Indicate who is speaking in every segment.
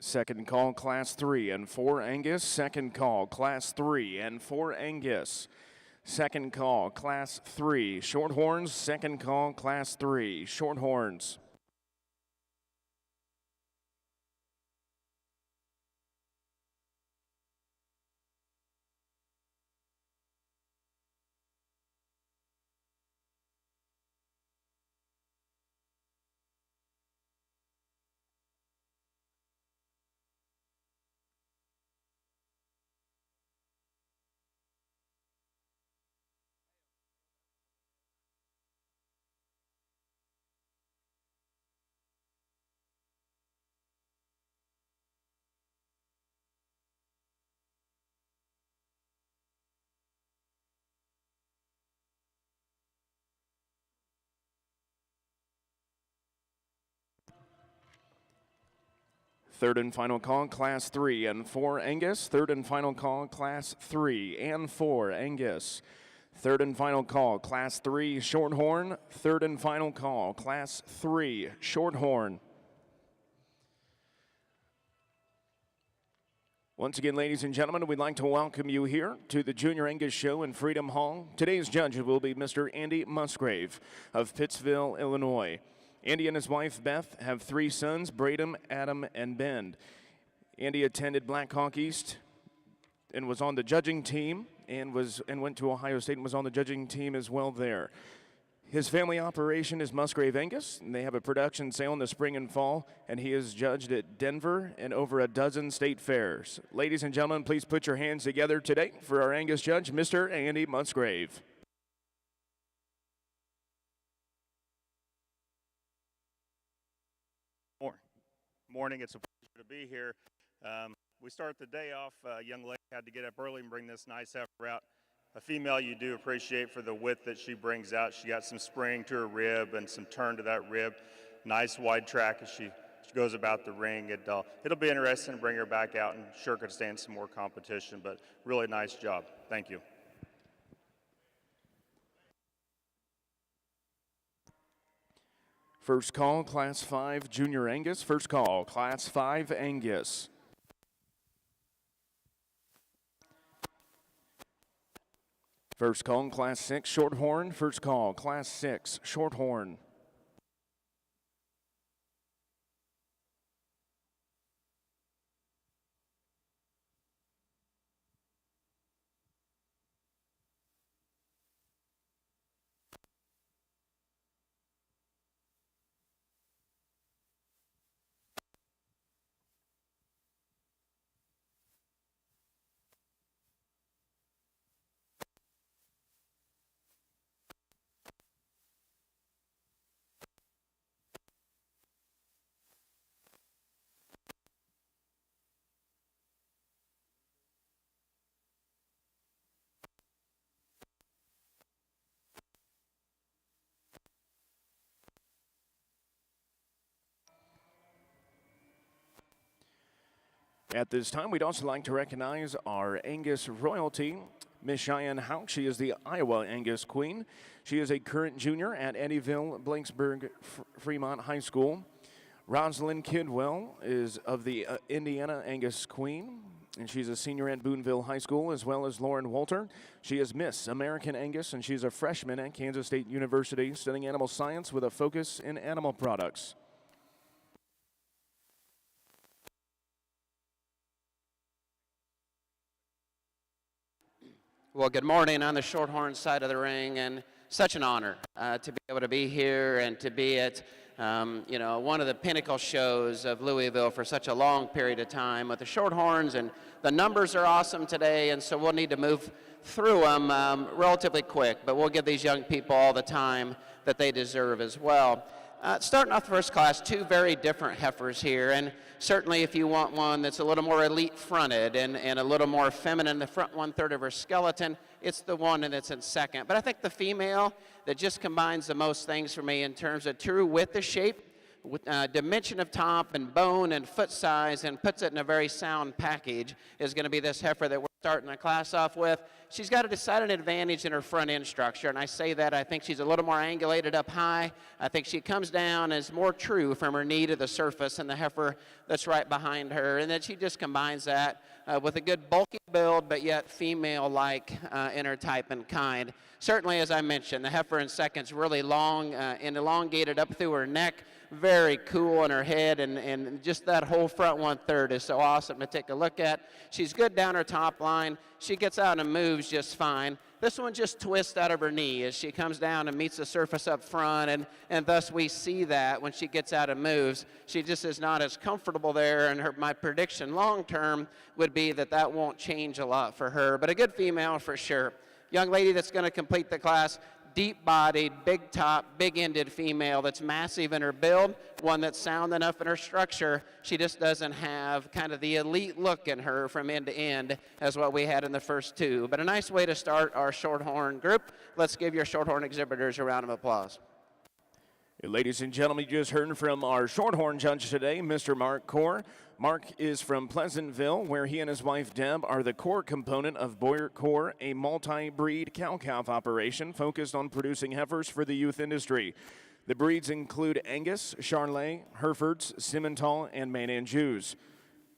Speaker 1: Second call, Class 3 and 4 Angus. Second call, Class 3 and 4 Angus. Second call, Class 3 Shorthorns. Second call, Class 3 Shorthorns. Third and final call, Class 3 and 4 Angus. Third and final call, Class 3 and 4 Angus. Third and final call, Class 3 Shorthorn. Third and final call, Class 3 Shorthorn. Once again, ladies and gentlemen, we'd like to welcome you here to the Junior Angus Show in Freedom Hall. Today's judge will be Mr. Andy Musgrave of Pittsville, Illinois. Andy and his wife, Beth, have 3 sons, Braden, Adam, and Ben. Andy attended Black Hawk East and was on the judging team and went to Ohio State and was on the judging team as well there. His family operation is Musgrave Angus, and they have a production sale in the spring and fall, and he is judged at Denver and over a dozen state fairs. Ladies and gentlemen, please put your hands together today for our Angus judge, Mr. Andy Musgrave.
Speaker 2: Morning, it's a pleasure to be here. We start the day off, a young lady had to get up early and bring this nice heifer out. A female you do appreciate for the width that she brings out. She got some spring to her rib and some turn to that rib. Nice wide track as she goes about the ring. It'll be interesting to bring her back out and sure could stand some more competition, but really nice job. Thank you.
Speaker 1: First call, Class 5 Junior Angus. First call, Class 5 Angus. First call, Class 6 Shorthorn. First call, Class 6 Shorthorn. At this time, we'd also like to recognize our Angus royalty, Miss Cheyenne Houck. She is the Iowa Angus Queen. She is a current junior at Eddyville Blanksburg Fremont High School. Rosalind Kidwell is of the Indiana Angus Queen, and she's a senior at Boonville High School, as well as Lauren Walter. She is Miss American Angus, and she's a freshman at Kansas State University, studying animal science with a focus in animal products.
Speaker 3: Well, good morning on the Shorthorn side of the ring, and such an honor to be able to be here and to be at one of the pinnacle shows of Louisville for such a long period of time with the Shorthorns, and the numbers are awesome today, and so we'll need to move through them relatively quick, but we'll give these young people all the time that they deserve as well. Starting off the first class, 2 very different heifers here, and certainly if you want one that's a little more elite fronted and a little more feminine, the front 1/3 of her skeleton, it's the one that's in second. But I think the female that just combines the most things for me in terms of true width of shape, with, dimension of top and bone and foot size, and puts it in a very sound package is going to be this heifer that we're starting the class off with. She's got a decided advantage in her front end structure, and I say that I think she's a little more angulated up high. I think she comes down as more true from her knee to the surface and the heifer that's right behind her, and then she just combines that with a good bulky build, but yet female-like in her type and kind. Certainly, as I mentioned, the heifer in second's really long and elongated up through her neck, very cool in her head, and just that whole front one-third is so awesome to take a look at. She's good down her top line. She gets out and moves just fine. This one just twists out of her knee as she comes down and meets the surface up front, and thus we see that when she gets out and moves, she just is not as comfortable there, and my prediction long-term would be that that won't change a lot for her, but a good female for sure. Young lady that's going to complete the class, deep-bodied, big top, big-ended female that's massive in her build, one that's sound enough in her structure. She just doesn't have kind of the elite look in her from end to end as what we had in the first two. But a nice way to start our Shorthorn group. Let's give your Shorthorn exhibitors a round of applause.
Speaker 1: Ladies and gentlemen, you just heard from our Shorthorn judge today, Mr. Mark Core. Mark is from Pleasantville, where he and his wife Deb are the core component of Boyer Core, a multi-breed cow-calf operation focused on producing heifers for the youth industry. The breeds include Angus, Charolais, Herefords, Simmental, and Maine Anjous.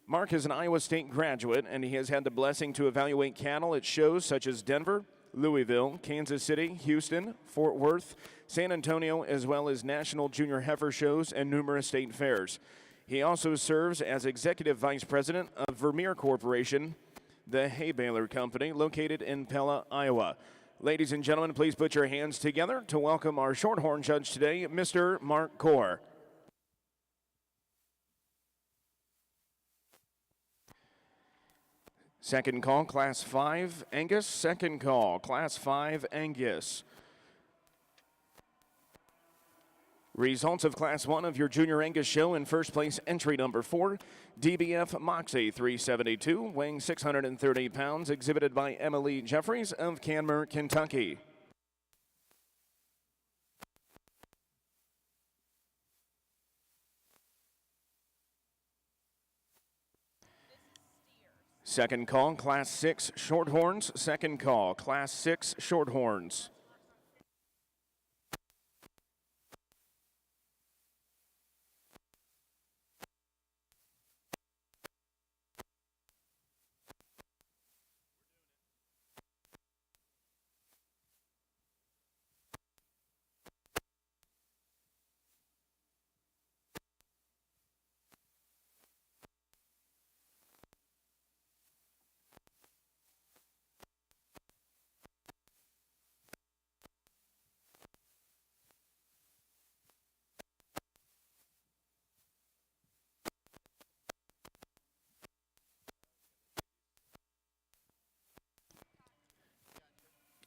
Speaker 1: Mark is an Iowa State graduate, and he has had the blessing to evaluate cattle at shows such as Denver, Louisville, Kansas City, Houston, Fort Worth, San Antonio, as well as national junior heifer shows and numerous state fairs. He also serves as executive vice president of Vermeer Corporation, the hay baler company located in Pella, Iowa. Ladies and gentlemen, please put your hands together to welcome our Shorthorn judge today, Mr. Mark Core. Second call, Class 5, Angus. Second call, Class 5, Angus. Results of Class 1 of your Junior Angus show. In first place, entry number 4, DBF Moxie 372, weighing 630 pounds, exhibited by Emily Jeffries of Canmer, Kentucky. Second call, Class 6 Shorthorns. Second call, Class 6 Shorthorns.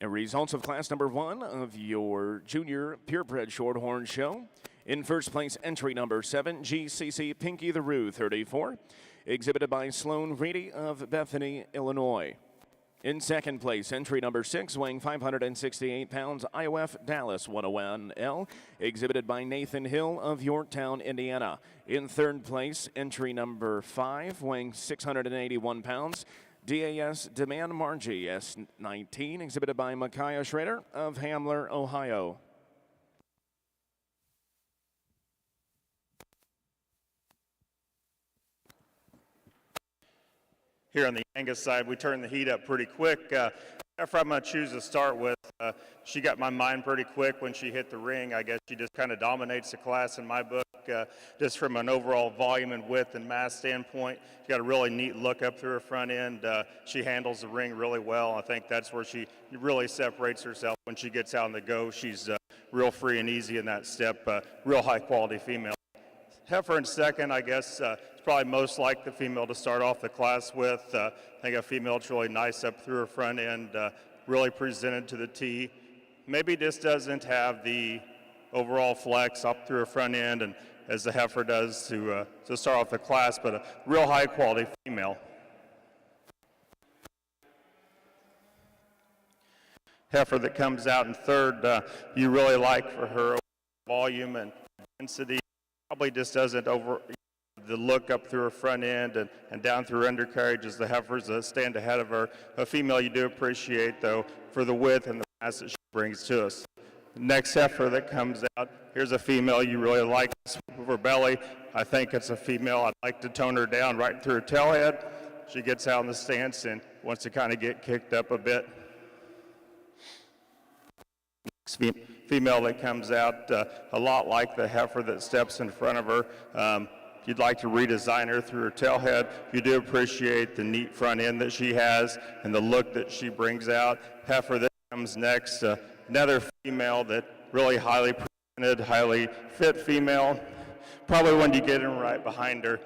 Speaker 1: And results of class number 1 of your junior purebred Shorthorn show. In first place, entry number 7, GCC Pinky the Roo 34, exhibited by Sloan Reedy of Bethany, Illinois. In second place, entry number 6, weighing 568 pounds, IOF Dallas 101L, exhibited by Nathan Hill of Yorktown, Indiana. In third place, entry number 5, weighing 681 pounds, DAS Demand Margie S19, exhibited by Micaiah Schrader of Hamler, Ohio.
Speaker 2: Here on the Angus side, we turn the heat up pretty quick. Heifer I'm going to choose to start with, she got my mind pretty quick when she hit the ring. I guess she just kind of dominates the class in my book, just from an overall volume and width and mass standpoint. She got a really neat look up through her front end. She handles the ring really well. I think that's where she really separates herself when she gets out on the go. She's real free and easy in that step, real high quality female. Heifer in second, I guess, it's probably most like the female to start off the class with. I think a female that's really nice up through her front end, really presented to the tee. Maybe just doesn't have the overall flex up through her front end and as the heifer does to start off the class, but a real high quality female. Heifer that comes out in third, you really like for her volume and density. Probably just doesn't over the look up through her front end and down through her undercarriage as the heifers stand ahead of her. A female you do appreciate, though, for the width and the mass that she brings to us. Next heifer that comes out, here's a female you really like with her belly. I think it's a female. I'd like to tone her down right through her tail head. She gets out in the stance and wants to kind of get kicked up a bit. Next female that comes out, a lot like the heifer that steps in front of her. If you'd like to redesign her through her tail head, you do appreciate the neat front end that she has and the look that she brings out. Heifer that comes next, another female that really highly presented, highly fit female. Probably when you get in right behind her,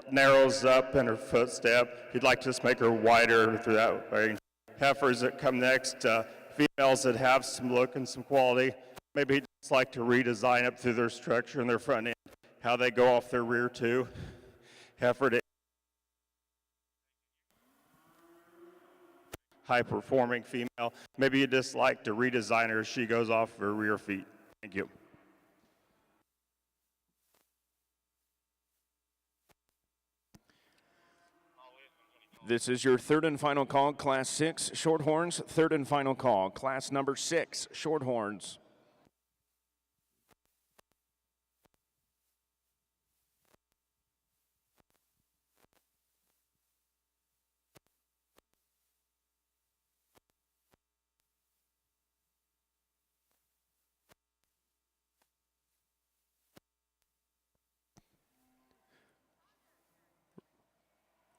Speaker 2: narrows up in her footstep. You'd like to just make her wider through that range. Heifers that come next, females that have some look and some quality. Maybe just like to redesign up through their structure and their front end, how they go off their rear too. Heifer to high-performing female. Maybe you just like to redesign her as she goes off her rear feet. Thank you.
Speaker 1: This is your third and final call, Class 6 Shorthorns. Third and final call, Class number 6 Shorthorns.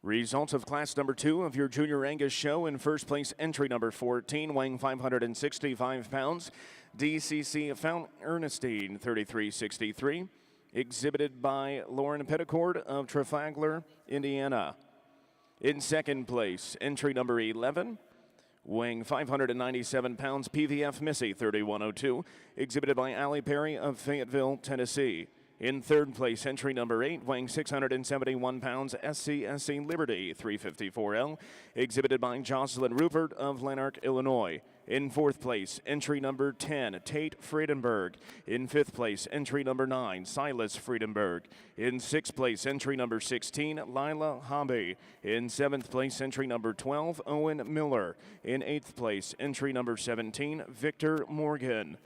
Speaker 1: Results of Class number 2 of your Junior Angus show. In first place, entry number 14, weighing 565 pounds. DCC Fount Ernestine, 3363. Exhibited by Lauren Petticord of Trafalgar, Indiana. In second place, entry number 11, weighing 597 pounds. PVF Missy, 3102. Exhibited by Allie Perry of Fayetteville, Tennessee. In third place, entry number 8, weighing 671 pounds, SCSC Liberty, 354L, exhibited by Jocelyn Rupert of Lanark, Illinois. In fourth place, entry number 10, Tate Friedenberg. In fifth place, entry number 9, Silas Friedenberg. In sixth place, entry number 16, Lila Hobby. In seventh place, entry number 12, Owen Miller. In eighth place, entry number 17, Victor Morgan.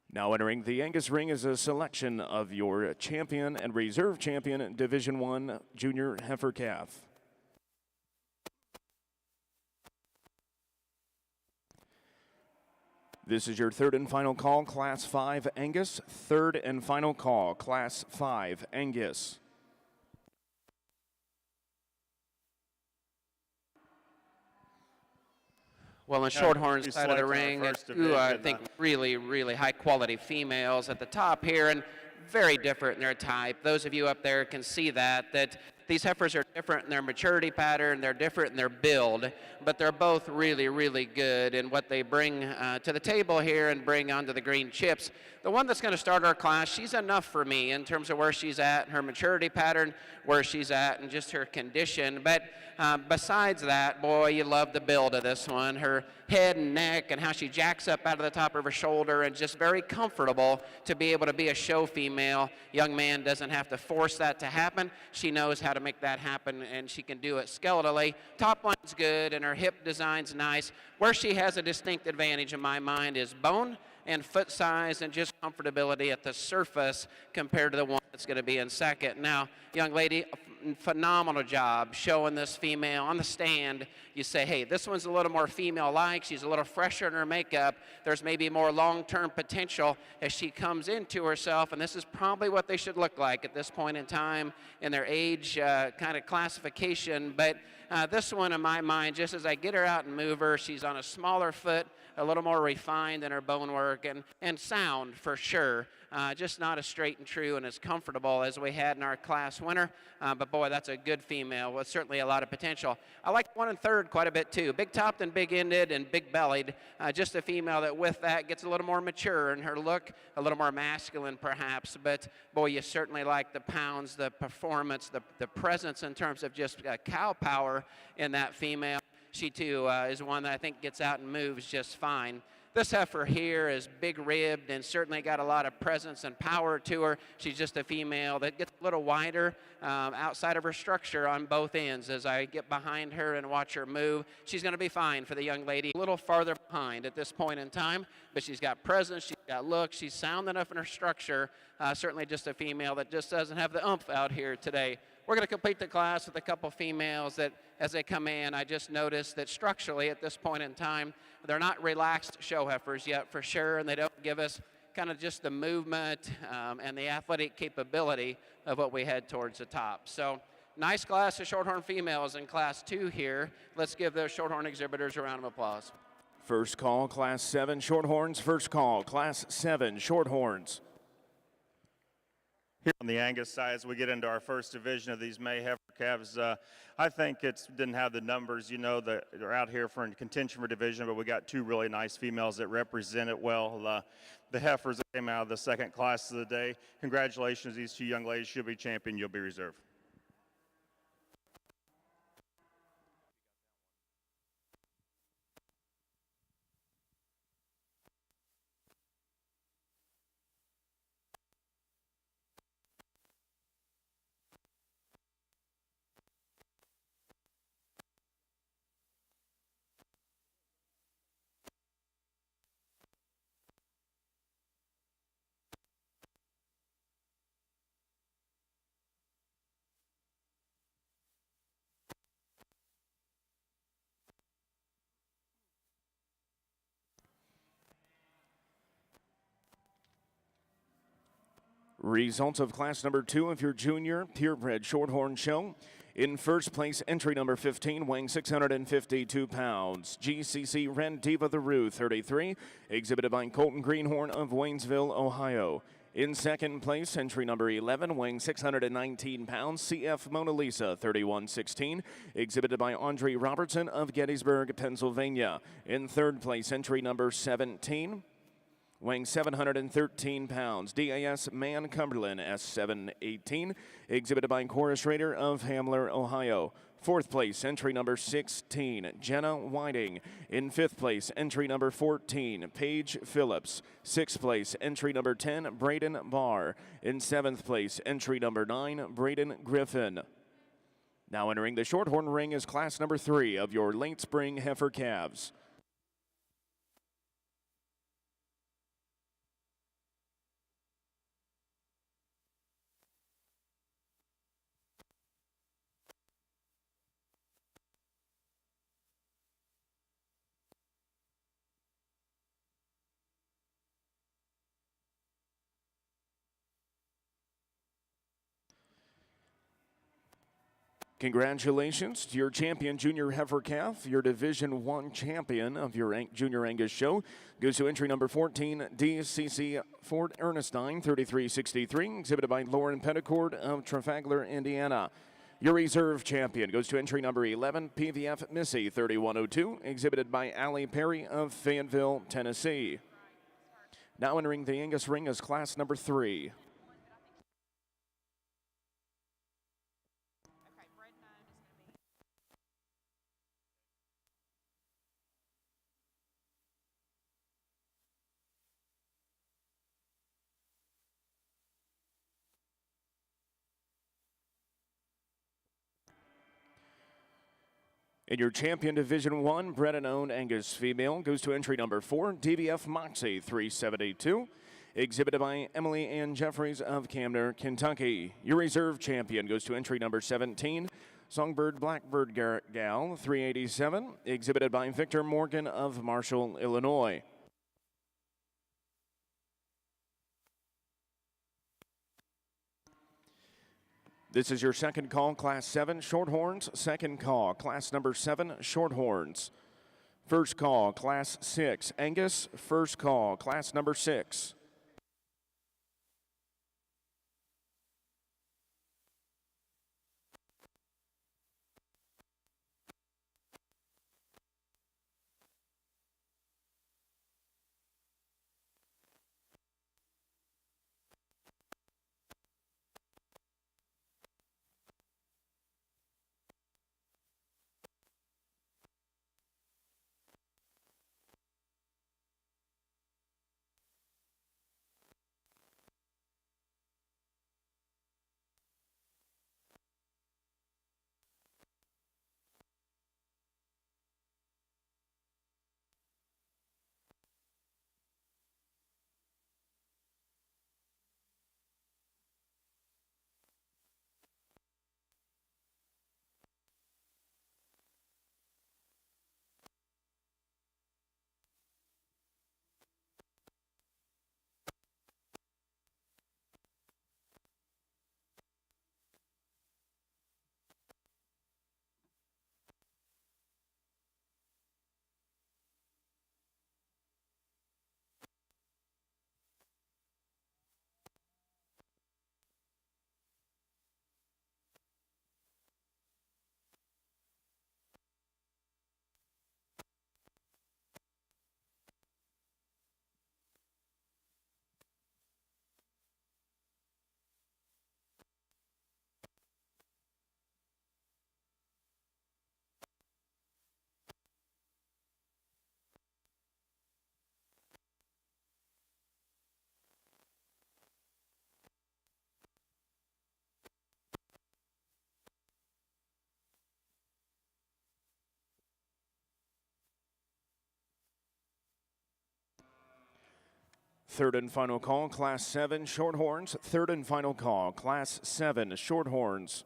Speaker 1: Now entering the Angus ring is a selection of your champion and reserve champion Division I Junior Heifer Calf. This is your third and final call, Class 5 Angus. Third and final call, Class 5 Angus.
Speaker 3: Well, in Shorthorn's side of the ring, I think really, really high-quality females at the top here, and very different in their type. Those of you up there can see that these heifers are different in their maturity pattern, they're different in their build, but they're both really, really good in what they bring to the table here and bring onto the green chips. The one that's going to start our class, she's enough for me in terms of where she's at, her maturity pattern, where she's at, and just her condition. But besides that, boy, you love the build of this one. Her head and neck and how she jacks up out of the top of her shoulder, and just very comfortable to be able to be a show female. Young man doesn't have to force that to happen. She knows how to make that happen, and she can do it skeletally. Top line's good, and her hip design's nice. Where she has a distinct advantage in my mind is bone and foot size and just comfortability at the surface compared to the one that's going to be in second. Now, young lady, phenomenal job showing this female on the stand. You say, hey, this one's a little more female-like. She's a little fresher in her makeup. There's maybe more long-term potential as she comes into herself, and this is probably what they should look like at this point in time in their age kind of classification. But this one, in my mind, just as I get her out and move her, she's on a smaller foot, a little more refined in her bone work, and sound for sure. Just not as straight and true and as comfortable as we had in our class winner. But boy, that's a good female with certainly a lot of potential. I like one and third quite a bit too. Big topped and big ended and big bellied. Just a female that with that gets a little more mature in her look, a little more masculine perhaps. But boy, you certainly like the pounds, the performance, the presence in terms of just cow power in that female. She too is one that I think gets out and moves just fine. This heifer here is big-ribbed and certainly got a lot of presence and power to her. She's just a female that gets a little wider outside of her structure on both ends. As I get behind her and watch her move, she's going to be fine for the young lady. A little farther behind at this point in time, but she's got presence, she's got look, she's sound enough in her structure. Certainly just a female that just doesn't have the oomph out here today. We're going to complete the class with a couple females that, as they come in, I just noticed that structurally at this point in time, they're not relaxed show heifers yet for sure, and they don't give us kind of just the movement and the athletic capability of what we head towards the top. So nice class of Shorthorn females in Class 2 here. Let's give those Shorthorn exhibitors a round of applause.
Speaker 1: First call, Class 7 Shorthorns. First call, Class 7 Shorthorns.
Speaker 2: Here on the Angus side, as we get into our first division of these May heifer calves, I think it didn't have the numbers, you know, that are out here for contention for division, but we got two really nice females that represent it well. The heifers that came out of the second class of the day. Congratulations, these two young ladies should be champion. You'll be reserved.
Speaker 1: Results of class number 2 of your junior purebred Shorthorn show. In first place, entry number 15, weighing 652 pounds. GCC Red Diva the Roo, 33, exhibited by Colton Greenhorn of Waynesville, Ohio. In second place, entry number 11, weighing 619 pounds, CF Mona Lisa, 3116, exhibited by Andre Robertson of Gettysburg, Pennsylvania. In third place, entry number 17, weighing 713 pounds, DAS Man Cumberland, S718, exhibited by Cora Schrader of Hamler, Ohio. Fourth place, entry number 16, Jenna Whiting. In fifth place, entry number 14, Paige Phillips. Sixth place, entry number 10, Braden Barr. In seventh place, entry number 9, Braden Griffin. Now entering the Shorthorn ring is class number 3 of your late spring heifer calves. Congratulations to your champion junior heifer calf. Your Division 1 champion of your Junior Angus show goes to entry number 14, DCC Fort Ernestine, 3363, exhibited by Lauren Petticord of Trafalgar, Indiana. Your reserve champion goes to entry number 11, PVF Missy, 3102, exhibited by Allie Perry of Fayetteville, Tennessee. Now entering the Angus ring is class number 3. In your champion Division 1, bred and owned Angus female goes to entry number 4, DVF Moxie, 3782, exhibited by Emily Ann Jeffries of Camden, Kentucky. Your reserve champion goes to entry number 17, Songbird Blackbird Gal, 387, exhibited by Victor Morgan of Marshall, Illinois. This is your second call, Class 7 Shorthorns. Second call, Class number 7 Shorthorns. First call, Class 6 Angus. First call, Class number 6. Third and final call, Class 7 Shorthorns. Third and final call, Class 7 Shorthorns.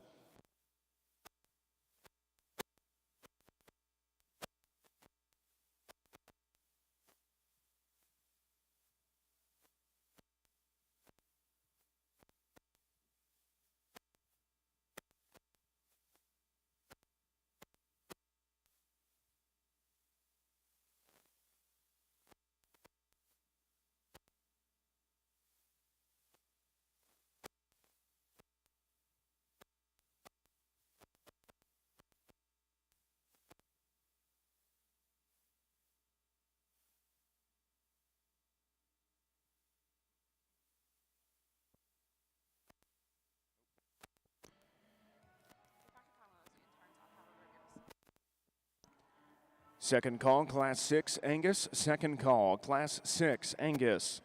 Speaker 1: Second call, Class 6 Angus. Second call, Class 6 Angus.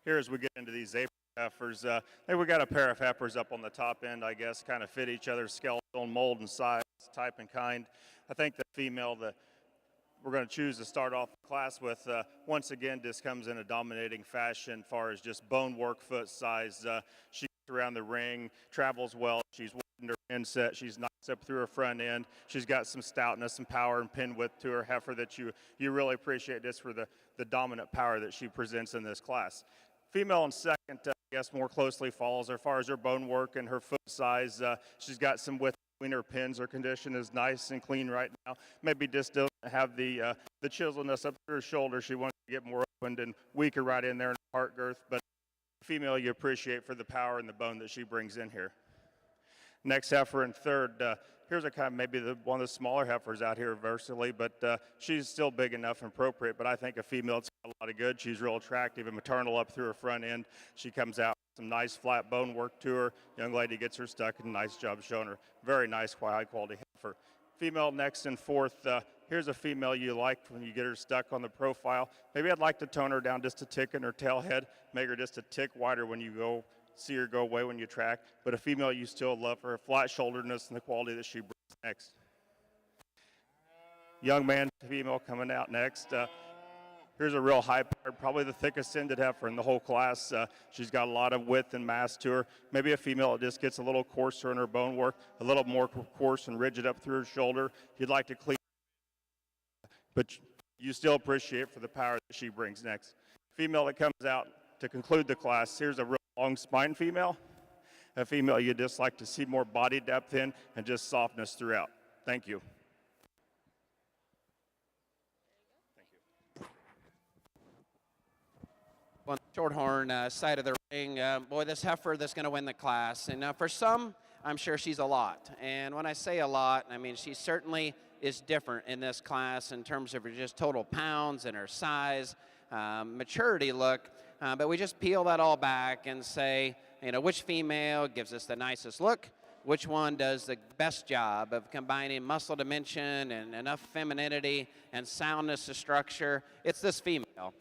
Speaker 2: Here as we get into these April heifers, hey, we got a pair of heifers up on the top end, I guess, kind of fit each other's skeletal mold and size, type and kind. I think the female that we're going to choose to start off the class with, once again, just comes in a dominating fashion as far as just bone work, foot size. She gets around the ring, travels well. She's widened her inset. She's nice up through her front end. She's got some stoutness and power and pin width to her heifer that you really appreciate just for the dominant power that she presents in this class. Female in second, I guess, more closely follows her as far as her bone work and her foot size. She's got some width between her pins. Her condition is nice and clean right now. Maybe just doesn't have the chiselness up to her shoulder. She wants to get more opened and weaker right in there in the heart girth. But female you appreciate for the power and the bone that she brings in here. Next heifer in third. Here's a kind of maybe one of the smaller heifers out here versatily, but she's still big enough and appropriate. But I think a female that's got a lot of good. She's real attractive and maternal up through her front end. She comes out with some nice flat bone work to her. Young lady gets her stuck, and a nice job showing her. Very nice, high quality heifer. Female next in fourth. Here's a female you like when you get her stuck on the profile. Maybe I'd like to tone her down just a tick in her tail head, make her just a tick wider when you see her go away when you track. But a female you still love for her flat shoulderedness and the quality that she brings next. Young man, female coming out next. Here's a real high powered, probably the thickest ended heifer in the whole class. She's got a lot of width and mass to her. Maybe a female that just gets a little coarser in her bone work, a little more coarse and rigid up through her shoulder. You'd like to clean, but you still appreciate for the power that she brings next. Female that comes out to conclude the class. Here's a real long spine female. A female you just like to see more body depth in and just softness throughout. Thank you.
Speaker 3: On the Shorthorn side of the ring, boy, this heifer that's going to win the class. And for some, I'm sure she's a lot. And when I say a lot, I mean she certainly is different in this class in terms of her just total pounds and her size, maturity look. But we just peel that all back and say, which female gives us the nicest look, which one does the best job of combining muscle dimension and enough femininity and soundness to structure. It's this female.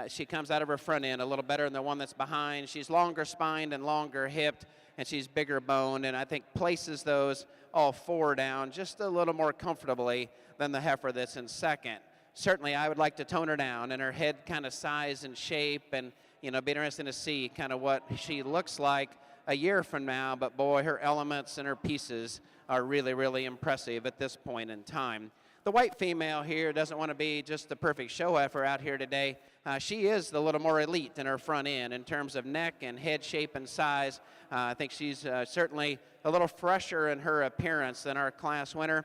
Speaker 3: She comes out of her front end a little better than the one that's behind. She's longer spined and longer hipped, and she's bigger boned, and I think places those all four down just a little more comfortably than the heifer that's in second. Certainly, I would like to tone her down and her head kind of size and shape, and be interesting to see kind of what she looks like a year from now. But boy, her elements and her pieces are really, really impressive at this point in time. The white female here doesn't want to be just the perfect show heifer out here today. She is a little more elite in her front end in terms of neck and head shape and size. I think she's certainly a little fresher in her appearance than our class winner.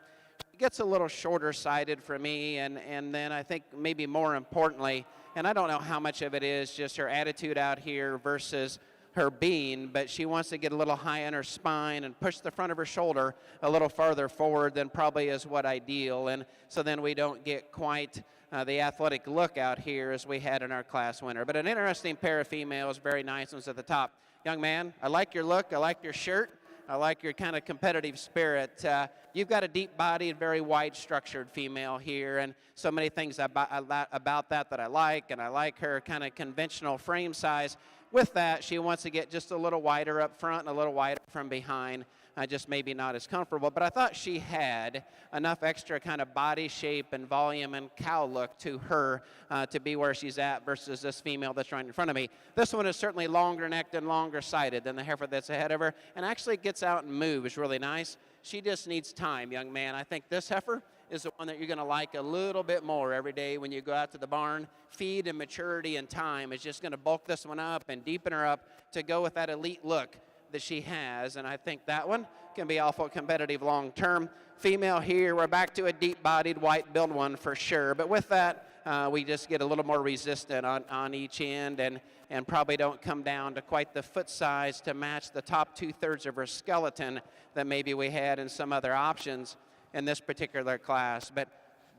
Speaker 3: She gets a little shorter-sided for me, and then I think maybe more importantly, and I don't know how much of it is just her attitude out here versus her being, but she wants to get a little high on her spine and push the front of her shoulder a little farther forward than probably is what ideal, and so then we don't get quite the athletic look out here as we had in our class winner. But an interesting pair of females, very nice ones at the top. Young man, I like your look, I like your shirt, I like your kind of competitive spirit. You've got a deep-bodied, very wide-structured female here, and so many things about that I like, and I like her kind of conventional frame size. With that, she wants to get just a little wider up front and a little wider from behind, just maybe not as comfortable. But I thought she had enough extra kind of body shape and volume and cow look to her to be where she's at versus this female that's right in front of me. This one is certainly longer necked and longer sided than the heifer that's ahead of her, and actually gets out and moves really nice. She just needs time, young man. I think this heifer is the one that you're going to like a little bit more every day when you go out to the barn. Feed and maturity and time is just going to bulk this one up and deepen her up to go with that elite look that she has, and I think that one can be awful competitive long term. Female here, we're back to a deep-bodied white-billed one for sure, but with that, we just get a little more resistant on each end and probably don't come down to quite the foot size to match the top 2/3 of her skeleton that maybe we had in some other options in this particular class. But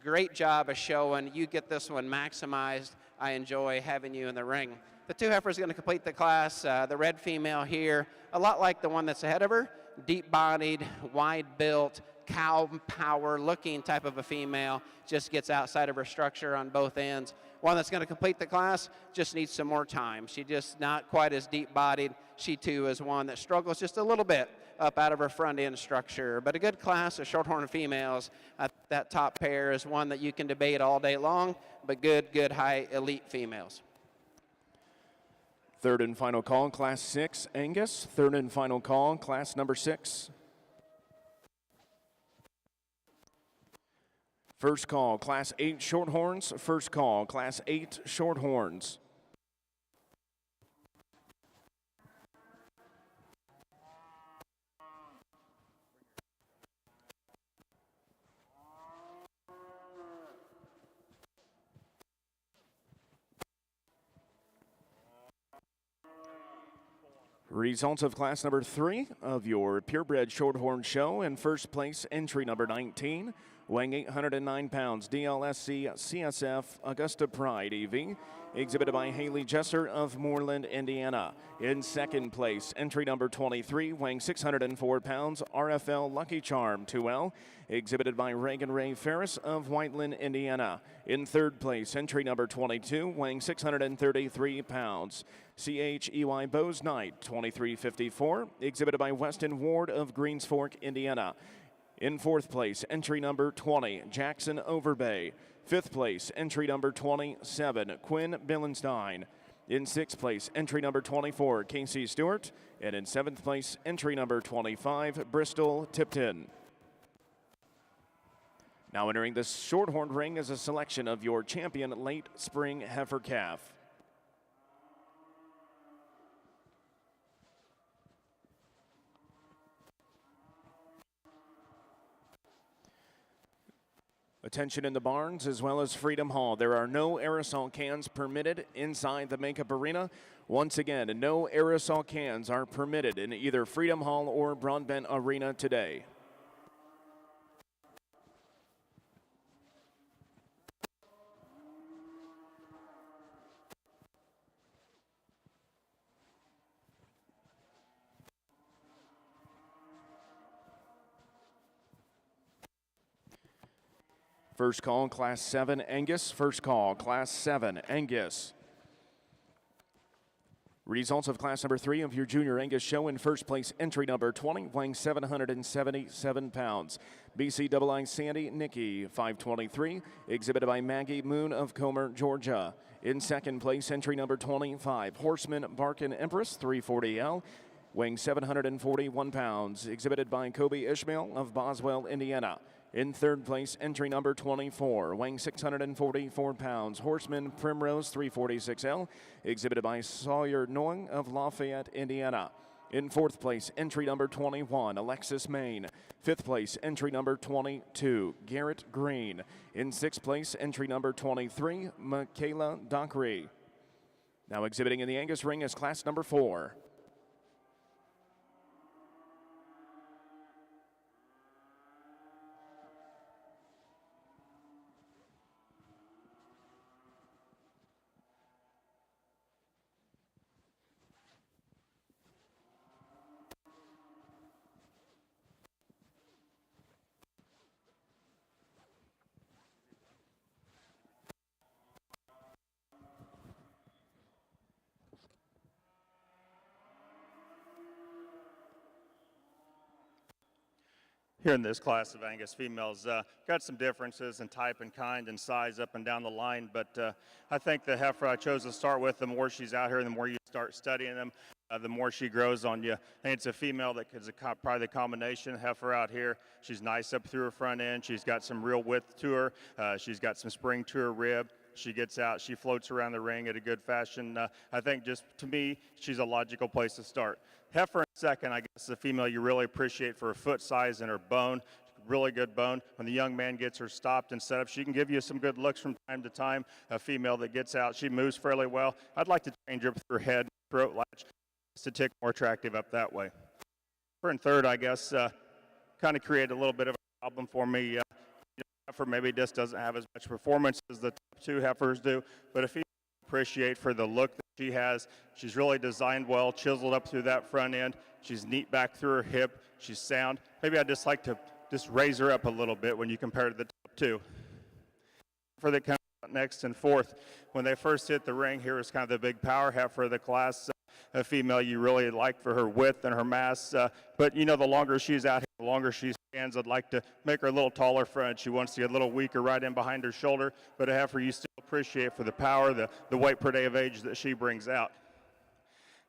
Speaker 3: great job of showing. You get this one maximized. I enjoy having you in the ring. The two heifers going to complete the class. The red female here, a lot like the one that's ahead of her, deep-bodied, wide-built, cow power looking type of a female, just gets outside of her structure on both ends. One that's going to complete the class just needs some more time. She just not quite as deep-bodied. She too is one that struggles just a little bit up out of her front end structure. But a good class of shorthorn females. That top pair is one that you can debate all day long, but good high elite females.
Speaker 1: Third and final call, Class 6, Angus. Third and final call, Class number 6. First call, Class 8 Shorthorns. First call, Class 8 Shorthorns. Results of class number 3 of your purebred shorthorn show. In first place, entry number 19, weighing 809 pounds, DLSC CSF Augusta Pride EV, exhibited by Haley Jesser of Moreland, Indiana. In second place, entry number 23, weighing 604 pounds, RFL Lucky Charm 2L, exhibited by Reagan Ray Ferris of Whiteland, Indiana. In third place, entry number 22, weighing 633 pounds, CHEY Bose Knight 2354, exhibited by Weston Ward of Greens Fork, Indiana. In fourth place, entry number 20, Jackson Overbay. Fifth place, entry number 27, Quinn Billenstein. In sixth place, entry number 24, Casey Stewart. And in seventh place, entry number 25, Bristol Tipton. Now entering the shorthorn ring is a selection of your champion late spring heifer calf. Attention in the barns as well as Freedom Hall. There are no aerosol cans permitted inside the makeup arena. Once again, no aerosol cans are permitted in either Freedom Hall or Broadbent Arena today. First call, Class 7, Angus. First call, Class 7, Angus. Results of class number 3 of your Junior Angus show. In first place, entry number 20, weighing 777 pounds. BCII Sandy Nicky, 523, exhibited by Maggie Moon of Comer, Georgia. In second place, entry number 25, Horseman Barkin Empress, 340L, weighing 741 pounds, exhibited by Kobe Ishmael of Boswell, Indiana. In third place, entry number 24, weighing 644 pounds, Horseman Primrose 346L, exhibited by Sawyer Noang of Lafayette, Indiana. In fourth place, entry number 21, Alexis Main. Fifth place, entry number 22, Garrett Green. In sixth place, entry number 23, Michaela Dockery. Now exhibiting in the Angus ring is class number 4.
Speaker 2: here in this class of Angus females. Got some differences in type and kind and size up and down the line, but I think the heifer I chose to start with, the more she's out here, the more you start studying them, the more she grows on you. I think it's a female that is probably the combination heifer out here. She's nice up through her front end. She's got some real width to her. She's got some spring to her rib. She gets out, she floats around the ring at a good fashion. I think just to me, she's a logical place to start. Heifer in second, I guess, is a female you really appreciate for her foot size and her bone. Really good bone. When the young man gets her stopped and set up, she can give you some good looks from time to time. A female that gets out, she moves fairly well. I'd like to change her her head, throat latch, to tick more attractive up that way. For in third, I guess, kind of created a little bit of a problem for me. Heifer maybe just doesn't have as much performance as the top two heifers do, but if you appreciate for the look that she has, she's really designed well, chiseled up through that front end. She's neat back through her hip. She's sound. Maybe I'd just like to just raise her up a little bit when you compare to the top two. For the come next and fourth, when they first hit the ring, here is kind of the big power heifer of the class. A female you really like for her width and her mass, but you know, the longer she's out here, the longer she stands. I'd like to make her a little taller front. She wants to get a little weaker right in behind her shoulder, but a heifer you still appreciate for the power, the weight per day of age that she brings out.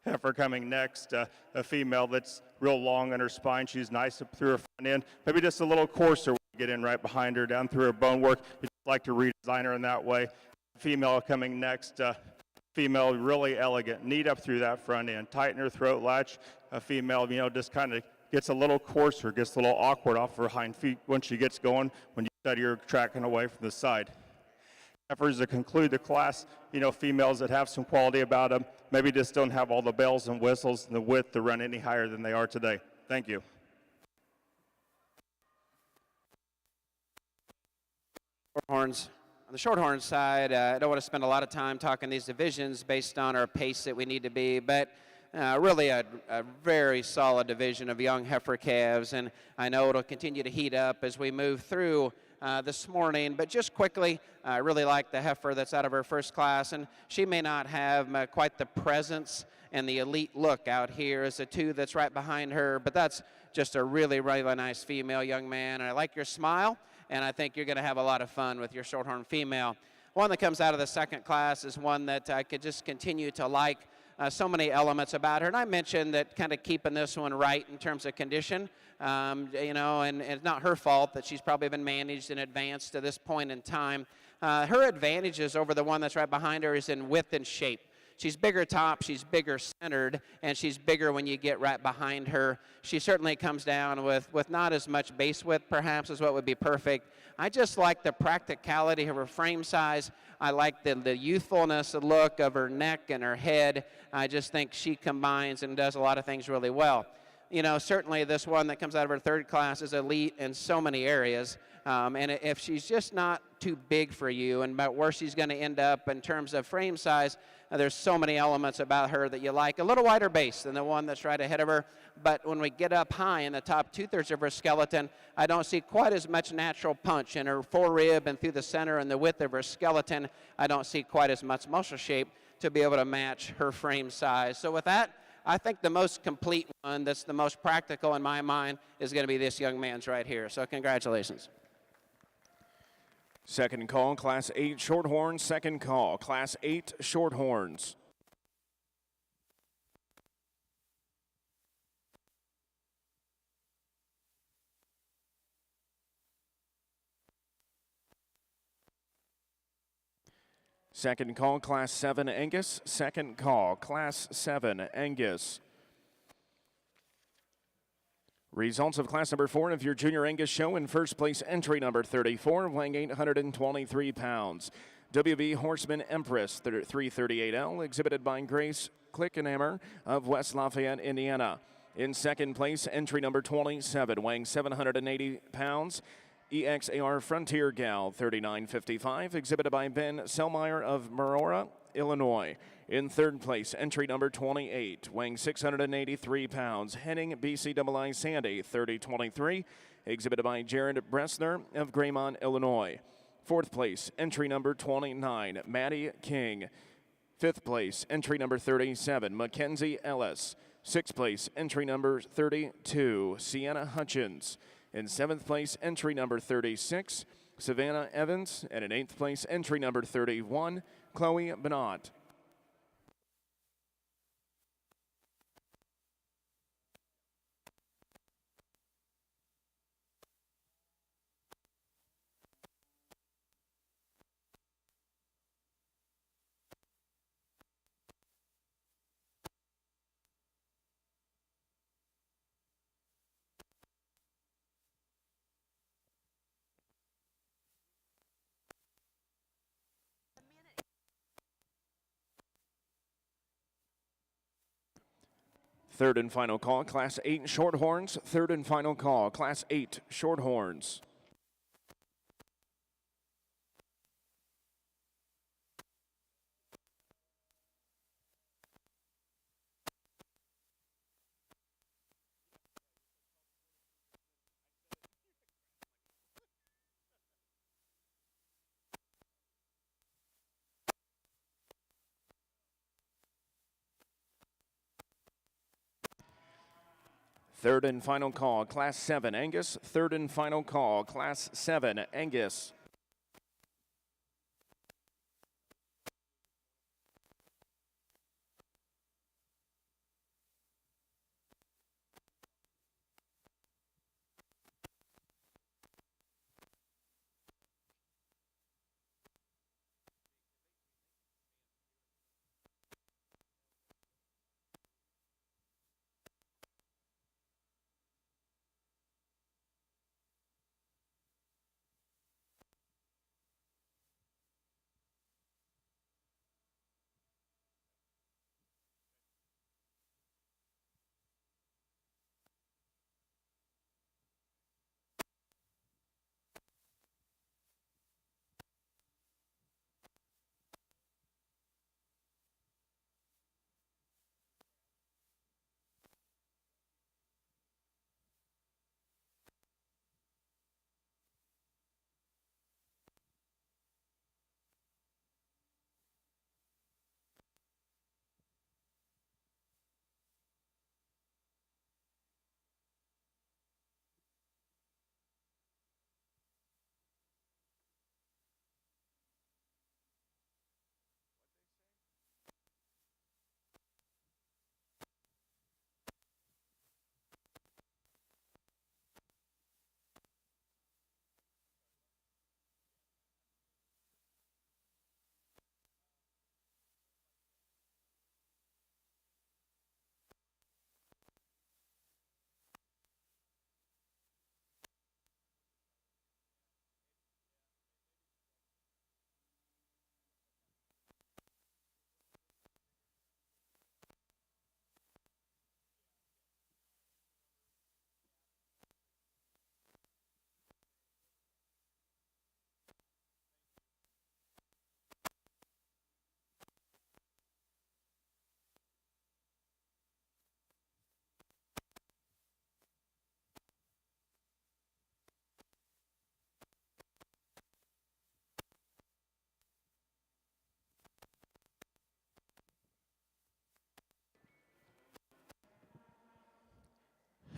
Speaker 2: Heifer coming next, a female that's real long in her spine. She's nice up through her front end, maybe just a little coarser when you get in right behind her, down through her bone work. You'd like to redesign her in that way. Female coming next, female really elegant, neat up through that front end, tighten her throat latch. A female, you know, just kind of gets a little coarser, gets a little awkward off her hind feet when she gets going, when you study her tracking away from the side. Heifers that conclude the class, you know, females that have some quality about them, maybe just don't have all the bells and whistles and the width to run any higher than they are today. Thank you.
Speaker 3: Shorthorns. On the Shorthorn side, I don't want to spend a lot of time talking these divisions based on our pace that we need to be, but really a very solid division of young heifer calves, and I know it'll continue to heat up as we move through this morning. But just quickly, I really like the heifer that's out of her first class, and she may not have quite the presence and the elite look out here as the two that's right behind her, but that's just a really, really nice female, young man. And I like your smile, and I think you're going to have a lot of fun with your Shorthorn female. One that comes out of the second class is one that I could just continue to like. So many elements about her, and I mentioned that kind of keeping this one right in terms of condition, you know, and it's not her fault that she's probably been managed in advance to this point in time. Her advantages over the one that's right behind her is in width and shape. She's bigger top, she's bigger centered, and she's bigger when you get right behind her. She certainly comes down with not as much base width, perhaps, as what would be perfect. I just like the practicality of her frame size. I like the youthfulness, the look of her neck and her head. I just think she combines and does a lot of things really well. You know, certainly this one that comes out of her third class is elite in so many areas. And if she's just not too big for you and about where she's going to end up in terms of frame size, there's so many elements about her that you like. A little wider base than the one that's right ahead of her, but when we get up high in the top two-thirds of her skeleton, I don't see quite as much natural punch in her forerib and through the center and the width of her skeleton. I don't see quite as much muscle shape to be able to match her frame size. So with that, I think the most complete one that's the most practical in my mind is going to be this young man's right here. So congratulations.
Speaker 1: Second call, Class 8 Shorthorns. Second call, Class 8 Shorthorns. Second call, Class 7 Angus. Second call, Class 7 Angus. Results of class number 4 of your Junior Angus show. In first place, entry number 34, weighing 823 pounds. WV Horseman Empress 338L, exhibited by Grace Klickenhammer of West Lafayette, Indiana. In second place, entry number 27, weighing 780 pounds. EXAR Frontier Gal 3955, exhibited by Ben Selmeyer of Marora, Illinois. In third place, entry number 28, weighing 683 pounds, Henning BCII Sandy 3023, exhibited by Jared Bressner of Graymont, Illinois. Fourth place, entry number 29, Maddie King. Fifth place, entry number 37, Mackenzie Ellis. Sixth place, entry number 32, Sienna Hutchins. In 7th place, entry number 36, Savannah Evans. And in 8th place, entry number 31, Chloe Bernat. Third and final call, Class 8 Shorthorns. Third and final call, Class 8 Shorthorns. Third and final call, Class 7 Angus. Third and final call, Class 7 Angus.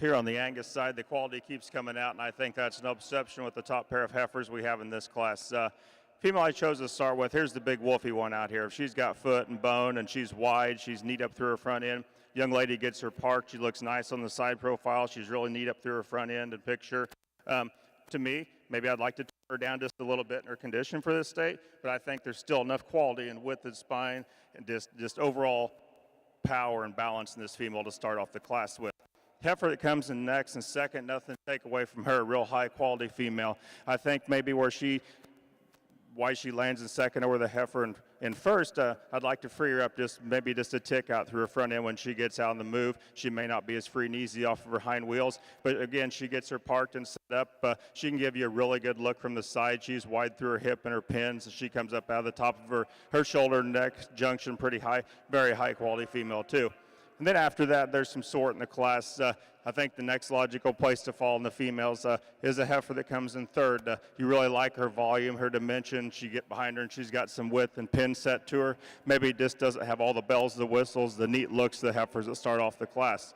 Speaker 2: Here on the Angus side, the quality keeps coming out, and I think that's no exception with the top pair of heifers we have in this class. Female I chose to start with, here's the big wolfy one out here. If she's got foot and bone and she's wide, she's neat up through her front end. Young lady gets her parked. She looks nice on the side profile. She's really neat up through her front end and picture. To me, maybe I'd like to turn her down just a little bit in her condition for this state, but I think there's still enough quality and width of spine and just overall power and balance in this female to start off the class with. Heifer that comes in next and second, nothing to take away from her, real high quality female. I think maybe why she lands in second over the heifer in first, I'd like to free her up maybe just a tick out through her front end when she gets out on the move. She may not be as free and easy off of her hind wheels, but again, she gets her parked and set up. She can give you a really good look from the side. She's wide through her hip and her pins, and she comes up out of the top of her shoulder neck junction pretty high, very high quality female too. And then after that, there's some sort in the class. I think the next logical place to fall in the females is a heifer that comes in third. You really like her volume, her dimension. She get behind her and she's got some width and pin set to her. Maybe just doesn't have all the bells, the whistles, the neat looks of the heifers that start off the class.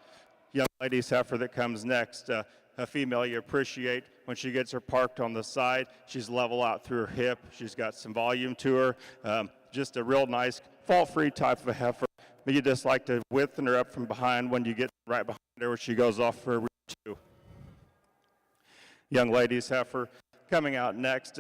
Speaker 2: Young lady's heifer that comes next. a female you appreciate when she gets her parked on the side. She's level out through her hip. She's got some volume to her. Just a real nice fault-free type of a heifer. But you just like to widthen her up from behind when you get right behind her where she goes off for a rear two. Young lady's heifer coming out next.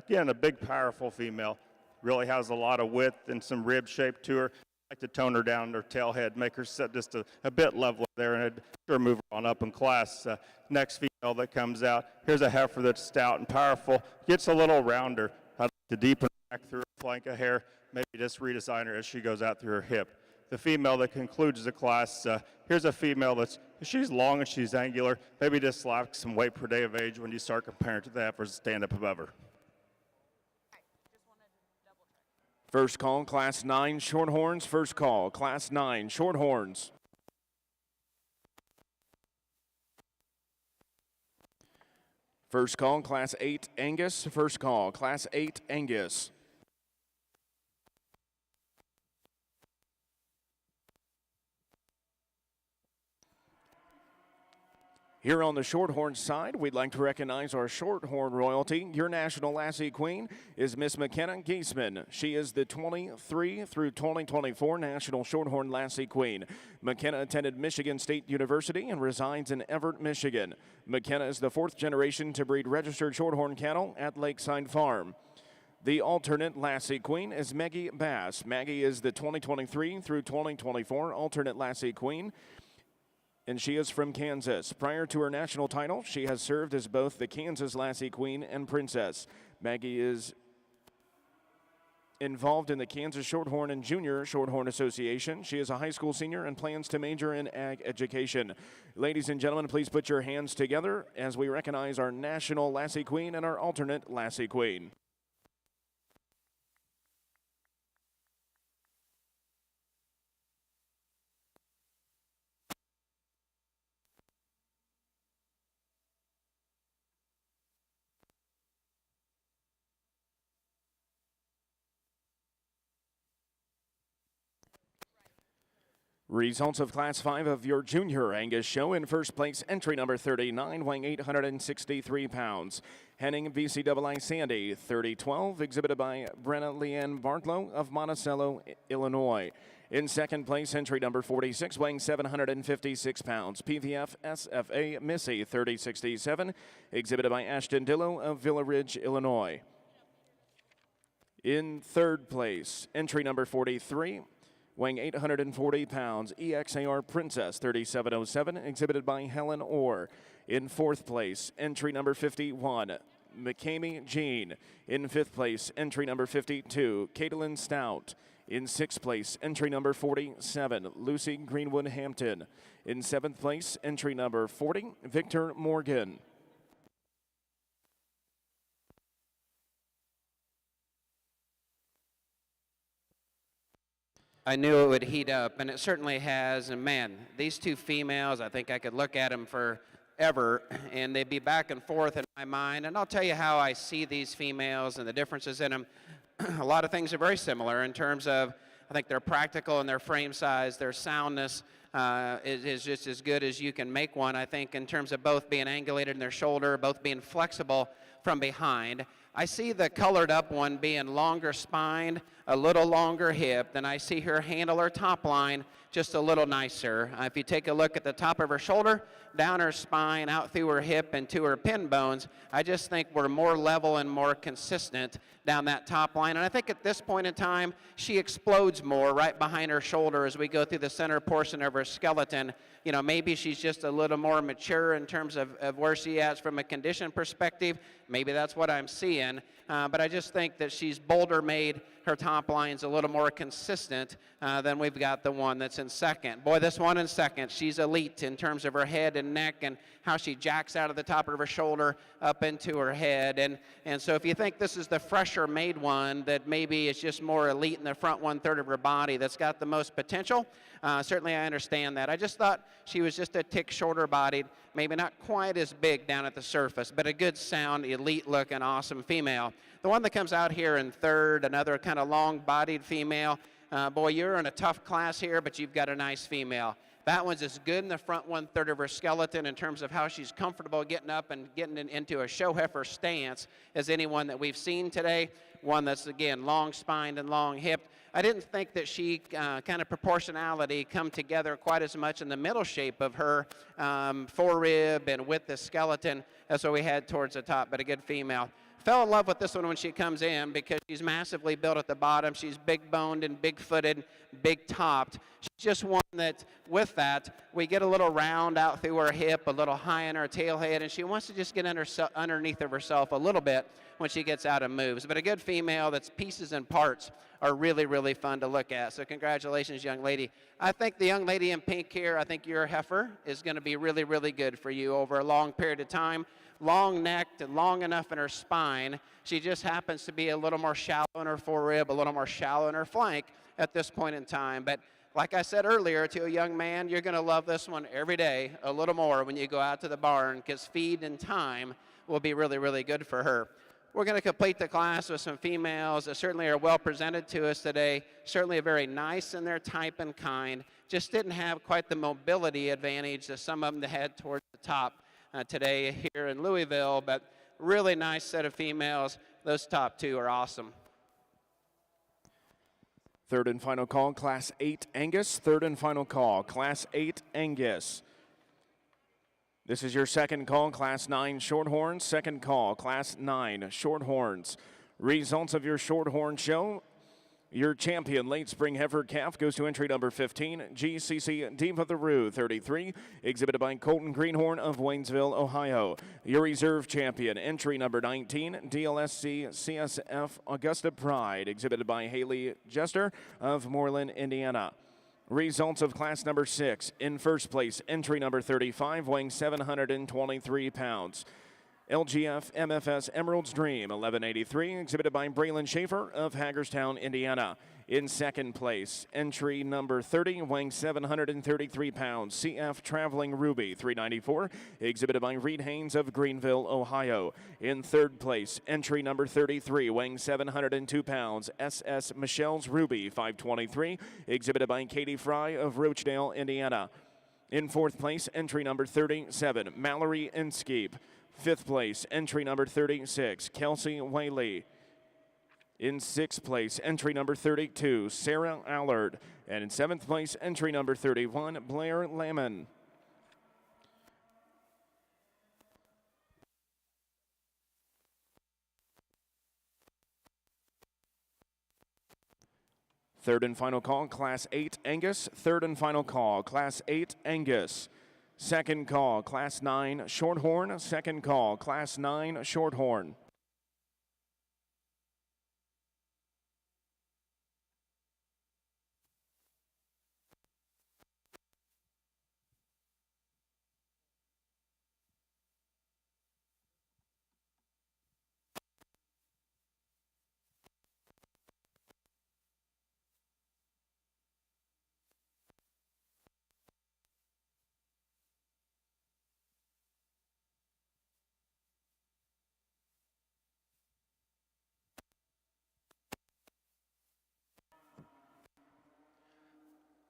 Speaker 2: Again, a big, powerful female. Really has a lot of width and some rib shape to her. I like to tone her down her tail head, make her sit just a bit leveler there, and I'd sure move her on up in class. Next female that comes out, here's a heifer that's stout and powerful, gets a little rounder. I'd like to deepen her back through her flank of hair, maybe just redesign her as she goes out through her hip. The female that concludes the class, here's a female she's long and she's angular, maybe just lacks some weight per day of age when you start comparing to the heifers that stand up above her.
Speaker 1: First call, Class 9 Shorthorns. First call, Class 9 Shorthorns. First call, Class 8 Angus. First call, Class 8 Angus. Here on the Shorthorn side, we'd like to recognize our Shorthorn royalty. Your National Lassie Queen is Miss McKenna Giesman. She is the 23 through 2024 National Shorthorn Lassie Queen. McKenna attended Michigan State University and resides in Everett, Michigan. McKenna is the fourth generation to breed registered Shorthorn cattle at Lakeside Farm. The alternate Lassie Queen is Maggie Bass. Maggie is the 2023 through 2024 alternate Lassie Queen, and she is from Kansas. Prior to her national title, she has served as both the Kansas Lassie Queen and Princess. Maggie is involved in the Kansas Shorthorn and Junior Shorthorn Association. She is a high school senior and plans to major in ag education. Ladies and gentlemen, please put your hands together as we recognize our National Lassie Queen and our alternate Lassie Queen. Results of Class 5 of your Junior Angus show. In first place, entry number 39, weighing 863 pounds. Henning BCII Sandy, 3012, exhibited by Brenna Leanne Bartlow of Monticello, Illinois. In second place, entry number 46, weighing 756 pounds. PVF SFA Missy, 3067, exhibited by Ashton Dillo of Villa Ridge, Illinois. In third place, entry number 43, weighing 840 pounds, EXAR Princess 3707, exhibited by Helen Orr. In fourth place, entry number 51, McCamey Jean. In fifth place, entry number 52, Caitlin Stout. In sixth place, entry number 47, Lucy Greenwood Hampton. In seventh place, entry number 40, Victor Morgan.
Speaker 3: I knew it would heat up, and it certainly has. And man, these two females, I think I could look at them forever, and they'd be back and forth in my mind. And I'll tell you how I see these females and the differences in them. A lot of things are very similar in terms of, I think they're practical in their frame size, their soundness is just as good as you can make one. I think in terms of both being angulated in their shoulder, both being flexible from behind. I see the colored up one being longer spined, a little longer hip. Then I see her handle her top line just a little nicer. If you take a look at the top of her shoulder, down her spine, out through her hip and to her pin bones, I just think we're more level and more consistent down that top line. And I think at this point in time, she explodes more right behind her shoulder as we go through the center portion of her skeleton. You know, maybe she's just a little more mature in terms of where she is from a condition perspective. Maybe that's what I'm seeing. But I just think that she's bolder made. Her top line's a little more consistent than we've got the one that's in second. Boy, this one in second, she's elite in terms of her head and neck and how she jacks out of the top of her shoulder up into her head. And so if you think this is the fresher made one that maybe is just more elite in the front 1/3 of her body that's got the most potential, certainly I understand that. I just thought she was just a tick shorter bodied, maybe not quite as big down at the surface, but a good sound, elite looking, awesome female. The one that comes out here in third, another kind of long bodied female. Boy, you're in a tough class here, but you've got a nice female. That one's as good in the front 1/3 of her skeleton in terms of how she's comfortable getting up and getting into a show heifer stance as anyone that we've seen today. One that's, again, long spined and long hipped. I didn't think that she kind of proportionality come together quite as much in the middle shape of her forerib and with the skeleton as what we had towards the top, but a good female. Fell in love with this one when she comes in because she's massively built at the bottom. She's big boned and big footed, big topped. She's just one that, with that, we get a little round out through her hip, a little high in her tail head, and she wants to just get underneath of herself a little bit when she gets out and moves. But a good female that's pieces and parts are really, really fun to look at. So congratulations, young lady. I think the young lady in pink here, I think your heifer is going to be really, really good for you over a long period of time. Long-necked and long enough in her spine. She just happens to be a little more shallow in her forerib, a little more shallow in her flank at this point in time. But like I said earlier to a young man, you're going to love this one every day a little more when you go out to the barn because feed and time will be really, really good for her. We're going to complete the class with some females that certainly are well presented to us today, certainly very nice in their type and kind, just didn't have quite the mobility advantage that some of them had towards the top today here in Louisville, but really nice set of females. Those top two are awesome.
Speaker 1: Third and final call, Class 8 Angus. Third and final call, Class 8 Angus. This is your second call, Class 9 Shorthorns. Second call, Class 9 Shorthorns. Results of your Shorthorn show. Your champion late spring heifer calf goes to entry number 15, GCC Diva the Roo 33, exhibited by Colton Greenhorn of Waynesville, Ohio. Your reserve champion, entry number 19, DLSC CSF Augusta Pride, exhibited by Haley Jester of Moreland, Indiana. Results of class number 6. In first place, entry number 35, weighing 723 pounds. LGF MFS Emerald's Dream, 1183, exhibited by Braylon Schaefer of Hagerstown, Indiana. In second place, entry number 30, weighing 733 pounds, CF Traveling Ruby, 394, exhibited by Reed Haynes of Greenville, Ohio. In third place, entry number 33, weighing 702 pounds, SS Michelle's Ruby, 523, exhibited by Katie Fry of Rochdale, Indiana. In fourth place, entry number 37, Mallory Inskeep. Fifth place, entry number 36, Kelsey Whaley. In sixth place, entry number 32, Sarah Allard. And in seventh place, entry number 31, Blair Lamon. Third and final call, Class 8 Angus. Third and final call, Class 8 Angus. Second call, Class 9 Shorthorn. Second call, Class 9 Shorthorn.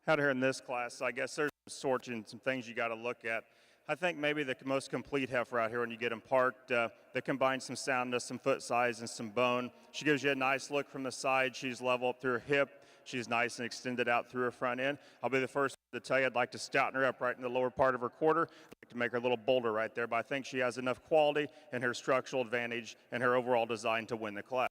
Speaker 2: Out here in this class, I guess there's some sorts and some things you got to look at. I think maybe the most complete heifer out here when you get them parked that combines some soundness, some foot size, and some bone. She gives you a nice look from the side. She's level up through her hip. She's nice and extended out through her front end. I'll be the first to tell you I'd like to stouten her up right in the lower part of her quarter. I'd like to make her a little bolder right there, but I think she has enough quality and her structural advantage and her overall design to win the class.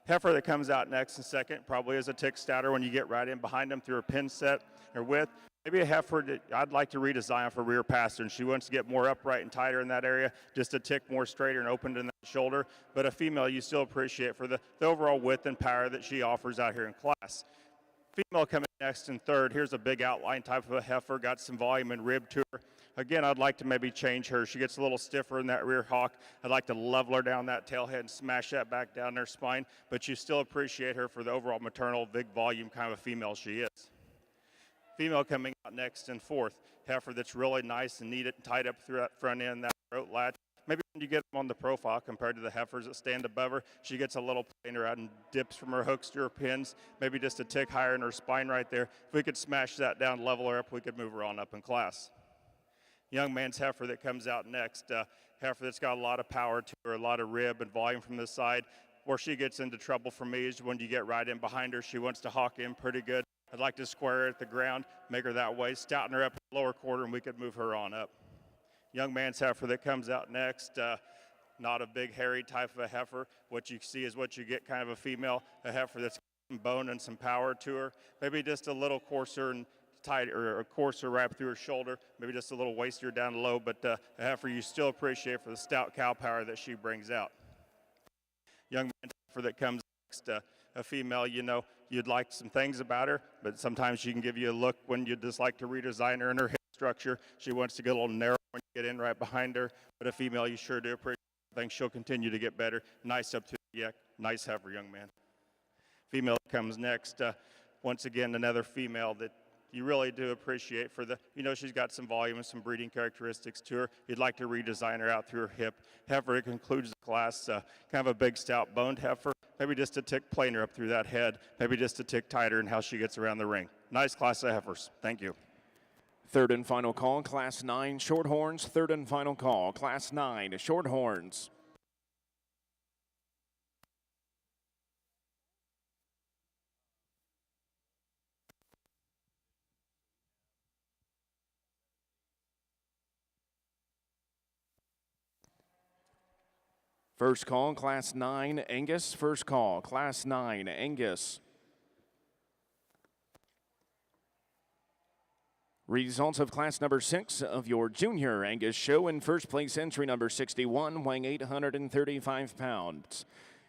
Speaker 2: Heifer that comes out next and second probably is a tick stouter when you get right in behind them through her pin set or width. Maybe a heifer that I'd like to redesign for rear pastern. She wants to get more upright and tighter in that area, just a tick more straighter and opened in that shoulder. But a female you still appreciate for the overall width and power that she offers out here in class. Female coming next and third. Here's a big outline type of a heifer, got some volume and rib to her. Again, I'd like to maybe change her. She gets a little stiffer in that rear hock. I'd like to level her down that tail head and smash that back down her spine, but you still appreciate her for the overall maternal, big volume kind of a female she is. Female coming out next and fourth. Heifer that's really nice and neat and tied up through that front end, that throat latch. Maybe when you get them on the profile compared to the heifers that stand above her, she gets a little plainer out and dips from her hooks to her pins, maybe just a tick higher in her spine right there. If we could smash that down, level her up, we could move her on up in class. Young man's heifer that comes out next, heifer that's got a lot of power to her, a lot of rib and volume from the side. Where she gets into trouble for me is when you get right in behind her. She wants to hawk in pretty good. I'd like to square her at the ground, make her that way, stouten her up in the lower quarter, and we could move her on up. Young man's heifer that comes out next, not a big hairy type of a heifer. What you see is what you get, kind of a female, a heifer that's got some bone and some power to her. Maybe just a little coarser and tight, or a coarser wrap through her shoulder, maybe just a little waistier down low, but a heifer you still appreciate for the stout cow power that she brings out. Young man's heifer that comes next, a female, you know, you'd like some things about her, but sometimes she can give you a look when you'd just like to redesign her and her hip structure. She wants to get a little narrow when you get in right behind her, but a female you sure do appreciate. I think she'll continue to get better. Nice up to the neck, nice heifer, young man. Female that comes next, once again, another female that you really do appreciate for the, you know, she's got some volume and some breeding characteristics to her. You'd like to redesign her out through her hip. Heifer, it concludes the class, kind of a big, stout, boned heifer. Maybe just a tick plainer up through that head. Maybe just a tick tighter in how she gets around the ring. Nice class of heifers. Thank you.
Speaker 1: Third and final call, Class 9 Shorthorns. Third and final call, Class 9 Shorthorns. First call, Class 9 Angus. First call, Class 9 Angus. Results of class number 6 of your Junior Angus show. In first place, entry number 61, weighing 835 pounds.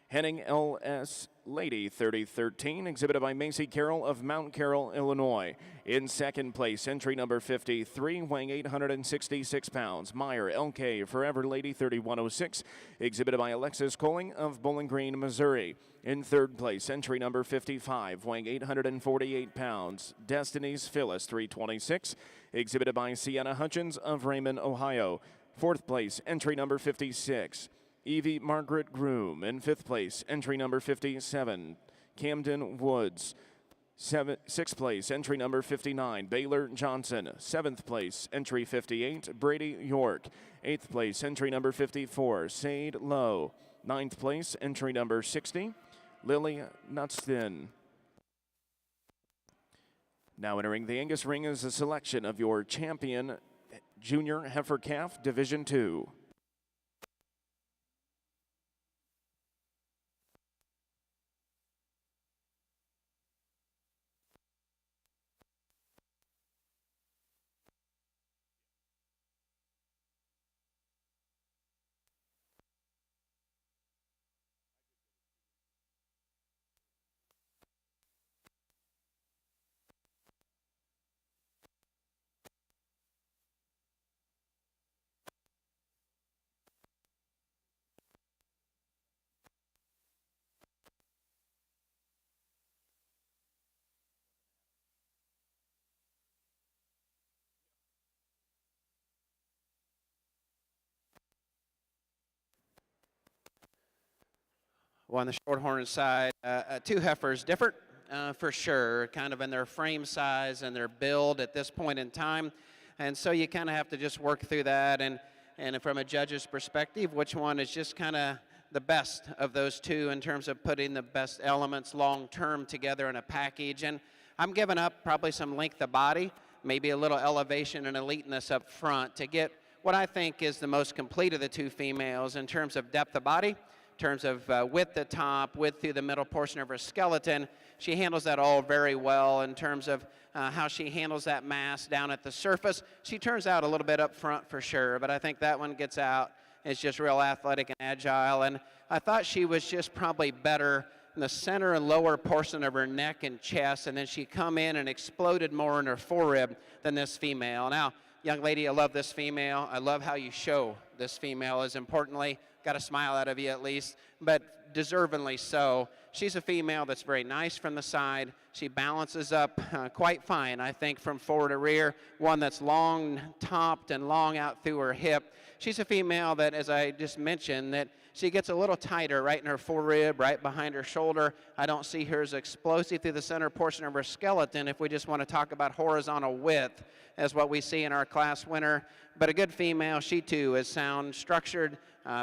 Speaker 1: Henning L.S. Lady 3013, exhibited by Macy Carroll of Mount Carroll, Illinois. In second place, entry number 53, weighing 866 pounds. Meyer L.K. Forever Lady 3106, exhibited by Alexis Coling of Bowling Green, Missouri. In third place, entry number 55, weighing 848 pounds. Destiny's Phyllis 326, exhibited by Sienna Hutchins of Raymond, Ohio. Fourth place, entry number 56. Evie Margaret Groom. In fifth place, entry number 57, Camden Woods. Sixth place, entry number 59, Baylor Johnson. Seventh place, entry 58, Brady York. Eighth place, entry number 54, Sade Lowe. Ninth place, entry number 60, Lily Nutston. Now entering the Angus ring is a selection of your champion Junior Heifer Calf Division II.
Speaker 3: Well, on the Shorthorn side, two heifers, different for sure, kind of in their frame size and their build at this point in time. And so you kind of have to just work through that. And from a judge's perspective, which one is just kind of the best of those two in terms of putting the best elements long-term together in a package. And I'm giving up probably some length of body, maybe a little elevation and eliteness up front to get what I think is the most complete of the two females in terms of depth of body, in terms of width at top, width through the middle portion of her skeleton. She handles that all very well in terms of how she handles that mass down at the surface. She turns out a little bit up front for sure, but I think that one gets out. It's just real athletic and agile, and I thought she was just probably better in the center and lower portion of her neck and chest, and then she come in and exploded more in her forerib than this female. Now, young lady, I love this female. I love how you show this female, as importantly, got a smile out of you at least, but deservingly so. she's a female that's very nice from the side. She balances up quite fine, I think, from forward to rear, one that's long topped and long out through her hip. She's a female that, as I just mentioned, that she gets a little tighter right in her forerib, right behind her shoulder. I don't see her as explosive through the center portion of her skeleton if we just want to talk about horizontal width as what we see in our class winner. But a good female, she too is sound, structured,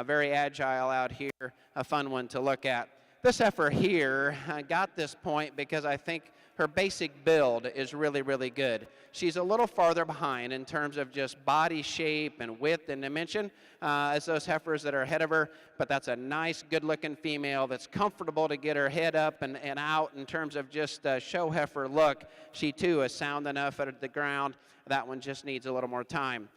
Speaker 3: very agile out here, a fun one to look at. This heifer here got this point because I think her basic build is really, really good. She's a little farther behind in terms of just body shape and width and dimension as those heifers that are ahead of her, but that's a nice, good-looking female that's comfortable to get her head up and out in terms of just show heifer look. She, too, is sound enough at the ground. That one just needs a little more time.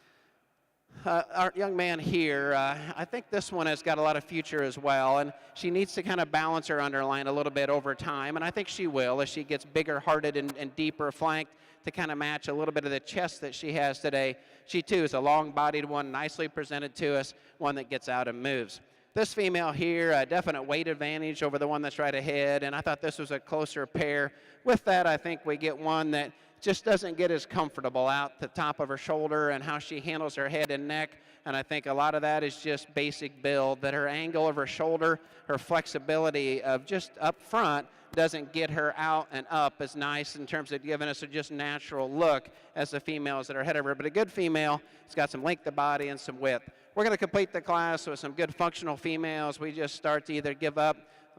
Speaker 3: Our young man here, I think this one has got a lot of future as well, and she needs to kind of balance her underline a little bit over time, and I think she will as she gets bigger hearted and deeper flanked to kind of match a little bit of the chest that she has today. She too is a long-bodied one, nicely presented to us, one that gets out and moves. This female here, a definite weight advantage over the one that's right ahead, and I thought this was a closer pair. With that, I think we get one that just doesn't get as comfortable out the top of her shoulder and how she handles her head and neck. And I think a lot of that is just basic build, that her angle of her shoulder, her flexibility of just up front doesn't get her out and up as nice in terms of giving us a just natural look as the females that are ahead of her. But a good female, it's got some length of body and some width. We're going to complete the class with some good functional females. We just start to either give up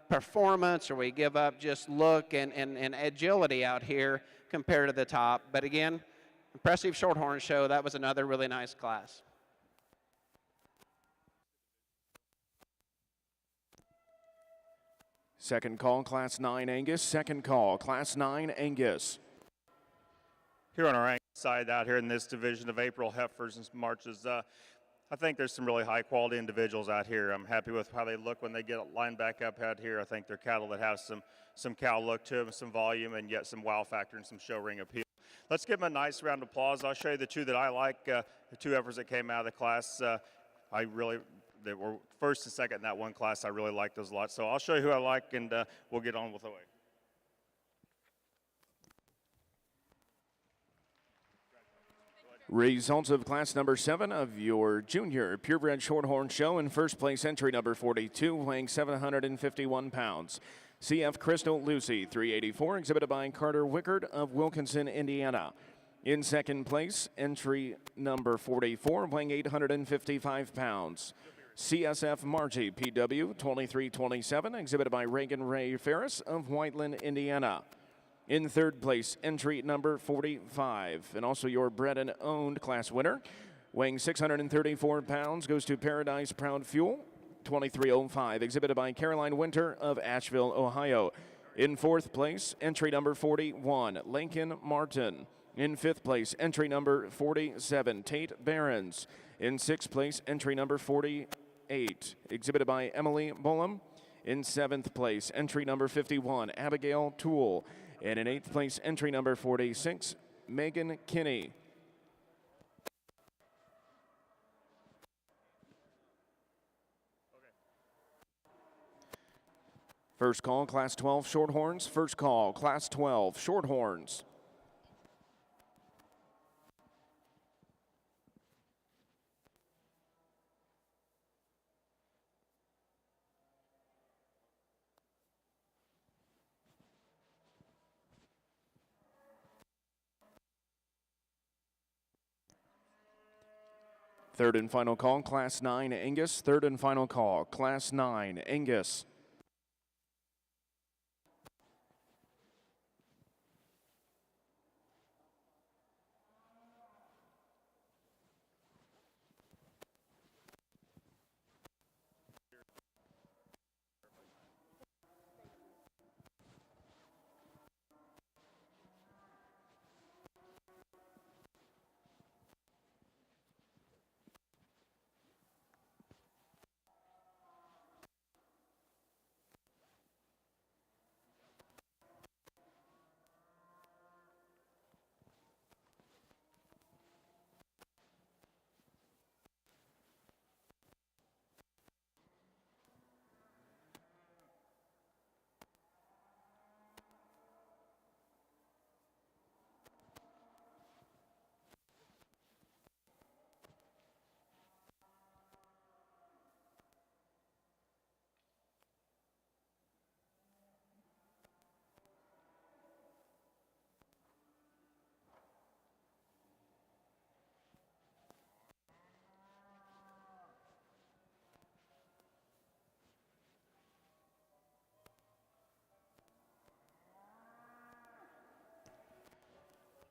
Speaker 3: performance or we give up just look and agility out here compared to the top. But again, impressive Shorthorn show. That was another really nice class.
Speaker 1: Second call, Class 9 Angus. Second call, Class 9 Angus.
Speaker 2: Here on our Angus side out here in this division of April heifers and marches, I think there's some really high-quality individuals out here. I'm happy with how they look when they get lined back up out here. I think they're cattle that have some cow look to them, some volume, and yet some wow factor and some show ring appeal. Let's give them a nice round of applause. I'll show you the two that I like, the two heifers that came out of the class. They were first and second in that one class. I really like those a lot. So I'll show you who I like, and we'll get on with the way.
Speaker 1: Results of class number 7 of your junior purebred Shorthorn show. In first place, entry number 42, weighing 751 pounds. CF Crystal Lucy, 384, exhibited by Carter Wickard of Wilkinson, Indiana. In second place, entry number 44, weighing 855 pounds. CSF Margie, PW, 2327, exhibited by Reagan Ray Ferris of Whiteland, Indiana. In third place, entry number 45, and also your bred and owned class winner, weighing 634 pounds, goes to Paradise Proud Fuel, 2305, exhibited by Caroline Winter of Asheville, Ohio. In fourth place, entry number 41, Lincoln Martin. In fifth place, entry number 47, Tate Behrens. In sixth place, entry number 48, exhibited by Emily Bolam. In seventh place, entry number 51, Abigail Toole. And in eighth place, entry number 46, Megan Kinney. First call, Class 12 Shorthorns. First call, Class 12 Shorthorns. Third and final call, Class 9 Angus. Third and final call, Class 9 Angus.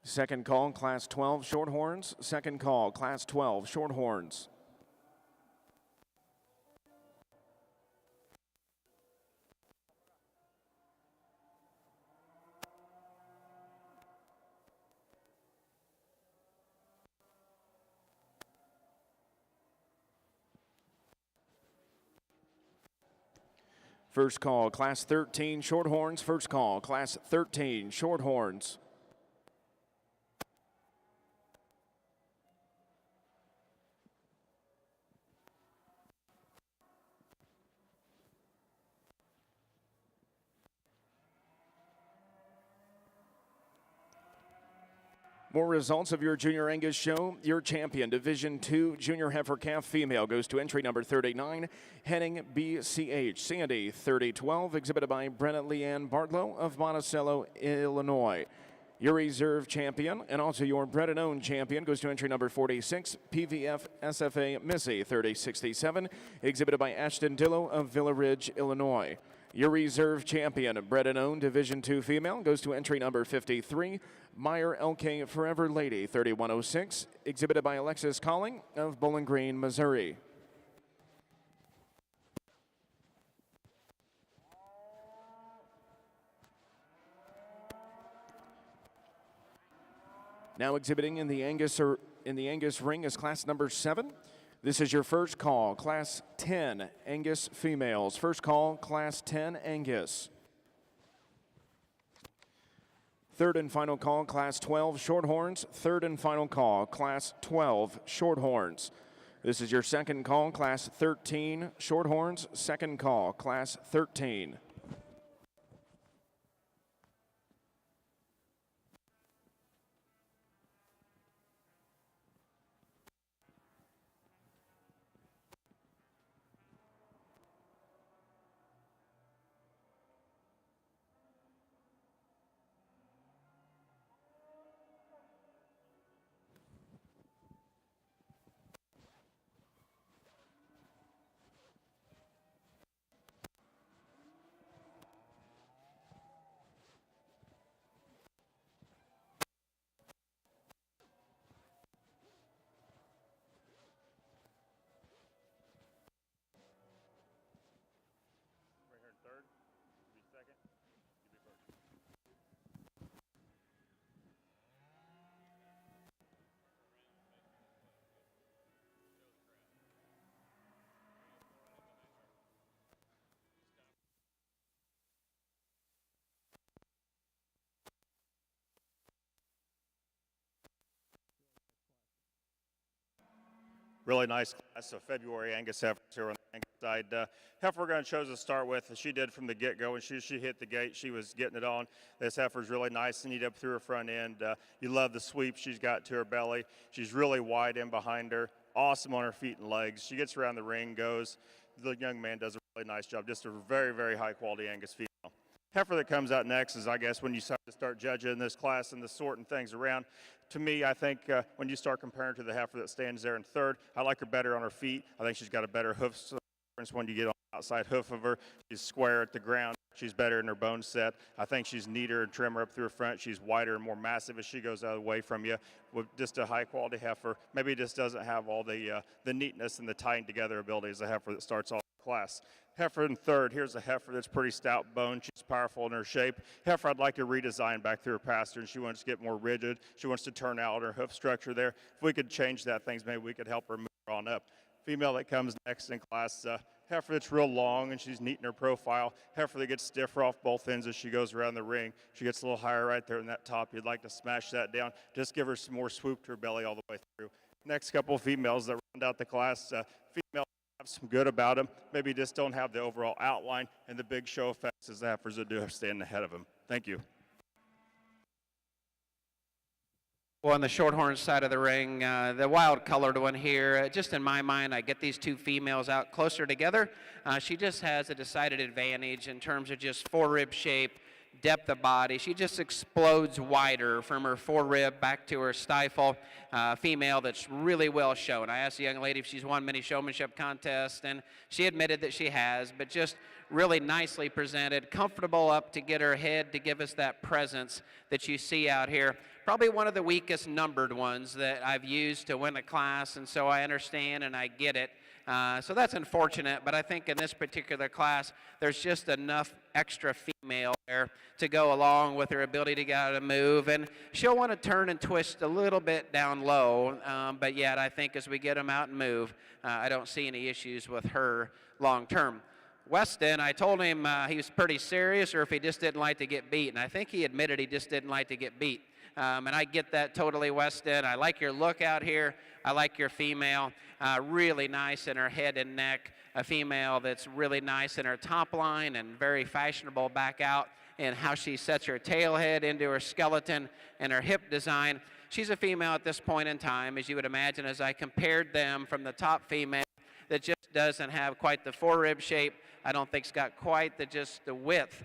Speaker 1: Second call, Class 12 Shorthorns. Second call, Class 12 Shorthorns. First call, Class 13 Shorthorns. First call, Class 13 Shorthorns. More results of your Junior Angus show. Your champion, Division II Junior Heifer Calf Female, goes to entry number 39, Henning BCH Sandy 3012, exhibited by Brenna Leanne Bartlow of Monticello, Illinois. Your reserve champion and also your bred and owned champion goes to entry number 46, PVF SFA Missy 3067, exhibited by Ashton Dillow of Villa Ridge, Illinois. Your reserve champion, bred and owned Division II female, goes to entry number 53, Meyer LK Forever Lady 3106, exhibited by Alexis Colling of Bowling Green, Missouri. Now exhibiting in the Angus ring is class number 7. This is your first call, Class 10 Angus females. First call, Class 10 Angus. Third and final call, Class 12 Shorthorns. Third and final call, Class 12 Shorthorns. This is your second call, Class 13 Shorthorns. Second call, Class 13.
Speaker 2: Third, you be second, you be first. Really nice class. So February Angus heifers here on the Angus side. Heifer we're going to choose to start with, as she did from the get-go. When she hit the gate, she was getting it on. This heifer's really nice and neat up through her front end. You love the sweep she's got to her belly. She's really wide in behind her. Awesome on her feet and legs. She gets around the ring, goes. The young man does a really nice job. Just a very, very high-quality Angus female. Heifer that comes out next is, I guess, when you start judging this class and the sorting things around. To me, I think when you start comparing to the heifer that stands there in third, I like her better on her feet. I think she's got a better hoof surface when you get on the outside hoof of her. She's square at the ground. She's better in her bone set. I think she's neater and trimmer up through her front. She's wider and more massive as she goes out away from you. With just a high-quality heifer, maybe just doesn't have all the neatness and the tying together ability as a heifer that starts off the class. Heifer in third, here's a heifer that's pretty stout bone. She's powerful in her shape. Heifer I'd like to redesign back through her pasture, and she wants to get more rigid. She wants to turn out her hoof structure there. If we could change that, things maybe we could help her move her on up. Female that comes next in class, heifer that's real long and she's neat in her profile. Heifer that gets stiffer off both ends as she goes around the ring. She gets a little higher right there in that top. You'd like to smash that down. Just give her some more swoop to her belly all the way through. Next couple of females that round out the class, female have some good about them. Maybe just don't have the overall outline and the big show effects as the heifers that do have standing ahead of them. Thank you.
Speaker 3: Well, on the Shorthorn side of the ring, the wild-colored one here, just in my mind, I get these two females out closer together. She just has a decided advantage in terms of just forerib shape, depth of body. She just explodes wider from her forerib back to her stifle. Female that's really well shown. I asked the young lady if she's won many showmanship contests, and she admitted that she has, but just really nicely presented, comfortable up to get her head to give us that presence that you see out here. Probably one of the weakest numbered ones that I've used to win a class, and so I understand and I get it. So that's unfortunate, but I think in this particular class, there's just enough extra female there to go along with her ability to get out and move, and she'll want to turn and twist a little bit down low, but yet I think as we get them out and move, I don't see any issues with her long term. Weston, I told him he was pretty serious or if he just didn't like to get beat, and I think he admitted he just didn't like to get beat. And I get that totally, Weston. I like your look out here. I like your female. Really nice in her head and neck. A female that's really nice in her top line and very fashionable back out in how she sets her tail head into her skeleton and her hip design. She's a female at this point in time, as you would imagine, as I compared them from the top female that just doesn't have quite the forerib shape. I don't think it's got quite the width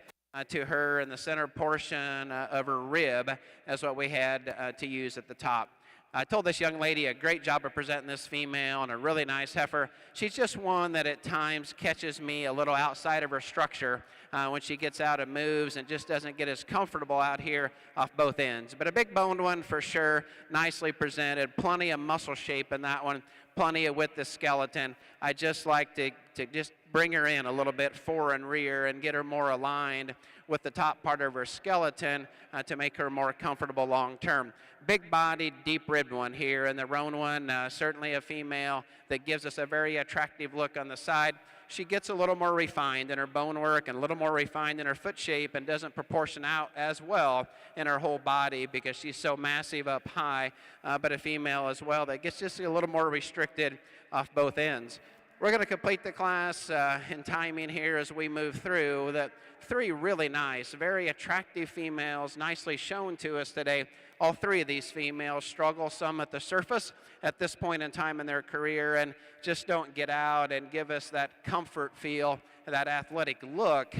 Speaker 3: to her in the center portion of her rib as what we had to use at the top. I told this young lady a great job of presenting this female and a really nice heifer. She's just one that at times catches me a little outside of her structure when she gets out and moves and just doesn't get as comfortable out here off both ends. But a big boned one for sure, nicely presented, plenty of muscle shape in that one, plenty of width the skeleton. I just like to just bring her in a little bit fore and rear and get her more aligned with the top part of her skeleton to make her more comfortable long term. Big bodied, deep ribbed one here, and the roan one, certainly a female that gives us a very attractive look on the side. She gets a little more refined in her bone work and a little more refined in her foot shape and doesn't proportion out as well in her whole body because she's so massive up high, but a female as well that gets just a little more restricted off both ends. We're going to complete the class in timing here as we move through. The three really nice, very attractive females, nicely shown to us today. All three of these females struggle some at the surface at this point in time in their career and just don't get out and give us that comfort feel, that athletic look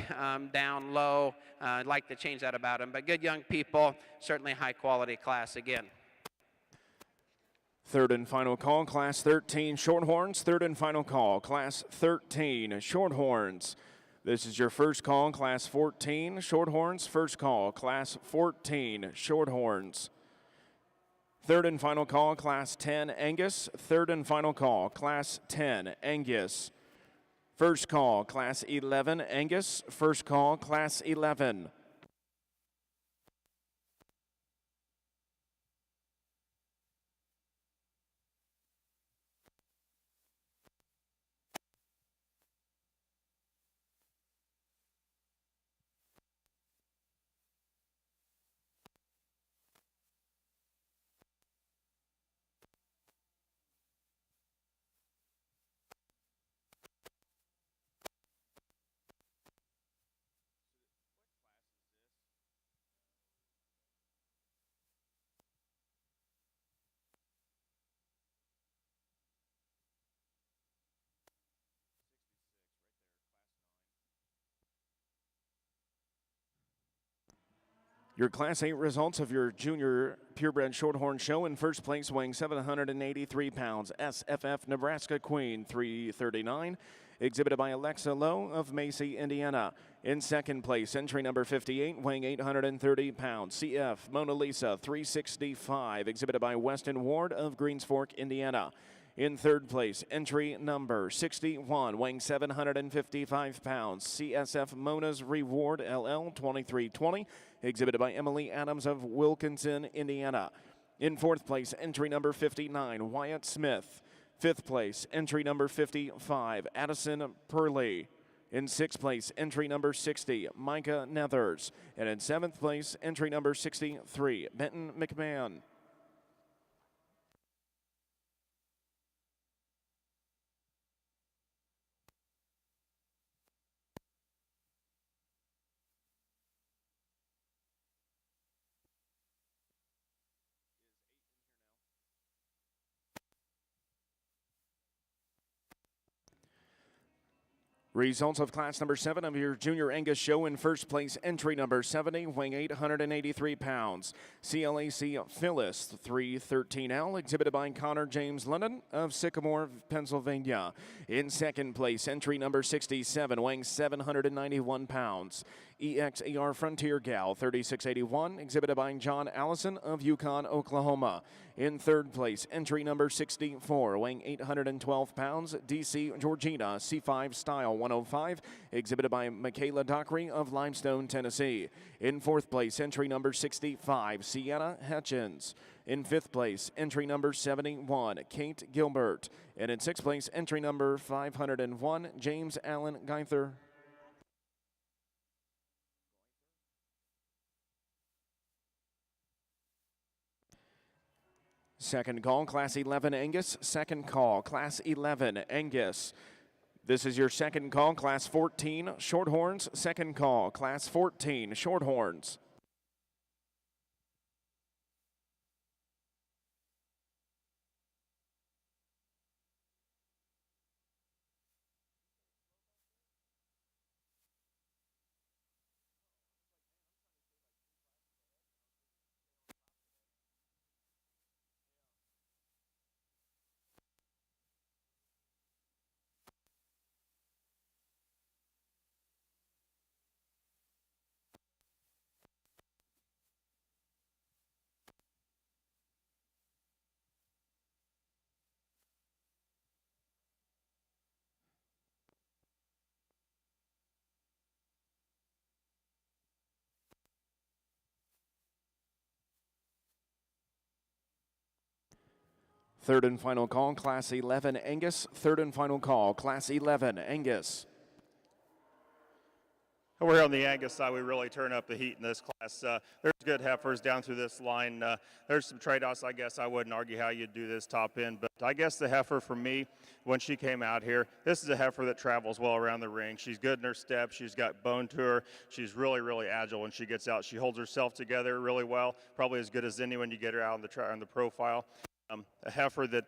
Speaker 3: down low. I'd like to change that about them. But good young people, certainly high quality class again.
Speaker 1: Third and final call, Class 13 Shorthorns. Third and final call, Class 13 Shorthorns. This is your first call, Class 14 Shorthorns. First call, Class 14 Shorthorns. Third and final call, Class 10 Angus. Third and final call, Class 10 Angus. First call, Class 11 Angus. First call, Class 11. Your Class 8 results of your junior purebred shorthorn show. In first place, weighing 783 pounds, SFF Nebraska Queen 339, exhibited by Alexa Lowe of Macy, Indiana. In second place, entry number 58, weighing 830 pounds, CF Mona Lisa 365, exhibited by Weston Ward of Greens Fork, Indiana. In third place, entry number 61, weighing 755 pounds, CSF Mona's Reward LL 2320, exhibited by Emily Adams of Wilkinson, Indiana. In fourth place, entry number 59, Wyatt Smith. Fifth place, entry number 55, Addison Purley. In sixth place, entry number 60, Micah Nethers. And in seventh place, entry number 63, Benton McMahon. Results of class number 7 of your Junior Angus show. In first place, entry number 70, weighing 883 pounds. CLAC Phyllis 313L, exhibited by Connor James London of Sycamore, Pennsylvania. In second place, entry number 67, weighing 791 pounds. EXAR Frontier Gal 3681, exhibited by John Allison of Yukon, Oklahoma. In third place, entry number 64, weighing 812 pounds, DC Georgina C5 Style 105, exhibited by Michaela Dockery of Limestone, Tennessee. In fourth place, entry number 65, Sienna Hutchins. In fifth place, entry number 71, Kate Gilbert. And in sixth place, entry number 501, James Allen Geither. Second call, Class 11 Angus. Second call, Class 11 Angus. This is your second call, Class 14 Shorthorns. Second call, Class 14 Shorthorns. Third and final call, Class 11 Angus. Third and final call, Class 11 Angus.
Speaker 2: Over here on the Angus side, we really turn up the heat in this class. There's good heifers down through this line. There's some trade-offs. I guess I wouldn't argue how you'd do this top end, but I guess the heifer for me, when she came out here, this is a heifer that travels well around the ring. She's good in her step. She's got bone to her. She's really, really agile when she gets out. She holds herself together really well, probably as good as any when you get her out on the profile. A heifer that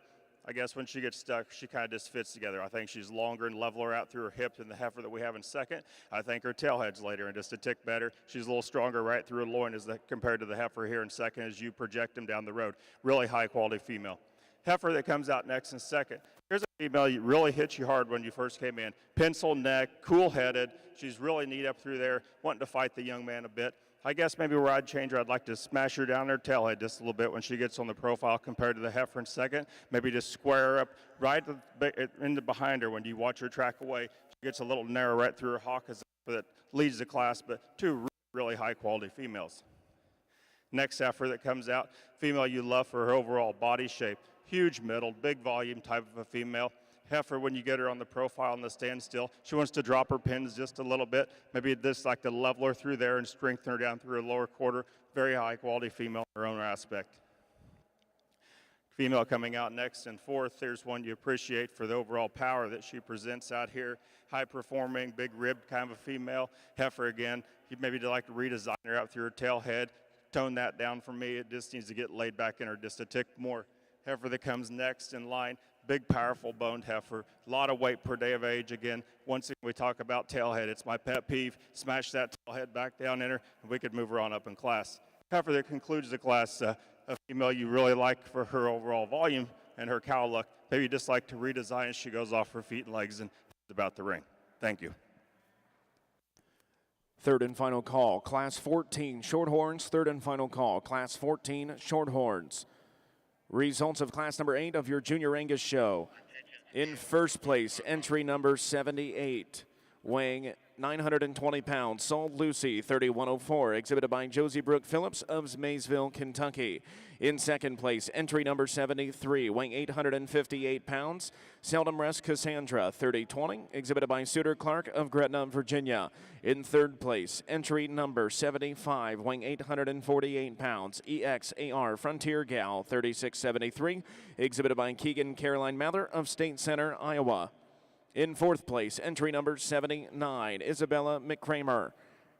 Speaker 2: I guess when she gets stuck, she kind of just fits together. I think she's longer and leveler out through her hip than the heifer that we have in second. I think her tail head's later and just a tick better. She's a little stronger right through her loin compared to the heifer here in second as you project them down the road. Really high quality female. Heifer that comes out next in second. Here's a female that really hits you hard when you first came in. Pencil neck, cool headed. She's really neat up through there, wanting to fight the young man a bit. I guess maybe where I'd change her, I'd like to smash her down her tail head just a little bit when she gets on the profile compared to the heifer in second. Maybe just square her up right into behind her when you watch her track away. She gets a little narrow right through her hock as that leads the class, but two really high quality females. Next heifer that comes out, female you love for her overall body shape. Huge middle, big volume type of a female. Heifer, when you get her on the profile in the standstill, she wants to drop her pins just a little bit. Maybe just like to level her through there and strengthen her down through her lower quarter. Very high quality female in her own aspect. Female coming out next and fourth, there's one you appreciate for the overall power that she presents out here. High performing, big ribbed kind of a female. Heifer again, you maybe like to redesign her out through her tail head. Tone that down for me. It just needs to get laid back in her just a tick more. Heifer that comes next in line. Big, powerful boned heifer, a lot of weight per day of age. Again, once again, we talk about tailhead. It's my pet peeve. Smash that tailhead back down in her, and we could move her on up in class. Heifer that concludes the class, a female you really like for her overall volume and her cow look. Maybe you just like to redesign as she goes off her feet and legs and about the ring. Thank you.
Speaker 1: Third and final call, Class 14 Shorthorns. Third and final call, Class 14 Shorthorns. Results of class number 8 of your Junior Angus show. In first place, entry number 78, weighing 920 pounds, Sold Lucy 3104, exhibited by Josie Brooke Phillips of Maysville, Kentucky. In second place, entry number 73, weighing 858 pounds, Seldom Rest Cassandra 3020, exhibited by Suter Clark of Gretna, Virginia. In third place, entry number 75, weighing 848 pounds, EXAR Frontier Gal 3673, exhibited by Keegan Caroline Mather of State Center, Iowa. In fourth place, entry number 79, Isabella McCramer.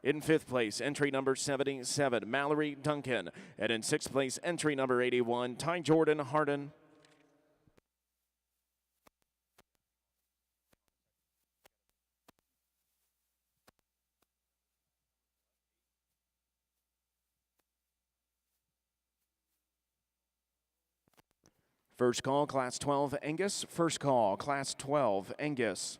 Speaker 1: In fifth place, entry number 77, Mallory Duncan. And in sixth place, entry number 81, Ty Jordan Harden. First call, Class 12 Angus. First call, Class 12 Angus.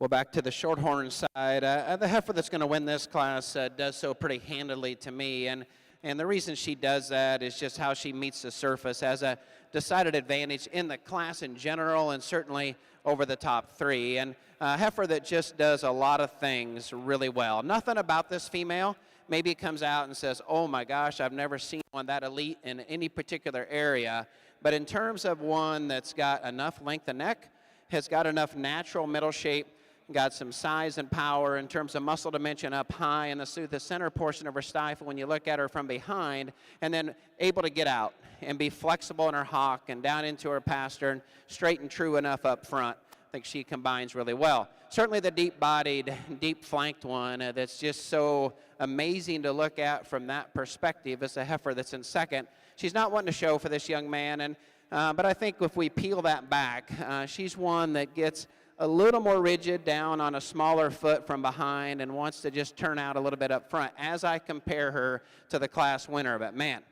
Speaker 3: Well, back to the Shorthorn side, the heifer that's going to win this class does so pretty handily to me, and the reason she does that is just how she meets the surface, has a decided advantage in the class in general and certainly over the top three, and a heifer that just does a lot of things really well. Nothing about this female maybe comes out and says, oh my gosh, I've never seen one that elite in any particular area, but in terms of one that's got enough length of neck, has got enough natural middle shape, got some size and power in terms of muscle dimension up high in the center portion of her stifle when you look at her from behind, and then able to get out and be flexible in her hock and down into her pastern, straight and true enough up front. I think she combines really well. Certainly the deep-bodied, deep-flanked one that's just so amazing to look at from that perspective is a heifer that's in second. She's not one to show for this young man, and but I think if we peel that back, she's one that gets a little more rigid down on a smaller foot from behind and wants to just turn out a little bit up front as I compare her to the class winner. But man,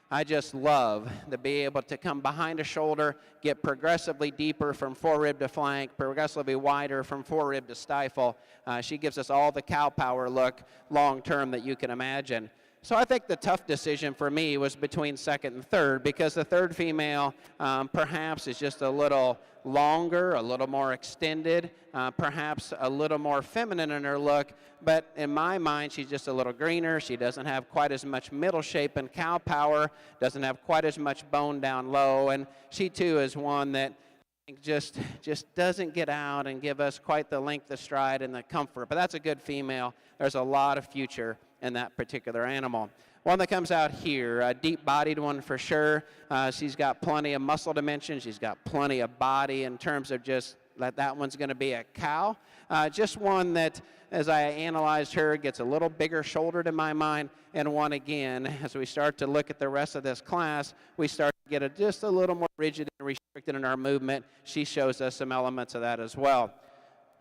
Speaker 3: I just love to be able to come behind a shoulder, get progressively deeper from forerib to flank, progressively wider from forerib to stifle. She gives us all the cow power look long term that you can imagine. So I think the tough decision for me was between second and third, because the third female perhaps is just a little longer, a little more extended, perhaps a little more feminine in her look, but in my mind she's just a little greener. She doesn't have quite as much middle shape and cow power, doesn't have quite as much bone down low, and she too is one that just doesn't get out and give us quite the length of stride and the comfort. But that's a good female. There's a lot of future in that particular animal. One that comes out here, a deep-bodied one for sure. She's got plenty of muscle dimension. She's got plenty of body in terms of just that one's going to be a cow. Just one that, as I analyzed her, gets a little bigger shouldered in my mind, and one again, as we start to look at the rest of this class, we start to get just a little more rigid and restricted in our movement. She shows us some elements of that as well.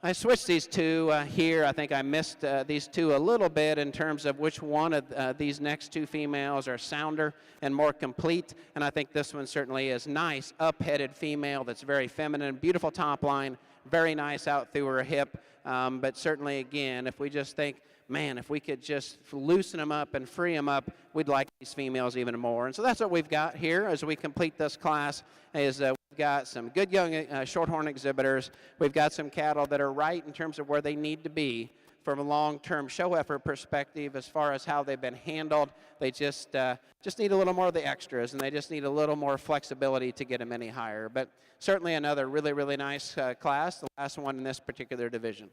Speaker 3: I switched these two here. I think I missed these two a little bit in terms of which one of these next two females are sounder and more complete, and I think this one certainly is nice, up-headed female that's very feminine, beautiful top line, very nice out through her hip, but certainly, again, if we just think, man, if we could just loosen them up and free them up, we'd like these females even more. And so that's what we've got here as we complete this class, is we've got some good young Shorthorn exhibitors. We've got some cattle that are right in terms of where they need to be from a long-term show effort perspective as far as how they've been handled. They just need a little more of the extras, and they just need a little more flexibility to get them any higher. But certainly another really, really nice class, the last one in this particular division.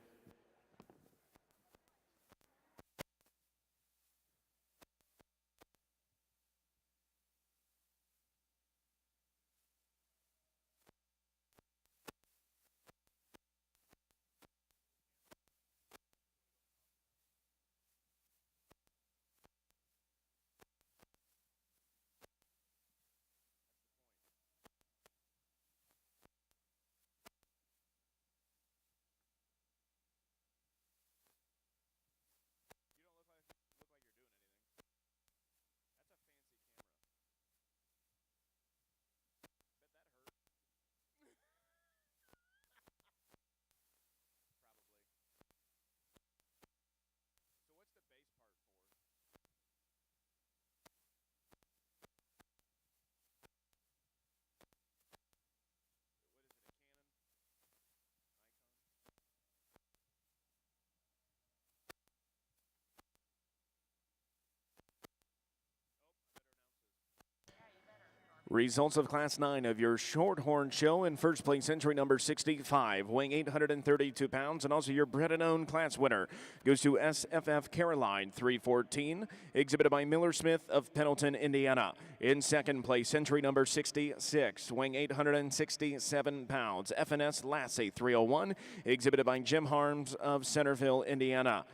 Speaker 1: Results of Class 9 of your Shorthorn show. In first place, entry number 65, weighing 832 pounds, and also your bred and owned class winner goes to SFF Caroline 314, exhibited by Miller Smith of Pendleton, Indiana. In second place, entry number 66, weighing 867 pounds, FNS Lassie 301, exhibited by Jim Harms of Centerville, Indiana.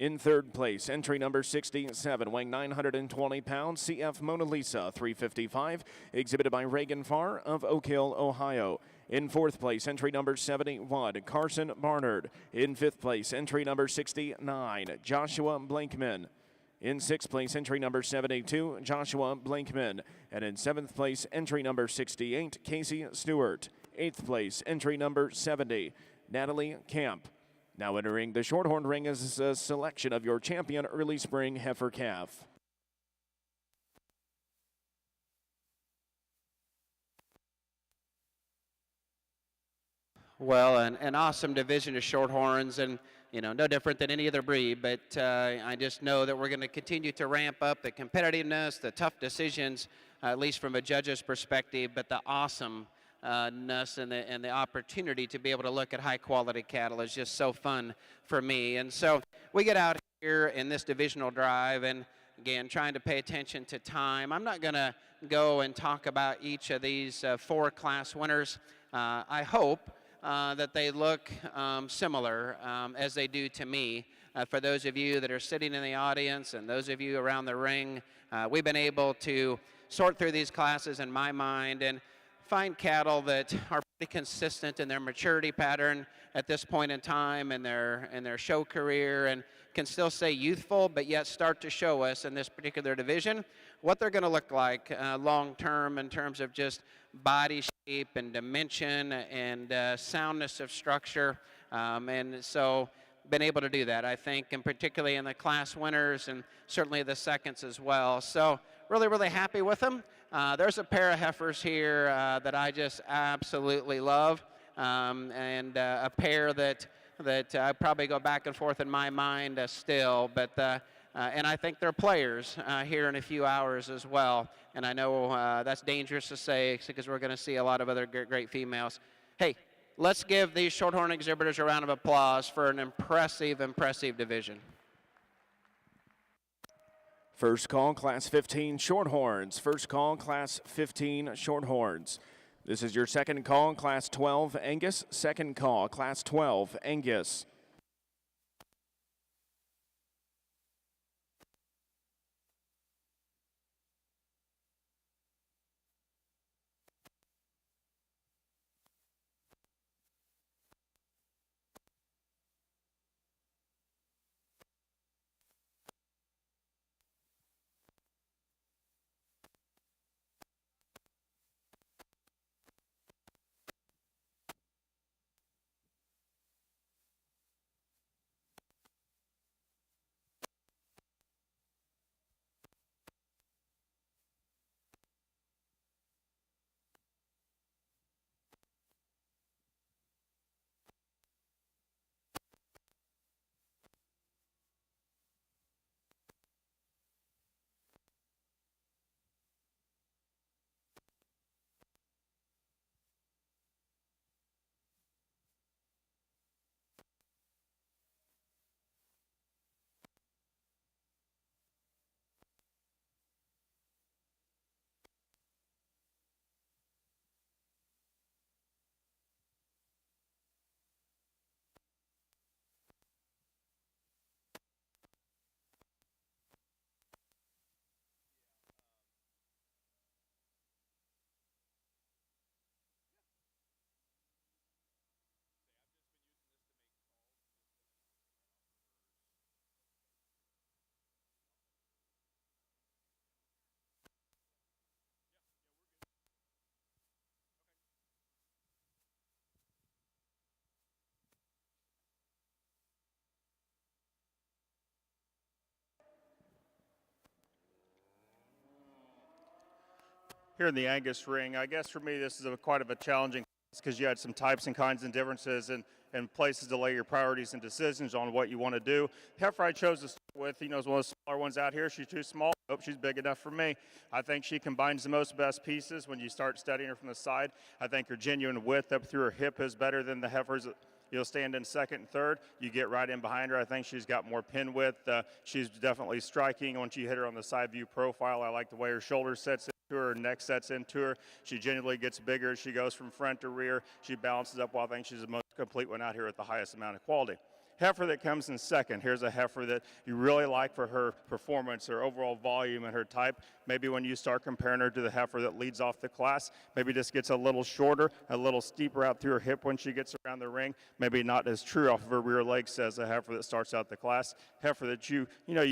Speaker 1: In third place, entry number 67, weighing 920 pounds, CF Mona Lisa 355, exhibited by Reagan Farr of Oak Hill, Ohio. In fourth place, entry number 71, Carson Barnard. In fifth place, entry number 69, Joshua Blankman. In 6th place, entry number 72, Joshua Blankman. And in 7th place, entry number 68, Casey Stewart. 8th place, entry number 70, Natalie Camp. Now entering the Shorthorn ring is a selection of your champion early spring heifer calf.
Speaker 3: Well, an awesome division of Shorthorns, and no different than any other breed, but I just know that we're going to continue to ramp up the competitiveness, the tough decisions, at least from a judge's perspective, but the awesomeness and the opportunity to be able to look at high-quality cattle is just so fun for me. And so we get out here in this divisional drive, and again, trying to pay attention to time. I'm not going to go and talk about each of these 4 class winners. I hope that they look similar as they do to me. For those of you that are sitting in the audience and those of you around the ring, we've been able to sort through these classes in my mind and find cattle that are pretty consistent in their maturity pattern at this point in time in their show career, and can still stay youthful but yet start to show us in this particular division what they're going to look like long term in terms of just body shape and dimension and soundness of structure. And so been able to do that, I think, and particularly in the class winners and certainly the seconds as well. So really, really happy with them. There's a pair of heifers here that I just absolutely love, and a pair that I probably go back and forth in my mind still, but and I think they're players here in a few hours as well. And I know that's dangerous to say because we're going to see a lot of other great females. Hey, let's give these Shorthorn exhibitors a round of applause for an impressive division.
Speaker 1: First call, Class 15 Shorthorns. First call, Class 15 Shorthorns. This is your second call, Class 12 Angus. Second call, Class 12 Angus.
Speaker 2: Here in the Angus ring, I guess for me this is quite of a challenging because you had some types and kinds and differences and places to lay your priorities and decisions on what you want to do. The heifer I chose to start with, is one of the smaller ones out here. She's too small. I hope she's big enough for me. I think she combines the most best pieces when you start studying her from the side. I think her genuine width up through her hip is better than the heifers you'll stand in second and third. You get right in behind her. I think she's got more pin width. She's definitely striking once you hit her on the side view profile. I like the way her shoulder sets into her neck sets into her. She genuinely gets bigger as she goes from front to rear. She balances up well. I think she's the most complete one out here at the highest amount of quality. Heifer that comes in second, here's a heifer that you really like for her performance, her overall volume, and her type. Maybe when you start comparing her to the heifer that leads off the class, maybe just gets a little shorter, a little steeper out through her hip when she gets around the ring, maybe not as true off of her rear legs as a heifer that starts out the class. Heifer that you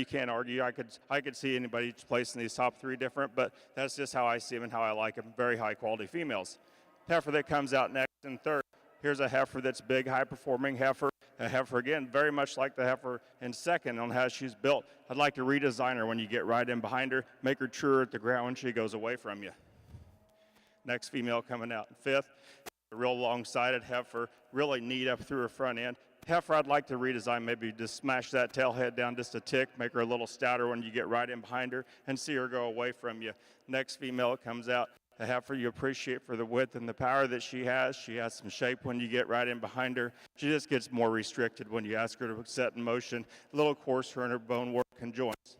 Speaker 2: can't argue. I could see anybody placing these top three different, but that's just how I see them and how I like them. Very high quality females. Heifer that comes out next in third. Here's a heifer that's big, high-performing heifer. A heifer, again, very much like the heifer in second on how she's built. I'd like to redesign her when you get right in behind her, make her truer at the ground when she goes away from you. Next female coming out in fifth, a real long-sided heifer, really neat up through her front end. Heifer, I'd like to redesign, maybe just smash that tail head down just a tick, make her a little stouter when you get right in behind her, and see her go away from you. Next female comes out. A heifer you appreciate for the width and the power that she has. She has some shape when you get right in behind her. She just gets more restricted when you ask her to set in motion. A little coarser in her bone work and joints.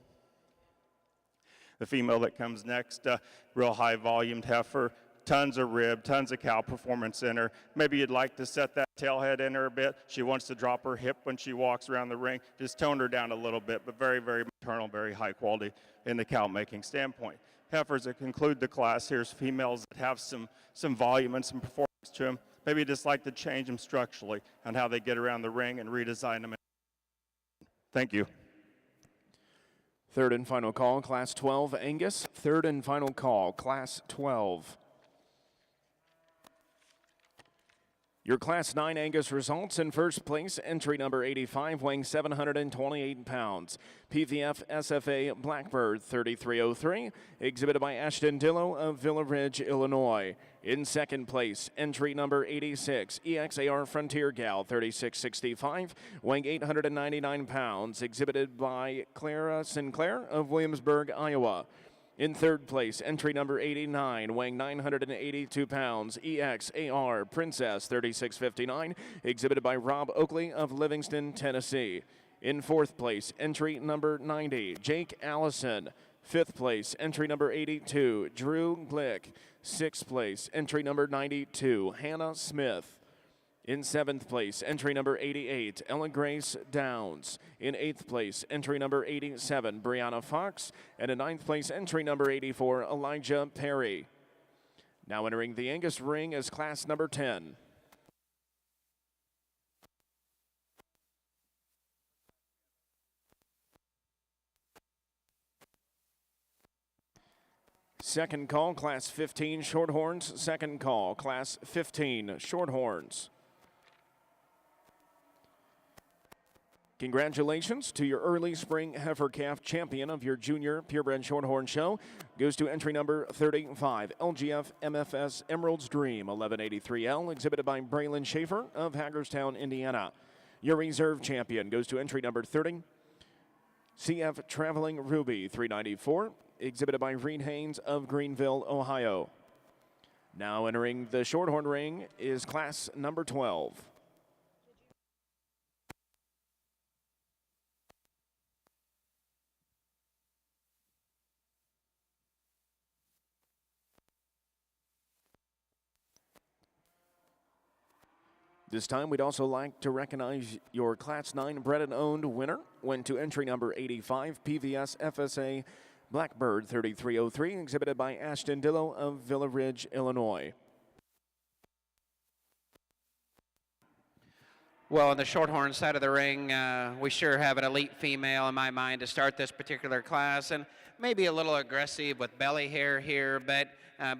Speaker 2: The female that comes next, real high volumed heifer, tons of rib, tons of cow performance in her. Maybe you'd like to set that tail head in her a bit. She wants to drop her hip when she walks around the ring. Just tone her down a little bit, but very, very maternal, very high quality in the cow making standpoint. Heifers that conclude the class, here's females that have some volume and some performance to them. Maybe you just like to change them structurally on how they get around the ring and redesign them. Thank you.
Speaker 1: Third and final call, Class 12, Angus. Third and final call, Class 12. Your Class 9 Angus results: in first place, entry number 85, weighing 728 pounds. PVF SFA Blackbird 3303, exhibited by Ashton Dillo of Villa Ridge, Illinois. In second place, entry number 86, EXAR Frontier Gal 3665, weighing 899 pounds, exhibited by Clara Sinclair of Williamsburg, Iowa. In third place, entry number 89, weighing 982 pounds, EXAR Princess 3659, exhibited by Rob Oakley of Livingston, Tennessee. In fourth place, entry number 90, Jake Allison. Fifth place, entry number 82, Drew Glick. Sixth place, entry number 92, Hannah Smith. In seventh place, entry number 88, Ella Grace Downs. In eighth place, entry number 87, Brianna Fox. And in ninth place, entry number 84, Elijah Perry. Now entering the Angus ring is class number 10. Second call, Class 15 Shorthorns. Second call, Class 15 Shorthorns. Congratulations to your early spring heifer calf champion of your junior purebred shorthorn show. Goes to entry number 35, LGF MFS Emerald's Dream 1183L, exhibited by Braylon Schaefer of Hagerstown, Indiana. Your reserve champion goes to entry number 30, CF Traveling Ruby 394, exhibited by Reed Haynes of Greenville, Ohio. Now entering the shorthorn ring is class number 12. This time, we'd also like to recognize your Class 9 bred and owned winner. Went to entry number 85, PVS FSA Blackbird 3303, exhibited by Ashton Dillo of Villa Ridge, Illinois.
Speaker 3: Well, on the shorthorn side of the ring, we sure have an elite female in my mind to start this particular class, and maybe a little aggressive with belly hair here, but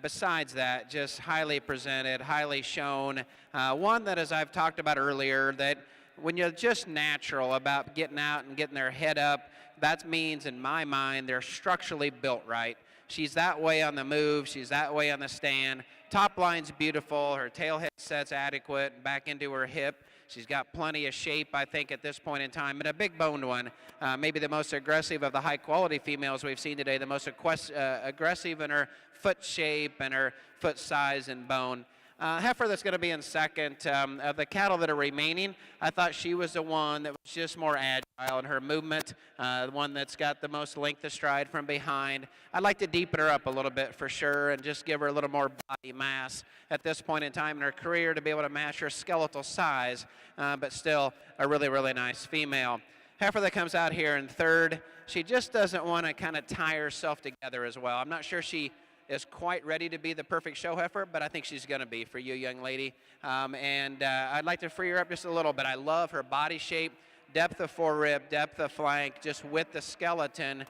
Speaker 3: besides that, just highly presented, highly shown. One that, as I've talked about earlier, that when you're just natural about getting out and getting their head up, that means, in my mind, they're structurally built right. She's that way on the move. She's that way on the stand. Top line's beautiful. Her tail head set's adequate back into her hip. She's got plenty of shape, I think, at this point in time, and a big boned one. Maybe the most aggressive of the high-quality females we've seen today, the most aggressive in her foot shape and her foot size and bone. Heifer that's going to be in second. Of the cattle that are remaining, I thought she was the one that was just more agile in her movement, the one that's got the most length of stride from behind. I'd like to deepen her up a little bit for sure and just give her a little more body mass at this point in time in her career to be able to match her skeletal size, but still a really, really nice female. Heifer that comes out here in third, she just doesn't want to kind of tie herself together as well. I'm not sure she is quite ready to be the perfect show heifer, but I think she's going to be for you, young lady. I'd like to free her up just a little bit. I love her body shape, depth of forerib, depth of flank, just with the skeleton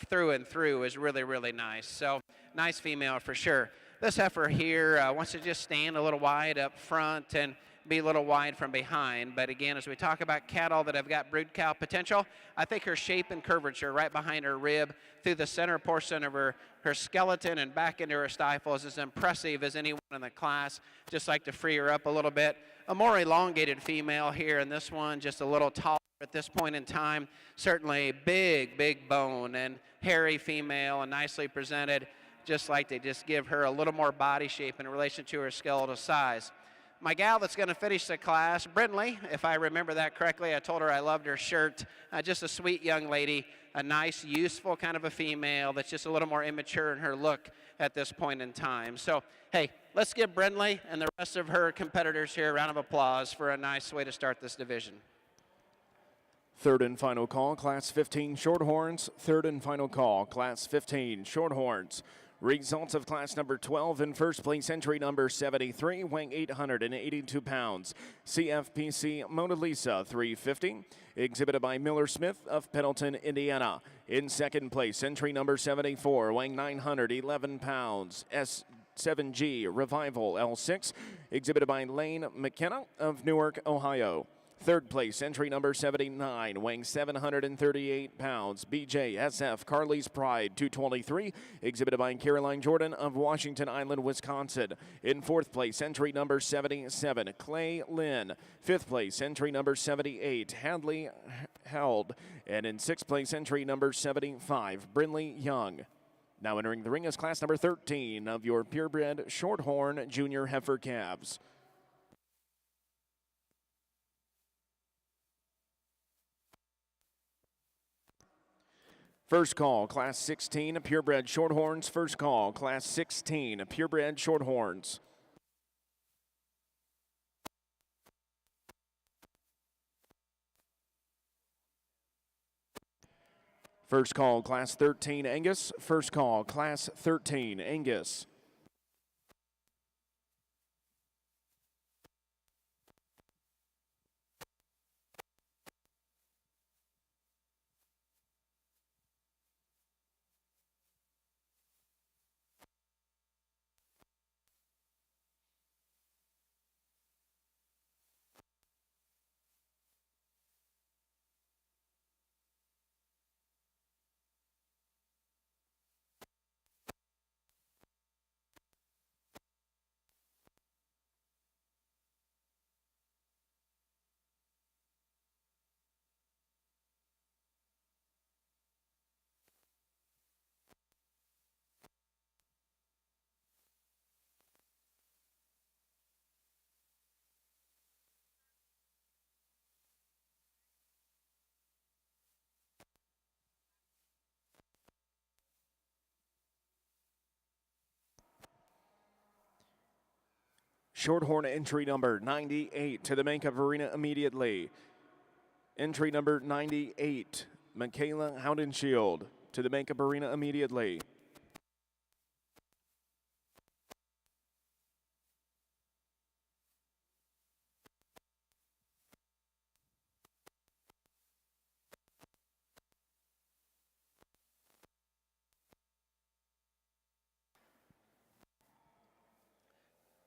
Speaker 3: through and through is really, really nice. So nice female for sure. This heifer here wants to just stand a little wide up front and be a little wide from behind. But again, as we talk about cattle that have got brood cow potential, I think her shape and curvature right behind her rib through the center portion of her skeleton and back into her stifle is as impressive as anyone in the class. Just like to free her up a little bit. A more elongated female here in this one, just a little taller at this point in time. Certainly big, big bone and hairy female and nicely presented. Just like to just give her a little more body shape in relation to her skeletal size. My gal that's going to finish the class, Brindley, if I remember that correctly, I told her I loved her shirt. Just a sweet young lady, a nice, useful kind of a female that's just a little more immature in her look at this point in time. So, hey, let's give Brindley and the rest of her competitors here a round of applause for a nice way to start this division.
Speaker 1: Third and final call, Class 15 Shorthorns. Third and final call, Class 15 Shorthorns. Results of class number 12 in first place, entry number 73, weighing 882 pounds. CFPC Mona Lisa 350, exhibited by Miller Smith of Pendleton, Indiana. In second place, entry number 74, weighing 911 pounds. S7G Revival L6, exhibited by Lane McKenna of Newark, Ohio. Third place, entry number 79, weighing 738 pounds. BJSF Carly's Pride 223, exhibited by Caroline Jordan of Washington Island, Wisconsin. In fourth place, entry number 77, Clay Lynn. Fifth place, entry number 78, Hadley Held. And in sixth place, entry number 75, Brindley Young. Now entering the ring is class number 13 of your purebred Shorthorn Junior Heifer calves. First call, Class 16, purebred Shorthorns. First call, Class 16, purebred Shorthorns. First call, Class 13, Angus. First call, Class 13, Angus. Shorthorn entry number 98 to the makeup arena immediately. Entry number 98, Michaela Houndenshield to the makeup arena immediately.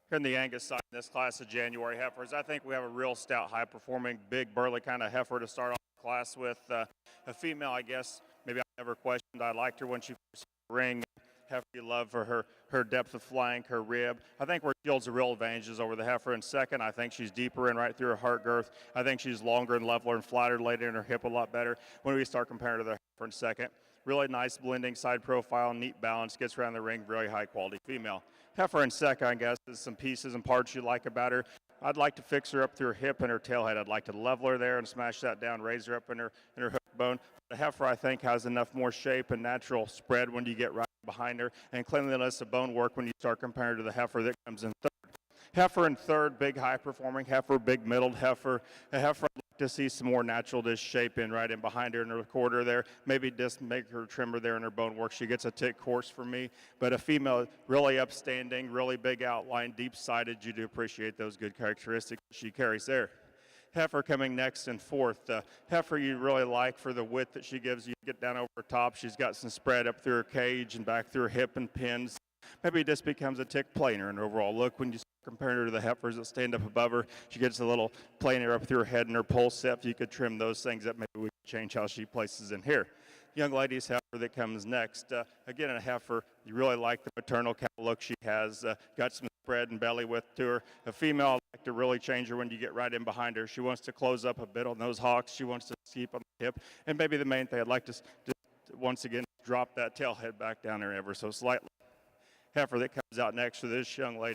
Speaker 2: Here in the Angus side in this class of January heifers, I think we have a real stout, high-performing, big, burly kind of heifer to start off the class with. A female, I guess, maybe I never questioned. I liked her when she first ring. Heifer you love for her depth of flank, her rib. I think where she holds the real advantages over the heifer in second. I think she's deeper in right through her heart girth. I think she's longer and leveler and flatter laid in her hip a lot better when we start comparing to the heifer in second. Really nice blending side profile, neat balance, gets around the ring, very high quality female. Heifer in second, I guess, is some pieces and parts you like about her. I'd like to fix her up through her hip and her tailhead. I'd like to level her there and smash that down, raise her up in her hook bone. The heifer, I think, has enough more shape and natural spread when you get right behind her, and cleanliness of bone work when you start comparing to the heifer that comes in third. Heifer in third, big high-performing heifer, big middled heifer. A heifer I'd like to see some more natural disc shape in right in behind her in her quarter there. Maybe just make her trimmer there in her bone work. She gets a tick course for me. But a female, really upstanding, really big outline, deep-sided. You do appreciate those good characteristics she carries there. Heifer coming next and fourth. Heifer you really like for the width that she gives you. Get down over her top. She's got some spread up through her cage and back through her hip and pins. Maybe it just becomes a tick plainer in her overall look when you compare her to the heifers that stand up above her. She gets a little plainer up through her head and her pulse set. You could trim those things up. Maybe we could change how she places in here. Young lady's heifer that comes next. Again, a heifer, you really like the maternal cow look she has. Got some spread and belly width to her. A female, I like to really change her when you get right in behind her. She wants to close up a bit on those hocks. She wants to keep on the hip. And maybe the main thing, I'd like to once again drop that tail head back down there ever so slightly. Heifer that comes out next to this young lady.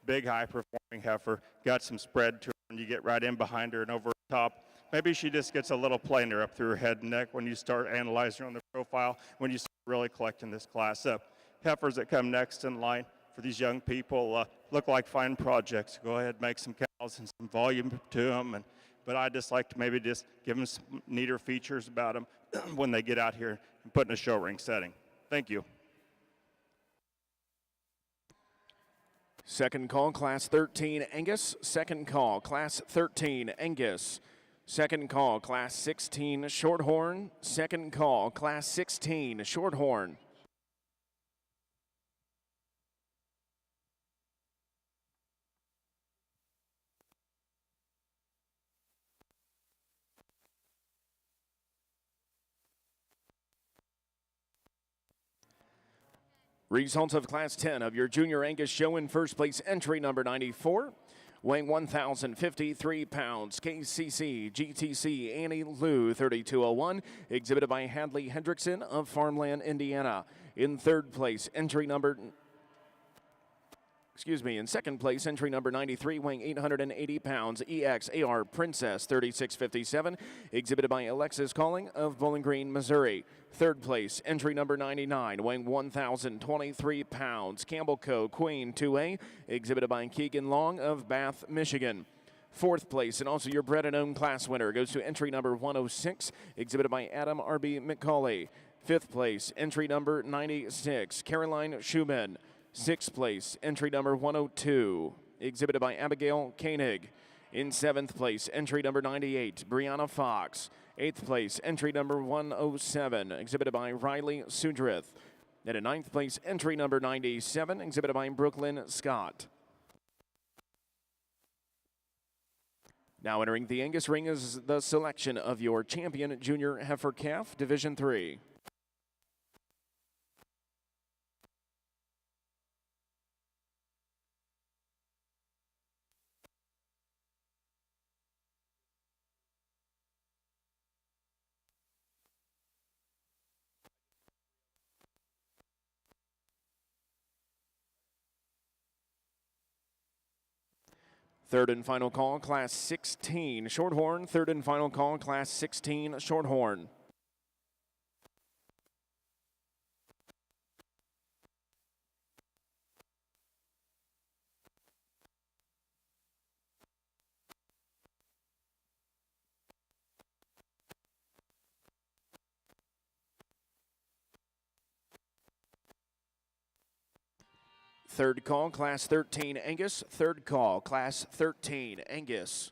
Speaker 2: Big high-performing heifer, got some spread to her when you get right in behind her and over the top. Maybe she just gets a little plainer up through her head and neck when you start analyzing her on the profile, when you start really collecting this class up. Heifers that come next in line for these young people look like fine projects. Go ahead, make some cows and some volume to them. But I just like to maybe just give them some neater features about them when they get out here and put in a show ring setting. Thank you.
Speaker 1: Second call, Class 13, Angus. Second call, Class 13, Angus. Second call, Class 16, Shorthorn. Second call, Class 16, Shorthorn. Results of Class 10 of your Junior Angus show. In first place, entry number 94, weighing 1,053 pounds, KCC GTC Annie Lou 3201, exhibited by Hadley Hendrickson of Farmland, Indiana. In third place, in second place, entry number 93, weighing 880 pounds, EXAR Princess 3657, exhibited by Alexis Calling of Bowling Green, Missouri. Third place, entry number 99, weighing 1,023 pounds, Campbell Co. Queen 2A, exhibited by Keegan Long of Bath, Michigan. Fourth place, and also your bred and owned class winner, goes to entry number 106, exhibited by Adam R.B. McCauley. Fifth place, entry number 96, Caroline Schumann. Sixth place, entry number 102, exhibited by Abigail Koenig. In seventh place, entry number 98, Brianna Fox. Eighth place, entry number 107, exhibited by Riley Sudrith. And in ninth place, entry number 97, exhibited by Brooklyn Scott. Now entering the Angus ring is the selection of your champion junior heifer calf, Division III. Third and final call, Class 16, Shorthorn. Third and final call, Class 16, Shorthorn. Third call, Class 13, Angus. Third call, Class 13, Angus.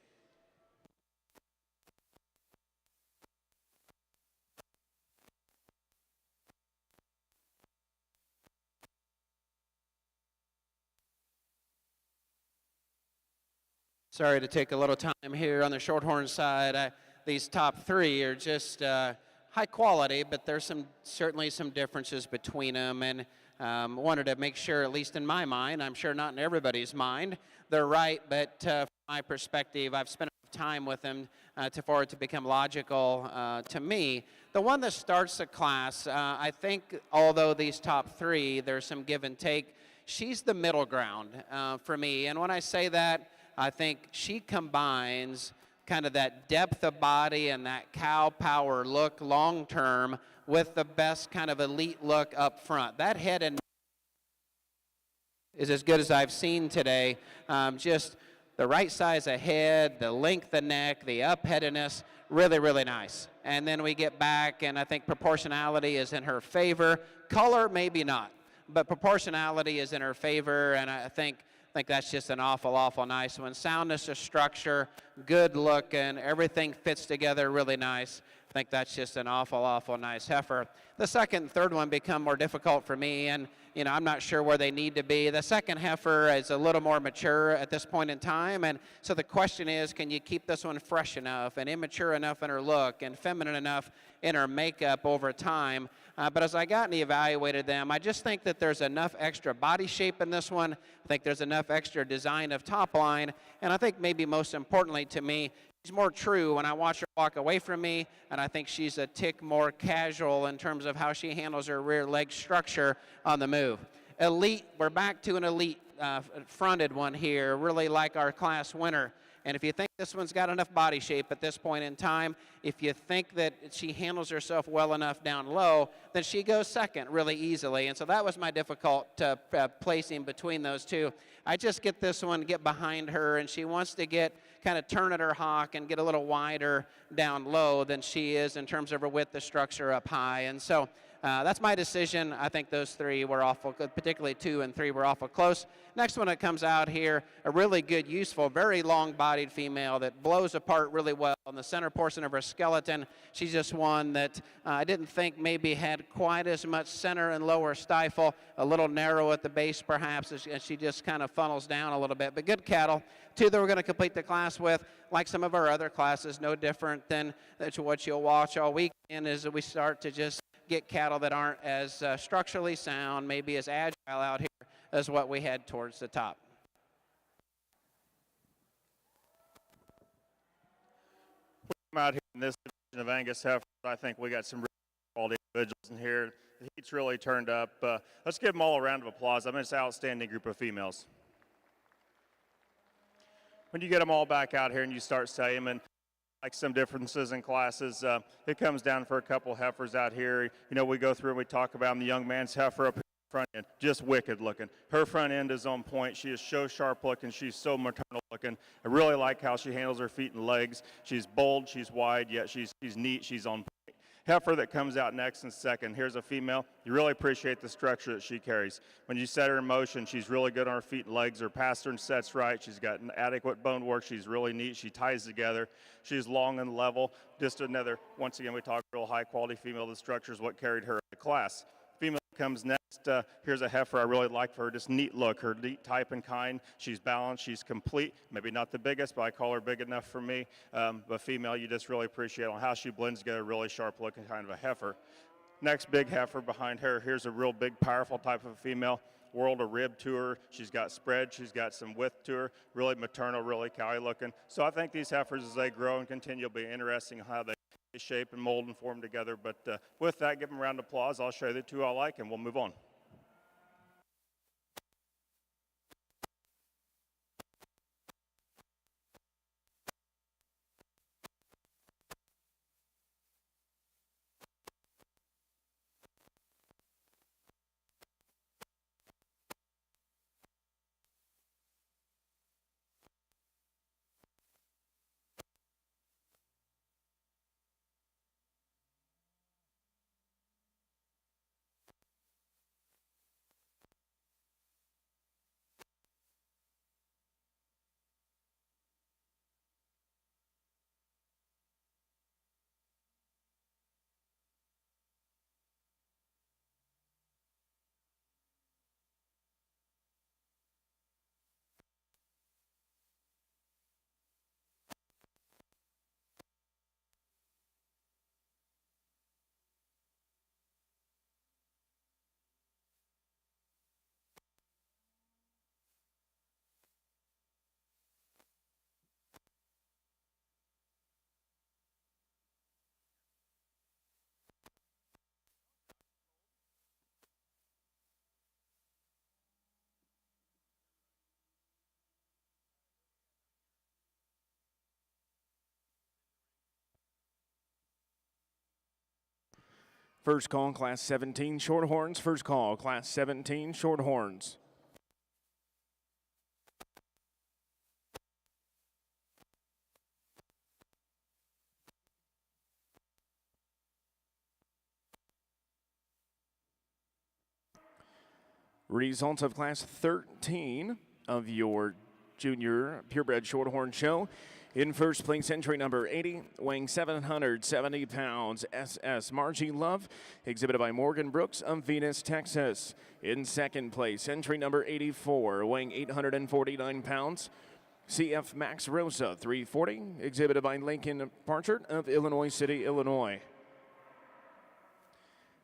Speaker 3: Sorry to take a little time here on the Shorthorn side. These top three are just high quality, but there's certainly some differences between them, and wanted to make sure, at least in my mind, I'm sure not in everybody's mind, they're right, but from my perspective, I've spent enough time with them for it to become logical to me. The one that starts the class, I think, although these top three, there's some give and take, she's the middle ground for me. And when I say that, I think she combines kind of that depth of body and that cow power look long term with the best kind of elite look up front. That head and is as good as I've seen today. Just the right size of head, the length of neck, the up-headedness, really, really nice. And then we get back, and I think proportionality is in her favor. Color, maybe not, but proportionality is in her favor, and I think that's just an awful, awful nice one. Soundness of structure, good looking, everything fits together really nice. I think that's just an awful, awful nice heifer. The second and third one become more difficult for me, and I'm not sure where they need to be. The second heifer is a little more mature at this point in time, and so the question is, can you keep this one fresh enough and immature enough in her look and feminine enough in her makeup over time? But as I got and evaluated them, I just think that there's enough extra body shape in this one. I think there's enough extra design of top line, and I think maybe most importantly to me, she's more true when I watch her walk away from me, and I think she's a tick more casual in terms of how she handles her rear leg structure on the move. Elite, we're back to an elite fronted one here, really like our class winner. And if you think this one's got enough body shape at this point in time, if you think that she handles herself well enough down low, then she goes second really easily. And so that was my difficult placing between those two. I just get this one, get behind her, and she wants to get kind of turn at her hock and get a little wider down low than she is in terms of her width, the structure up high. And so that's my decision. I think those three were awful good, particularly 2 and 3 were awful close. Next one that comes out here, a really good, useful, very long-bodied female that blows apart really well on the center portion of her skeleton. She's just one that I didn't think maybe had quite as much center and lower stifle, a little narrow at the base perhaps, as she just kind of funnels down a little bit. But good cattle. 2 that we're going to complete the class with, like some of our other classes, no different than what you'll watch all weekend, is that we start to just get cattle that aren't as structurally sound, maybe as agile out here as what we had towards the top.
Speaker 2: I'm out here in this division of Angus heifers. I think we got some really quality individuals in here. The heat's really turned up. Let's give them all a round of applause. I mean, it's an outstanding group of females. When you get them all back out here and you start saying, and like some differences in classes, it comes down for a couple heifers out here. We go through and we talk about them. The young man's heifer up here front end, just wicked looking. Her front end is on point. She is so sharp looking. She's so maternal looking. I really like how she handles her feet and legs. She's bold, she's wide, yet she's neat, she's on point. Heifer that comes out next and second. Here's a female. You really appreciate the structure that she carries. When you set her in motion, she's really good on her feet and legs. Her pastern sets right. She's got an adequate bone work. She's really neat. She ties together. She's long and level. Just another, once again, we talk real high quality female. The structure is what carried her in the class. Female comes next. Here's a heifer I really like for her, just neat look, her neat type and kind. She's balanced, she's complete. Maybe not the biggest, but I call her big enough for me. But female, you just really appreciate on how she blends together, really sharp looking kind of a heifer. Next big heifer behind her, here's a real big, powerful type of female. World of rib to her. She's got spread, she's got some width to her, really maternal, really cowy looking. So I think these heifers, as they grow and continue, will be interesting how they shape and mold and form together. But with that, give them a round of applause. I'll show you the 2 I like, and we'll move on.
Speaker 1: First call, Class 17 Shorthorns. First call, Class 17 Shorthorns. Results of Class 13 of your Junior Purebred Shorthorn Show. In first place, entry number 80, weighing 770 pounds, SS Margie Love, exhibited by Morgan Brooks of Venus, Texas. In second place, entry number 84, weighing 849 pounds, CF Max Rosa 340, exhibited by Lincoln Parchard of Illinois City, Illinois.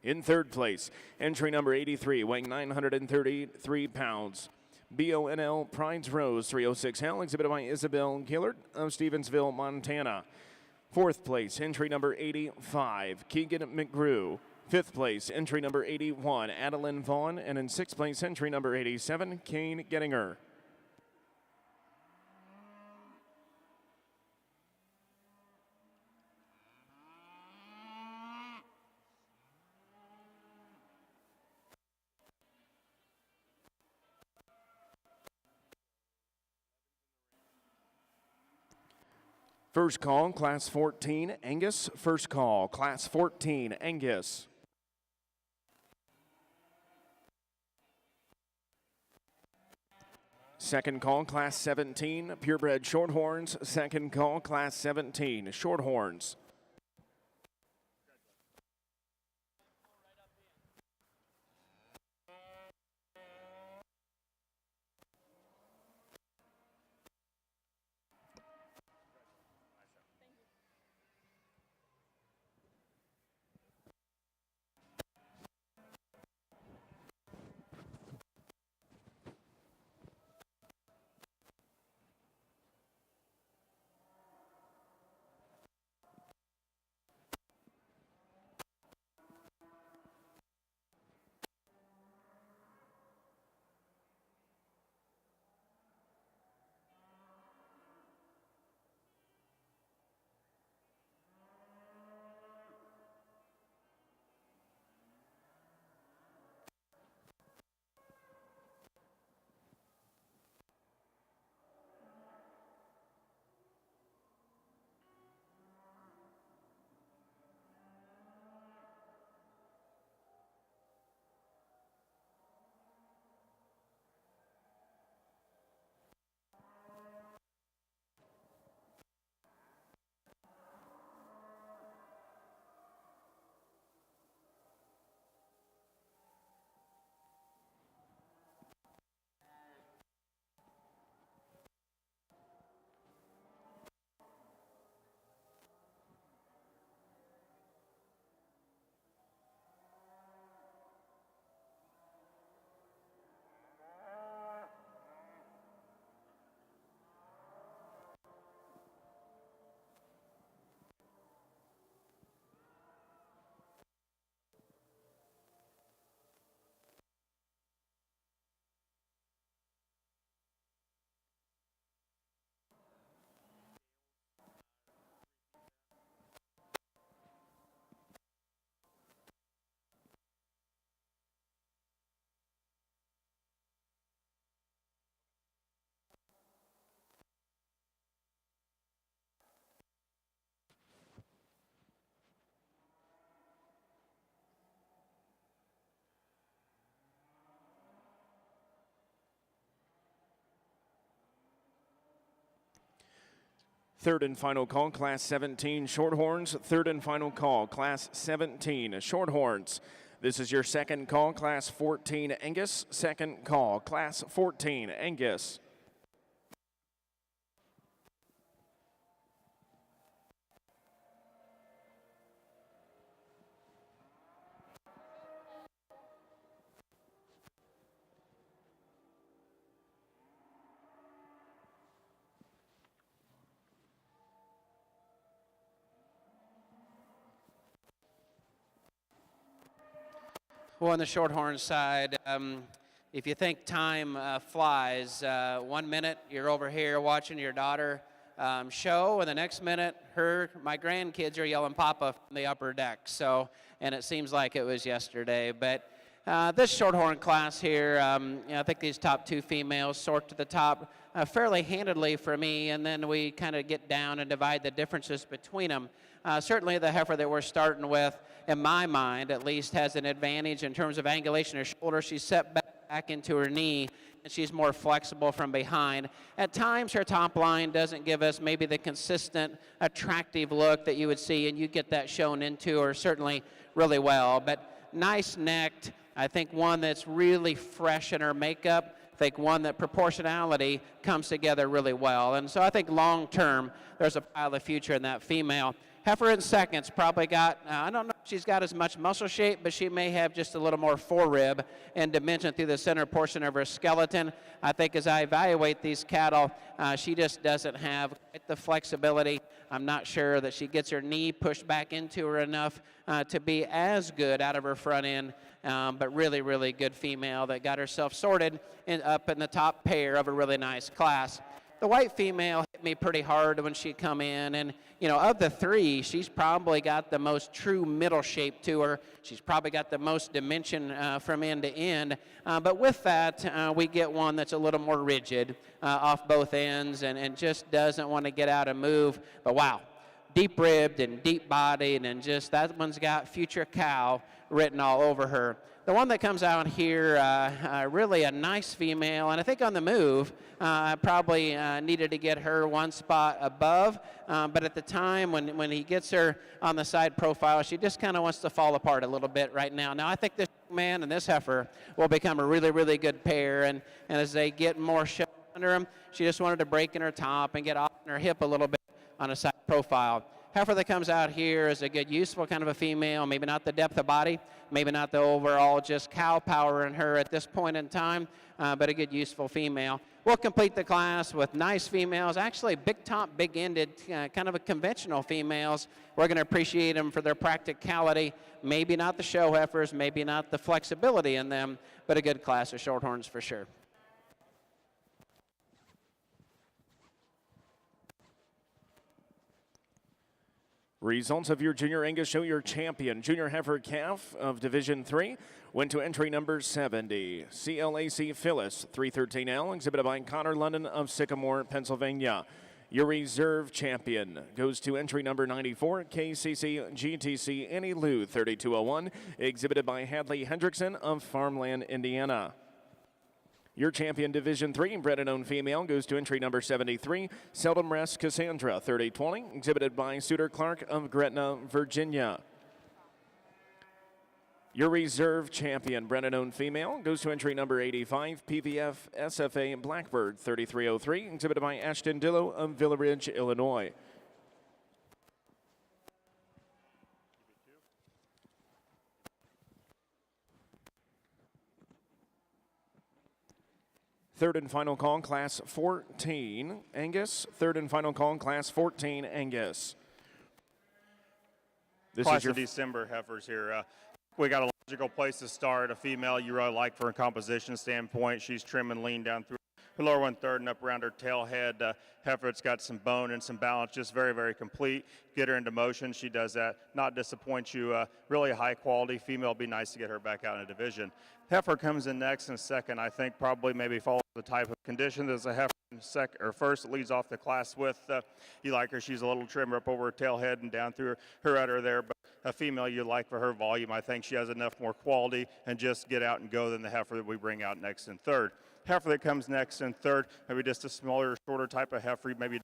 Speaker 1: In third place, entry number 83, weighing 933 pounds, BONL Pride's Rose 306L, exhibited by Isabel Gillard of Stevensville, Montana. Fourth place, entry number 85, Keegan McGrew. Fifth place, entry number 81, Adeline Vaughn. And in sixth place, entry number 87, Kane Gettinger. First call, Class 14, Angus. First call, Class 14, Angus. Second call, Class 17, Purebred Shorthorns. Second call, Class 17, Shorthorns. Third and final call, Class 17 Shorthorns. Third and final call, Class 17 Shorthorns. This is your second call, Class 14 Angus. Second call, Class 14 Angus.
Speaker 3: Well, on the Shorthorn side, if you think time flies, 1 minute you're over here watching your daughter show, and the next minute, my grandkids are yelling "Papa" from the upper deck. So, and it seems like it was yesterday. But this Shorthorn class here, I think these top two females sort to the top fairly handedly for me, and then we kind of get down and divide the differences between them. Certainly the heifer that we're starting with, in my mind at least, has an advantage in terms of angulation of shoulder. She's set back into her knee, and she's more flexible from behind. At times, her top line doesn't give us maybe the consistent, attractive look that you would see, and you get that shown into her certainly really well. But nice necked, I think one that's really fresh in her makeup. I think one that proportionality comes together really well. And so I think long term, there's a pile of future in that female. Heifer in seconds probably got, I don't know if she's got as much muscle shape, but she may have just a little more forerib and dimension through the center portion of her skeleton. I think as I evaluate these cattle, she just doesn't have quite the flexibility. I'm not sure that she gets her knee pushed back into her enough to be as good out of her front end, but really, really good female that got herself sorted up in the top pair of a really nice class. The white female hit me pretty hard when she come in, and of the three, she's probably got the most true middle shape to her. She's probably got the most dimension from end to end, but with that, we get one that's a little more rigid off both ends and just doesn't want to get out and move. But wow, deep-ribbed and deep-bodied, and just that one's got future cow written all over her. The one that comes out here, really a nice female, and I think on the move, I probably needed to get her one spot above, but at the time when he gets her on the side profile, she just kind of wants to fall apart a little bit right now. Now I think this man and this heifer will become a really, really good pair, and as they get more show under them, she just wanted to break in her top and get off in her hip a little bit on a side profile. Heifer that comes out here is a good, useful kind of a female, maybe not the depth of body, maybe not the overall just cow power in her at this point in time, but a good, useful female. We'll complete the class with nice females, actually big top, big ended, kind of a conventional females. We're going to appreciate them for their practicality, maybe not the show heifers, maybe not the flexibility in them, but a good class of Shorthorns for sure.
Speaker 1: Results of your Junior Angus Show. Your champion, Junior Heifer Calf of Division 3, went to entry number 70. CLAC Phyllis 313L, exhibited by Connor London of Sycamore, Pennsylvania. Your reserve champion goes to entry number 94, KCC GTC Annie Lou 3201, exhibited by Hadley Hendrickson of Farmland, Indiana. Your champion Division 3, bred and owned female, goes to entry number 73, Seldom Rest Cassandra 3020, exhibited by Suter Clark of Gretna, Virginia. Your reserve champion, bred and owned female, goes to entry number 85, PVF SFA Blackbird 3303, exhibited by Ashton Dillow of Villa Ridge, Illinois. Third and final call, class 14, Angus. Third and final call, class 14, Angus.
Speaker 2: This class is your of December heifers here. We got a logical place to start. A female you really like from a composition standpoint. She's trim and lean down through her lower 1/3 and up around her tail head. Heifer, it's got some bone and some balance, just very, very complete. Get her into motion. She does that. Not disappoint you. Really high quality female. Be nice to get her back out in a division. Heifer comes in next and second. I think probably maybe follows the type of condition as a heifer second or first leads off the class with. You like her. She's a little trimmer up over her tail head and down through her udder there. But a female you like for her volume. I think she has enough more quality and just get out and go than the heifer that we bring out next and third. Heifer that comes next and third, maybe just a smaller, shorter type of heifer, maybe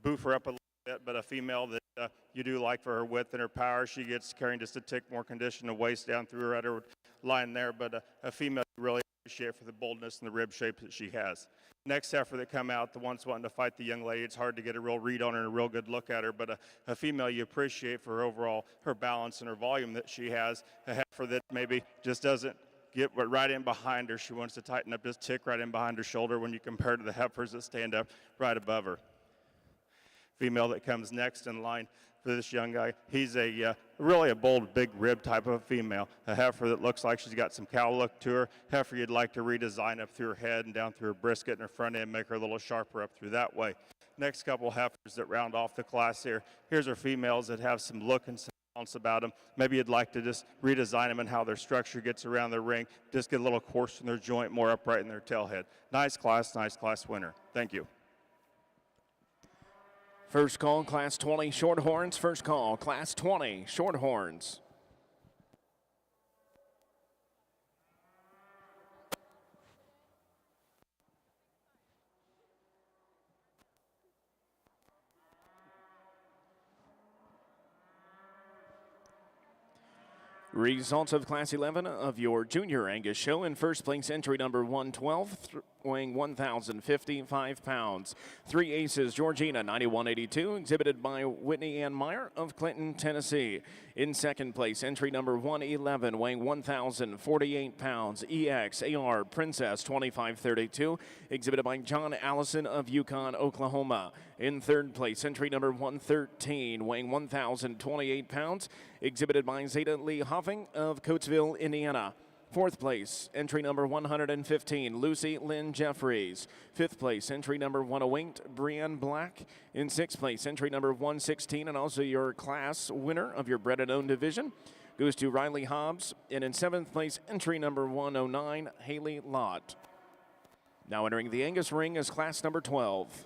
Speaker 2: boof her up a little bit, but a female that you do like for her width and her power. She gets carrying just a tick more condition, the waist down through her udder line there, but a female you really appreciate for the boldness and the rib shape that she has. Next heifer that come out, the ones wanting to fight the young lady, it's hard to get a real read on her and a real good look at her, but a female you appreciate for her overall, her balance and her volume that she has. A heifer that maybe just doesn't get right in behind her. She wants to tighten up, just tick right in behind her shoulder when you compare to the heifers that stand up right above her. Female that comes next in line for this young guy, he's really a bold, big rib type of female. A heifer that looks like she's got some cow look to her. Heifer you'd like to redesign up through her head and down through her brisket and her front end, make her a little sharper up through that way. next couple heifers that round off the class here. Here's our females that have some look and some bounce about them. Maybe you'd like to just redesign them and how their structure gets around their ring, just get a little coarse in their joint, more upright in their tail head. Nice class winner. Thank you.
Speaker 1: First call, Class 20 Shorthorns. First call, Class 20 Shorthorns. Results of Class 11 of your Junior Angus show. In first place, entry number 112, weighing 1,055 pounds. 3 aces, Georgina, 9182, exhibited by Whitney Ann Meyer of Clinton, Tennessee. In second place, entry number 111, weighing 1,048 pounds. EXAR Princess, 2532, exhibited by John Allison of Yukon, Oklahoma. In third place, entry number 113, weighing 1,028 pounds, exhibited by Zeta Lee Hoffing of Coatesville, Indiana. Fourth place, entry number 115, Lucy Lynn Jeffries. Fifth place, entry number 108, Brianne Black. In sixth place, entry number 116, and also your class winner of your bred and owned division, goes to Riley Hobbs. And in seventh place, entry number 109, Haley Lott. Now entering the Angus ring is class number 12.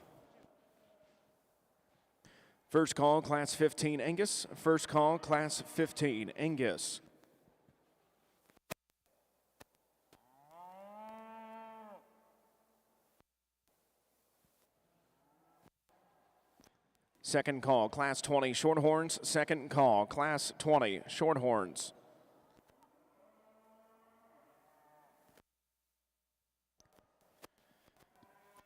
Speaker 1: First call, Class 15 Angus. First call, Class 15 Angus. Second call, Class 20 Shorthorns. Second call, Class 20 Shorthorns.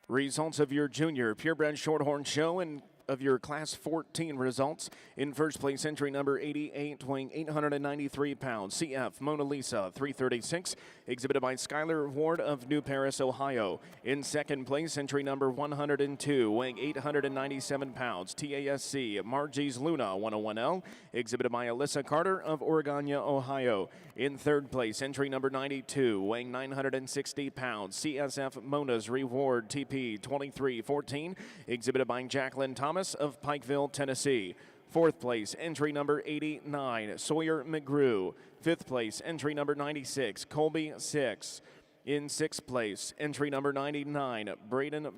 Speaker 1: Results of your Junior Purebred Shorthorn show and of your Class 14 results. In first place, entry number 88, weighing 893 pounds. CF Mona Lisa, 336, exhibited by Skylar Ward of New Paris, Ohio. In second place, entry number 102, weighing 897 pounds. TASC Margie's Luna, 101L, exhibited by Alyssa Carter of Oregania, Ohio. In third place, entry number 92, weighing 960 pounds. CSF Mona's Reward TP 2314, exhibited by Jacqueline Thomas of Pikeville, Tennessee. Fourth place, entry number 89, Sawyer McGrew. Fifth place, entry number 96, Colby 6. In sixth place, entry number 99, Braden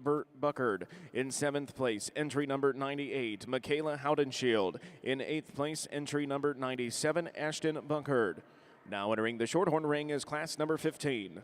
Speaker 1: Buckard. In seventh place, entry number 98, Michaela Houdenshield. In eighth place, entry number 97, Ashton Buckard. Now entering the Shorthorn ring is class number 15.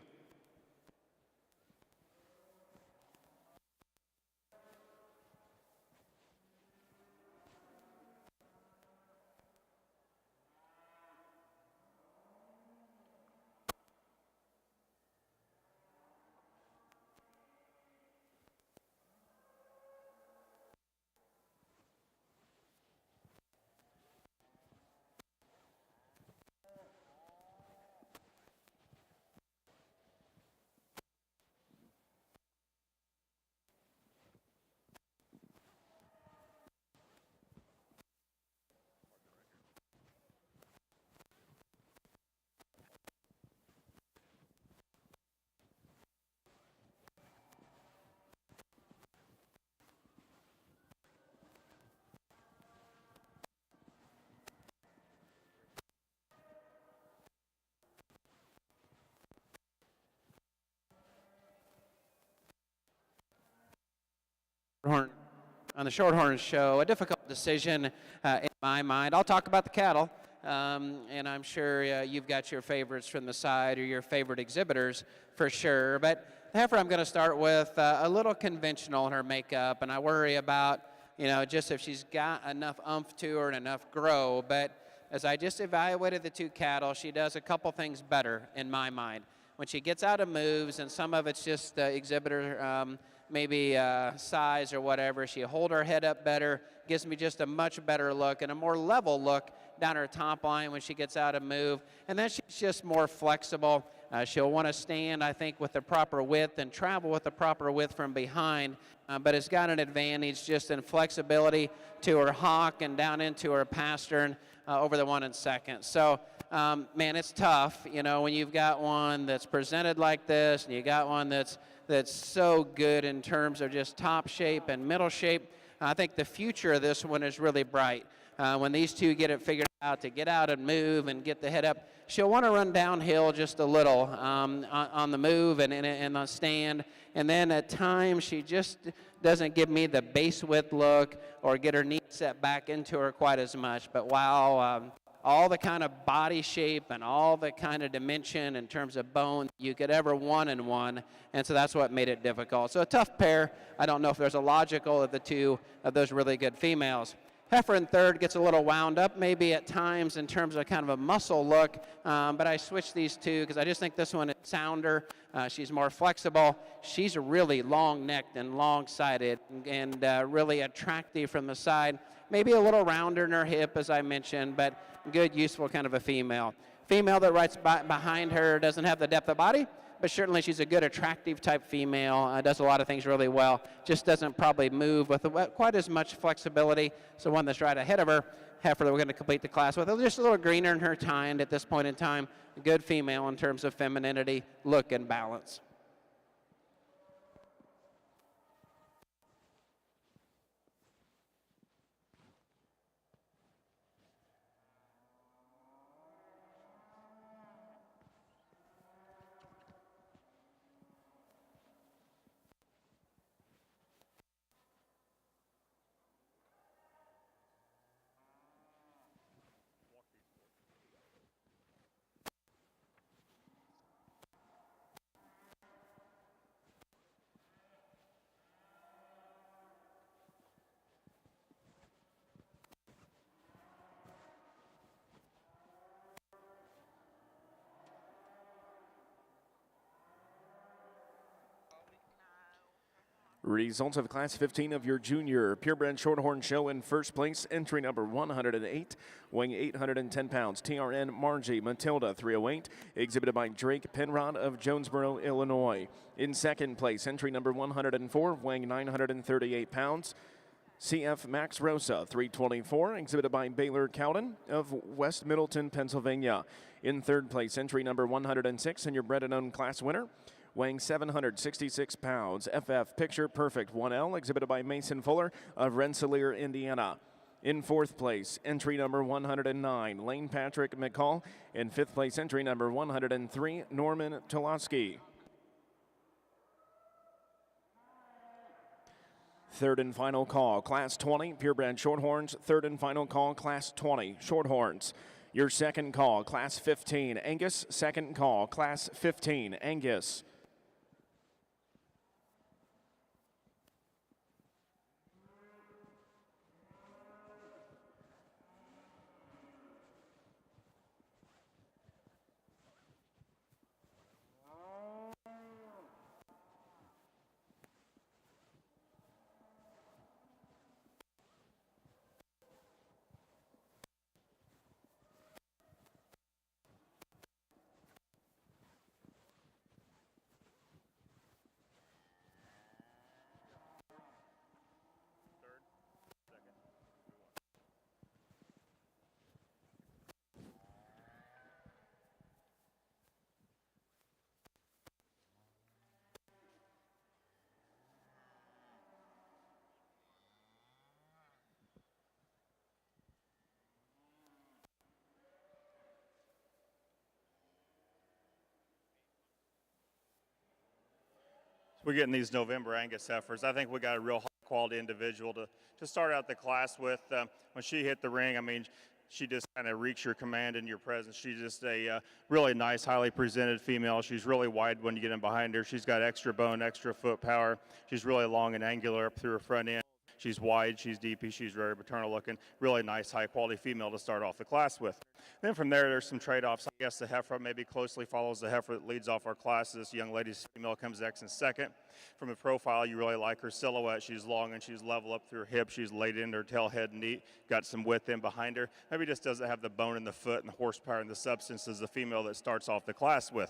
Speaker 3: On the Shorthorn show, a difficult decision in my mind. I'll talk about the cattle, and I'm sure you've got your favorites from the side or your favorite exhibitors for sure. But the heifer I'm going to start with, a little conventional in her makeup, and I worry about, just if she's got enough oomph to her and enough grow. But as I just evaluated the two cattle, she does a couple things better in my mind. When she gets out of moves, and some of it's just exhibitor maybe size or whatever, she hold her head up better, gives me just a much better look and a more level look down her top line when she gets out of move. And then she's just more flexible. She'll want to stand, I think, with the proper width and travel with the proper width from behind, but has got an advantage just in flexibility to her hock and down into her pastern over the 1 2. So, man, it's tough, you know, when you've got one that's presented like this and you got one that's so good in terms of just top shape and middle shape. I think the future of this one is really bright. When these two get it figured out to get out and move and get the head up, she'll want to run downhill just a little on the move and on stand. And then at times she just doesn't give me the base width look or get her knee set back into her quite as much. But wow, all the kind of body shape and all the kind of dimension in terms of bone you could ever want in one, and so that's what made it difficult. So a tough pair. I don't know if there's a logical of the two of those really good females. Heifer in third gets a little wound up maybe at times in terms of kind of a muscle look, but I switched these two because I just think this one is sounder. She's more flexible. She's really long-necked and long-sided and really attractive from the side. Maybe a little rounder in her hip, as I mentioned, but good, useful kind of a female. Female that rides behind her doesn't have the depth of body, but certainly she's a good, attractive type female. Does a lot of things really well. Just doesn't probably move with quite as much flexibility. So one that's right ahead of her, Heifer, that we're going to complete the class with. Just a little greener in her tine at this point in time. A good female in terms of femininity, look, and balance.
Speaker 1: Results of Class 15 of your junior purebred Shorthorn show. In first place, entry number 108, weighing 810 pounds, TRN Margie Matilda 308, exhibited by Drake Penrod of Jonesboro, Illinois. In second place, entry number 104, weighing 938 pounds, CF Max Rosa 324, exhibited by Baylor Cowden of West Middleton, Pennsylvania. In third place, entry number 106, and your bred and owned class winner, weighing 766 pounds, FF Picture Perfect 1L, exhibited by Mason Fuller of Rensselaer, Indiana. In fourth place, entry number 109, Lane Patrick McCall. In fifth place, entry number 103, Norman Toloski. Third and final call, Class 20, purebred Shorthorns. Third and final call, Class 20, Shorthorns. Your second call, Class 15, Angus. Second call, Class 15, Angus.
Speaker 2: We're getting these November Angus heifers. I think we got a real high-quality individual to start out the class with. When she hit the ring, I mean, she just kind of reeks your command and your presence. She's just a really nice, highly presented female. She's really wide when you get in behind her. She's got extra bone, extra foot power. She's really long and angular up through her front end. She's wide, she's deepy, she's very maternal looking. Really nice, high-quality female to start off the class with. Then from there's some trade-offs. I guess the heifer maybe closely follows the heifer that leads off our class. This young lady's female comes next in second. From the profile, you really like her silhouette. She's long and she's level up through her hip. She's laid into her tail, head, and neat. Got some width in behind her. Maybe just doesn't have the bone in the foot and the horsepower and the substance as the female that starts off the class with.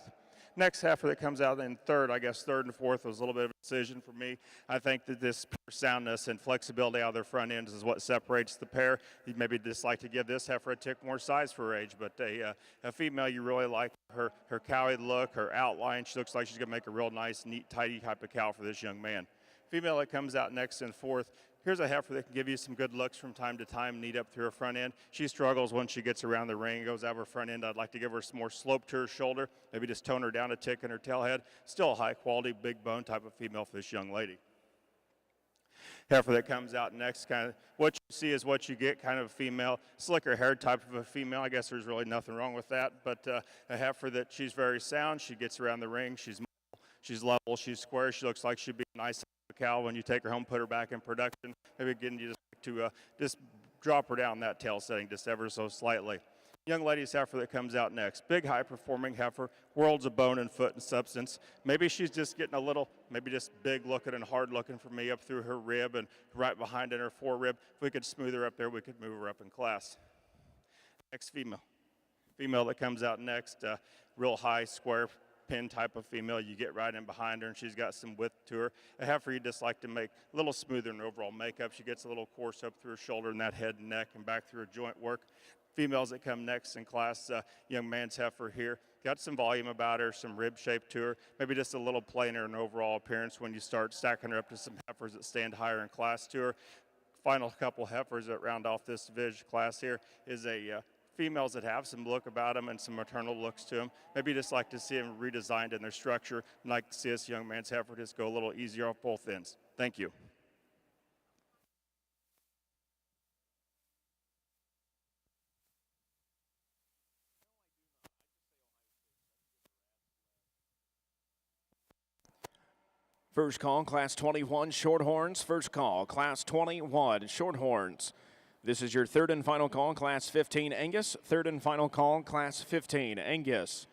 Speaker 2: Next heifer that comes out in third, I guess third and fourth was a little bit of a decision for me. I think that this pure soundness and flexibility out of their front ends is what separates the pair. You'd maybe just like to give this heifer a tick more size for her age, but a female you really like, her cowy look, her outline. She looks like she's going to make a real nice, neat, tidy type of cow for this young man. Female that comes out next and fourth, here's a heifer that can give you some good looks from time to time, neat up through her front end. She struggles when she gets around the ring, goes out of her front end. I'd like to give her some more slope to her shoulder, maybe just tone her down a tick in her tail head. Still a high quality, big bone type of female for this young lady. Heifer that comes out next, kind of what you see is what you get, kind of a female, slicker haired type of a female. I guess there's really nothing wrong with that, but a heifer that she's very sound. She gets around the ring. She's level, she's square. She looks like she'd be a nice cow when you take her home, put her back in production. Maybe again, you just drop her down that tail setting just ever so slightly. Young lady's heifer that comes out next. Big, high-performing heifer, worlds of bone and foot and substance. Maybe she's just getting a little, maybe just big-looking and hard-looking for me up through her rib and right behind in her forerib. If we could smooth her up there, we could move her up in class. Next female. Female that comes out next, real high, square, pin type of female. You get right in behind her and she's got some width to her. A heifer you just like to make a little smoother in her overall makeup. She gets a little coarse up through her shoulder and that head and neck and back through her joint work. Females that come next in class, young man's heifer here. Got some volume about her, some rib shape to her, maybe just a little plainer in overall appearance when you start stacking her up to some heifers that stand higher in class to her. Final couple heifers that round off this division class here is females that have some look about them and some maternal looks to them. Maybe just like to see them redesigned in their structure and like to see this young man's heifer just go a little easier off both ends. Thank you.
Speaker 1: First call, Class 21 Shorthorns. First call, Class 21 Shorthorns. This is your third and final call, Class 15 Angus. Third and final call, Class 15 Angus.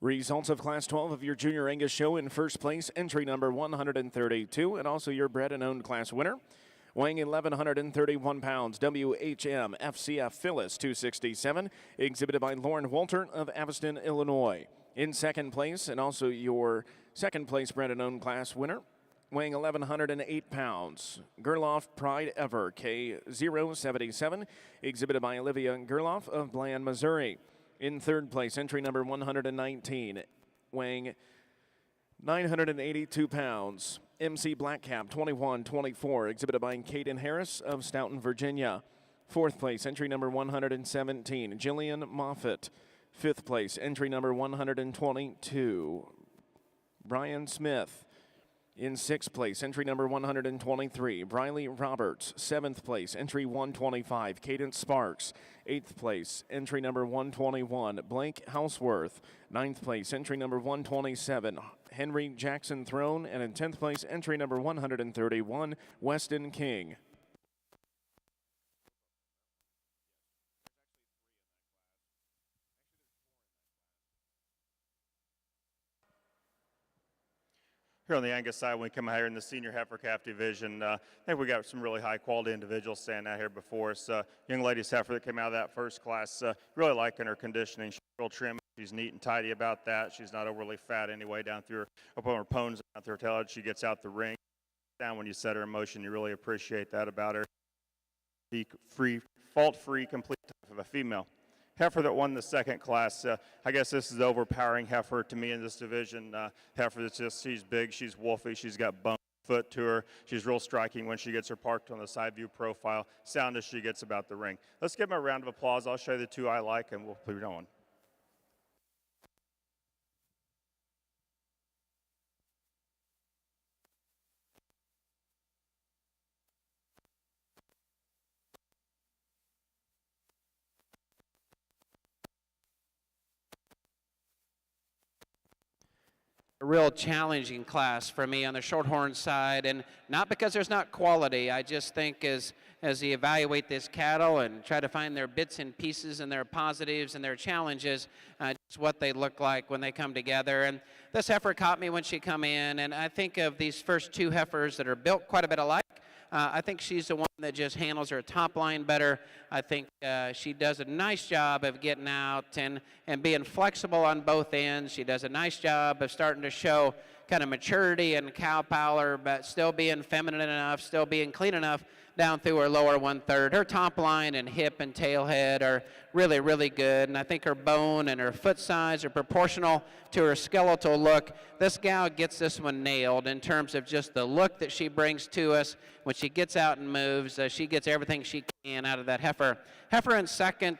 Speaker 1: Results of Class 12 of your Junior Angus show: in first place, entry number 132, and also your bred and owned class winner, weighing 1,131 pounds, WHM FCF Phyllis 267, exhibited by Lauren Walter of Aviston, Illinois. In second place, and also your second place bred and owned class winner, weighing 1,108 pounds, Gerloff Pride Ever K077, exhibited by Olivia Gerloff of Bland, Missouri. In third place, entry number 119, weighing 982 pounds, MC Blackcap 2124, exhibited by Caden Harris of Stoughton, Virginia. Fourth place, entry number 117, Jillian Moffitt. Fifth place, entry number 122, Brian Smith. In sixth place, entry number 123, Briley Roberts. Seventh place, entry 125, Cadence Sparks. Eighth place, entry number 121, Blake Houseworth. Ninth place, entry number 127, Henry Jackson Throne. And in 10th place, entry number 131, Weston King.
Speaker 2: Here on the Angus side, when we come out here in the senior heifer calf division, I think we got some really high quality individuals standing out here before us. Young lady's heifer that came out of that first class, really liking her conditioning. She's real trim. She's neat and tidy about that. She's not overly fat anyway down through up on her pones, down through her tail. She gets out the ring. Down when you set her in motion, you really appreciate that about her. Be free, fault-free, complete type of a female. heifer that won the second class. I guess this is the overpowering heifer to me in this division. Heifer that's just, she's big, she's wolfy, she's got bone foot to her. She's real striking when she gets her parked on the side view profile. Sound as she gets about the ring. Let's give them a round of applause. I'll show you the two I like, and we'll put it on.
Speaker 3: A real challenging class for me on the Shorthorn side, and not because there's not quality. I just think as you evaluate this cattle and try to find their bits and pieces and their positives and their challenges, just what they look like when they come together. And this heifer caught me when she come in, and I think of these first two heifers that are built quite a bit alike. I think she's the one that just handles her top line better. I think she does a nice job of getting out and being flexible on both ends. She does a nice job of starting to show kind of maturity and cow power, but still being feminine enough, still being clean enough down through her lower 1/3. Her top line and hip and tail head are really, really good, and I think her bone and her foot size are proportional to her skeletal look. This gal gets this one nailed in terms of just the look that she brings to us. When she gets out and moves, she gets everything she can out of that heifer. Heifer in second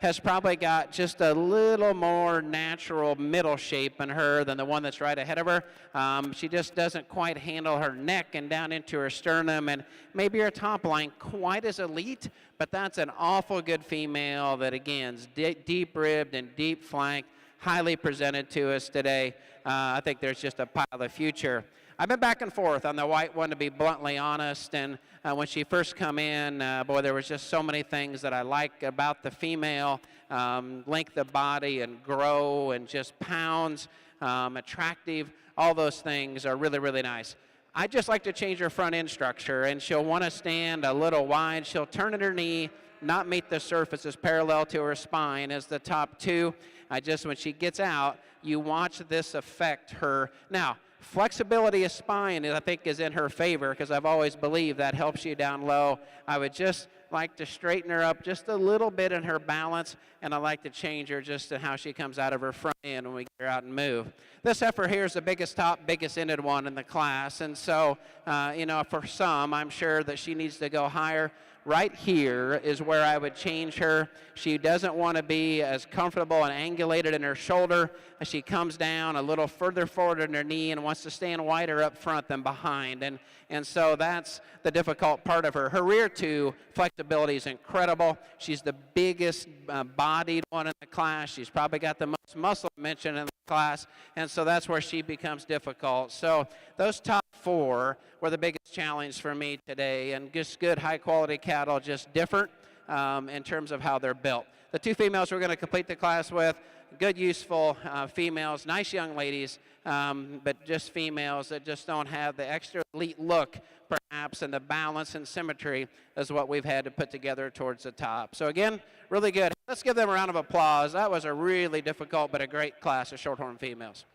Speaker 3: has probably got just a little more natural middle shape in her than the one that's right ahead of her. She just doesn't quite handle her neck and down into her sternum, and maybe her top line quite as elite, but that's an awful good female that, again, is deep-ribbed and deep-flanked, highly presented to us today. I think there's just a pile of future. I've been back and forth on the white one, to be bluntly honest, and when she first come in, boy, there was just so many things that I like about the female, length of body and grow and just pounds, attractive, all those things are really, really nice. I just like to change her front end structure, and she'll want to stand a little wide. She'll turn at her knee, not meet the surface as parallel to her spine as the top two. When she gets out, you watch this affect her. Now, flexibility of spine, I think, is in her favor, because I've always believed that helps you down low. I would just like to straighten her up just a little bit in her balance, and I like to change her just in how she comes out of her front end when we get her out and move. This heifer here is the biggest top, biggest ended one in the class, and so, for some, I'm sure that she needs to go higher. Right here is where I would change her. She doesn't want to be as comfortable and angulated in her shoulder. She comes down a little further forward in her knee and wants to stand wider up front than behind. And so that's the difficult part of her. Her rear two flexibility is incredible. She's the biggest bodied one in the class. She's probably got the most muscle mentioned in the class, and so that's where she becomes difficult. So those top four were the biggest challenge for me today, and just good high quality cattle, just different in terms of how they're built. The two females we're going to complete the class with, good useful females, nice young ladies, but just females that just don't have the extra elite look perhaps, and the balance and symmetry is what we've had to put together towards the top. So again, really good. Let's give them a round of applause. That was a really difficult but a great class of Shorthorn females.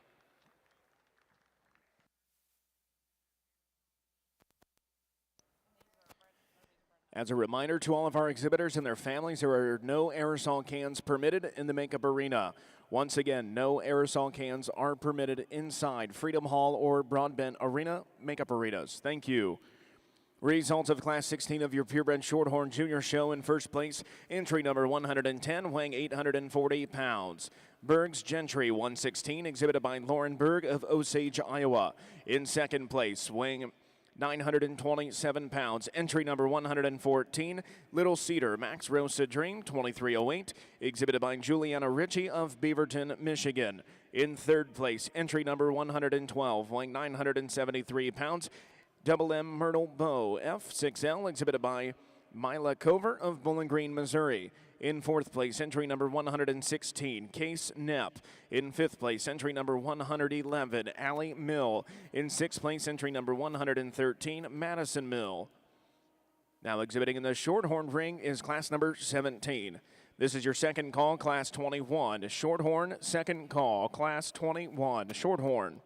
Speaker 1: As a reminder to all of our exhibitors and their families, there are no aerosol cans permitted in the makeup arena. Once again, no aerosol cans are permitted inside Freedom Hall or Broadbent Arena makeup arenas. Thank you. Results of Class 16 of your Purebred Shorthorn Junior Show: in first place, entry number 110, weighing 840 pounds. Berg's Gentry 116, exhibited by Lauren Berg of Osage, Iowa. In second place, weighing 927 pounds, entry number 114, Little Cedar Max Rosa Dream 2308, exhibited by Juliana Ritchie of Beaverton, Michigan. In third place, entry number 112, weighing 973 pounds, Double M Myrtle Bow F6L, exhibited by Mila Cover of Bowling Green, Missouri. In fourth place, entry number 116, Case Knepp. In fifth place, entry number 111, Allie Mill. In sixth place, entry number 113, Madison Mill. Now exhibiting in the Shorthorn ring is class number 17. This is your second call, class 21. Shorthorn, second call, class 21. Shorthorn.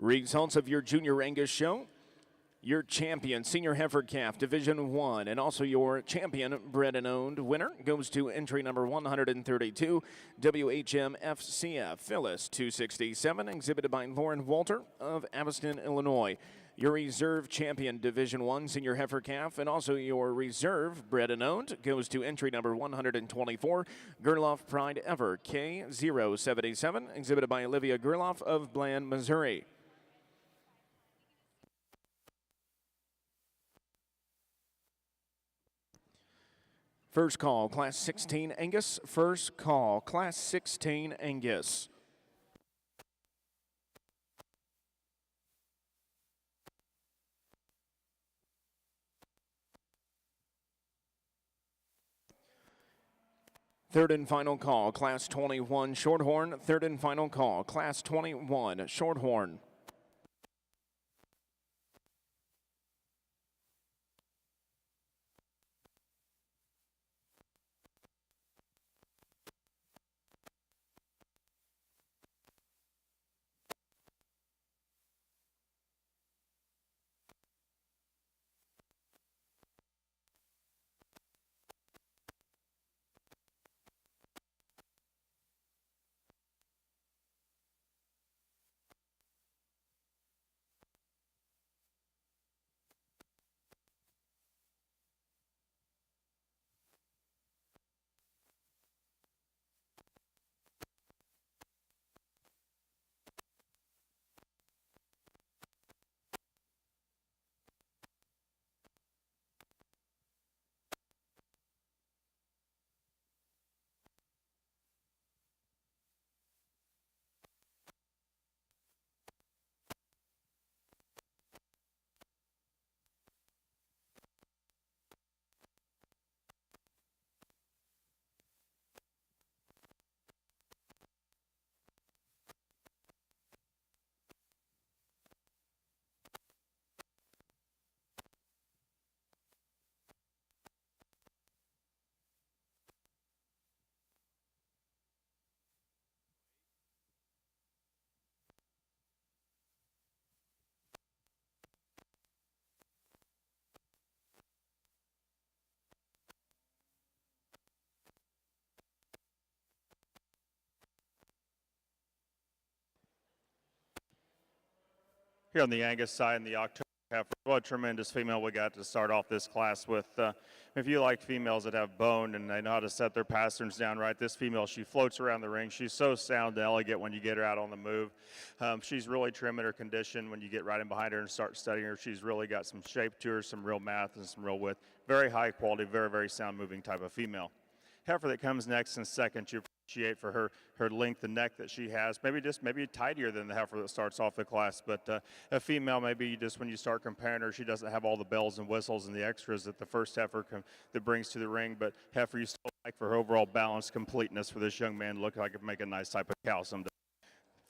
Speaker 1: Results of your Junior Angus show. Your champion senior heifer calf Division 1 and also your champion bred and owned winner goes to entry number 132 WHM FCF Phyllis 267, exhibited by Lauren Walter of Aviston, Illinois. Your reserve champion Division 1 senior heifer calf and also your reserve bred and owned goes to entry number 124 Gerloff Pride Ever K077, exhibited by Olivia Gerloff of Bland, Missouri. First call, Class 16 Angus. First call, Class 16 Angus. Third and final call, Class 21 Shorthorn. Third and final call, Class 21 Shorthorn.
Speaker 2: Here on the Angus side in the October heifer, what a tremendous female we got to start off this class with. If you like females that have bone and they know how to set their pasterns down right, this female, she floats around the ring. She's so sound and elegant when you get her out on the move. She's really trim in her condition when you get right in behind her and start studying her. She's really got some shape to her, some real math and some real width. Very high quality, very, very sound moving type of female. Heifer that comes next in second, you appreciate for her length and neck that she has. Maybe tidier than the heifer that starts off the class, but a female, maybe just when you start comparing her, she doesn't have all the bells and whistles and the extras that the first heifer that brings to the ring, but heifer you still like for her overall balance, completeness for this young man. Look like it make a nice type of cow someday.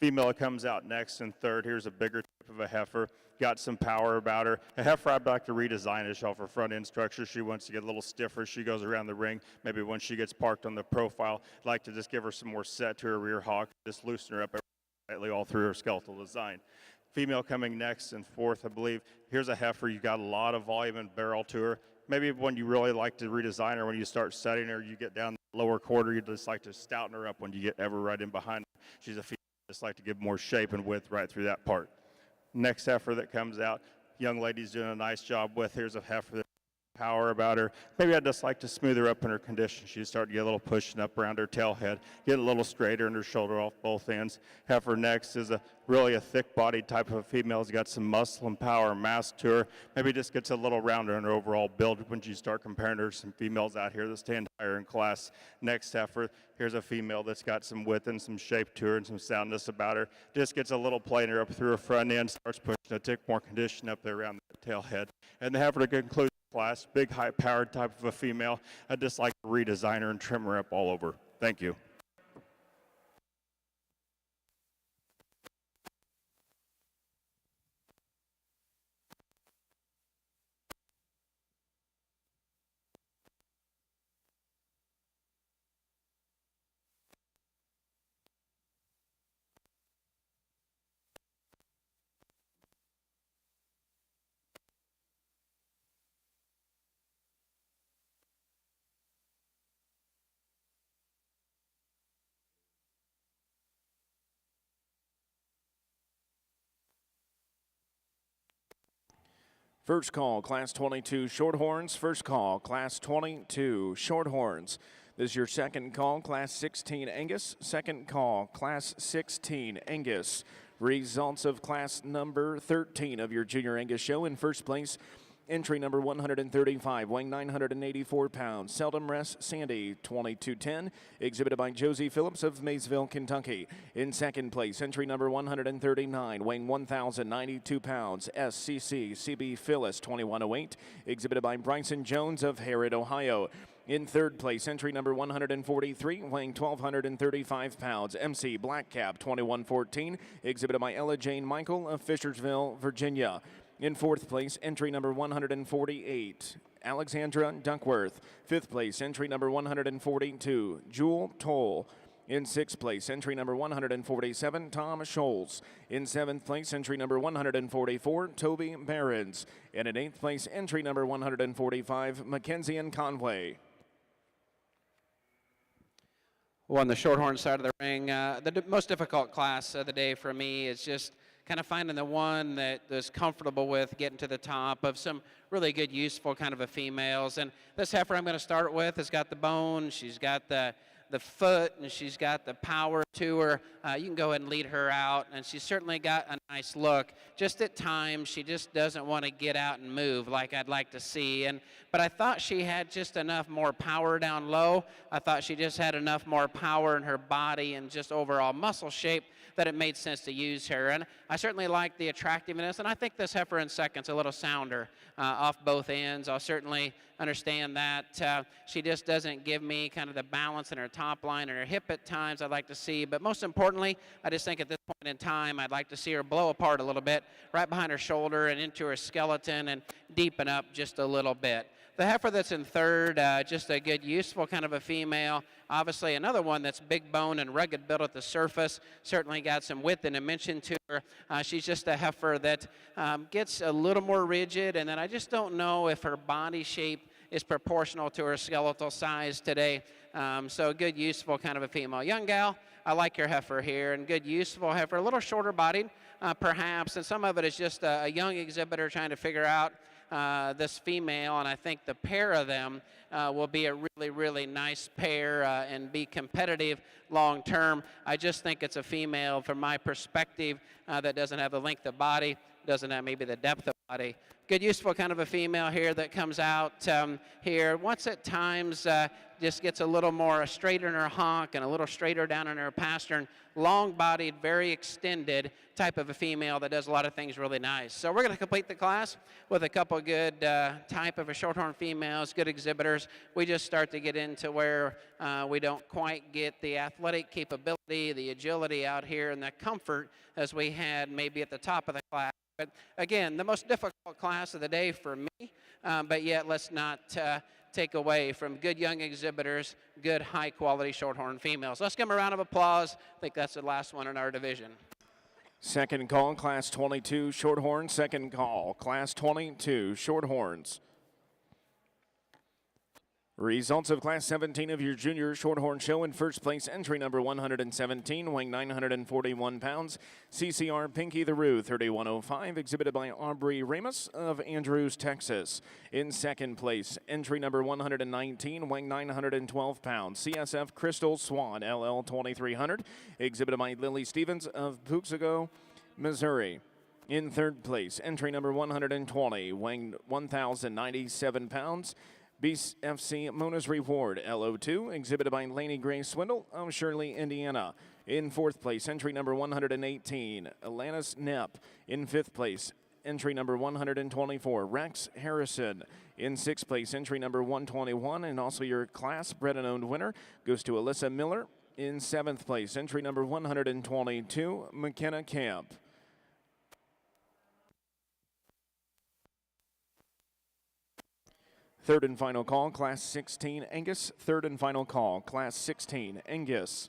Speaker 2: Female that comes out next and third, here's a bigger type of a heifer. Got some power about her. A heifer I'd like to redesign is off her front end structure. She wants to get a little stiffer. She goes around the ring. Maybe when she gets parked on the profile, I'd like to just give her some more set to her rear hock, just loosen her up slightly all through her skeletal design. Female coming next and fourth, I believe. Here's a heifer. You got a lot of volume and barrel to her. Maybe when you really like to redesign her, when you start setting her, you get down the lower quarter, you just like to stouten her up when you get ever right in behind her. She's a female. Just like to give more shape and width right through that part. Next heifer that comes out, young lady's doing a nice job with. Here's a heifer that power about her. Maybe I'd just like to smooth her up in her condition. She's starting to get a little pushing up around her tail head, get a little straighter in her shoulder off both ends. Heifer next is really a thick-bodied type of a female. Has got some muscle and power and mass to her. Maybe just gets a little rounder in her overall build when you start comparing her to some females out here that stand higher in class. Next heifer, here's a female that's got some width and some shape to her and some soundness about her. Just gets a little plainer up through her front end, starts pushing a tick more condition up there around the tail head. And the heifer to conclude class, big high-powered type of a female. I'd just like to redesign her and trim her up all over. Thank you.
Speaker 1: First call, Class 22 Shorthorns. First call, Class 22 Shorthorns. This is your second call, Class 16 Angus. Second call, Class 16 Angus. Results of class number 13 of your Junior Angus show. In first place, entry number 135, weighing 984 pounds. Seldom Rest Sandy, 2210, exhibited by Josie Phillips of Maysville, Kentucky. In second place, entry number 139, weighing 1,092 pounds. SCC CB Phyllis, 2108, exhibited by Bryson Jones of Harrod, Ohio. In third place, entry number 143, weighing 1,235 pounds. MC Black Cap, 2114, exhibited by Ella Jane Michael of Fishersville, Virginia. In fourth place, entry number 148, Alexandra Duckworth. Fifth place, entry number 142, Jewel Toll. In sixth place, entry number 147, Tom Scholes. In seventh place, entry number 144, Toby Barons. And in eighth place, entry number 145, Mackenzie and Conway.
Speaker 3: Well, on the Shorthorn side of the ring, the most difficult class of the day for me is just kind of finding the one that is comfortable with getting to the top of some really good, useful kind of a females. And this heifer I'm going to start with has got the bone, she's got the foot, and she's got the power to her. You can go ahead and lead her out, and she's certainly got a nice look. Just at times, she just doesn't want to get out and move like I'd like to see. But I thought she had just enough more power down low. I thought she just had enough more power in her body and just overall muscle shape that it made sense to use her. And I certainly like the attractiveness, and I think this heifer in second's a little sounder off both ends. I'll certainly understand that. She just doesn't give me kind of the balance in her top line and her hip at times I'd like to see. But most importantly, I just think at this point in time, I'd like to see her blow apart a little bit right behind her shoulder and into her skeleton and deepen up just a little bit. The heifer that's in third, just a good, useful kind of a female. Obviously, another one that's big bone and rugged built at the surface. Certainly got some width and dimension to her. She's just a heifer that gets a little more rigid, and then I just don't know if her body shape is proportional to her skeletal size today. So a good, useful kind of a female. Young gal, I like your heifer here, and good, useful heifer. A little shorter bodied, perhaps, and some of it is just a young exhibitor trying to figure out this female, and I think the pair of them will be a really, really nice pair and be competitive long term. I just think it's a female, from my perspective, that doesn't have the length of body, doesn't have maybe the depth of body. Good, useful kind of a female here that comes out here. Once at times just gets a little more straighter in her honk and a little straighter down in her pastern. Long-bodied, very extended type of a female that does a lot of things really nice. So we're going to complete the class with a couple good type of a shorthorn females, good exhibitors. We just start to get into where we don't quite get the athletic capability, the agility out here, and the comfort as we had maybe at the top of the class. But again, the most difficult class of the day for me, but yet let's not take away from good young exhibitors, good high-quality shorthorn females. Let's give them a round of applause. I think that's the last one in our division.
Speaker 1: Second call, Class 22 Shorthorn. Second call, Class 22 Shorthorns. Results of Class 17 of your Junior Shorthorn show. In first place, entry number 117, weighing 941 pounds. CCR Pinky the Roo, 3105, exhibited by Aubrey Ramos of Andrews, Texas. In second place, entry number 119, weighing 912 pounds. CSF Crystal Swan, LL 2300, exhibited by Lily Stevens of Puxago, Missouri. In third place, entry number 120, weighing 1,097 pounds. BFC Mona's Reward, LO2, exhibited by Laney Gray Swindle of Shirley, Indiana. In fourth place, entry number 118, Alanis Knepp. In fifth place, entry number 124, Rex Harrison. In sixth place, entry number 121, and also your class bred and owned winner goes to Alyssa Miller. In seventh place, entry number 122, McKenna Camp. Third and final call, Class 16 Angus. Third and final call, Class 16 Angus.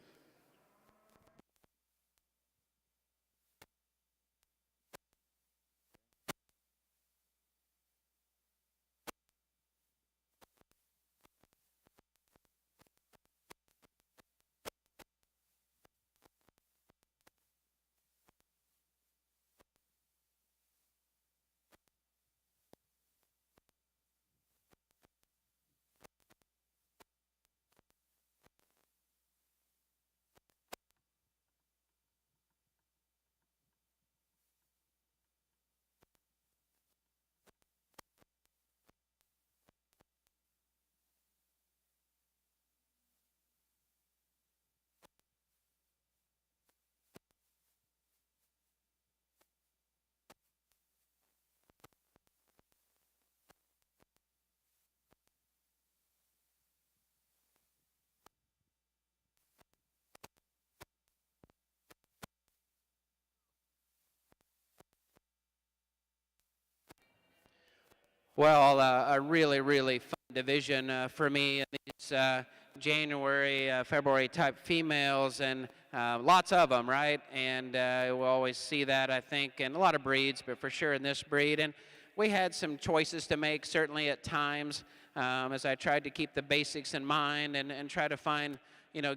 Speaker 3: Well, a really, really fun division for me in these January, February type females, and lots of them, right? And we'll always see that, I think, in a lot of breeds, but for sure in this breed. And we had some choices to make, certainly at times, as I tried to keep the basics in mind and try to find,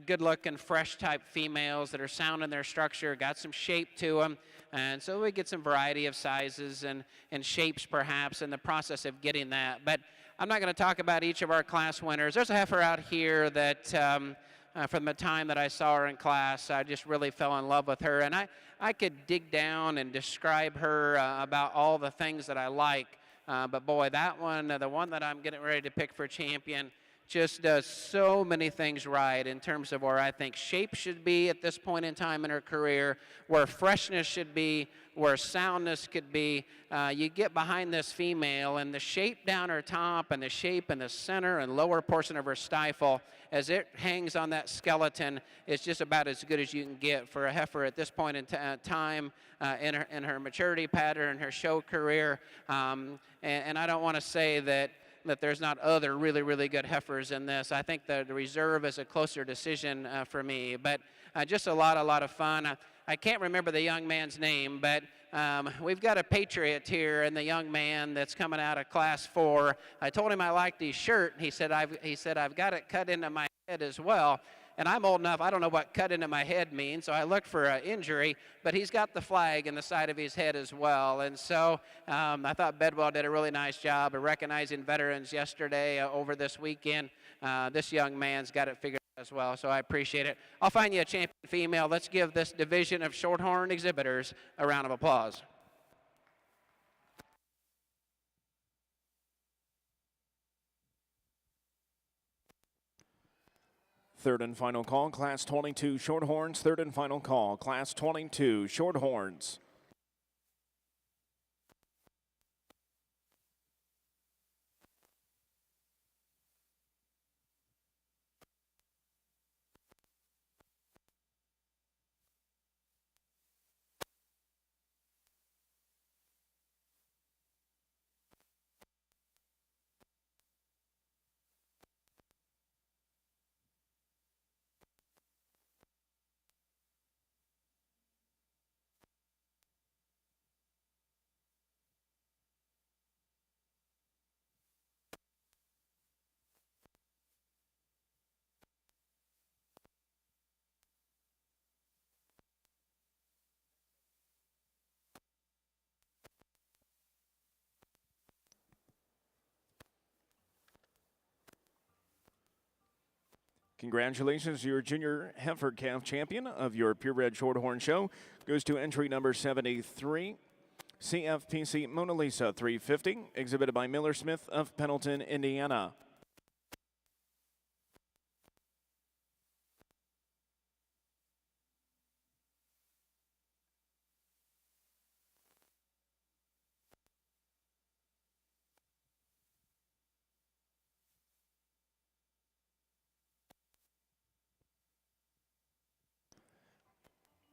Speaker 3: good looking, fresh type females that are sound in their structure, got some shape to them. And so we get some variety of sizes and shapes perhaps in the process of getting that. But I'm not going to talk about each of our class winners. There's a heifer out here that from the time that I saw her in class, I just really fell in love with her. And I could dig down and describe her about all the things that I like. But boy, that one, the one that I'm getting ready to pick for champion, just does so many things right in terms of where I think shape should be at this point in time in her career, where freshness should be, where soundness could be. You get behind this female, and the shape down her top and the shape in the center and lower portion of her stifle as it hangs on that skeleton is just about as good as you can get for a heifer at this point in time in her maturity pattern, her show career. And I don't want to say that there's not other really, really good heifers in this. I think the reserve is a closer decision for me, but just a lot of fun. I can't remember the young man's name, but we've got a Patriot here and the young man that's coming out of Class 4. I told him I liked his shirt. He said I've got it cut into my head as well. And I'm old enough, I don't know what cut into my head means, so I looked for an injury, but he's got the flag in the side of his head as well. And so I thought Bedwell did a really nice job of recognizing veterans yesterday over this weekend. This young man's got it figured out as well, so I appreciate it. I'll find you a champion female. Let's give this division of Shorthorn exhibitors a round of applause.
Speaker 1: Third and final call, Class 22 Shorthorns. Third and final call, Class 22 Shorthorns. Congratulations, your junior heifer calf champion of your purebred Shorthorn show goes to entry number 73, CFPC Mona Lisa 350, exhibited by Miller Smith of Pendleton, Indiana.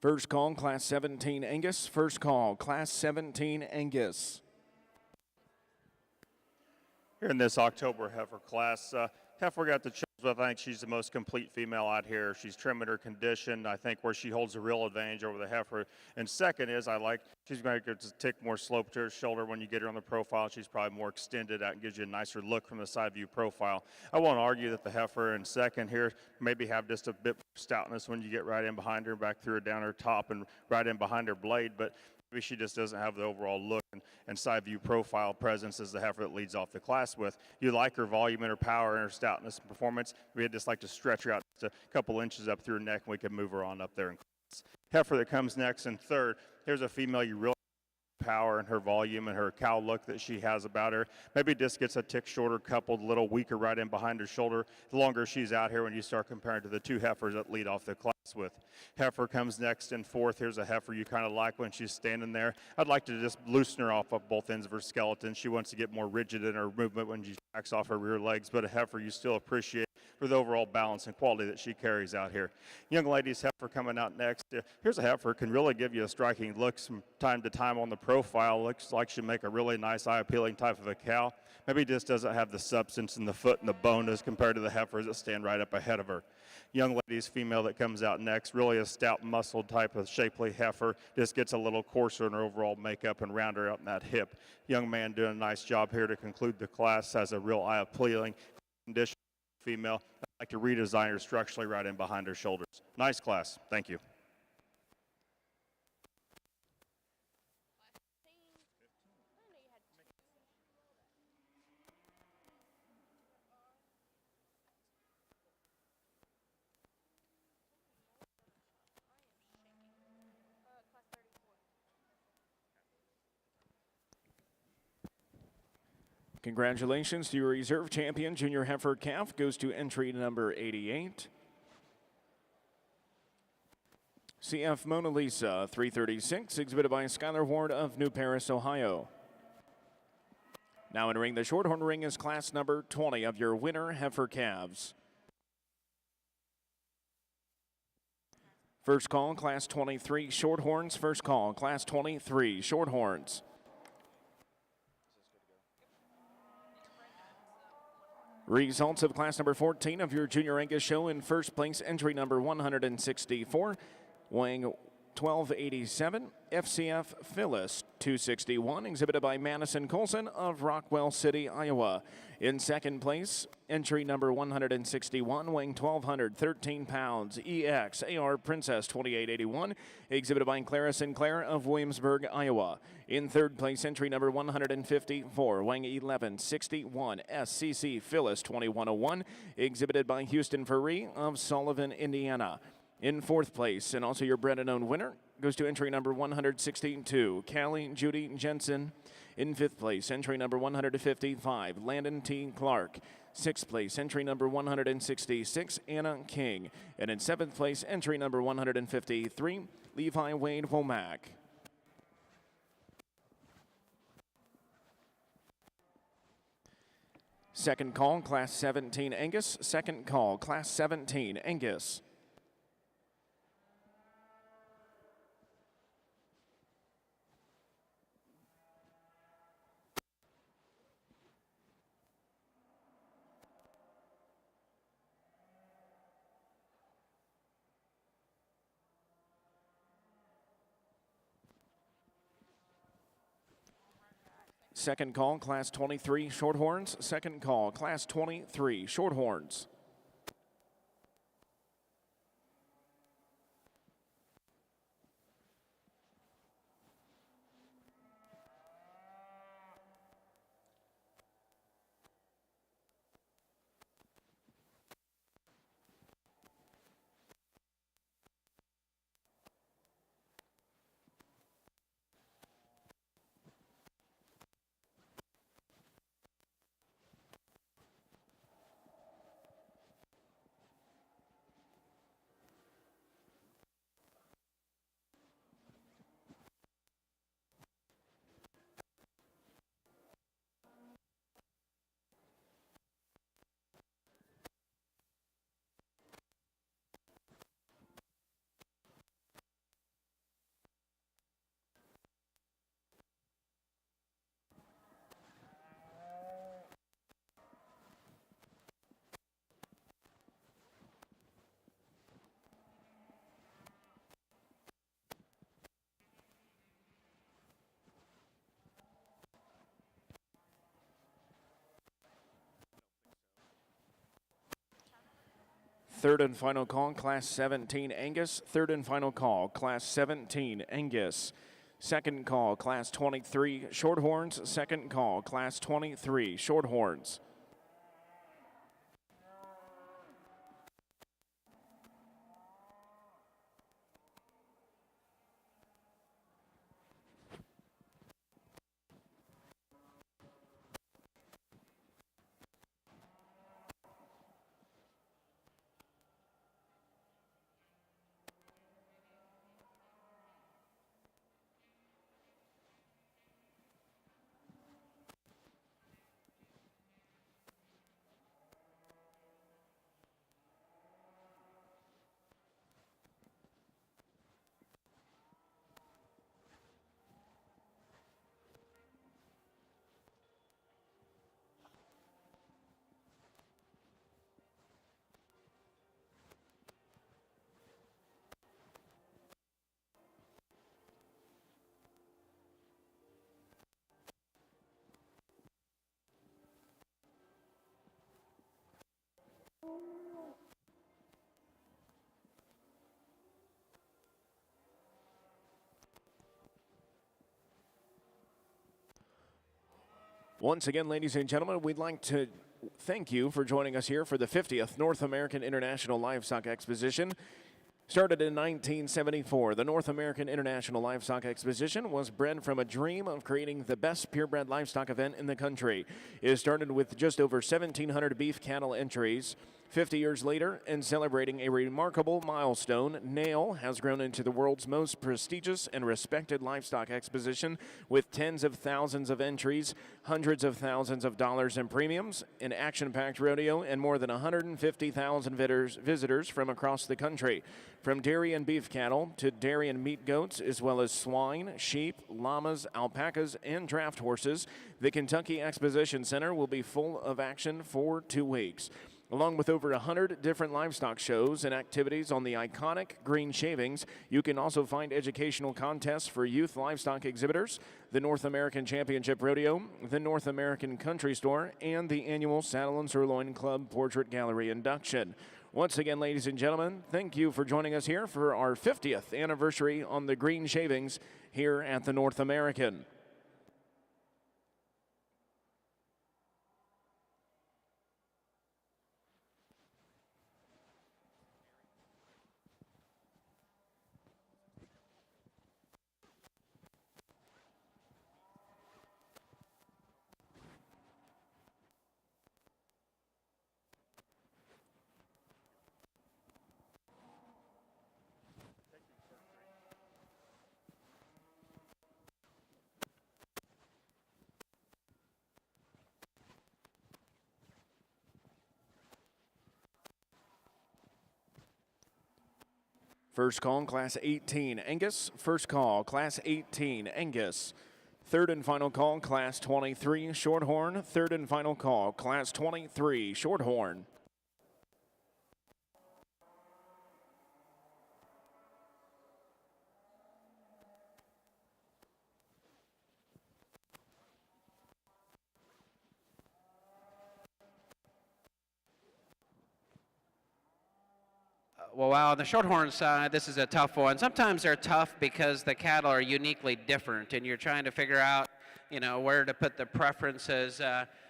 Speaker 1: First call, Class 17 Angus. First call, Class 17 Angus.
Speaker 2: Here in this October heifer class, heifer got the chills, but I think she's the most complete female out here. She's trim in her condition. I think where she holds a real advantage over the heifer. And second is she's going to take more slope to her shoulder when you get her on the profile. She's probably more extended out and gives you a nicer look from the side view profile. I won't argue that the heifer in second here maybe have just a bit more stoutness when you get right in behind her, back through her down her top and right in behind her blade, but maybe she just doesn't have the overall look and side view profile presence as the heifer that leads off the class with. You like her volume and her power and her stoutness and performance. We'd just like to stretch her out just a couple inches up through her neck, and we can move her on up there in class. Heifer that comes next in third, here's a female you really power and her volume and her cow look that she has about her. Maybe just gets a tick shorter, coupled, a little weaker right in behind her shoulder. The longer she's out here when you start comparing to the two heifers that lead off the class with. Heifer comes next in fourth. Here's a heifer you kind of like when she's standing there. I'd like to just loosen her off of both ends of her skeleton. She wants to get more rigid in her movement when she backs off her rear legs, but a heifer you still appreciate for for the overall balance and quality that she carries out here. Young lady's heifer coming out next. Here's a heifer, can really give you a striking look from time to time on the profile. Looks like she'll make a really nice eye-appealing type of a cow. Maybe just doesn't have the substance in the foot and the bone as compared to the heifers that stand right up ahead of her. Young lady's female that comes out next, really a stout muscled type of shapely heifer, just gets a little coarser in her overall makeup and rounder out in that hip. Young man doing a nice job here to conclude the class, has a real eye-appealing condition female. I'd like to redesign her structurally right in behind her shoulders. Nice class, thank you.
Speaker 1: Congratulations to your reserve champion, junior heifer calf, goes to entry number 88. CF Mona Lisa, 336, exhibited by Skylar Ward of New Paris, Ohio. Now entering the Shorthorn ring is class number 20 of your winner heifer calves. First call, class 23, Shorthorns. First call, class 23, Shorthorns. Results of class number 14 of your Junior Angus show. In first place, entry number 164, weighing 1287, FCF Phyllis 261, exhibited by Madison Colson of Rockwell City, Iowa. In second place, entry number 161, weighing 1,213 pounds, EX AR Princess 2881, exhibited by Clara Sinclair of Williamsburg, Iowa. In third place, entry number 154, weighing 1161, SCC Phyllis 2101, exhibited by Houston Ferree of Sullivan, Indiana. In fourth place, and also your bred and owned winner, goes to entry number 162, Callie Judy Jensen. In fifth place, entry number 155, Landon T. Clark. Sixth place, entry number 166, Anna King. And in seventh place, entry number 153, Levi Wade Womack. Second call, class 17 Angus. Second call, class 17 Angus. Second call, class 23 Shorthorns. Second call, class 23 Shorthorns. Third and final call, class 17 Angus. Third and final call, class 17 Angus. Second call, class 23 Shorthorns. Second call, class 23 Shorthorns. Once again, ladies and gentlemen, we'd like to thank you for joining us here for the 50th North American International Livestock Exposition. Started in 1974, the North American International Livestock Exposition was bred from a dream of creating the best purebred livestock event in the country. It started with just over 1,700 beef cattle entries. 50 years later, and celebrating a remarkable milestone, NAILE has grown into the world's most prestigious and respected livestock exposition with tens of thousands of entries, hundreds of thousands of dollars in premiums, an action-packed rodeo, and more than 150,000 visitors from across the country. From dairy and beef cattle to dairy and meat goats, as well as swine, sheep, llamas, alpacas, and draft horses, the Kentucky Exposition Center will be full of action for 2 weeks. Along with over 100 different livestock shows and activities on the iconic green shavings, you can also find educational contests for youth livestock exhibitors, the North American Championship Rodeo, the North American Country Store, and the annual Saddle and Sirloin Club Portrait Gallery induction. Once again, ladies and gentlemen, thank you for joining us here for our 50th anniversary on the green shavings here at the North American. First call, Class 18, Angus. First call, Class 18, Angus. Third and final call, Class 23, Shorthorn. Third and final call, Class 23, Shorthorn.
Speaker 3: Well, wow, on the Shorthorn side, this is a tough one. Sometimes they're tough because the cattle are uniquely different, and you're trying to figure out, where to put the preferences.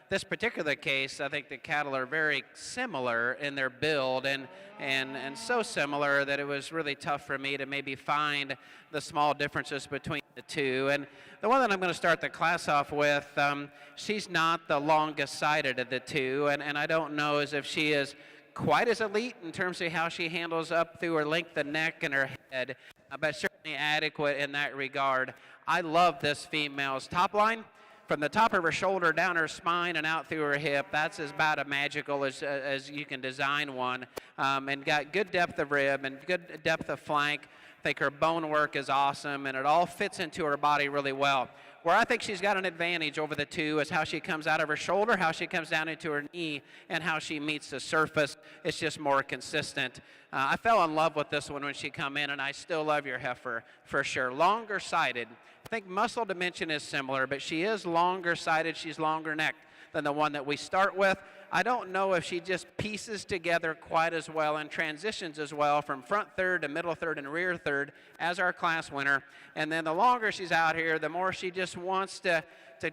Speaker 3: This particular case, I think the cattle are very similar in their build, and so similar that it was really tough for me to maybe find the small differences between the two. And the one that I'm going to start the class off with, she's not the longest sided of the two, and I don't know as if she is quite as elite in terms of how she handles up through her length of neck and her head, but certainly adequate in that regard. I love this female's top line. From the top of her shoulder down her spine and out through her hip, that's about as magical as you can design one, and got good depth of rib and good depth of flank. I think her bone work is awesome, and it all fits into her body really well. Where I think she's got an advantage over the two is how she comes out of her shoulder, how she comes down into her knee, and how she meets the surface. It's just more consistent. I fell in love with this one when she come in, and I still love your heifer for sure. Longer sided. I think muscle dimension is similar, but she is longer sided. She's longer necked than the one that we start with. I don't know if she just pieces together quite as well and transitions as well from front third to middle third and rear third as our class winner. And then the longer she's out here, the more she just wants to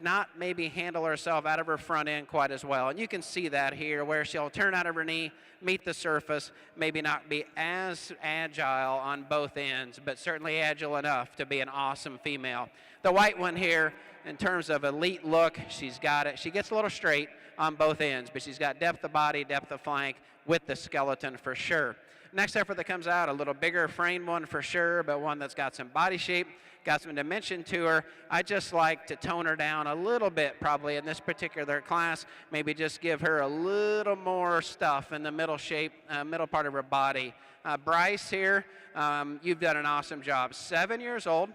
Speaker 3: not maybe handle herself out of her front end quite as well. And you can see that here where she'll turn out of her knee, meet the surface, maybe not be as agile on both ends, but certainly agile enough to be an awesome female. The white one here, in terms of elite look, she's got it. She gets a little straight on both ends, but she's got depth of body, depth of flank with the skeleton for sure. Next heifer that comes out, a little bigger frame one for sure, but one that's got some body shape, got some dimension to her. I just like to tone her down a little bit probably in this particular class, maybe just give her a little more stuff in the middle shape, middle part of her body. Bryce here, you've done an awesome job. 7 years old.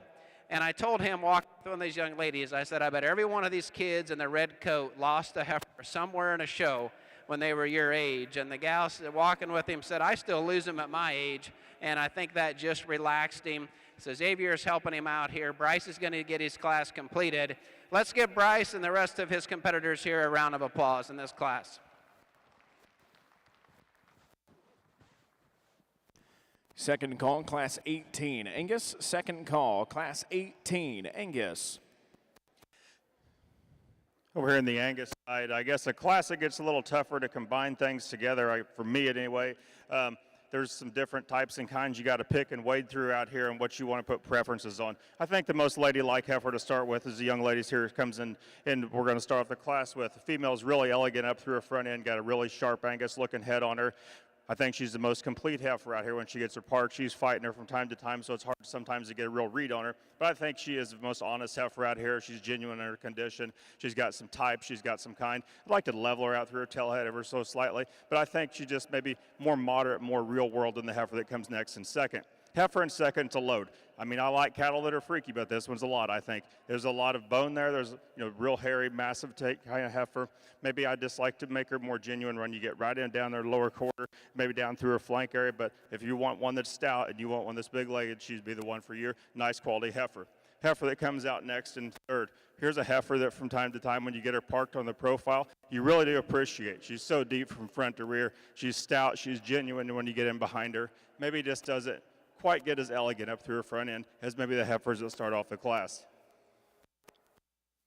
Speaker 3: And I told him, walking with one of these young ladies, I said, I bet every one of these kids in the red coat lost a heifer somewhere in a show when they were your age. And the gal walking with him said, I still lose them at my age. And I think that just relaxed him. So Xavier's helping him out here. Bryce is going to get his class completed. Let's give Bryce and the rest of his competitors here a round of applause in this class.
Speaker 1: Second call, Class 18, Angus. Second call, Class 18, Angus.
Speaker 2: Over here in the Angus side, I guess a classic gets a little tougher to combine things together, for me anyway. There's some different types and kinds you got to pick and wade through out here and what you want to put preferences on. I think the most ladylike heifer to start with is the young ladies here comes in, and we're going to start off the class with. The female's really elegant up through her front end, got a really sharp Angus looking head on her. I think she's the most complete heifer out here when she gets her parked. She's fighting her from time to time, so it's hard sometimes to get a real read on her. But I think she is the most honest heifer out here. She's genuine in her condition. She's got some type. She's got some kind. I'd like to level her out through her tail head ever so slightly, but I think she just maybe more moderate, more real world than the heifer that comes next in second. Heifer in second to load. I mean, I like cattle that are freaky, but this one's a lot, I think. There's a lot of bone there. There's, real hairy, massive take kind of heifer. Maybe I just like to make her more genuine when you get right in down their lower quarter, maybe down through her flank area. But if you want one that's stout and you want one that's big-legged, she'd be the one for your nice quality heifer. Heifer that comes out next in third. Here's a heifer that from time to time when you get her parked on the profile, you really do appreciate. She's so deep from front to rear. She's stout. She's genuine when you get in behind her. Maybe just doesn't quite get as elegant up through her front end as maybe the heifers that start off the class.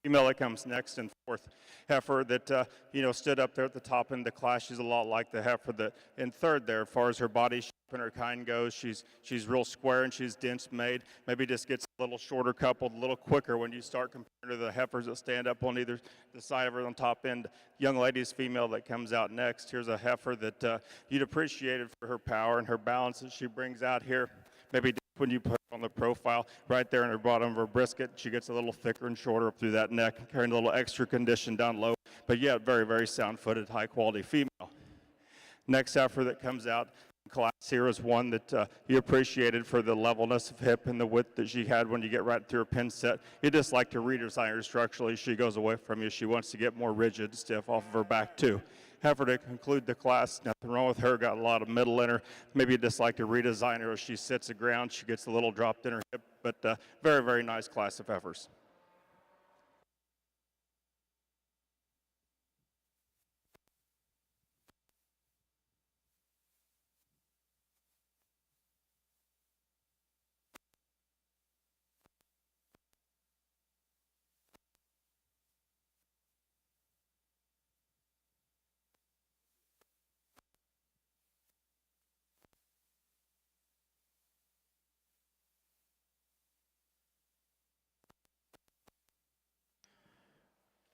Speaker 2: Female that comes next in fourth. Heifer that, stood up there at the top end of the class. She's a lot like the heifer that in third there as far as her body shape and her kind goes. She's real square and she's dense made. Maybe just gets a little shorter coupled, a little quicker when you start comparing to the heifers that stand up on either the side of her on top end. Young lady's female that comes out next. Here's a heifer that you'd appreciate it for her power and her balance that she brings out here. Maybe when you put her on the profile, right there in her bottom of her brisket, she gets a little thicker and shorter up through that neck, carrying a little extra condition down low, but yet very, very sound-footed, high-quality female. Next heifer that comes out in class here is one that you appreciated for the levelness of hip and the width that she had when you get right through her pin set. You just like to redesign her structurally. She goes away from you. She wants to get more rigid, stiff off of her back, too. Heifer to conclude the class, nothing wrong with her, got a lot of middle in her. Maybe you just like to redesign her as she sits the ground. She gets a little dropped in her hip, but very, very nice class of heifers.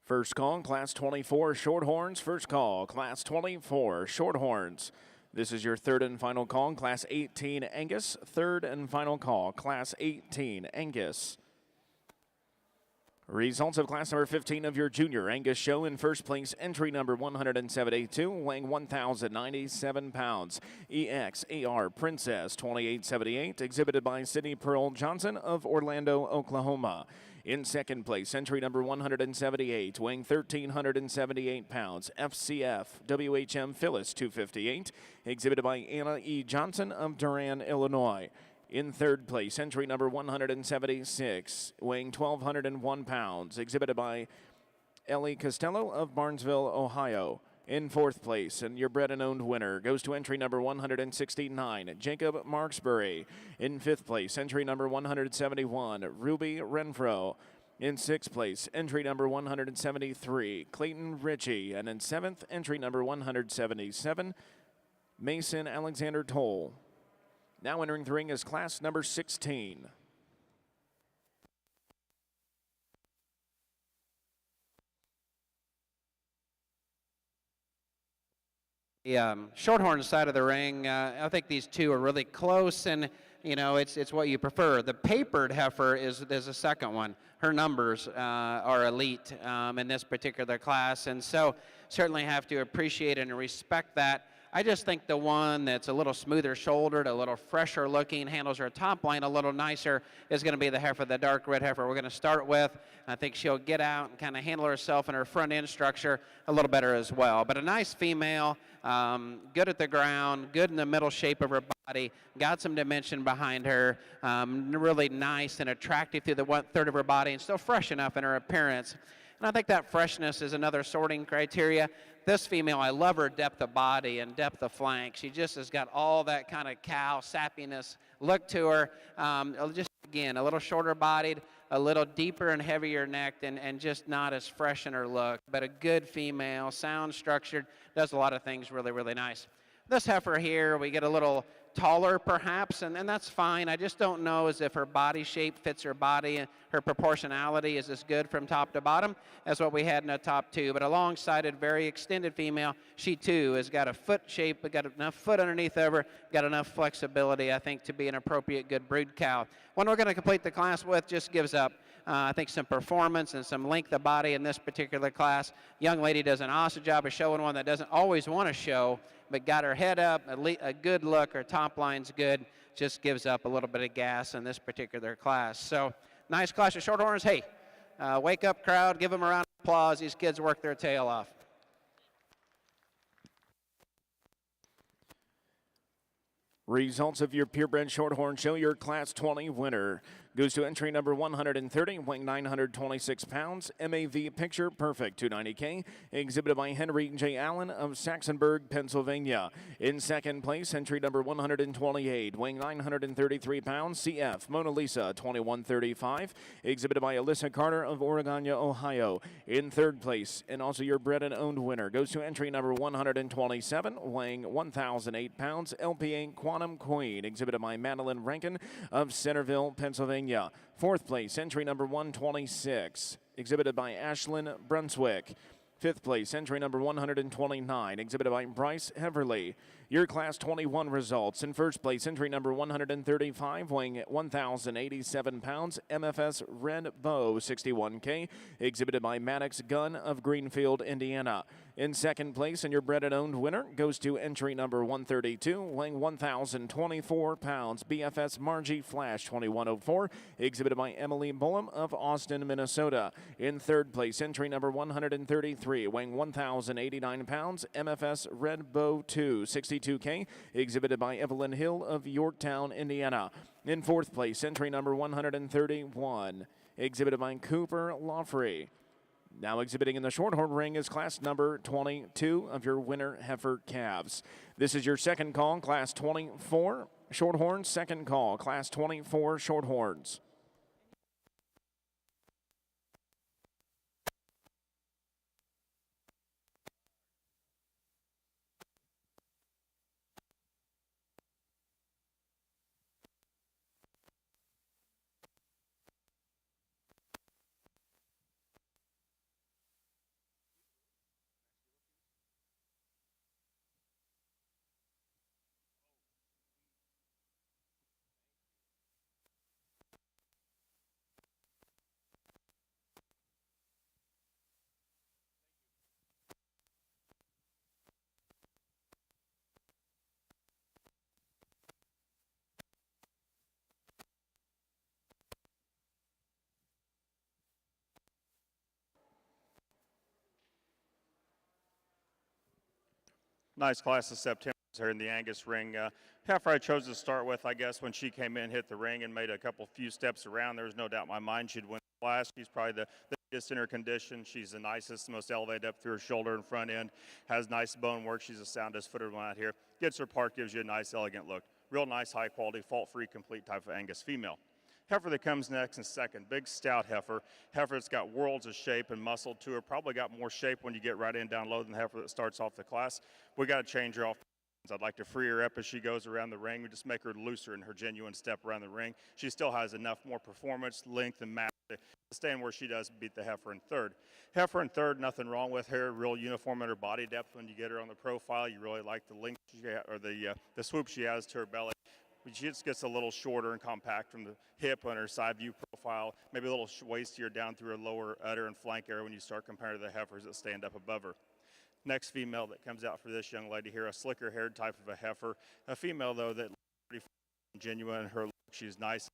Speaker 1: First call, Class 24, Shorthorns. First call, Class 24, Shorthorns. This is your third and final call, Class 18, Angus. Third and final call, Class 18, Angus. Results of class number 15 of your junior Angus show. In first place, entry number 172, weighing 1,097 pounds. EXAR Princess 2878, exhibited by Sydney Pearl Johnson of Orlando, Oklahoma. In second place, entry number 178, weighing 1,378 pounds. FCF WHM Phyllis 258, exhibited by Anna E. Johnson of Durant, Illinois. In third place, entry number 176, weighing 1,201 pounds, exhibited by Ellie Costello of Barnesville, Ohio. In fourth place, and your bred and owned winner goes to entry number 169, Jacob Marksbury. In fifth place, entry number 171, Ruby Renfro. In sixth place, entry number 173, Clayton Ritchie. And in seventh, entry number 177, Mason Alexander Toll. Now entering the ring is class number 16.
Speaker 3: The Shorthorn side of the ring, I think these two are really close, and it's what you prefer. The papered heifer is the second one. Her numbers are elite in this particular class, and so certainly have to appreciate and respect that. I just think the one that's a little smoother shouldered, a little fresher looking, handles her top line a little nicer, is going to be the heifer, the dark red heifer we're going to start with. I think she'll get out and kind of handle herself and her front end structure a little better as well. But a nice female, good at the ground, good in the middle shape of her body, got some dimension behind her, really nice and attractive through the 1/3 of her body, and still fresh enough in her appearance. And I think that freshness is another sorting criteria. This female, I love her depth of body and depth of flank. She just has got all that kind of cow sappiness look to her. Just, again, a little shorter bodied, a little deeper and heavier necked, and just not as fresh in her look. But a good female, sound structured, does a lot of things really, really nice. This heifer here, we get a little taller perhaps, and that's fine. I just don't know as if her body shape fits her body and her proportionality is as good from top to bottom as what we had in the top two. But a long-sided, very extended female, she too has got a foot shape, got enough foot underneath of her, got enough flexibility, I think, to be an appropriate good brood cow. One we're going to complete the class with just gives up, I think, some performance and some length of body in this particular class. Young lady does an awesome job of showing one that doesn't always want to show, but got her head up, a good look, her top line's good, just gives up a little bit of gas in this particular class. So nice class of Shorthorns. Hey, wake up crowd, give them a round of applause. These kids work their tail off.
Speaker 1: Results of your purebred Shorthorn show your Class 20 winner. Goes to entry number 130, weighing 926 pounds. MAV Picture Perfect, 290K. Exhibited by Henry J. Allen of Saxonburg, Pennsylvania. In second place, entry number 128, weighing 933 pounds. CF Mona Lisa, 2135. Exhibited by Alyssa Carter of Oregania, Ohio. In third place, and also your bred and owned winner, goes to entry number 127, weighing 1,008 pounds. LPA Quantum Queen, exhibited by Madeline Rankin of Centerville, Pennsylvania. Fourth place, entry number 126, exhibited by Ashlyn Brunswick. Fifth place, entry number 129, exhibited by Bryce Heverly. Your Class 21 results. In first place, entry number 135, weighing 1,087 pounds, MFS Red Bow, 61K, exhibited by Maddox Gunn of Greenfield, Indiana. In second place, and your bred and owned winner goes to entry number 132, weighing 1,024 pounds, BFS Margie Flash, 2104, exhibited by Emily Bullum of Austin, Minnesota. In third place, entry number 133, weighing 1,089 pounds, MFS Red Bow 2, 62K, exhibited by Evelyn Hill of Yorktown, Indiana. In fourth place, entry number 131, exhibited by Cooper Lawfrey. Now exhibiting in the Shorthorn ring is class number 22 of your winner heifer calves. This is your second call, class 24 Shorthorns. Second call, class 24 Shorthorns.
Speaker 2: Nice class of September here in the Angus ring. Heifer I chose to start with, I guess, when she came in, hit the ring, and made a few steps around. There was no doubt in my mind she'd win the class. She's probably the biggest in her condition. She's the nicest, most elevated up through her shoulder and front end. Has nice bone work. She's the soundest footed one out here. Gets her part, gives you a nice, elegant look. Real nice, high quality, fault-free, complete type of Angus female. Heifer that comes next in second, big stout heifer. Heifer that's got worlds of shape and muscle to her. Probably got more shape when you get right in down low than the heifer that starts off the class. We got to change her off. I'd like to free her up as she goes around the ring. We just make her looser in her genuine step around the ring. She still has enough more performance, length, and mass to stand where she does beat the heifer in third. Heifer in third, nothing wrong with her. Real uniform in her body depth when you get her on the profile. You really like the length or the swoop she has to her belly. She just gets a little shorter and compact from the hip on her side view profile, maybe a little waistier down through her lower udder and flank area when you start comparing to the heifers that stand up above her. Next female that comes out for this young lady here, a slicker haired type of a heifer. A female, though, that pretty genuine in her look. She's nice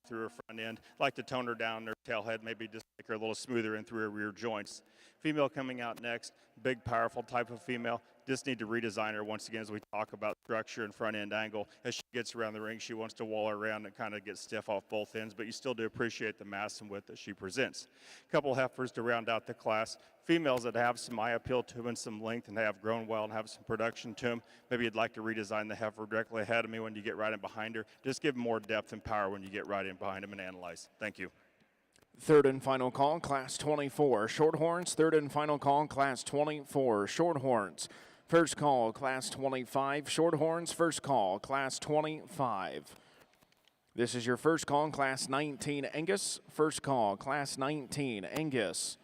Speaker 2: through her front end. Like to tone her down her tail head, maybe just make her a little smoother in through her rear joints. Female coming out next, big, powerful type of female. Just need to redesign her once again as we talk about structure and front end angle. As she gets around the ring, she wants to wall around and kind of get stiff off both ends, but you still do appreciate the mass and width that she presents. A couple heifers to round out the class. Females that have some eye appeal to them and some length and have grown well and have some production to them. Maybe you'd like to redesign the heifer directly ahead of me when you get right in behind her. Just give them more depth and power when you get right in behind them and analyze. Thank you.
Speaker 1: Third and final call, Class 24, Shorthorns. Third and final call, Class 24, Shorthorns. First call, Class 25, Shorthorns. First call, Class 25. This is your first call, Class 19, Angus. First call, Class 19, Angus.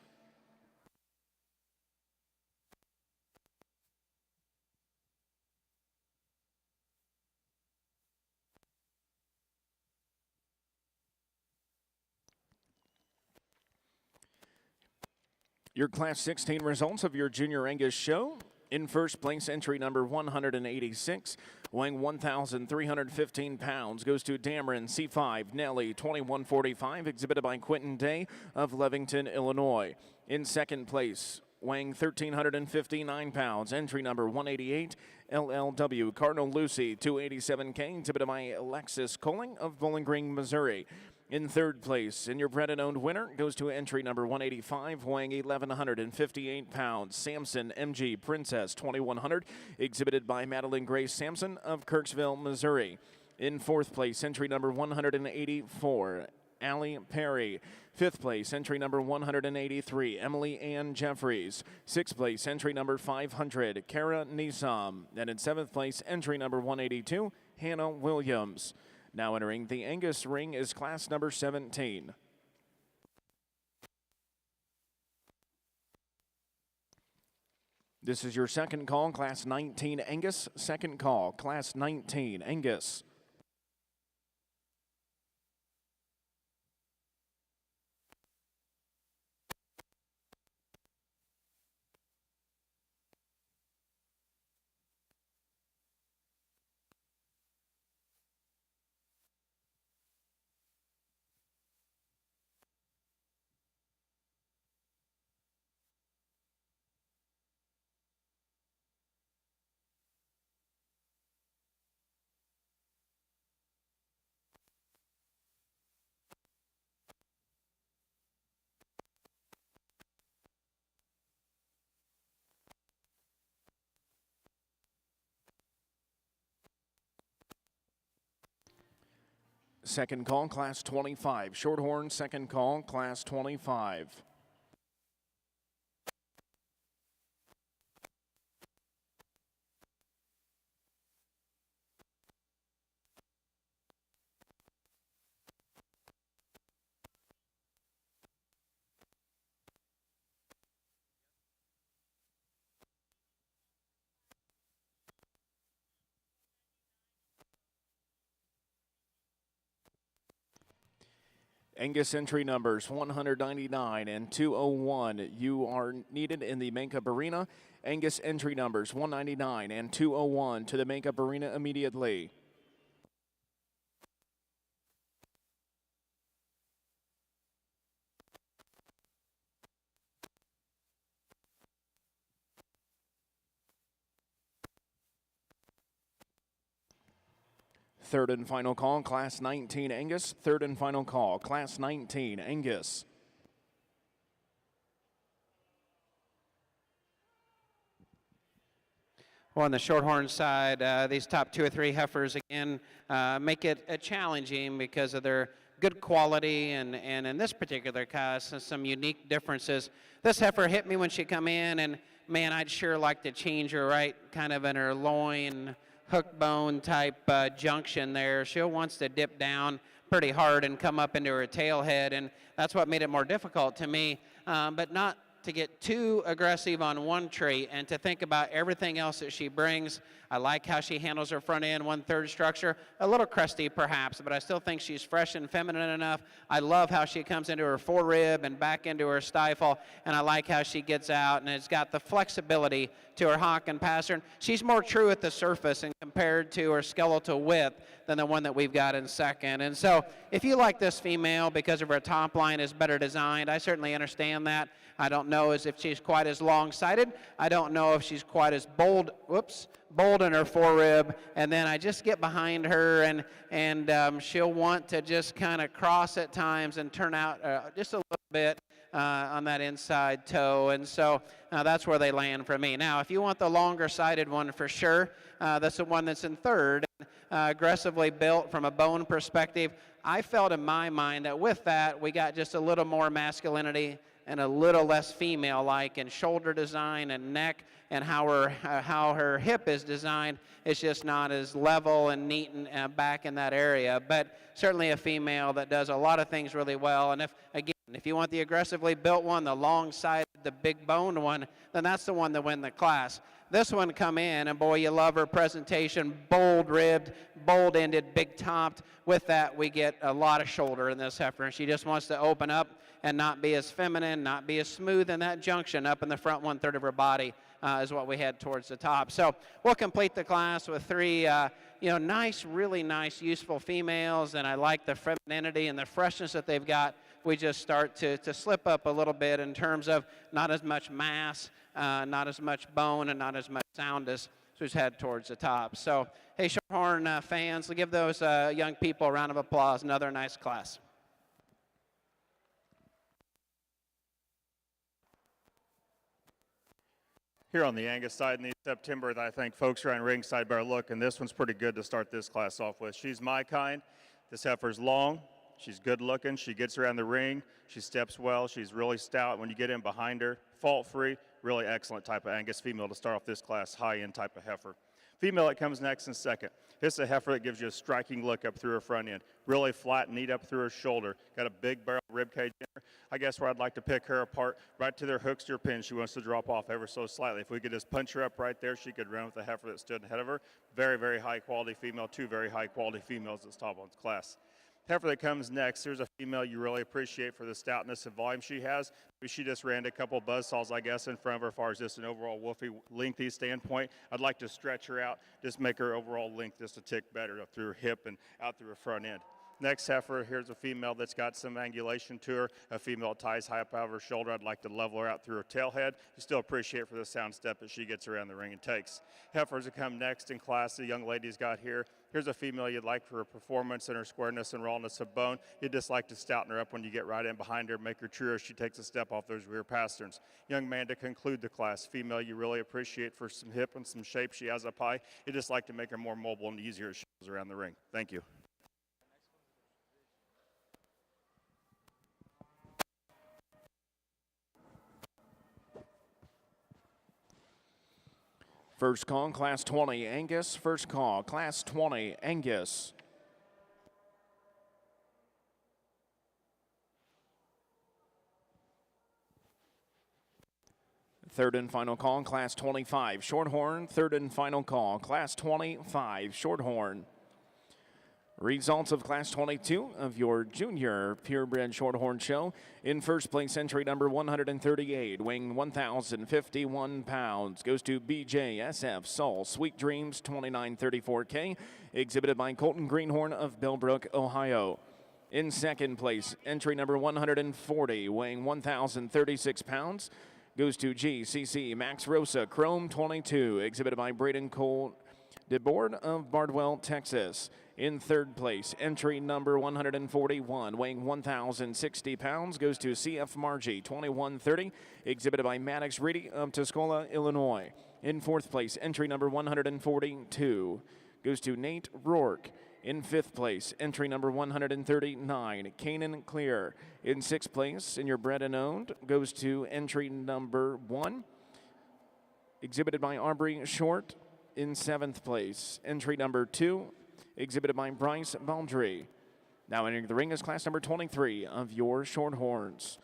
Speaker 1: Your Class 16 results of your Junior Angus show. In first place, entry number 186, weighing 1,315 pounds, goes to Dameron C5 Nelly 2145, exhibited by Quentin Day of Levington, Illinois. In second place, weighing 1,359 pounds, entry number 188, LLW Cardinal Lucy 287K, exhibited by Alexis Colling of Bowling Green, Missouri. In third place, and your bred and owned winner goes to entry number 185, weighing 1,158 pounds, Samson MG Princess 2100, exhibited by Madeline Grace Sampson of Kirksville, Missouri. In fourth place, entry number 184, Allie Perry. Fifth place, entry number 183, Emily Ann Jeffries. Sixth place, entry number 500, Kara Nisam. And in seventh place, entry number 182, Hannah Williams. Now entering the Angus ring is class number 17. This is your second call, Class 19 Angus. Second call, Class 19 Angus. Second call, Class 25. Shorthorn, second call, Class 25. Angus entry numbers 199 and 201. You are needed in the makeup arena. Angus entry numbers 199 and 201 to the makeup arena immediately. Third and final call, Class 19 Angus. Third and final call, Class 19 Angus.
Speaker 3: Well, on the Shorthorn side, these top 2 or 3 heifers, again, make it challenging because of their good quality and in this particular case, some unique differences. This heifer hit me when she come in, and, man, I'd sure like to change her right kind of in her loin, hook bone type junction there. She wants to dip down pretty hard and come up into her tail head, and that's what made it more difficult to me, but not to get too aggressive on one trait and to think about everything else that she brings. I like how she handles her front end, 1/3 structure, a little crusty perhaps, but I still think she's fresh and feminine enough. I love how she comes into her forerib and back into her stifle, and I like how she gets out, and it's got the flexibility to her hock and pattern. She's more true at the surface and compared to her skeletal width than the one that we've got in second. And so if you like this female because of her top line is better designed, I certainly understand that. I don't know if she's quite as long-sided. I don't know if she's quite as bold in her forerib. And then I just get behind her, and she'll want to just kind of cross at times and turn out just a little bit on that inside toe. And so that's where they land for me. Now, if you want the longer-sided one for sure, that's the one that's in third. Aggressively built from a bone perspective. I felt in my mind that with that, we got just a little more masculinity and a little less female-like in shoulder design and neck, and how her hip is designed. It's just not as level and neat and back in that area. But certainly a female that does a lot of things really well. And if you want the aggressively built one, the long-sided, the big boned one, then that's the one that win the class. This one come in, and boy, you love her presentation, bold-ribbed, bold-ended, big-topped. With that, we get a lot of shoulder in this heifer, and she just wants to open up and not be as feminine, not be as smooth in that junction up in the front one-third of her body is what we head towards the top. So we'll complete the class with three, nice, really nice, useful females, and I like the femininity and the freshness that they've got. We just start to slip up a little bit in terms of not as much mass, not as much bone, and not as much sound as we head towards the top. So, hey, Shorthorn fans, give those young people a round of applause. Another nice class.
Speaker 2: Here on the Angus side in the September, I think folks around ringside better look, and this one's pretty good to start this class off with. She's my kind. This heifer's long. She's good looking. She gets around the ring. She steps well. She's really stout when you get in behind her. Fault-free, really excellent type of Angus female to start off this class, high-end type of heifer. Female that comes next in second. This is a heifer that gives you a striking look up through her front end. Really flat and neat up through her shoulder. Got a big barrel rib cage in her. I guess where I'd like to pick her apart, right to their hooks to her pin. She wants to drop off ever so slightly. If we could just punch her up right there, she could run with the heifer that stood ahead of her. Very, very high quality female. Two very high quality females that's top on this class. Heifer that comes next, here's a female you really appreciate for the stoutness and volume she has. She just ran a couple buzzsaws, I guess, in front of her as far as just an overall woofy, lengthy standpoint. I'd like to stretch her out, just make her overall length just a tick better up through her hip and out through her front end. Next heifer, here's a female that's got some angulation to her, a female that ties high up out of her shoulder. I'd like to level her out through her tail head. You still appreciate for the sound step that she gets around the ring and takes. Heifers that come next in class, the young lady's got here. Here's a female you'd like for her performance and her squareness and rawness of bone. You'd just like to stouten her up when you get right in behind her, make her truer as she takes a step off those rear pasterns. Young man to conclude the class, female you really appreciate for some hip and some shape she has up high. You'd just like to make her more mobile and easier as she goes around the ring. Thank you.
Speaker 1: First call, Class 20, Angus. First call, Class 20, Angus. Third and final call, Class 25, Shorthorn. Third and final call, Class 25, Shorthorn. Results of Class 22 of your junior purebred Shorthorn show. In first place, entry number 138, weighing 1,051 pounds, goes to BJSF Soul Sweet Dreams 2934K, exhibited by Colton Greenhorn of Bellbrook, Ohio. In second place, entry number 140, weighing 1,036 pounds, goes to GCC Max Rosa Chrome 22, exhibited by Braden Cole DeBoard of Bardwell, Texas. In third place, entry number 141, weighing 1,060 pounds, goes to CF Margie 2130, exhibited by Maddox Reedy of Tuscola, Illinois. In fourth place, entry number 142, goes to Nate Rourke. In fifth place, entry number 139, Kanan Clear. In sixth place, in your bred and owned, goes to entry number 1, exhibited by Aubrey Short. In seventh place, entry number 2, exhibited by Bryce Baldry. Now entering the ring is class number 23 of your Shorthorns.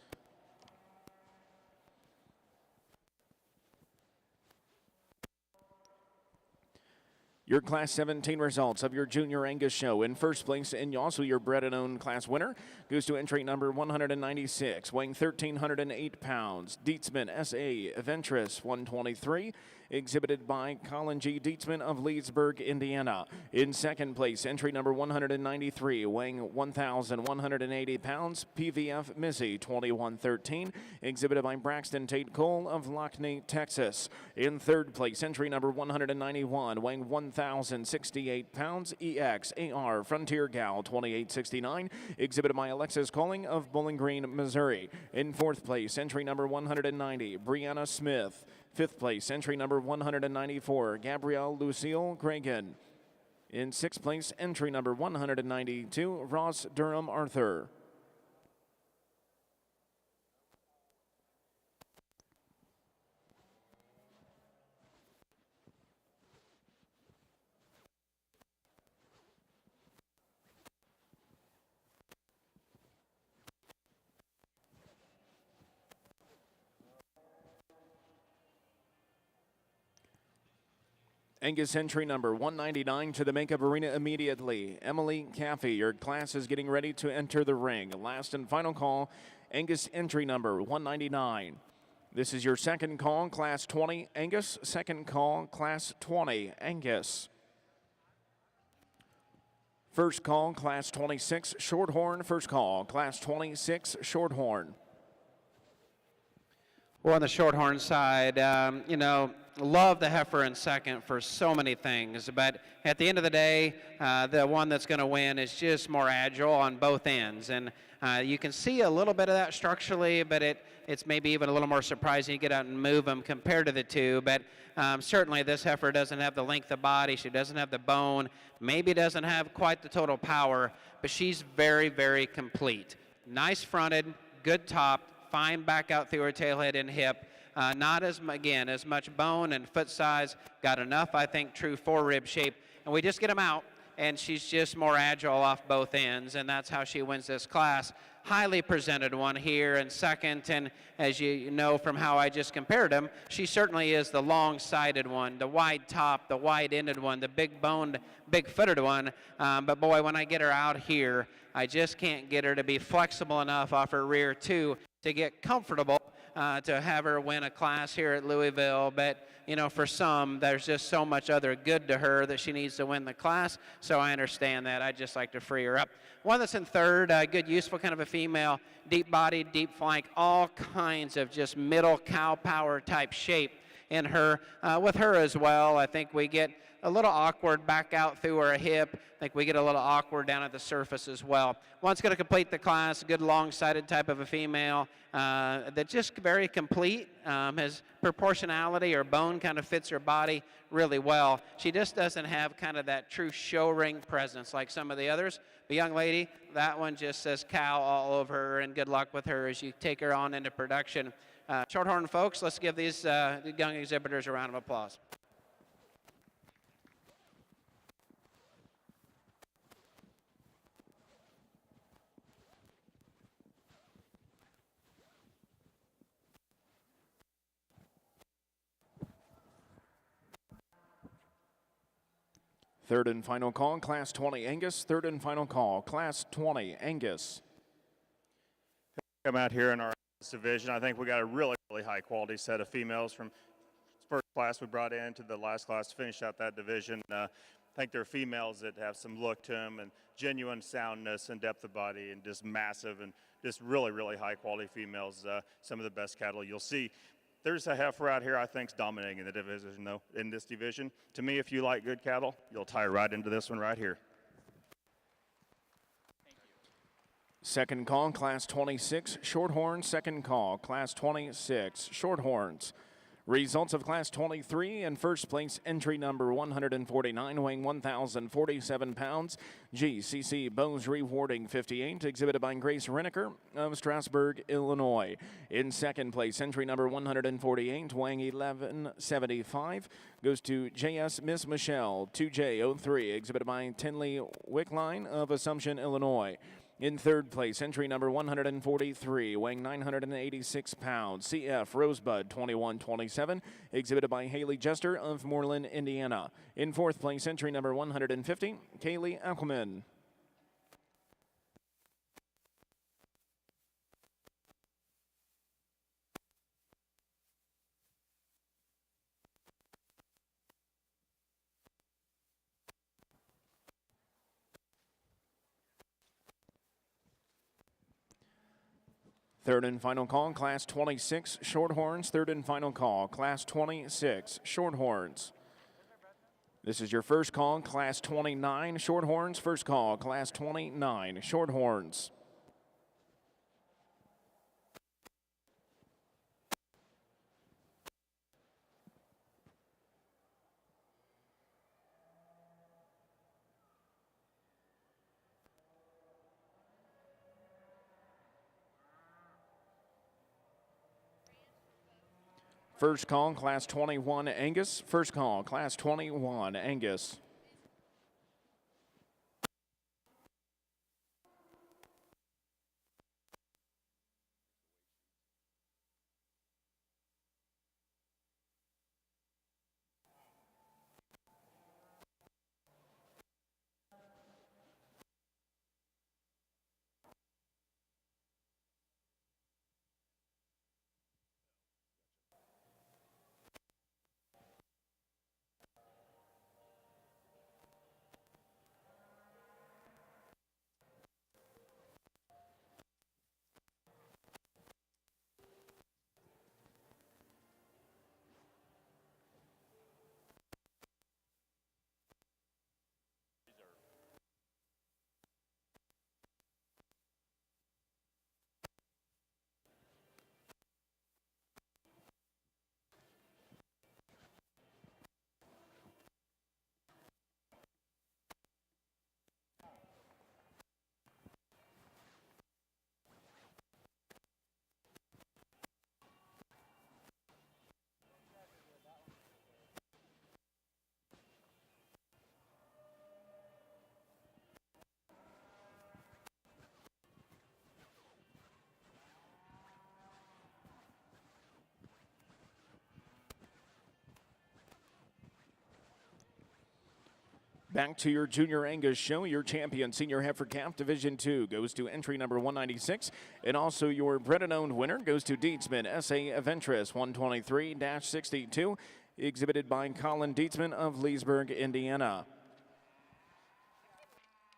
Speaker 1: Your Class 17 results of your Junior Angus show. In first place, and also your bred and owned class winner, goes to entry number 196, weighing 1,308 pounds. Dietzman S.A. Ventress 123, exhibited by Colin G. Dietzman of Leesburg, Indiana. In second place, entry number 193, weighing 1,180 pounds, PVF Missy 2113, exhibited by Braxton Tate Cole of Lockney, Texas. In third place, entry number 191, weighing 1,068 pounds, EXAR Frontier Gal 2869, exhibited by Alexis Colling of Bowling Green, Missouri. In fourth place, entry number 190, Brianna Smith. Fifth place, entry number 194, Gabrielle Lucille Gregan. In sixth place, entry number 192, Ross Durham Arthur. Angus entry number 199 to the makeup arena immediately. Emily Caffey, your class is getting ready to enter the ring. Last and final call, Angus entry number 199. This is your second call, class 20, Angus. Second call, class 20, Angus. First call, class 26, Shorthorn. First call, class 26, Shorthorn.
Speaker 3: Well, on the Shorthorn side, love the Heifer in second for so many things, but at the end of the day, the one that's going to win is just more agile on both ends, and you can see a little bit of that structurally, but it's maybe even a little more surprising. You get out and move them compared to the two, but certainly this Heifer doesn't have the length of body, she doesn't have the bone, maybe doesn't have quite the total power, but she's very, very complete. Nice fronted, good top, fine back out through her tailhead and hip. Not as much bone and foot size. Got enough, I think, true forerib shape. And we just get them out, and she's just more agile off both ends, and that's how she wins this class. Highly presented one here in second, and as you know from how I just compared them, she certainly is the long-sided one, the wide top, the wide-ended one, the big-boned, big-footed one. But boy, when I get her out here, I just can't get her to be flexible enough off her rear two to get comfortable to have her win a class here at Louisville. But, for some, there's just so much other good to her that she needs to win the class, so I understand that. I'd just like to free her up. One that's in third, good, useful kind of a female, deep body, deep flank, all kinds of just middle cow power type shape in her. With her as well, I think we get a little awkward back out through her hip. I think we get a little awkward down at the surface as well. One's going to complete the class, good long-sided type of a female that just very complete, has proportionality, or bone kind of fits her body really well. She just doesn't have kind of that true show ring presence like some of the others. The young lady, that one just says cow all over her, and good luck with her as you take her on into production. Shorthorn folks, let's give these young exhibitors a round of applause.
Speaker 1: Third and final call, class 20, Angus. Third and final call, class 20, Angus.
Speaker 2: Come out here in our division. I think we got a really, really high quality set of females from first class we brought into the last class to finish out that division. I think they're females that have some look to them and genuine soundness and depth of body, and just massive and just really, really high quality females. Some of the best cattle you'll see. There's a heifer out here I think's dominating in the division, though. In this division, to me, if you like good cattle, you'll tie right into this one right here.
Speaker 1: Second call, class 26, Shorthorn. Second call, class 26, Shorthorns. Results of class 23. In first place, entry number 149, weighing 1,047 pounds, GCC Bose Rewarding 58, exhibited by Grace Renneker of Strasburg, Illinois. In second place, entry number 148, weighing 1,175, goes to JS Miss Michelle 2J03, exhibited by Tinley Wickline of Assumption, Illinois. In third place, entry number 143, weighing 986 pounds, CF Rosebud 2127, exhibited by Haley Jester of Moreland, Indiana. In fourth place, entry number 150, Kaylee Ackelman. Third and final call, Class 26 Shorthorns. Third and final call, Class 26 Shorthorns. This is your first call, Class 29 Shorthorns. First call, Class 29 Shorthorns. First call, Class 21 Angus. First call, Class 21 Angus. Back to your Junior Angus show. Your champion, Senior Heifer Calf Division II, goes to entry number 196. And also your bred and owned winner goes to Dietzman S.A. Aventress 123-62, exhibited by Colin Dietzman of Leesburg, Indiana.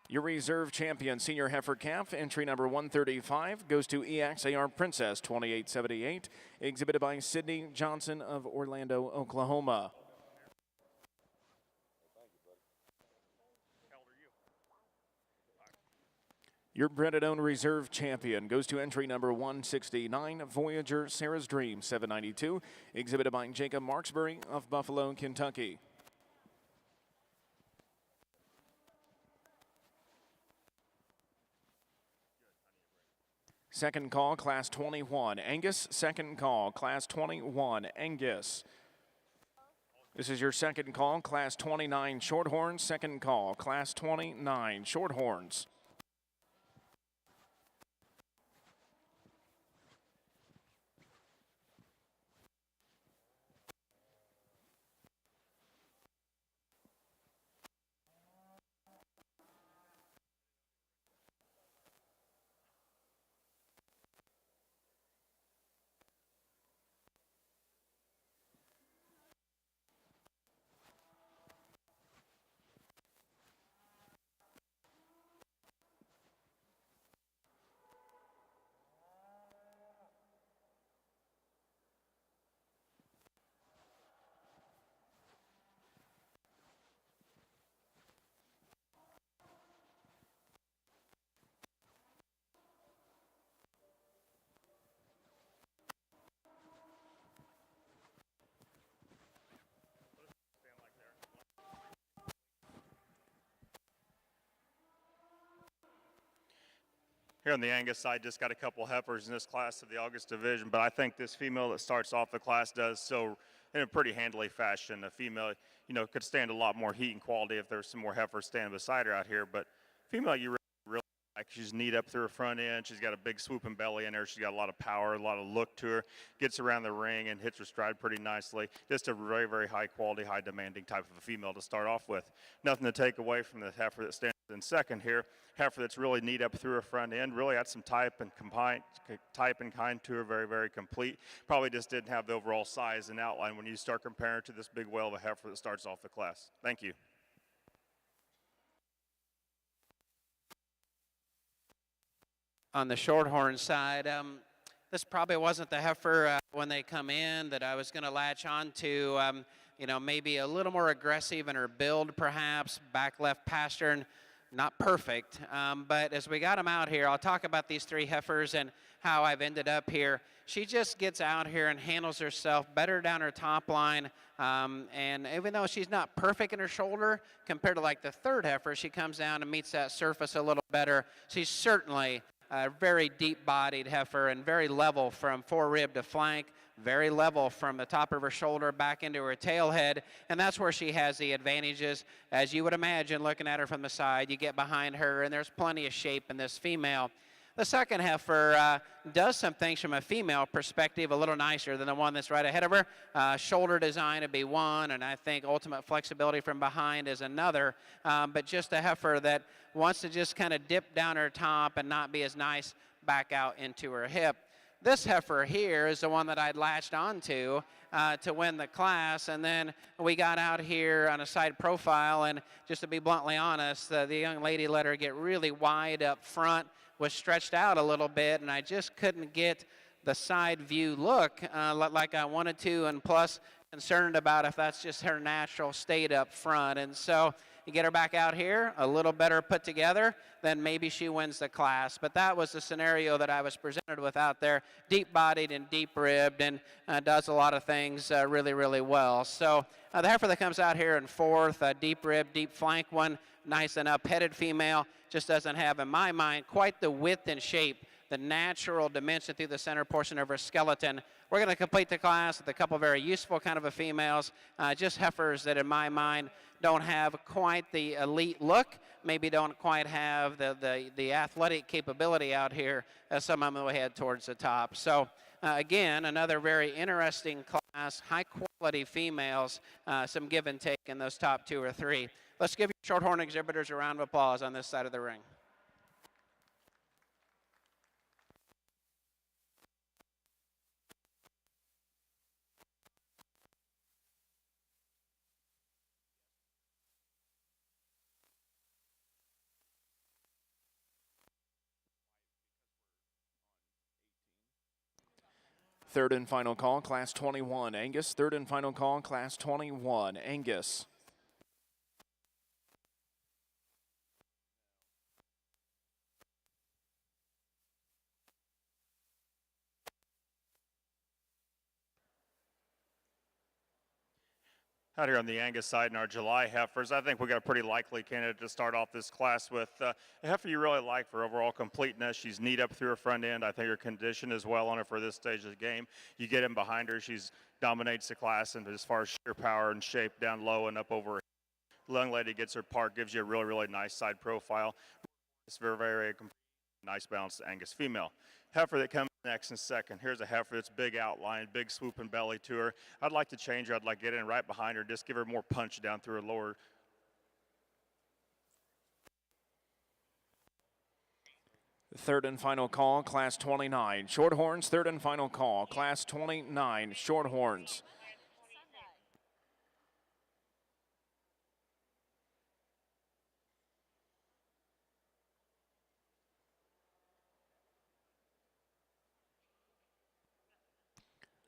Speaker 1: Your reserve champion, Senior Heifer Calf, entry number 135, goes to EXAR Princess 2878, exhibited by Sydney Johnson of Orlando, Oklahoma. Your bred and owned reserve champion goes to entry number 169, Voyager Sarah's Dream 792, exhibited by Jacob Marksbury of Buffalo, Kentucky. Second call, Class 21, Angus. Second call, Class 21, Angus. This is your second call, Class 29 Shorthorns. Second call, Class 29 Shorthorns.
Speaker 2: Here on the Angus side, just got a couple heifers in this class of the August division, but I think this female that starts off the class does so in a pretty handily fashion. A female, could stand a lot more heat and quality if there's some more heifers standing beside her out here, but female you really like. She's neat up through her front end. She's got a big swooping belly in her. She's got a lot of power, a lot of look to her. Gets around the ring and hits her stride pretty nicely. Just a very, very high quality, high demanding type of a female to start off with. Nothing to take away from the heifer that stands in second here. Heifer that's really neat up through her front end. Really had some type and kind to her. Very, very complete. Probably just didn't have the overall size and outline when you start comparing to this big whale of a heifer that starts off the class. Thank you.
Speaker 3: On the Shorthorn side, this probably wasn't the heifer when they come in that I was going to latch on to. You know, maybe a little more aggressive in her build, perhaps, back left pastern, not perfect. But as we got them out here, I'll talk about these three heifers and how I've ended up here. She just gets out here and handles herself better down her top line. And even though she's not perfect in her shoulder, compared to like the third heifer, she comes down and meets that surface a little better. She's certainly a very deep-bodied heifer and very level from forerib to flank, very level from the top of her shoulder back into her tail head, and that's where she has the advantages. As you would imagine, looking at her from the side, you get behind her, and there's plenty of shape in this female. The second heifer does some things from a female perspective a little nicer than the one that's right ahead of her. Shoulder design would be one, and I think ultimate flexibility from behind is another. But just a heifer that wants to just kind of dip down her top and not be as nice back out into her hip. This heifer here is the one that I'd latched onto to win the class, and then we got out here on a side profile, and just to be bluntly honest, the young lady let her get really wide up front, was stretched out a little bit, and I just couldn't get the side view look like I wanted to, and plus concerned about if that's just her natural state up front. And so you get her back out here, a little better put together, then maybe she wins the class. But that was the scenario that I was presented with out there, deep-bodied and deep-ribbed, and does a lot of things really, really well. So the heifer that comes out here in fourth, deep-ribbed, deep-flank one, nice and up-headed female, just doesn't have, in my mind, quite the width and shape, the natural dimension through the center portion of her skeleton. We're going to complete the class with a couple very useful kind of a females, just heifers that in my mind don't have quite the elite look, maybe don't quite have the athletic capability out here as some of them will head towards the top. So again, another very interesting class, high quality females, some give and take in those top two or three. Let's give your Shorthorn exhibitors a round of applause on this side of the ring.
Speaker 1: Third and final call, Class 21, Angus. Third and final call, Class 21, Angus.
Speaker 2: Out here on the Angus side in our July heifers, I think we got a pretty likely candidate to start off this class with. A heifer you really like for overall completeness. She's neat up through her front end. I think her condition is well on her for this stage of the game. You get in behind her, she's dominates the class, and as far as sheer power and shape down low and up over her. The young lady gets her part, gives you a really, really nice side profile. It's very, very nice balanced Angus female. Heifer that comes next in second. Here's a heifer that's big outline, big swooping belly to her. I'd like to change her. I'd like to get in right behind her, just give her more punch down through her lower.
Speaker 1: Third and final call, Class 29, Shorthorns. Third and final call, Class 29, Shorthorns.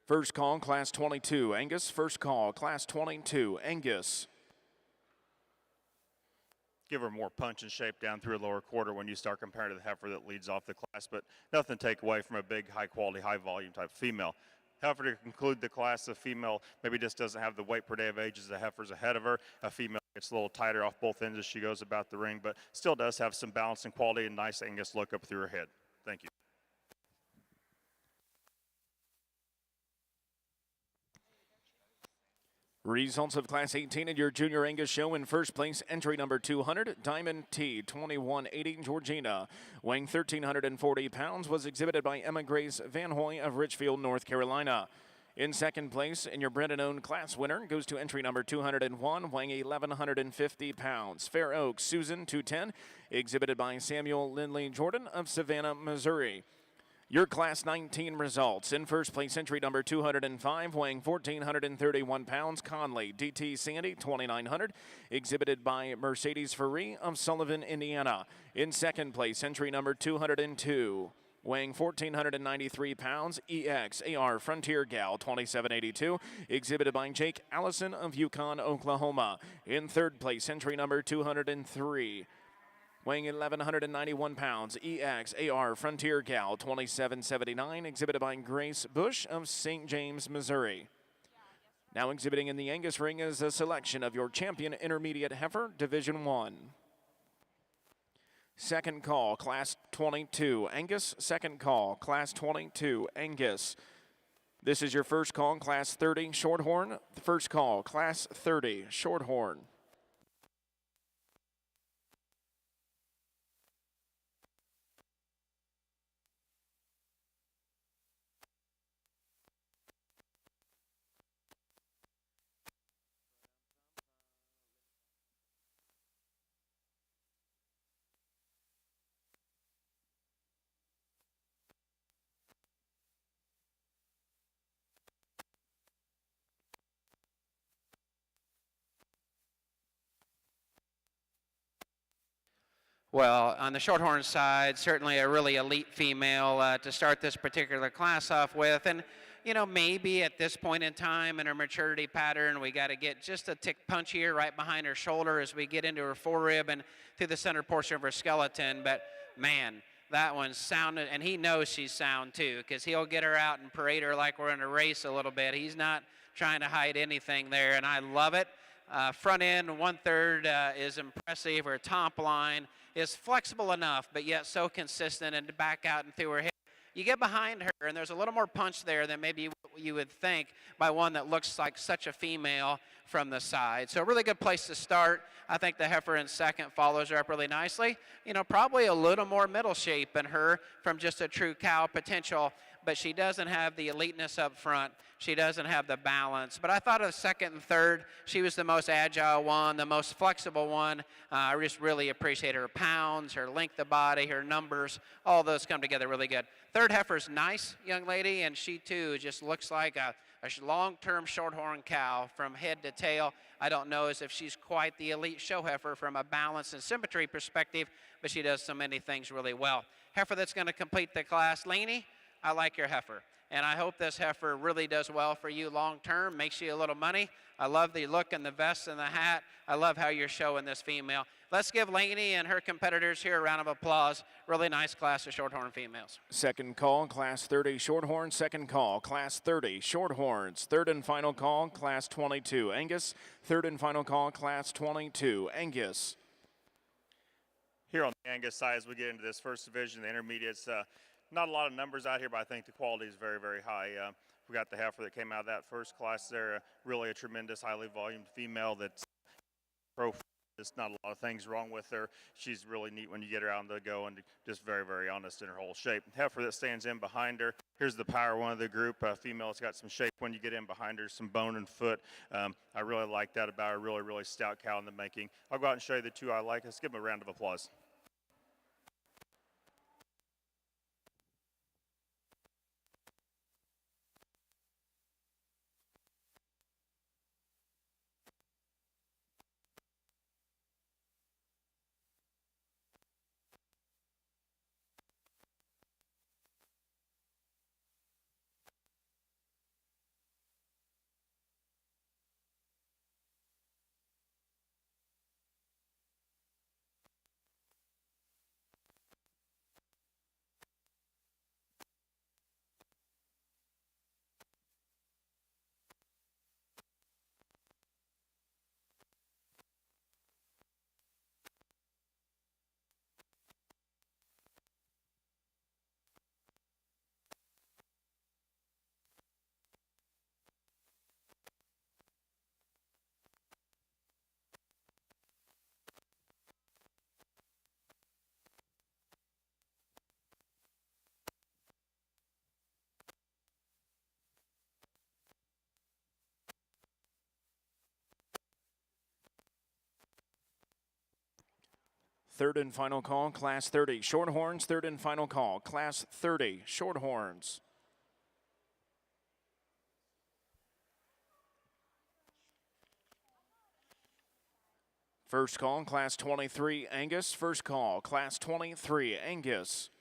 Speaker 1: First call, Class 22, Angus. First call, Class 22, Angus.
Speaker 2: Give her more punch and shape down through her lower quarter when you start comparing to the heifer that leads off the class, but nothing to take away from a big, high-quality, high-volume type female. Heifer to conclude the class, a female maybe just doesn't have the weight per day of age as the heifers ahead of her. A female gets a little tighter off both ends as she goes about the ring, but still does have some balance and quality and nice Angus look up through her head. Thank you.
Speaker 1: Results of Class 18 at your Junior Angus show. In first place, entry number 200, Diamond T, 2180, Georgina. Weighing 1,340 pounds, was exhibited by Emma Grace Van Hoy of Richfield, North Carolina. In second place, and your Brennan-owned class winner, goes to entry number 201, weighing 1,150 pounds. Fair Oaks, Susan, 210, exhibited by Samuel Lindley Jordan of Savannah, Missouri. Your Class 19 results. In first place, entry number 205, weighing 1,431 pounds, Conley, DT Sandy, 2,900, exhibited by Mercedes Ferree of Sullivan, Indiana. In second place, entry number 202, Weighing 1,493 pounds, EXAR Frontier Gal 2782, exhibited by Jake Allison of Yukon, Oklahoma. In third place, entry number 203. Weighing 1,191 pounds, EXAR Frontier Gal 2779, exhibited by Grace Bush of St. James, Missouri. Now exhibiting in the Angus ring is a selection of your champion intermediate heifer, Division 1. Second call, Class 22, Angus. Second call, Class 22, Angus. This is your first call, Class 30, Shorthorn. First call, Class 30, Shorthorn.
Speaker 3: Well, on the Shorthorn side, certainly a really elite female to start this particular class off with. And, you know, maybe at this point in time in her maturity pattern, we got to get just a tick punchier right behind her shoulder as we get into her forerib and through the center portion of her skeleton. But, man, that one's sounded, and he knows she's sound too, because he'll get her out and parade her like we're in a race a little bit. He's not trying to hide anything there, and I love it. Front end, 1/3 is impressive. Her top line is flexible enough, but yet so consistent and to back out and through her hip. You get behind her, and there's a little more punch there than maybe you would think by one that looks like such a female from the side. So a really good place to start. I think the heifer in second follows her up really nicely. You know, probably a little more middle shape in her from just a true cow potential, but she doesn't have the eliteness up front. She doesn't have the balance. But I thought of second and third, she was the most agile one, the most flexible one. I just really appreciate her pounds, her length of body, her numbers. All those come together really good. Third heifer's nice, young lady, and she too just looks like a long-term Shorthorn cow from head to tail. I don't know as if she's quite the elite show heifer from a balance and symmetry perspective, but she does so many things really well. Heifer that's going to complete the class, Laney, I like your heifer. And I hope this heifer really does well for you long term, makes you a little money. I love the look and the vest and the hat. I love how you're showing this female. Let's give Laney and her competitors here a round of applause. Really nice class of Shorthorn females.
Speaker 1: Second call, Class 30 Shorthorn. Second call, Class 30 Shorthorns. Third and final call, Class 22 Angus. Third and final call, Class 22 Angus.
Speaker 2: Here on the Angus side, as we get into this first division, the intermediates, not a lot of numbers out here, but I think the quality is very, very high. We got the heifer that came out of that first class there, really a tremendous, highly volumed female that's pro. There's not a lot of things wrong with her. She's really neat when you get her out on the go and just very, very honest in her whole shape. Heifer that stands in behind her. Here's the power one of the group. Female that's got some shape when you get in behind her, some bone and foot. I really like that about her. Really, really stout cow in the making. I'll go out and show you the two I like. Let's give them a round of applause.
Speaker 1: Third and final call, Class 30 Shorthorns. Third and final call, Class 30 Shorthorns. First call, Class 23 Angus. First call, Class 23 Angus.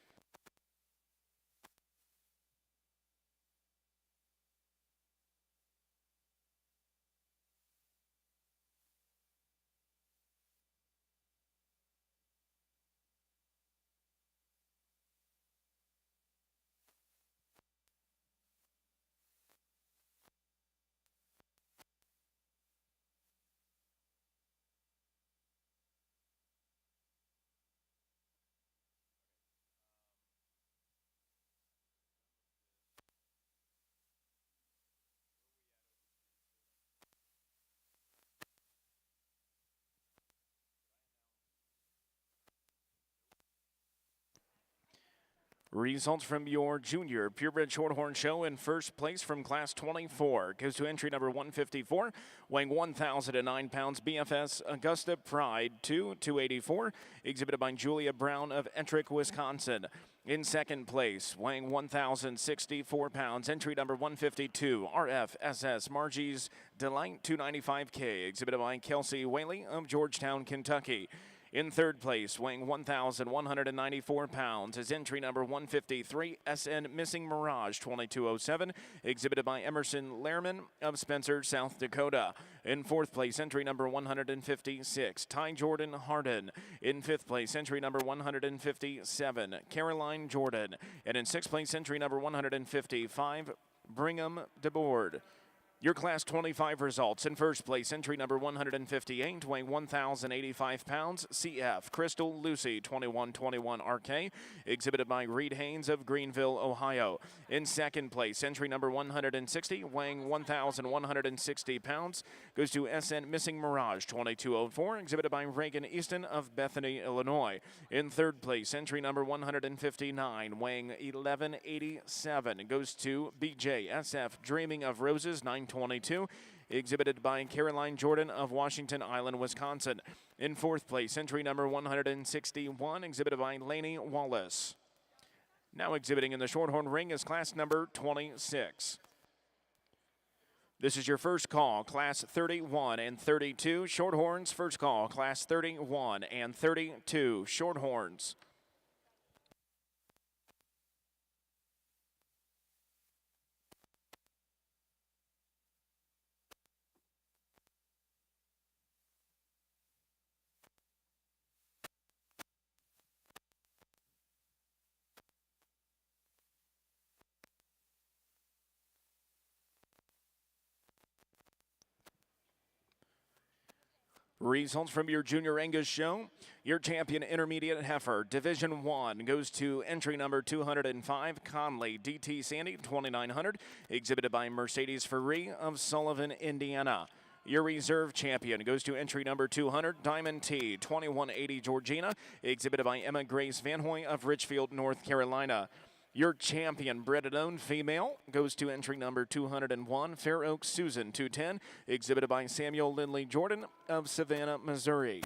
Speaker 1: Results from your junior purebred Shorthorn show. In first place from class 24 goes to entry number 154, weighing 1,009 pounds, BFS Augusta Pride 284, exhibited by Julia Brown of Ettrick, Wisconsin. In second place, weighing 1,064 pounds, entry number 152, RFSS Margie's Delight 295K, exhibited by Kelsey Whaley of Georgetown, Kentucky. In third place, weighing 1,194 pounds, is entry number 153, SN Missing Mirage 2207, exhibited by Emerson Lehrman of Spencer, South Dakota. In fourth place, entry number 156, Ty Jordan Harden. In fifth place, entry number 157, Caroline Jordan. And in sixth place, entry number 155, Brigham DeBoard. Your Class 25 results. In first place, entry number 158, weighing 1,085 pounds, CF Crystal Lucy 2121 RK, exhibited by Reed Haynes of Greenville, Ohio. In second place, entry number 160, weighing 1,160 pounds, goes to SN Missing Mirage 2204, exhibited by Reagan Easton of Bethany, Illinois. In third place, entry number 159, weighing 1187, goes to BJSF Dreaming of Roses 922, exhibited by Caroline Jordan of Washington Island, Wisconsin. In fourth place, entry number 161, exhibited by Lainey Wallace. Now exhibiting in the Shorthorn ring is class number 26. This is your first call, class 31 and 32. Shorthorns, first call, class 31 and 32. Shorthorns. Results from your Junior Angus show. Your champion intermediate heifer, Division 1, goes to entry number 205, Conley DT Sandy 2900, exhibited by Mercedes Ferree of Sullivan, Indiana. Your reserve champion goes to entry number 200, Diamond T 2180 Georgina, exhibited by Emma Grace Van Hoy of Richfield, North Carolina. Your champion bred owned female goes to entry number 201, Fair Oaks Susan 210, exhibited by Samuel Lindley Jordan of Savannah, Missouri.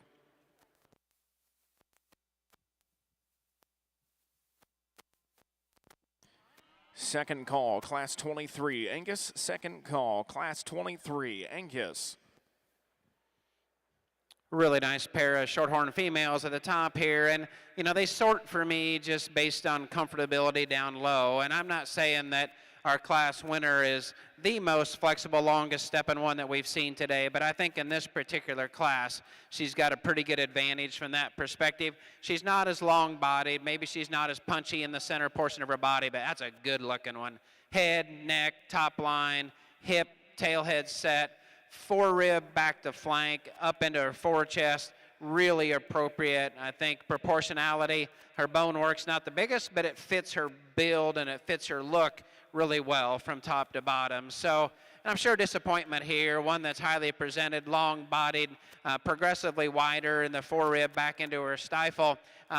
Speaker 1: Second call, class 23, Angus. Second call, class 23, Angus.
Speaker 3: Really nice pair of Shorthorn females at the top here, and you know, they sort for me just based on comfortability down low. And I'm not saying that our class winner is the most flexible, longest stepping one that we've seen today, but I think in this particular class, she's got a pretty good advantage from that perspective. She's not as long-bodied, maybe she's not as punchy in the center portion of her body, but that's a good-looking one. Head, neck, top line, hip, tail head set, fore-rib back to flank, up into her fore-chest, really appropriate. I think proportionality, her bone work's not the biggest, but it fits her build and it fits her look really well from top to bottom. So I'm sure disappointment here, one that's highly presented, long-bodied, progressively wider in the fore-rib back into her stifle.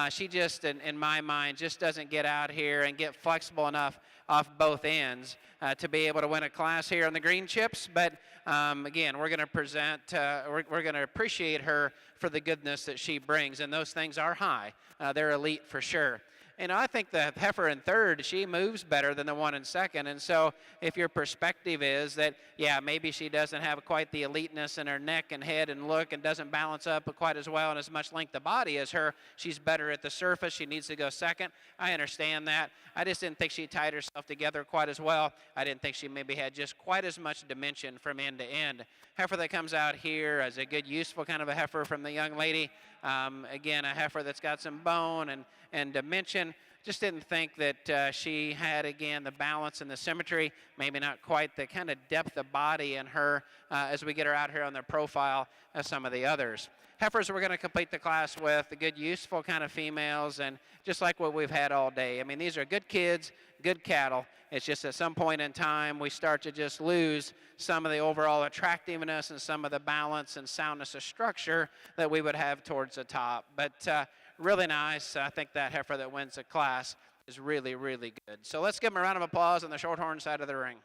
Speaker 3: She just, in my mind, just doesn't get out here and get flexible enough off both ends to be able to win a class here on the green chips. But again, we're going to present, we're going to appreciate her for the goodness that she brings, and those things are high. They're elite for sure. And I think the heifer in third, she moves better than the one in second. And so if your perspective is that, yeah, maybe she doesn't have quite the eliteness in her neck and head and look and doesn't balance up quite as well and as much length of body as her, she's better at the surface, she needs to go second. I understand that. I just didn't think she tied herself together quite as well. I didn't think she maybe had just quite as much dimension from end to end. Heifer that comes out here as a good, useful kind of a heifer from the young lady. Again, a heifer that's got some bone and dimension. Just didn't think that she had, again, the balance and the symmetry, maybe not quite the kind of depth of body in her as we get her out here on the profile as some of the others. Heifers we're going to complete the class with, the good, useful kind of females, and just like what we've had all day. I mean, these are good kids, good cattle. It's just at some point in time we start to just lose some of the overall attractiveness and some of the balance and soundness of structure that we would have towards the top. But really nice. I think that heifer that wins the class is really, really good. So let's give them a round of applause on the Shorthorn side of the ring.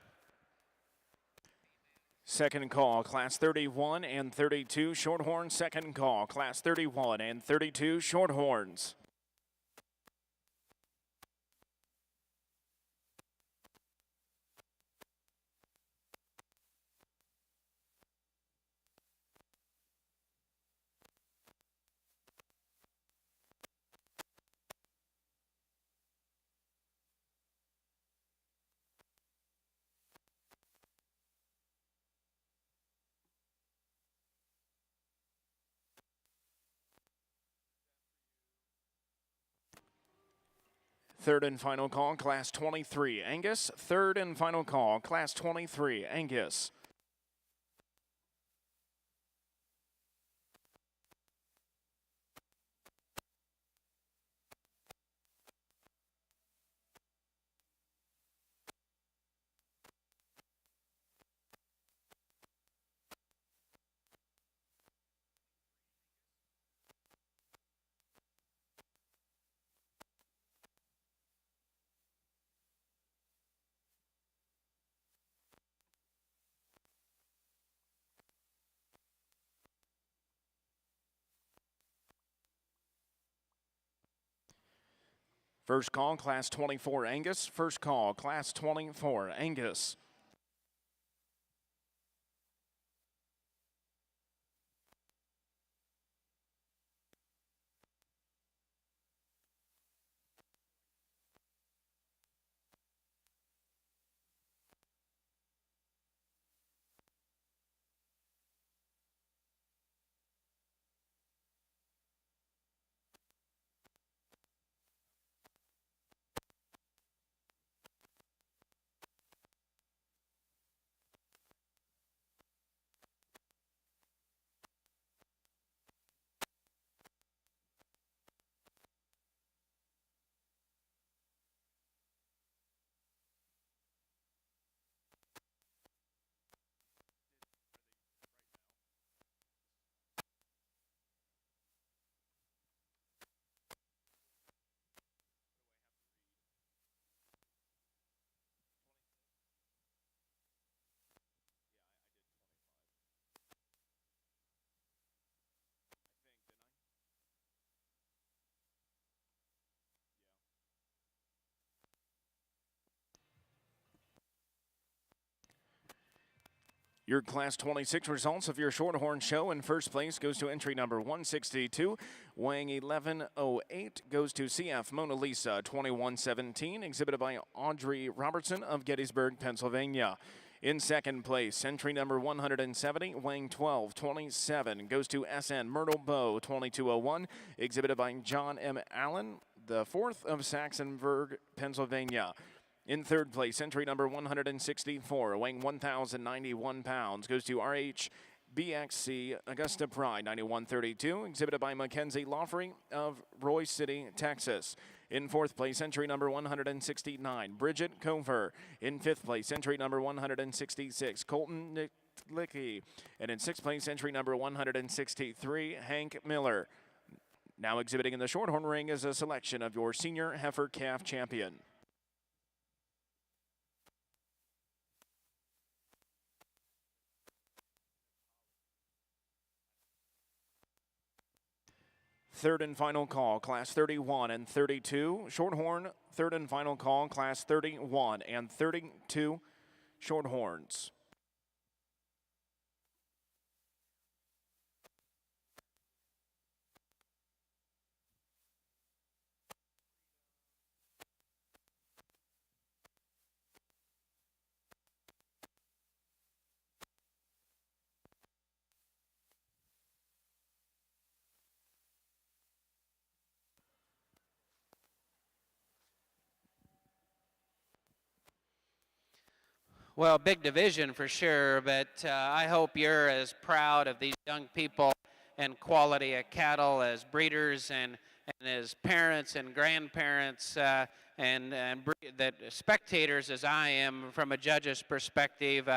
Speaker 1: Second call, Class 31 and 32 Shorthorn. Second call, Class 31 and 32 Shorthorns. Third and final call, Class 23 Angus. Third and final call, Class 23 Angus. First call, Class 24 Angus. First call, Class 24 Angus. Your Class 26 results of your Shorthorn show. In first place goes to entry number 162, weighing 1108, goes to CF Mona Lisa 2117, exhibited by Audrey Robertson of Gettysburg, Pennsylvania. In second place, entry number 170, weighing 1227, goes to SN Myrtle Bow 2201, exhibited by John M. Allen, the 4th of Saxonburg, Pennsylvania. In third place, entry number 164, weighing 1,091 pounds, goes to RHBXC Augusta Pride 9132, exhibited by Mackenzie Lawfrey of Roy City, Texas. In fourth place, entry number 169, Bridget Cover. In fifth place, entry number 166, Colton Licky. And in sixth place, entry number 163, Hank Miller. Now exhibiting in the Shorthorn ring is a selection of your senior heifer calf champion. Third and final call, Class 31 and 32 Shorthorn. Third and final call, Class 31 and 32 Shorthorns.
Speaker 3: Well, big division for sure, but I hope you're as proud of these young people and quality of cattle as breeders and as parents and grandparents and that spectators as I am from a judge's perspective.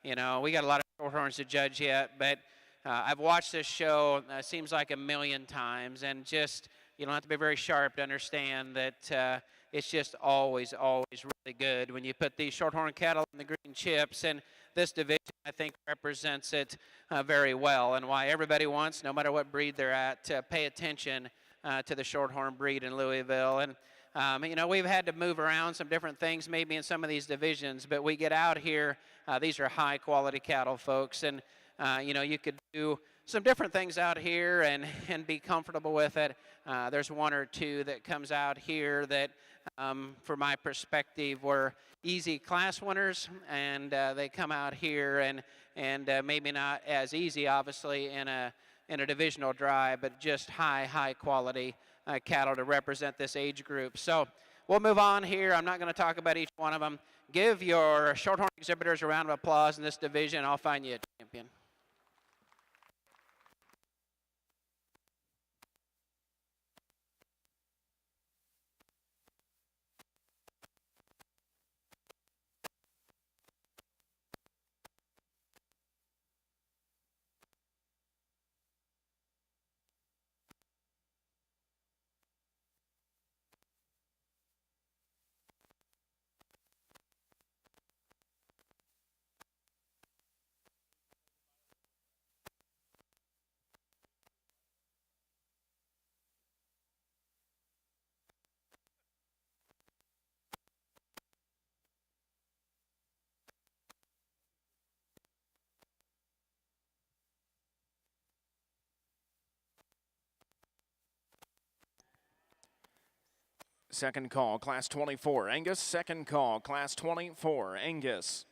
Speaker 3: You know, we got a lot of Shorthorns to judge yet, but I've watched this show, seems like a million times, and just you don't have to be very sharp to understand that it's just always really good when you put these Shorthorn cattle in the green chips, and this division, I think, represents it very well, and why everybody wants, no matter what breed they're at, to pay attention to the Shorthorn breed in Louisville. And you know, we've had to move around some different things maybe in some of these divisions, but we get out here, these are high quality cattle, folks, and you know, you could do some different things out here and be comfortable with it. There's one or two that comes out here that, from my perspective, were easy class winners, and they come out here and maybe not as easy, obviously, in a divisional drive, but just high quality cattle to represent this age group. So we'll move on here. I'm not going to talk about each one of them. Give your Shorthorn exhibitors a round of applause in this division. I'll find you a champion.
Speaker 1: Second call, Class 24, Angus. Second call, Class 24, Angus.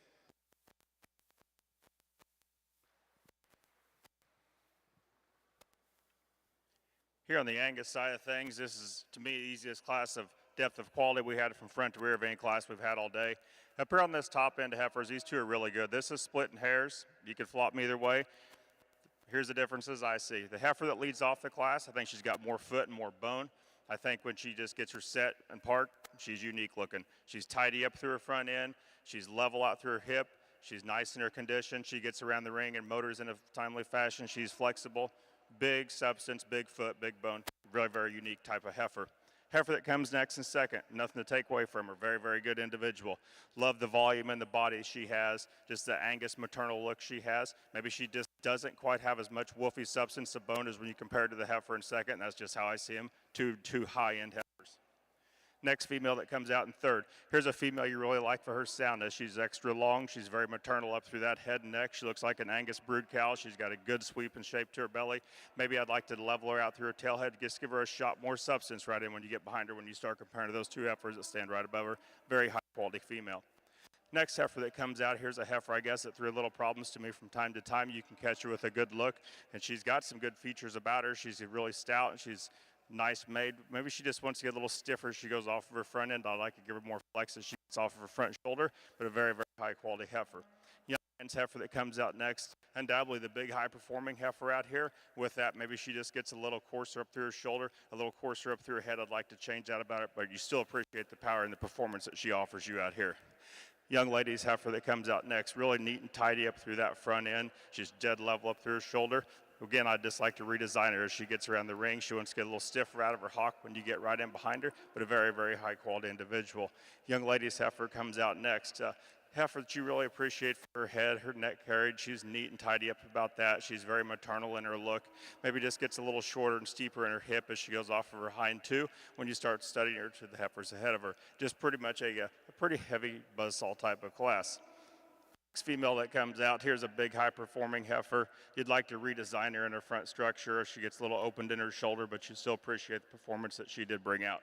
Speaker 2: Here on the Angus side of things, this is, to me, the easiest class of depth of quality we had from front to rear of any class we've had all day. Up here on this top end of heifers, these two are really good. This is splitting hairs. You could flop them either way. Here's the differences I see. The heifer that leads off the class, I think she's got more foot and more bone. I think when she just gets her set and parked, she's unique looking. She's tidy up through her front end. She's level out through her hip. She's nice in her condition. She gets around the ring and motors in a timely fashion. She's flexible, big substance, big foot, big bone. Really very unique type of heifer. Heifer that comes next and second, nothing to take away from her. Very good individual. Love the volume and the body she has, just the Angus maternal look she has. Maybe she just doesn't quite have as much woofy substance of bone as when you compare it to the heifer in second, and that's just how I see them. Two high-end heifers. Next female that comes out in third. Here's a female you really like for her soundness. She's extra long. She's very maternal up through that head and neck. She looks like an Angus brood cow. She's got a good sweep and shape to her belly. Maybe I'd like to level her out through her tail head, just give her a shot more substance right in when you get behind her, when you start comparing to those two heifers that stand right above her. Very high quality female. Next heifer that comes out, here's a heifer, I guess, that threw little problems to me from time to time. You can catch her with a good look, and she's got some good features about her. She's really stout, and she's nice made. Maybe she just wants to get a little stiffer as she goes off of her front end. I'd like to give her more flex as she gets off of her front shoulder, but a very high quality heifer. Young man's heifer that comes out next, undoubtedly the big high performing heifer out here. With that, maybe she just gets a little coarser up through her shoulder, a little coarser up through her head. I'd like to change that about it, but you still appreciate the power and the performance that she offers you out here. Young lady's heifer that comes out next, really neat and tidy up through that front end. She's dead level up through her shoulder. Again, I'd just like to redesign her as she gets around the ring. She wants to get a little stiffer out of her hock when you get right in behind her, but a very high quality individual. Young lady's heifer comes out next. Heifer that you really appreciate for her head, her neck carriage. She's neat and tidy up about that. She's very maternal in her look. Maybe just gets a little shorter and steeper in her hip as she goes off of her hind too when you start studying her to the heifers ahead of her. Just pretty much a pretty heavy buzzsaw type of class. Next female that comes out, here's a big high performing heifer. You'd like to redesign her in her front structure. She gets a little opened in her shoulder, but you still appreciate the performance that she did bring out.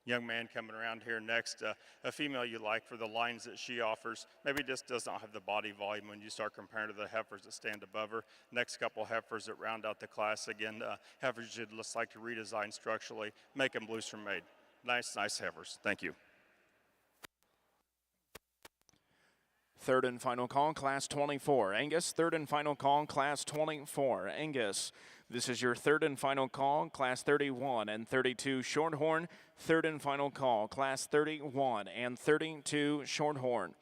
Speaker 2: Young man coming around here next, a female you like for the lines that she offers. Maybe just does not have the body volume when you start comparing to the heifers that stand above her. Next couple heifers that round out the class, again, heifers you'd just like to redesign structurally, make them looser made. Nice heifers. Thank you.
Speaker 1: Third and final call, Class 24, Angus. Third and final call, Class 24, Angus. This is your third and final call, Class 31 and 32 Shorthorn. Third and final call, Class 31 and 32 Shorthorn.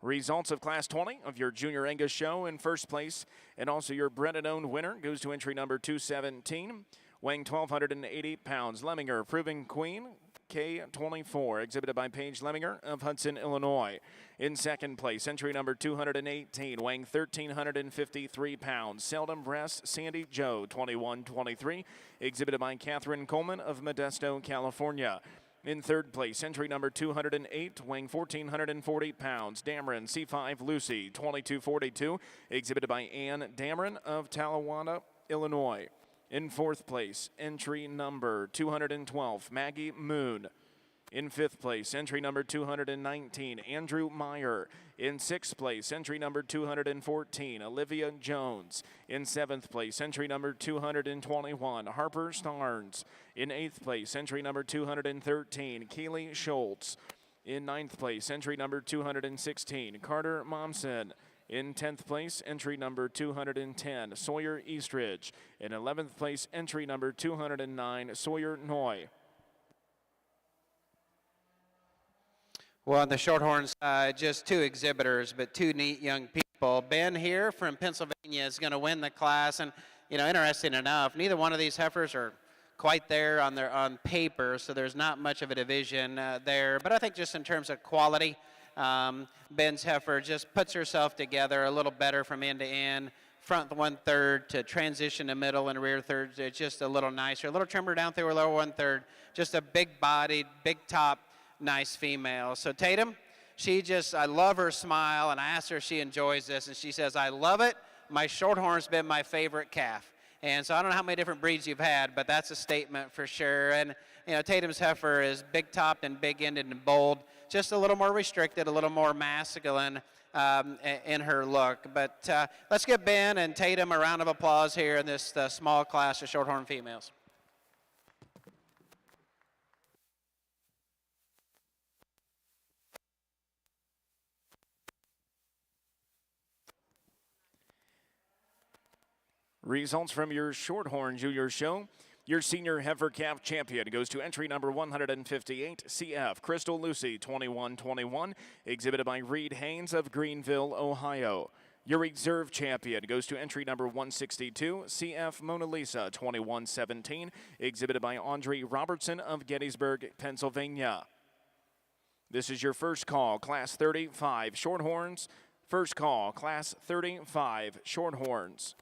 Speaker 1: Results of Class 20 of your Junior Angus show. In first place, and also your bred and owned winner, goes to entry number 217. weighing 1,280 pounds. Lemminger, Proving Queen, K24, exhibited by Paige Lemminger of Hudson, Illinois. In second place, entry number 218, weighing 1,353 pounds. Seldom Breast, Sandy Joe, 21-23, exhibited by Catherine Coleman of Modesto, California. In third place, entry number 208, weighing 1,440 pounds. Dameron, C5 Lucy, 22-42, exhibited by Ann Dameron of Talawanda, Illinois. In fourth place, entry number 212, Maggie Moon. In fifth place, entry number 219, Andrew Meyer. In sixth place, entry number 214, Olivia Jones. In seventh place, entry number 221, Harper Starnes. In eighth place, entry number 213, Keely Schultz. In ninth place, entry number 216, Carter Momsen. In 10th place, entry number 210, Sawyer Eastridge. In 11th place, entry number 209, Sawyer Noy.
Speaker 3: Well, on the Shorthorn side, just two exhibitors, but two neat young people. Ben here from Pennsylvania is going to win the class, and interesting enough, neither one of these heifers are quite there on paper, so there's not much of a division there. But I think just in terms of quality, Ben's heifer just puts herself together a little better from end to end. Front 1/3 to transition to middle and rear thirds. It's just a little nicer. A little trimmer down through her lower 1/3. Just a big bodied, big top, nice female. So Tatum, I love her smile, and I asked her if she enjoys this, and she says, I love it. My Shorthorn's been my favorite calf. And so I don't know how many different breeds you've had, but that's a statement for sure. And Tatum's heifer is big topped and big ended and bold, just a little more restricted, a little more masculine in her look. But let's give Ben and Tatum a round of applause here in this small class of Shorthorn females.
Speaker 1: Results from your Shorthorn Junior Show. Your senior heifer calf champion goes to entry number 158, CF Crystal Lucy, 21-21, exhibited by Reed Haynes of Greenville, Ohio. Your reserve champion goes to entry number 162, CF Mona Lisa, 21-17, exhibited by Audrey Robertson of Gettysburg, Pennsylvania. This is your first call, Class 35 Shorthorns. First call, Class 35 Shorthorns.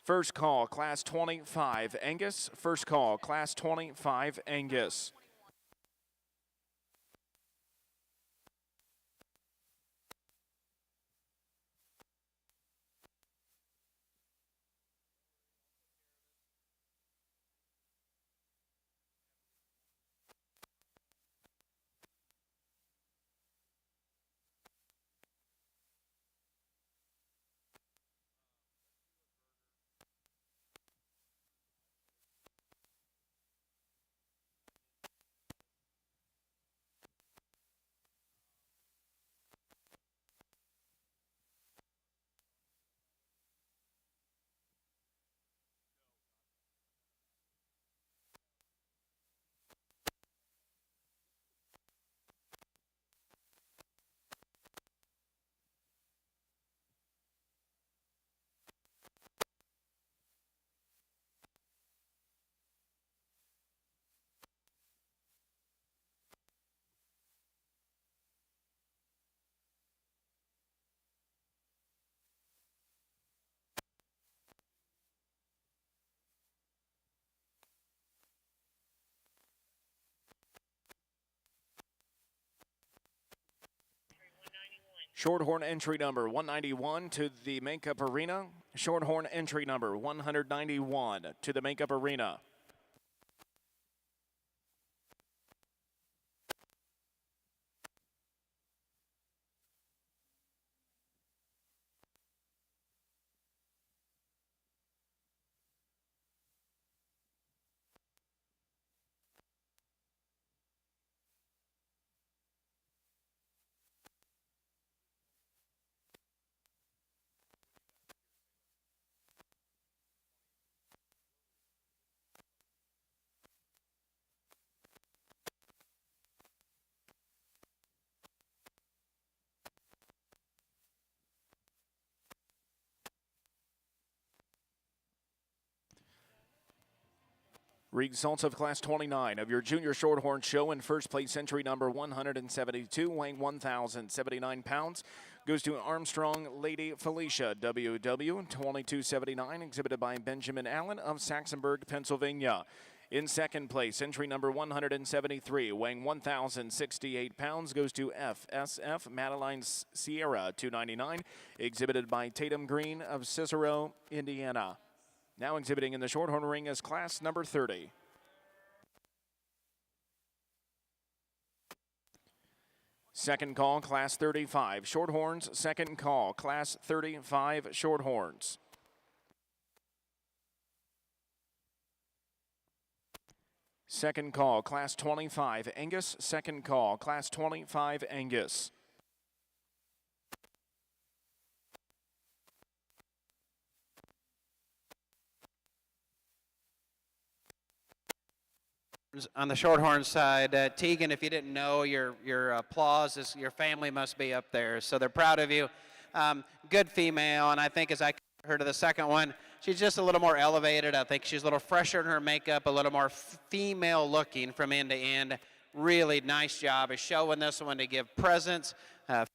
Speaker 1: First call, Class 25, Angus. First call, Class 25, Angus. Shorthorn entry number 191 to the makeup arena. Shorthorn entry number 191 to the makeup arena. Results of Class 29 of your Junior Shorthorn show. In first place, entry number 172, weighing 1,079 pounds, goes to Armstrong Lady Felicia, WW 2279, exhibited by Benjamin Allen of Saxonburg, Pennsylvania. In second place, entry number 173, weighing 1,068 pounds, goes to FSF Madeline Sierra 299, exhibited by Tatum Green of Cicero, Indiana. Now exhibiting in the Shorthorn ring is class number 30. Second call, class 35. Shorthorns, second call, class 35 Shorthorns. Second call, class 25 Angus. Second call, class 25 Angus.
Speaker 3: On the Shorthorn side, Tegan, if you didn't know, your applause is your family must be up there, so they're proud of you. Good female, and I think as I heard of the second one, she's just a little more elevated. I think she's a little fresher in her makeup, a little more female looking from end to end. Really nice job of showing this one to give presence.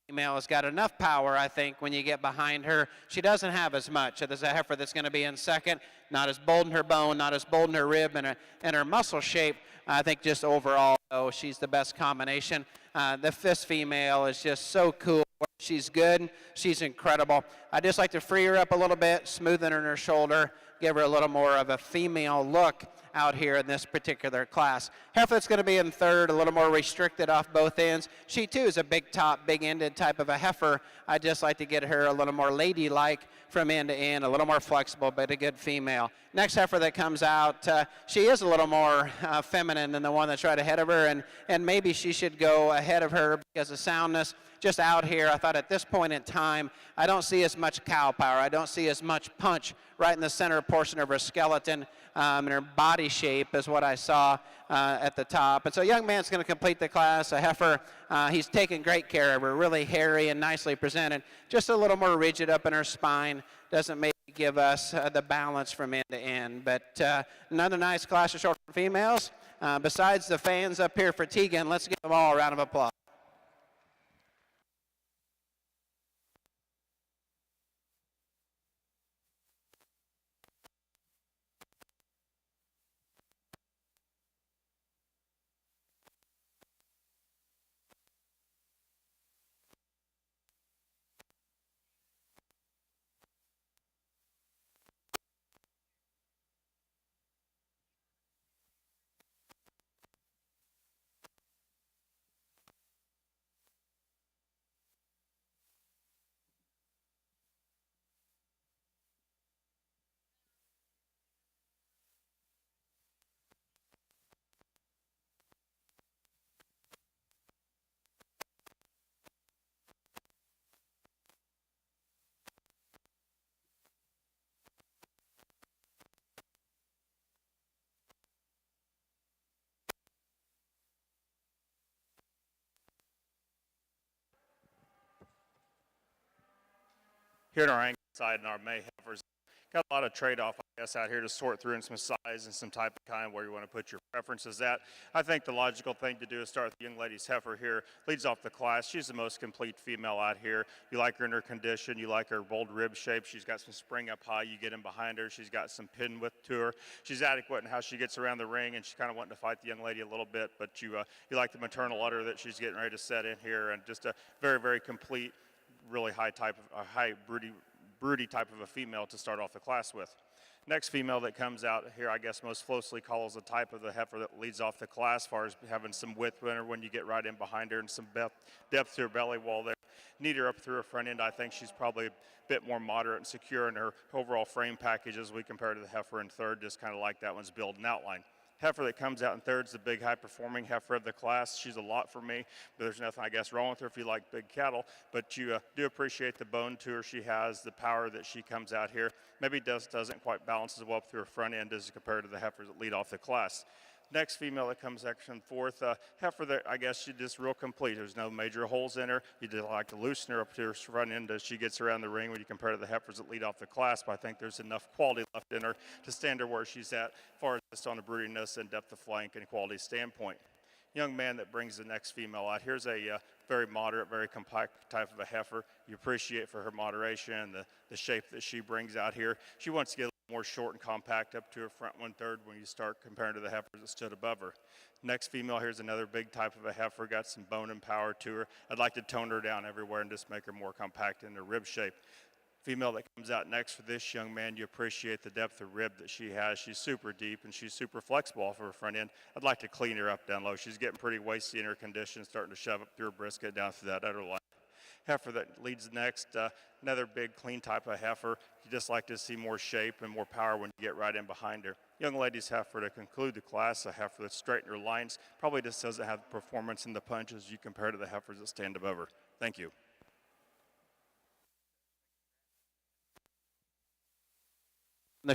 Speaker 3: Female has got enough power, I think, when you get behind her. She doesn't have as much. There's a heifer that's going to be in second, not as bold in her bone, not as bold in her rib and her muscle shape. I think just overall, though, she's the best combination. The fifth female is just so cool. She's good. She's incredible. I just like to free her up a little bit, smoothen her in her shoulder, give her a little more of a female look out here in this particular class. Heifer that's going to be in third, a little more restricted off both ends. She too is a big top, big ended type of a heifer. I just like to get her a little more ladylike from end to end, a little more flexible, but a good female. Next heifer that comes out, she is a little more feminine than the one that's right ahead of her, and maybe she should go ahead of her because of soundness. Just out here, I thought at this point in time, I don't see as much cow power. I don't see as much punch right in the center portion of her skeleton, and her body shape is what I saw at the top. And so young man's going to complete the class. A heifer, he's taken great care of her, really hairy and nicely presented. Just a little more rigid up in her spine. Doesn't maybe give us the balance from end to end. But another nice class of short females. Besides the fans up here for Tegan, let's give them all a round of applause.
Speaker 2: Here on our Angus side and our May heifers, got a lot of trade-off, I guess, out here to sort through in some size and some type of kind where you want to put your preferences at. I think the logical thing to do is start with the young lady's heifer here. Leads off the class. She's the most complete female out here. You like her in her condition. You like her bold rib shape. She's got some spring up high. You get in behind her. She's got some pin width to her. She's adequate in how she gets around the ring, and she's kind of wanting to fight the young lady a little bit, but you like the maternal udder that she's getting ready to set in here, and just a very, very complete, really high broody type of a female to start off the class with. Next female that comes out here, I guess most closely calls the type of the heifer that leads off the class, as far as having some width in her when you get right in behind her and some depth to her belly wall there. Need her up through her front end. I think she's probably a bit more moderate and secure in her overall frame package as we compare to the heifer in third, just kind of like that one's build and outline. Heifer that comes out in third is the big high-performing heifer of the class. She's a lot for me, but there's nothing, I guess, wrong with her if you like big cattle. But you do appreciate the bone to her she has, the power that she comes out here. Maybe doesn't quite balance as well through her front end as compared to the heifers that lead off the class. Next female that comes section fourth, heifer that I guess she's just real complete. There's no major holes in her. You just like to loosen her up to her front end as she gets around the ring when you compare to the heifers that lead off the class. But I think there's enough quality left in her to stand her where she's at, as far as just on the broodiness and depth of flank and quality standpoint. Young man that brings the next female out. Here's a very moderate, very compact type of a heifer. You appreciate for her moderation and the shape that she brings out here. She wants to get a little more short and compact up to her front 1/3 when you start comparing to the heifers that stood above her. Next female, here's another big type of a heifer, got some bone and power to her. I'd like to tone her down everywhere and just make her more compact in her rib shape. Female that comes out next for this young man, you appreciate the depth of rib that she has. She's super deep and she's super flexible off of her front end. I'd like to clean her up down low. She's getting pretty wasty in her condition, starting to shove up through her brisket down through that udder line. Heifer that leads next, another big clean type of heifer. You just like to see more shape and more power when you get right in behind her. Young lady's heifer to conclude the class, a heifer that's straight in her lines, probably just doesn't have performance in the punches you compare to the heifers that stand above her. Thank you.
Speaker 3: On the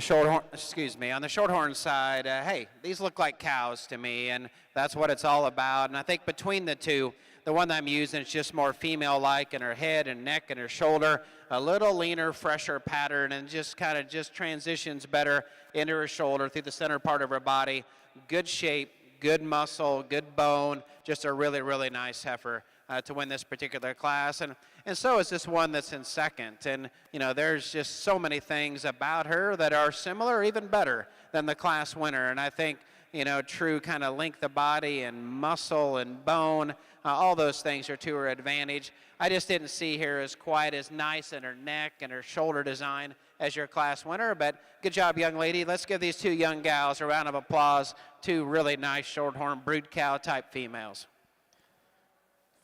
Speaker 3: Shorthorn side, hey, these look like cows to me, and that's what it's all about. And I think between the two, the one that I'm using is just more female-like in her head and neck and her shoulder, a little leaner, fresher pattern, and just kind of just transitions better into her shoulder through the center part of her body. Good shape, good muscle, good bone, just a really, really nice heifer to win this particular class. And so is this one that's in second. And, you know, there's just so many things about her that are similar or even better than the class winner. And I think, you know, true kind of length of body and muscle and bone, all those things are to her advantage. I just didn't see her as quite as nice in her neck and her shoulder design as your class winner. But good job, young lady. Let's give these two young gals a round of applause. Two really nice Shorthorn brood cow type females.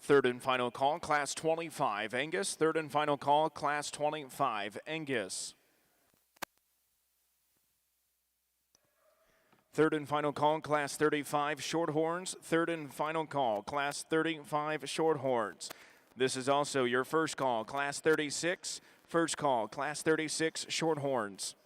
Speaker 1: Third and final call, Class 25, Angus. Third and final call, Class 25, Angus. Third and final call, Class 35, Shorthorns. Third and final call, Class 35, Shorthorns. This is also your first call, Class 36. First call, Class 36, Shorthorns.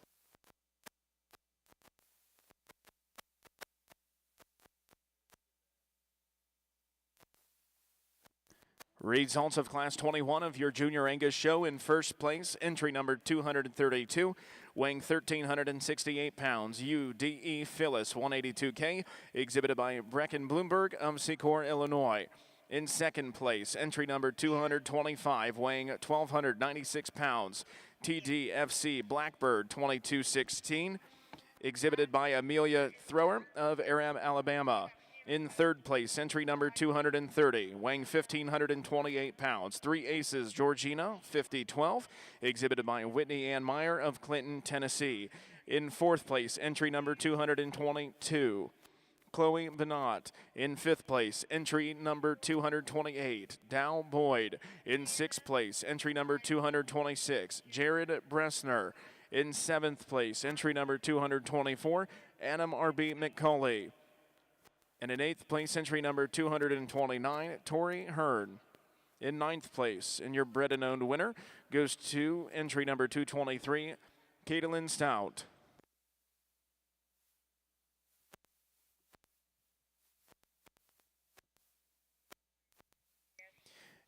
Speaker 1: Results of Class 21 of your Junior Angus show. In first place, entry number 232, weighing 1,368 pounds, UDE Phyllis 182K, exhibited by Brecken Bloomberg of Secor, Illinois. In second place, entry number 225, weighing 1,296 pounds, TDFC Blackbird 2216, exhibited by Amelia Thrower of Aram, Alabama. In third place, entry number 230, weighing 1,528 pounds, Three Aces Georgina 5012, exhibited by Whitney Ann Meyer of Clinton, Tennessee. In fourth place, entry number 222, Chloe Benott. In fifth place, entry number 228, Dow Boyd. In sixth place, entry number 226, Jared Bressner. In seventh place, entry number 224, Adam R.B. McCauley. And in eighth place, entry number 229, Tori Hearn. In ninth place, and your bred and owned winner goes to entry number 223, Caitlin Stout.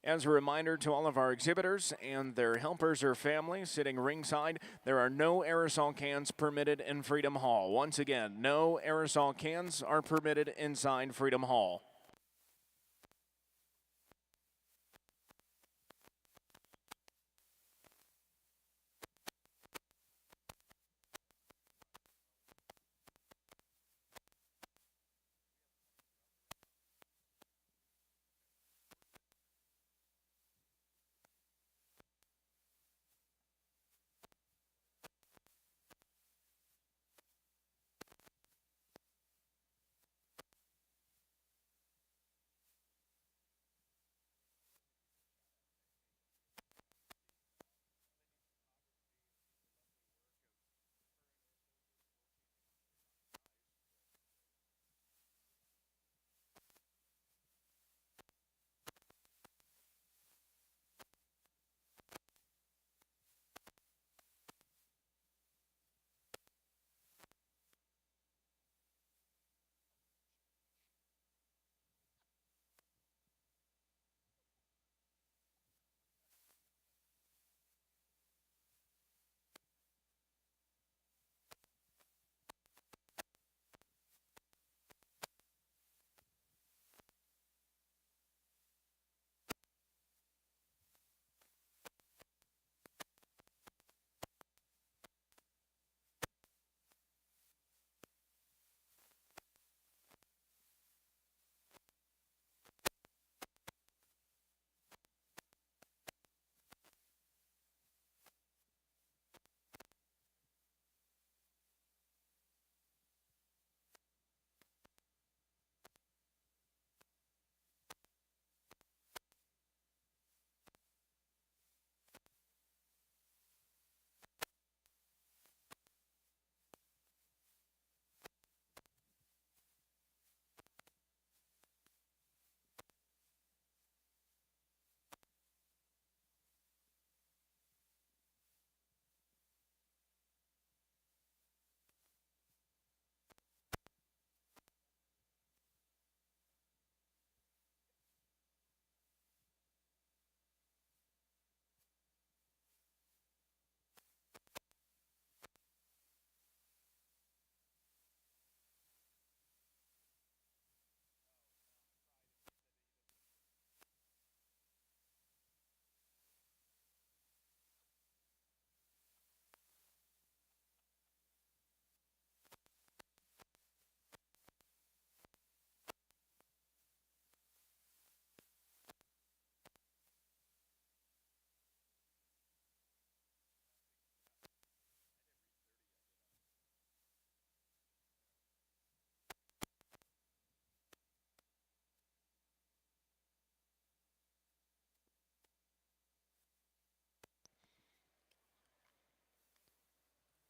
Speaker 1: As a reminder to all of our exhibitors and their helpers or families sitting ringside, there are no aerosol cans permitted in Freedom Hall. Once again, no aerosol cans are permitted inside Freedom Hall.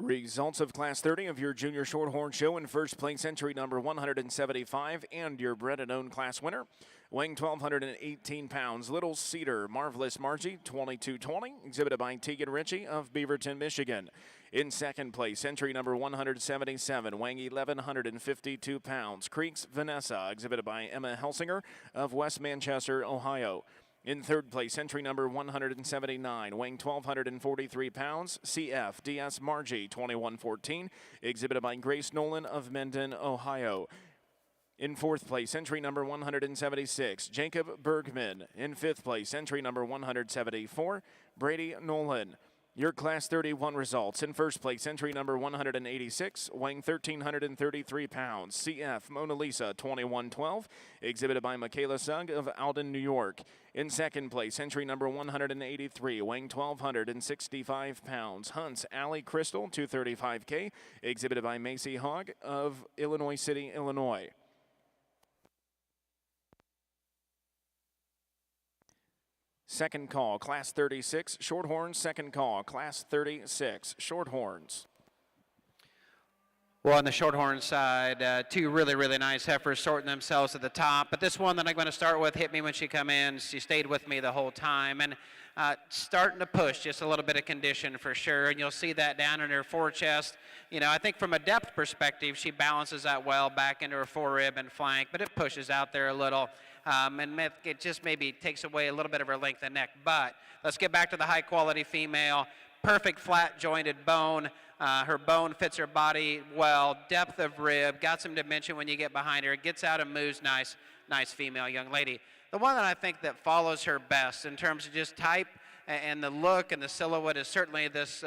Speaker 1: Results of Class 30 of your Junior Shorthorn Show. In first place, entry number 175, and your bred and owned class winner, weighing 1,218 pounds, Little Cedar Marvelous Margie, 2220, exhibited by Tegan Ritchie of Beaverton, Michigan. In second place, entry number 177, weighing 1,152 pounds, Creeks Vanessa, exhibited by Emma Helsinger of West Manchester, Ohio. In third place, entry number 179, weighing 1,243 pounds, CF DS Margie, 2114, exhibited by Grace Nolan of Mendon, Ohio. In fourth place, entry number 176, Jacob Bergman. In fifth place, entry number 174, Brady Nolan. Your Class 31 results. In first place, entry number 186, weighing 1,333 pounds, CF Mona Lisa, 2112, exhibited by Michaela Sugg of Alden, New York. In second place, entry number 183, weighing 1,265 pounds, Hunt's Alley Crystal, 235K, exhibited by Macy Hogg of Illinois City, Illinois. Second call, Class 36, Shorthorns. Second call, Class 36, Shorthorns.
Speaker 3: Well, on the Shorthorn side, two really nice heifers sorting themselves at the top. But this one that I'm going to start with hit me when she come in. She stayed with me the whole time. And starting to push just a little bit of condition for sure. And you'll see that down in her forechest. You know, I think from a depth perspective, she balances that well back into her forerib and flank. But it pushes out there a little. And it just maybe takes away a little bit of her length of neck. But let's get back to the high-quality female. Perfect flat-jointed bone. Her bone fits her body well. Depth of rib. Got some dimension when you get behind her. Gets out and moves nice female young lady. The one that I think that follows her best in terms of just type and the look and the silhouette is certainly this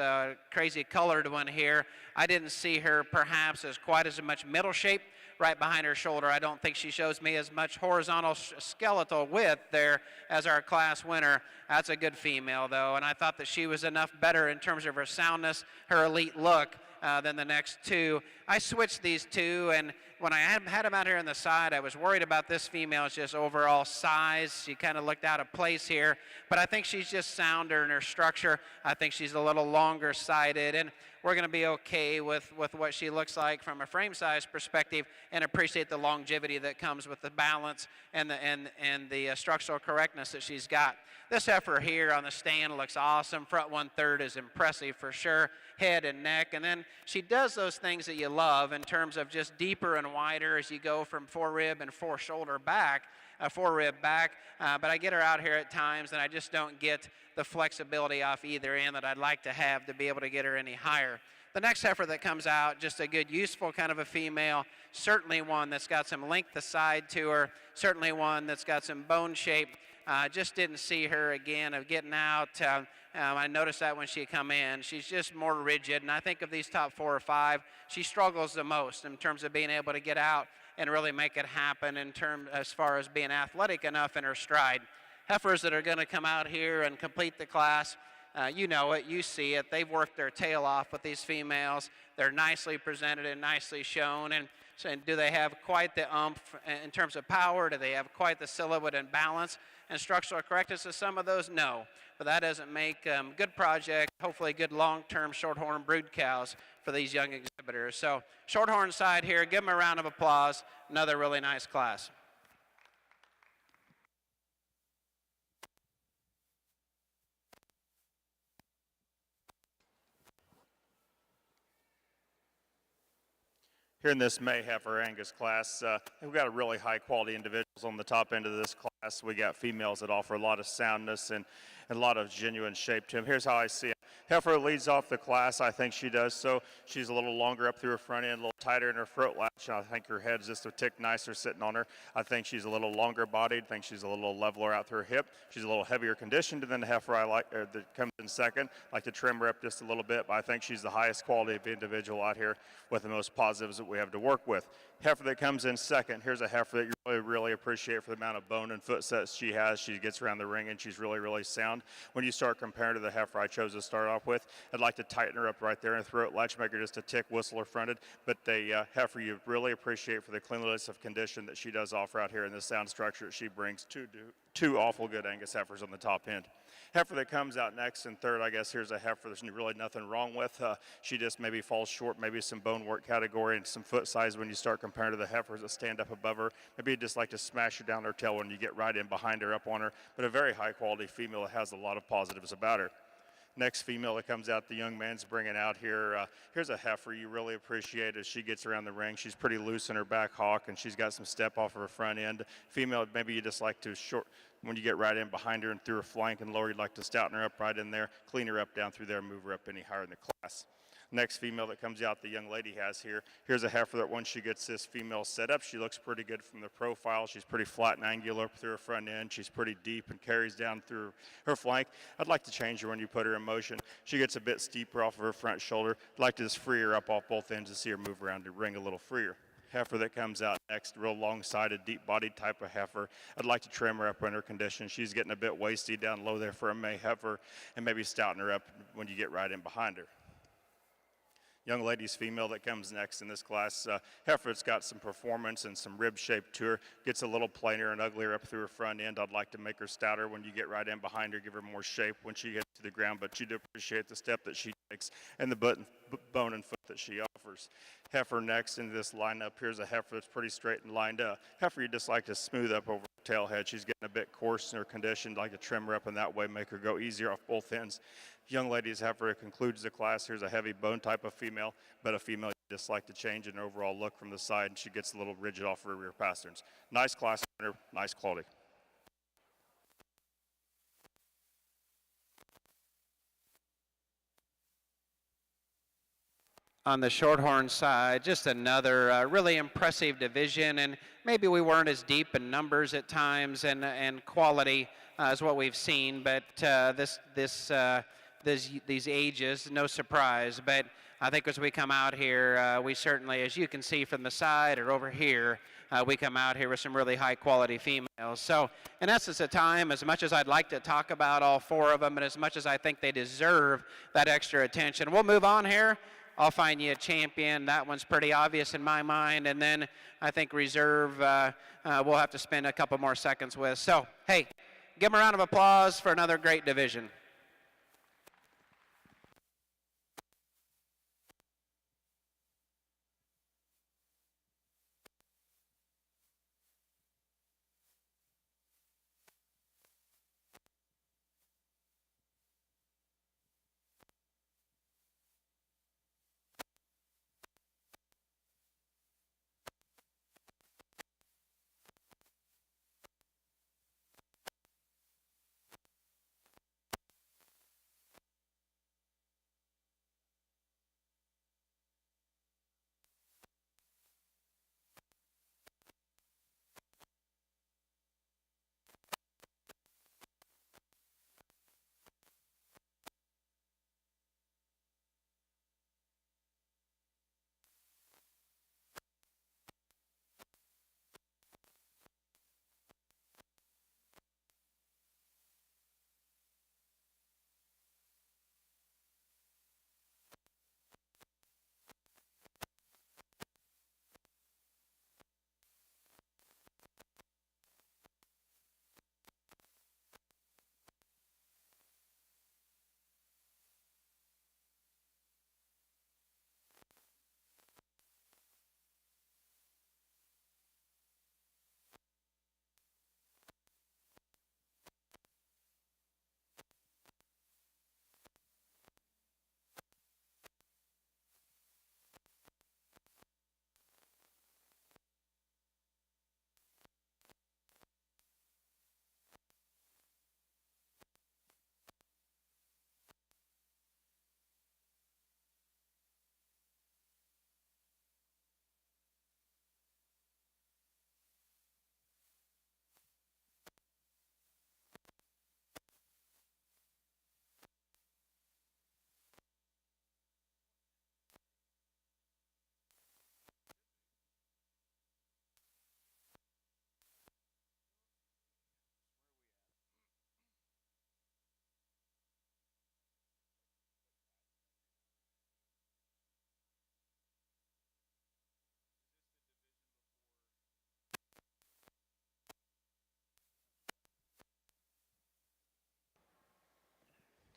Speaker 3: crazy colored one here. I didn't see her perhaps as quite as much middle shape right behind her shoulder. I don't think she shows me as much horizontal skeletal width there as our class winner. That's a good female, though, and I thought that she was enough better in terms of her soundness, her elite look, than the next two. I switched these two, and when I had them out here on the side, I was worried about this female's just overall size. She kind of looked out of place here, but I think she's just sounder in her structure. I think she's a little longer sided, and we're going to be okay with what she looks like from a frame size perspective and appreciate the longevity that comes with the balance and the structural correctness that she's got. This heifer here on the stand looks awesome. Front 1/3 is impressive for sure. Head and neck, and then she does those things that you love in terms of just deeper and wider as you go from forerib and forerib back. But I get her out here at times, and I just don't get the flexibility off either end that I'd like to have to be able to get her any higher. The next heifer that comes out, just a good, useful kind of a female, certainly one that's got some length aside to her, certainly one that's got some bone shape. Just didn't see her again of getting out. I noticed that when she come in. She's just more rigid, and I think of these top 4 or 5, she struggles the most in terms of being able to get out and really make it happen as far as being athletic enough in her stride. Heifers that are going to come out here and complete the class, you know it, you see it. They've worked their tail off with these females. They're nicely presented and nicely shown. And do they have quite the oomph in terms of power? Do they have quite the silhouette and balance and structural correctness of some of those? No. But that doesn't make good project, hopefully good long-term Shorthorn brood cows for these young exhibitors. So Shorthorn side here, give them a round of applause. Another really nice class.
Speaker 2: Here in this May Heifer Angus class, we've got a really high quality individuals on the top end of this class. We got females that offer a lot of soundness and a lot of genuine shape to them. Here's how I see it. Heifer leads off the class. I think she does so. She's a little longer up through her front end, a little tighter in her throat latch. I think her head's just a tick nicer sitting on her. I think she's a little longer bodied. I think she's a little leveler out through her hip. She's a little heavier conditioned than the heifer that comes in second. I like to trim her up just a little bit, but I think she's the highest quality of individual out here with the most positives that we have to work with. Heifer that comes in second, here's a heifer that you really appreciate for the amount of bone and foot sets she has. She gets around the ring and she's really sound. When you start comparing to the heifer I chose to start off with, I'd like to tighten her up right there in the throat latch, make her just a tick whistler fronted, but the heifer you really appreciate for the cleanliness of condition that she does offer out here and the sound structure that she brings to two awful good Angus heifers on the top end. Heifer that comes out next and third, I guess here's a heifer there's really nothing wrong with. She just maybe falls short, maybe some bone work category and some foot size when you start comparing to the heifers that stand up above her. Maybe you just like to smash her down her tail when you get right in behind her, up on her, but a very high quality female that has a lot of positives about her. Next female that comes out, the young man's bringing out here. Here's a heifer you really appreciate as she gets around the ring. She's pretty loose in her back hock, and she's got some step off of her front end. Female, maybe you just like to short, when you get right in behind her and through her flank and lower, you'd like to stouten her up right in there, clean her up down through there, move her up any higher in the class. Next female that comes out, the young lady has here. Here's a heifer that once she gets this female set up, she looks pretty good from the profile. She's pretty flat and angular up through her front end. She's pretty deep and carries down through her flank. I'd like to change her when you put her in motion. She gets a bit steeper off of her front shoulder. I'd like to just free her up off both ends and see her move around the ring a little freer. Heifer that comes out next, real long-sided, deep-bodied type of heifer. I'd like to trim her up in her condition. She's getting a bit waisty down low there for a May heifer, and maybe stouten her up when you get right in behind her. Young lady's female that comes next in this class. Heifer that's got some performance and some rib shape to her, gets a little plainer and uglier up through her front end. I'd like to make her stouter when you get right in behind her, give her more shape when she gets to the ground, but you do appreciate the step that she takes and the bone and foot that she offers. Heifer next into this lineup. Here's a heifer that's pretty straight and lined up. Heifer you just like to smooth up over her tail head. She's getting a bit coarse in her condition. Like to trim her up in that way, make her go easier off both ends. Young lady's heifer concludes the class. Here's a heavy bone type of female, but a female you just like to change an overall look from the side, and she gets a little rigid off her rear pasterns. Nice class winner, nice quality.
Speaker 3: On the Shorthorn side, just another really impressive division, and maybe we weren't as deep in numbers at times and quality as what we've seen, but these ages, no surprise. But I think as we come out here, we certainly, as you can see from the side or over here, we come out here with some really high quality females. So in essence of time, as much as I'd like to talk about all four of them and as much as I think they deserve that extra attention, we'll move on here. I'll find you a champion. That one's pretty obvious in my mind. And then I think reserve we'll have to spend a couple more seconds with. So, hey, give them a round of applause for another great division.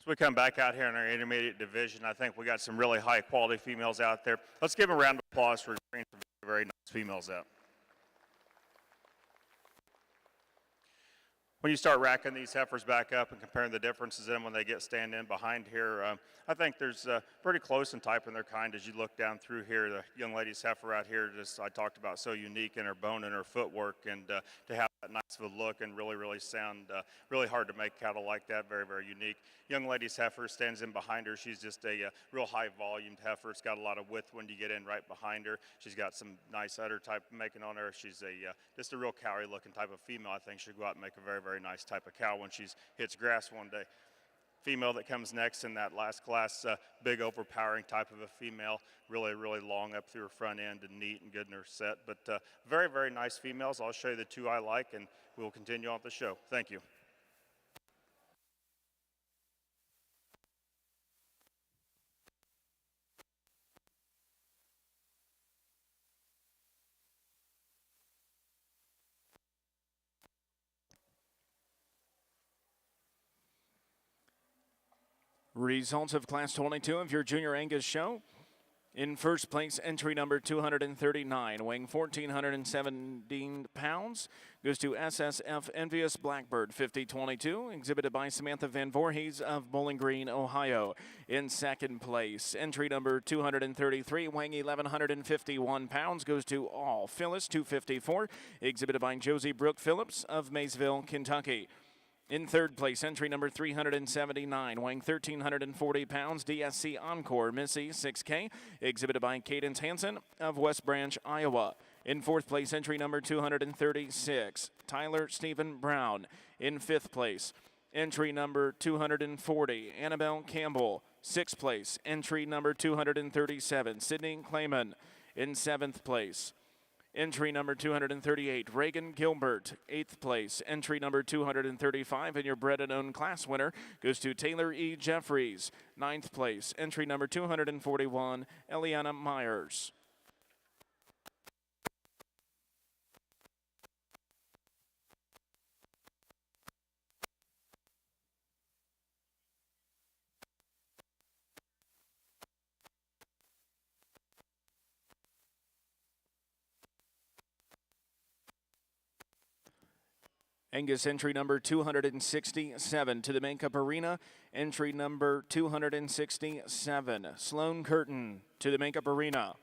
Speaker 2: As we come back out here in our intermediate division, I think we got some really high quality females out there. Let's give them a round of applause for bringing some very nice females out. When you start racking these heifers back up and comparing the differences in them when they get stand in behind here, I think there's pretty close in type in their kind as you look down through here. The young lady's heifer out here, just I talked about, so unique in her bone and her footwork, and to have that nice of a look and really sound, really hard to make cattle like that, very unique. Young lady's heifer stands in behind her. She's just a real high volumed heifer. It's got a lot of width when you get in right behind her. She's got some nice udder type making on her. She's just a real cowy looking type of female. I think she'll go out and make a very nice type of cow when she hits grass one day. Female that comes next in that last class, big overpowering type of a female, really long up through her front end and neat and good in her set, but very nice females. I'll show you the two I like, and we'll continue on with the show. Thank you.
Speaker 1: Results of Class 22 of your Junior Angus show. In first place, entry number 239, weighing 1,417 pounds, goes to SSF Envious Blackbird 5022, exhibited by Samantha Van Voorhees of Bowling Green, Ohio. In second place, entry number 233, weighing 1,151 pounds, goes to All Phyllis 254, exhibited by Josie Brooke Phillips of Maysville, Kentucky. In third place, entry number 379, weighing 1,340 pounds, DSC Encore Missy 6K, exhibited by Cadence Hansen of West Branch, Iowa. In fourth place, entry number 236, Tyler Stephen Brown. In fifth place, entry number 240, Annabelle Campbell. Sixth place, entry number 237, Sydney Clayman. In seventh place, entry number 238, Reagan Gilbert. Eighth place, entry number 235, and your bred and owned class winner goes to Taylor E. Jeffries. Ninth place, entry number 241, Eliana Myers. Angus entry number 267 to the Makeup Arena. Entry number 267, Sloan Curtin to the Makeup Arena.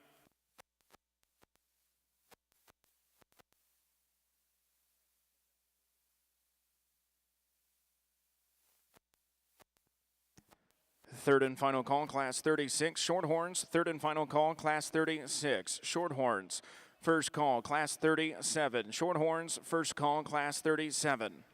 Speaker 1: Third and final call, Class 36, Shorthorns. Third and final call, Class 36, Shorthorns. First call, Class 37. Shorthorns, first call, Class 37.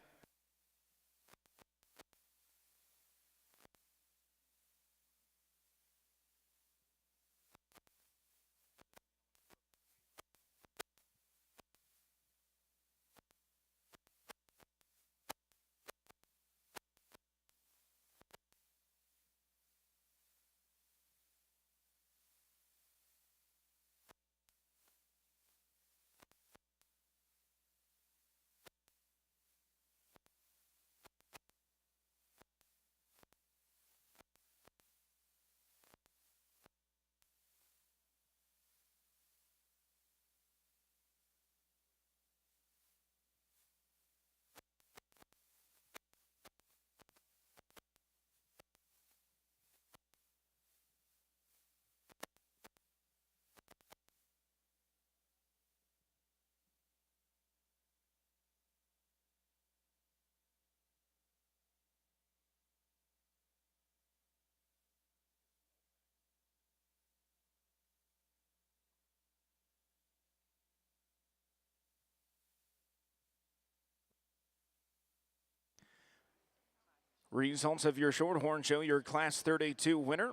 Speaker 1: Results of your Shorthorn show, your Class 32 winner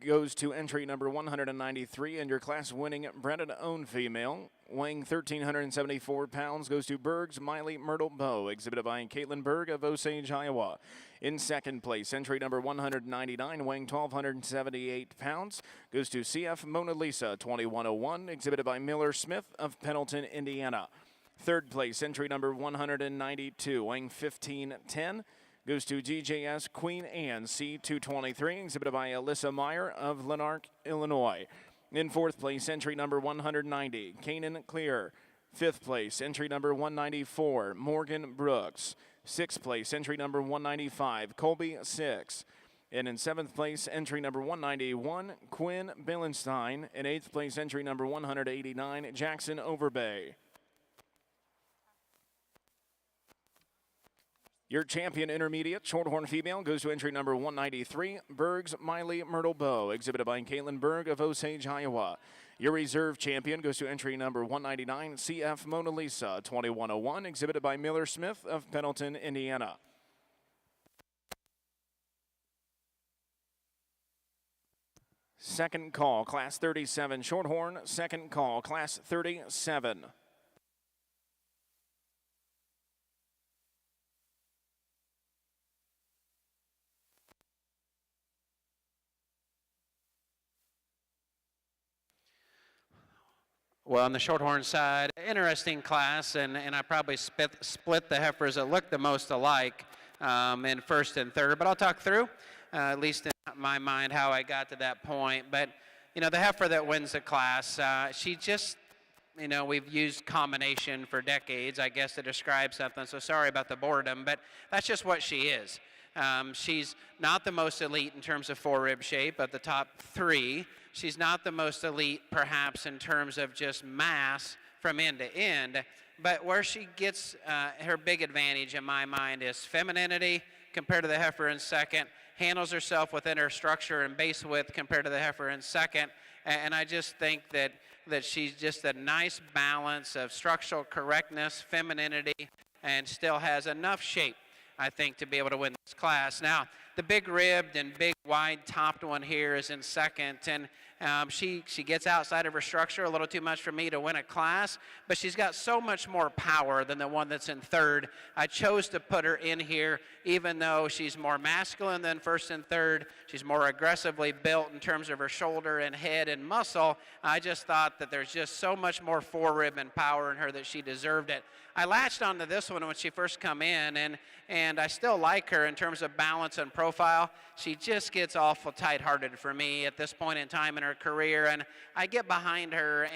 Speaker 1: goes to entry number 193, and your class winning bred and owned female, weighing 1,374 pounds, goes to Berg's Miley Myrtle Bow, exhibited by Caitlin Berg of Osage, Iowa. In second place, entry number 199, weighing 1,278 pounds, goes to CF Mona Lisa 2101, exhibited by Miller Smith of Pendleton, Indiana. Third place, entry number 192, weighing 1,510, goes to DJS Queen Anne C223, exhibited by Alyssa Meyer of Lanark, Illinois. In fourth place, entry number 190, Kanan Clear. Fifth place, entry number 194, Morgan Brooks. Sixth place, entry number 195, Colby Six. And in seventh place, entry number 191, Quinn Billenstein. In eighth place, entry number 189, Jackson Overbay. Your champion intermediate, Shorthorn female, goes to entry number 193, Berg's Miley Myrtle Bow, exhibited by Caitlin Berg of Osage, Iowa. Your reserve champion goes to entry number 199, CF Mona Lisa, 2101, exhibited by Miller Smith of Pendleton, Indiana. Second call, class 37, Shorthorn. Second call, class 37.
Speaker 3: Well, on the Shorthorn side, interesting class, and I probably split the heifers that look the most alike in first and third, but I'll talk through, at least in my mind, how I got to that point. But, you know, the heifer that wins the class, she just, you know, we've used combination for decades, I guess, to describe something, so sorry about the boredom, but that's just what she is. She's not the most elite in terms of forerib shape of the top three. She's not the most elite, perhaps, in terms of just mass from end to end. But where she gets her big advantage, in my mind, is femininity compared to the heifer in second, handles herself within her structure and base width compared to the heifer in second. And I just think that she's just a nice balance of structural correctness, femininity, and still has enough shape, I think, to be able to win this class. Now, the big ribbed and big wide topped one here is in second, and she gets outside of her structure a little too much for me to win a class, but she's got so much more power than the one that's in third. I chose to put her in here even though she's more masculine than first and third. She's more aggressively built in terms of her shoulder and head and muscle. I just thought that there's just so much more forerib and power in her that she deserved it. I latched onto this one when she first come in, and I still like her in terms of balance and profile. She just gets awful tight-hearted for me at this point in time in her career, and I get behind her,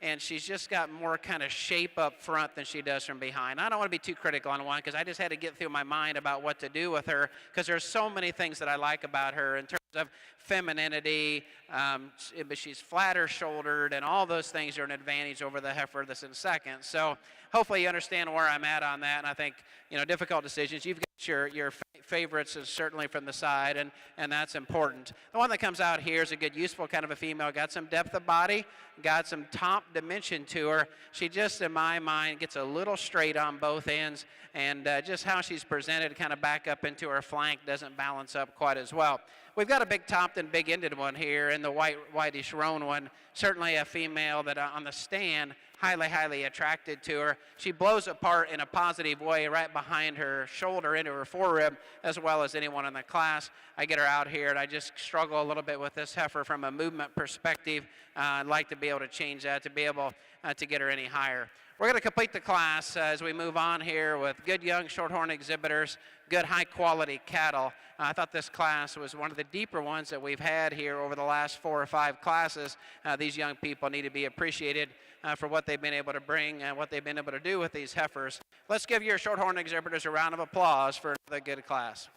Speaker 3: and she's just got more kind of shape up front than she does from behind. I don't want to be too critical on one because I just had to get through my mind about what to do with her because there's so many things that I like about her in terms of femininity, but she's flatter shouldered, and all those things are an advantage over the heifer that's in second. So hopefully you understand where I'm at on that, and I think, you know, difficult decisions. You've got your favorites is certainly from the side, and that's important. The one that comes out here is a good, useful kind of a female. Got some depth of body, got some top dimension to her. She just, in my mind, gets a little straight on both ends, and just how she's presented kind of back up into her flank doesn't balance up quite as well. We've got a big topped and big ended one here, and the whitish roan one, certainly a female that on the stand, highly attracted to her. She blows apart in a positive way right behind her shoulder into her forerib, as well as anyone in the class. I get her out here, and I just struggle a little bit with this heifer from a movement perspective. I'd like to be able to change that to be able to get her any higher. We're going to complete the class as we move on here with good young Shorthorn exhibitors, good high-quality cattle. I thought this class was one of the deeper ones that we've had here over the last 4 or 5 classes. These young people need to be appreciated for what they've been able to bring and what they've been able to do with these heifers. Let's give your Shorthorn exhibitors a round of applause for another good class.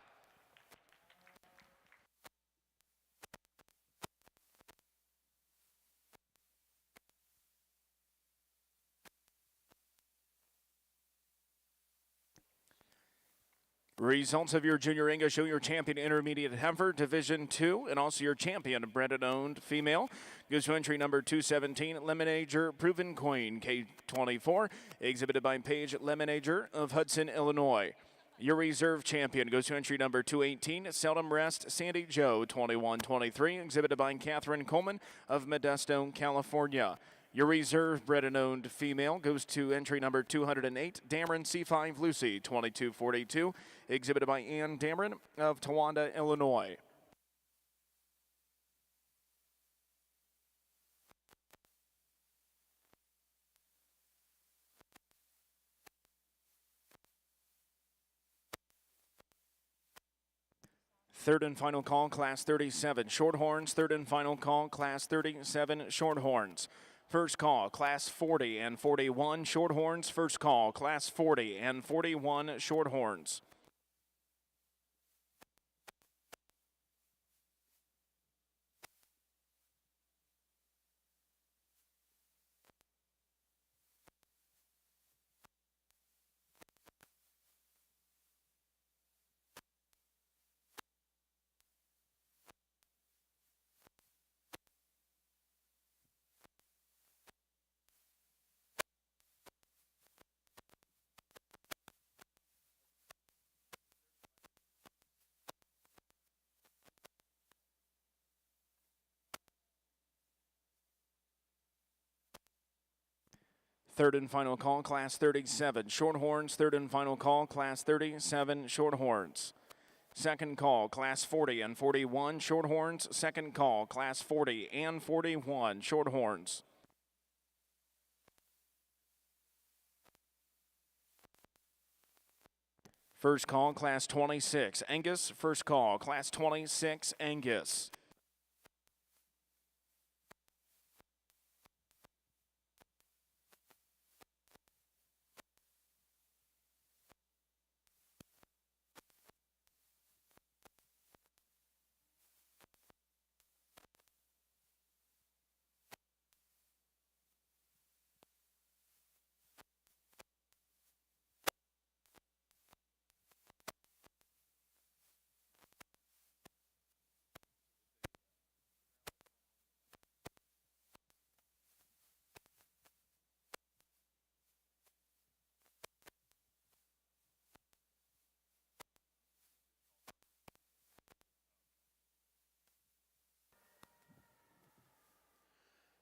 Speaker 1: Results of your Junior English show your champion intermediate heifer, Division 2, and also your champion bred and owned female. Goes to entry number 217, Lemonager Proven Queen, K24, exhibited by Paige Lemonager of Hudson, Illinois. Your reserve champion goes to entry number 218, Seldom Rest Sandy Joe, 2123, exhibited by Catherine Coleman of Modesto, California. Your reserve bred and owned female goes to entry number 208, Dameron C5 Lucy, 2242, exhibited by Ann Dameron of Towanda, Illinois. Third and final call, Class 37, Shorthorns. Third and final call, Class 37, Shorthorns. First call, Class 40 and 41, Shorthorns. First call, Class 40 and 41, Shorthorns. Third and final call, Class 37, Shorthorns. Third and final call, Class 37, Shorthorns. Second call, Class 40 and 41, Shorthorns. Second call, Class 40 and 41, Shorthorns. First call, Class 26, Angus. First call, Class 26, Angus.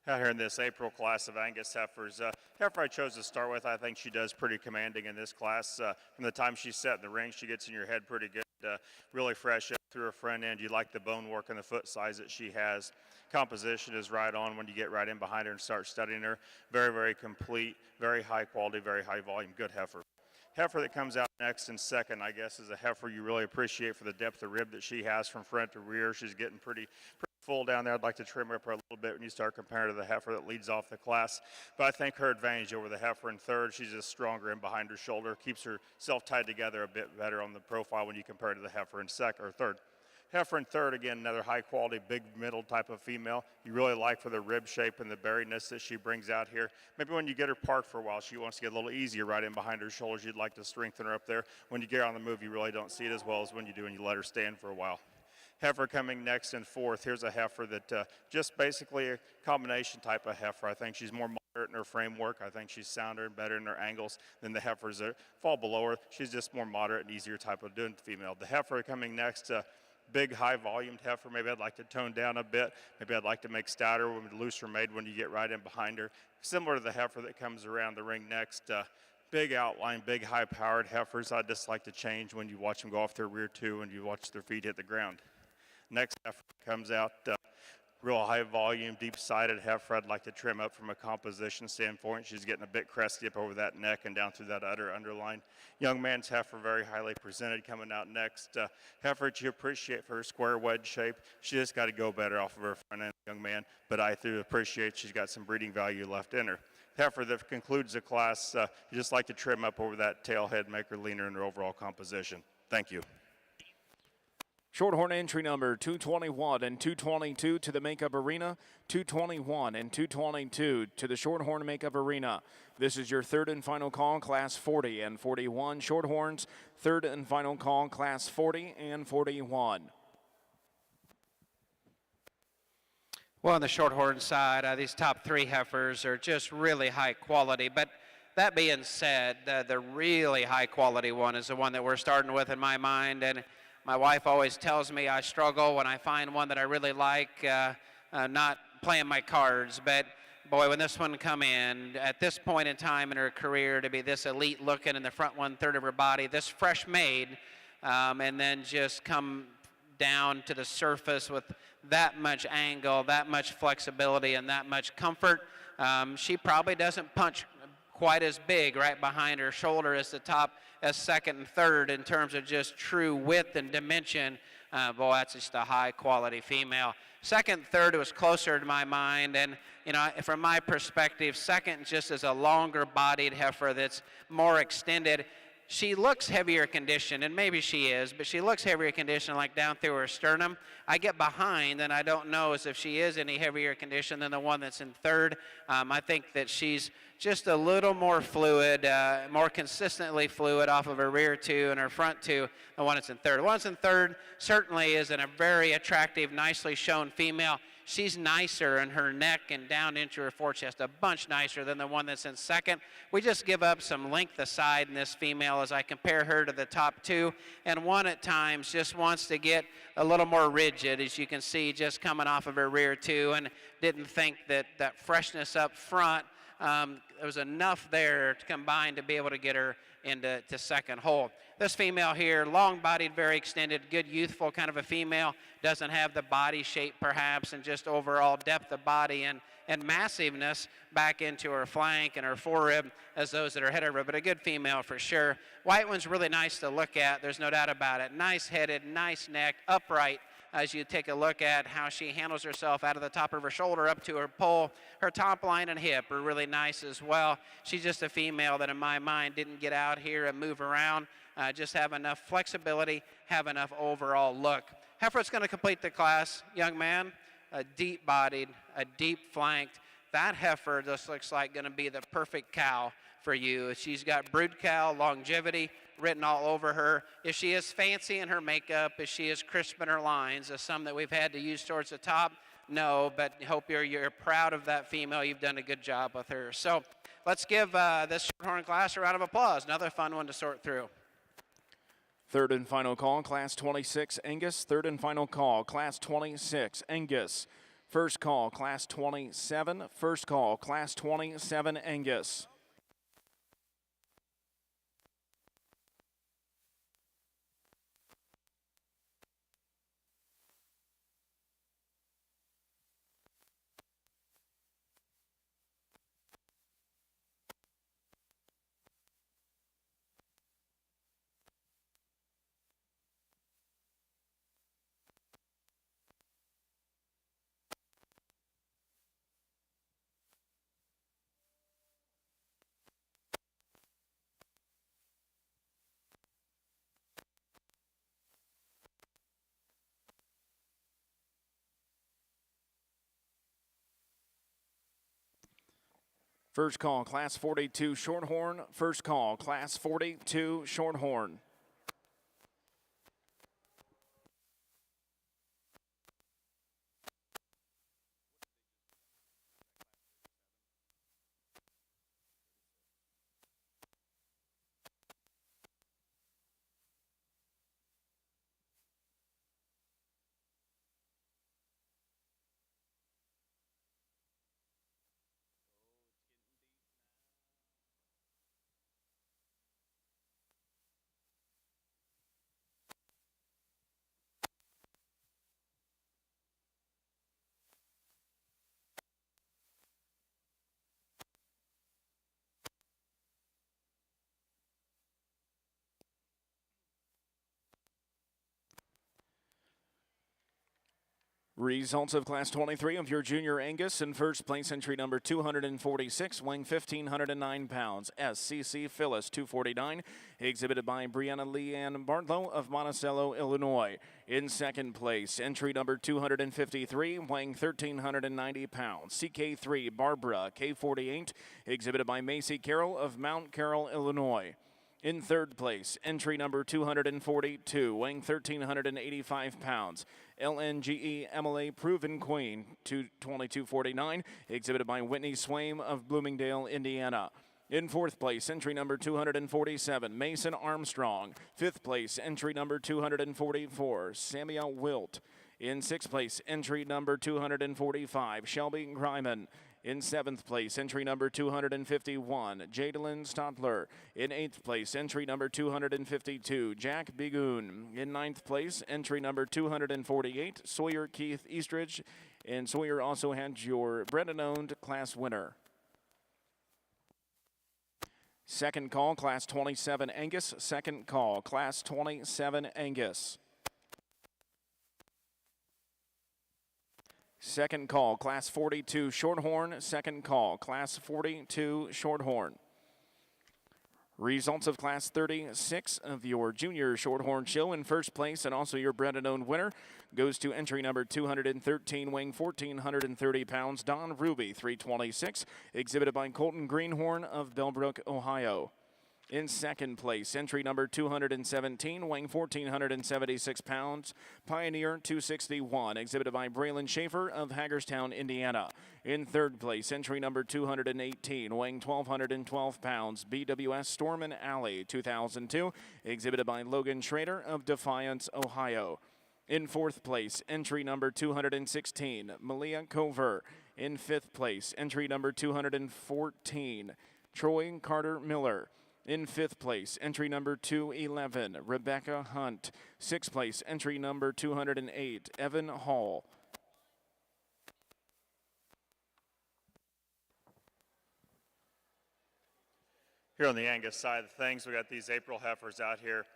Speaker 2: Out here in this April class of Angus heifers, heifer I chose to start with, I think she does pretty commanding in this class. From the time she's set in the ring, she gets in your head pretty good. Really fresh up through her front end. You like the bone work and the foot size that she has. Composition is right on when you get right in behind her and start studying her. Very, very complete, very high quality, very high volume, good heifer. Heifer that comes out next and second, I guess, is a heifer you really appreciate for the depth of rib that she has from front to rear. She's getting pretty full down there. I'd like to trim her up a little bit when you start comparing to the heifer that leads off the class. But I think her advantage over the heifer in third, she's just stronger in behind her shoulder, keeps herself tied together a bit better on the profile when you compare to the heifer in second or third. Heifer in third, again, another high quality, big middle type of female. You really like for the rib shape and the berryness that she brings out here. Maybe when you get her parked for a while, she wants to get a little easier right in behind her shoulders. You'd like to strengthen her up there. When you get her on the move, you really don't see it as well as when you do when you let her stand for a while. Heifer coming next and fourth. Here's a heifer that just basically a combination type of heifer. I think she's more moderate in her framework. I think she's sounder and better in her angles than the heifers that fall below her. She's just more moderate and easier type of doing female. The heifer coming next, big high volumed heifer. Maybe I'd like to tone down a bit. Maybe I'd like to make stouter, looser made when you get right in behind her. Similar to the heifer that comes around the ring next. Big outline, big high powered heifers. I just like to change when you watch them go off their rear too and you watch their feet hit the ground. Next heifer comes out, real high volume, deep-sided heifer. I'd like to trim up from a composition standpoint. She's getting a bit cresty up over that neck and down through that underline. Young man's heifer, very highly presented, coming out next. Heifer that you appreciate for her square wedge shape. She just got to go better off of her front end, young man, but I do appreciate she's got some breeding value left in her. Heifer that concludes the class, you just like to trim up over that tail head, make her leaner in her overall composition. Thank you.
Speaker 1: Shorthorn entry number 221 and 222 to the makeup arena, 221 and 222 to the Shorthorn makeup arena. This is your third and final call, Class 40 and 41 Shorthorns. Third and final call, Class 40 and 41.
Speaker 3: Well, on the Shorthorn side, these top three heifers are just really high quality. But that being said, the really high quality one is the one that we're starting with in my mind. And my wife always tells me I struggle when I find one that I really like, not playing my cards. But boy, when this one come in, at this point in time in her career, to be this elite looking in the front 1/3 of her body, this fresh made, and then just come down to the surface with that much angle, that much flexibility, and that much comfort. She probably doesn't punch quite as big right behind her shoulder as the top, as second and third in terms of just true width and dimension. Boy, that's just a high-quality female. Second, third was closer to my mind, and from my perspective, second just is a longer-bodied heifer that's more extended. She looks heavier conditioned, and maybe she is, but she looks heavier conditioned, like down through her sternum. I get behind, and I don't know as if she is any heavier conditioned than the one that's in third. I think that she's just a little more fluid, more consistently fluid off of her rear two and her front two, the one that's in third. The one that's in third certainly is a very attractive, nicely shown female. She's nicer in her neck and down into her forechest, a bunch nicer than the one that's in second. We just give up some length aside in this female as I compare her to the top two, and one at times just wants to get a little more rigid, as you can see, just coming off of her rear two, and didn't think that that freshness up front, there was enough there to combine to be able to get her into second hole. This female here, long-bodied, very extended, good youthful kind of a female, doesn't have the body shape perhaps, and just overall depth of body and massiveness back into her flank and her forerib as those that are ahead of her, but a good female for sure. White one's really nice to look at, there's no doubt about it. Nice headed, nice neck, upright, as you take a look at how she handles herself out of the top of her shoulder up to her pole. Her top line and hip are really nice as well. She's just a female that in my mind didn't get out here and move around, just have enough flexibility, have enough overall look. Heifer's going to complete the class, young man, a deep bodied, a deep flanked. That heifer just looks like going to be the perfect cow for you. She's got brood cow longevity written all over her. If she is fancy in her makeup, if she is crisp in her lines, as some that we've had to use towards the top, no, but hope you're proud of that female. You've done a good job with her. So let's give this Shorthorn class a round of applause. Another fun one to sort through.
Speaker 1: Third and final call, Class 26, Angus. Third and final call, Class 26, Angus. First call, Class 27. First call, Class 27, Angus. First call, Class 42, Shorthorn. First call, Class 42, Shorthorn. Results of Class 23 of your Junior Angus. In first place, entry number 246, weighing 1,509 pounds. SCC Phyllis, 249, exhibited by Brianna Leanne Bartlow of Monticello, Illinois. In second place, entry number 253, weighing 1,390 pounds. CK3 Barbara, K48, exhibited by Macy Carroll of Mount Carroll, Illinois. In third place, entry number 242, weighing 1,385 pounds. LNGE MLA Proven Queen, 2249, exhibited by Whitney Swaim of Bloomingdale, Indiana. In fourth place, entry number 247, Mason Armstrong. Fifth place, entry number 244, Samuel Wilt. In sixth place, entry number 245, Shelby Greiman. In seventh place, entry number 251, Jadalyn Stotler. In eighth place, entry number 252, Jack Bigoon. In ninth place, entry number 248, Sawyer Keith Eastridge. And Sawyer also had your Brendan-owned class winner. Second call, Class 27 Angus. Second call, Class 27 Angus. Second call, Class 42 Shorthorn. Second call, Class 42 Shorthorn. Results of Class 36 of your Junior Shorthorn Show. In first place, and also your bred and owned winner, goes to entry number 213, weighing 1,430 pounds, Don Ruby, 326, exhibited by Colton Greenhorn of Bellbrook, Ohio. In second place, entry number 217, weighing 1,476 pounds, Pioneer 261, exhibited by Braylon Schaefer of Hagerstown, Indiana. In third place, entry number 218, weighing 1,212 pounds, BWS Storm and Alley 2002, exhibited by Logan Schrader of Defiance, Ohio. In fourth place, entry number 216, Malia Cover. In fifth place, entry number 214, Troy Carter Miller. In fifth place, entry number 211, Rebecca Hunt. Sixth place, entry number 208, Evan Hall.
Speaker 2: Here on the Angus side of things, we got these April heifers out here.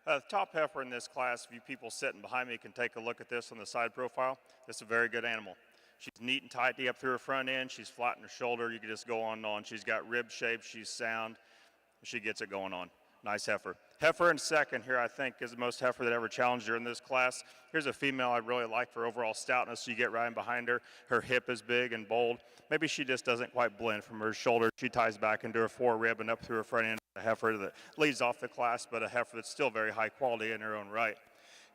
Speaker 2: The top heifer in this class, if you people sitting behind me can take a look at this on the side profile, this is a very good animal. She's neat and tidy up through her front end. She's flat in her shoulder. You can just go on and on. She's got rib shape. She's sound. She gets it going on. Nice heifer. Heifer in second here, I think, is the most heifer that ever challenged her in this class. Here's a female I really like for overall stoutness. You get right in behind her. Her hip is big and bold. Maybe she just doesn't quite blend from her shoulder. She ties back into her forerib and up through her front end. A heifer that leads off the class, but a heifer that's still very high quality in her own right.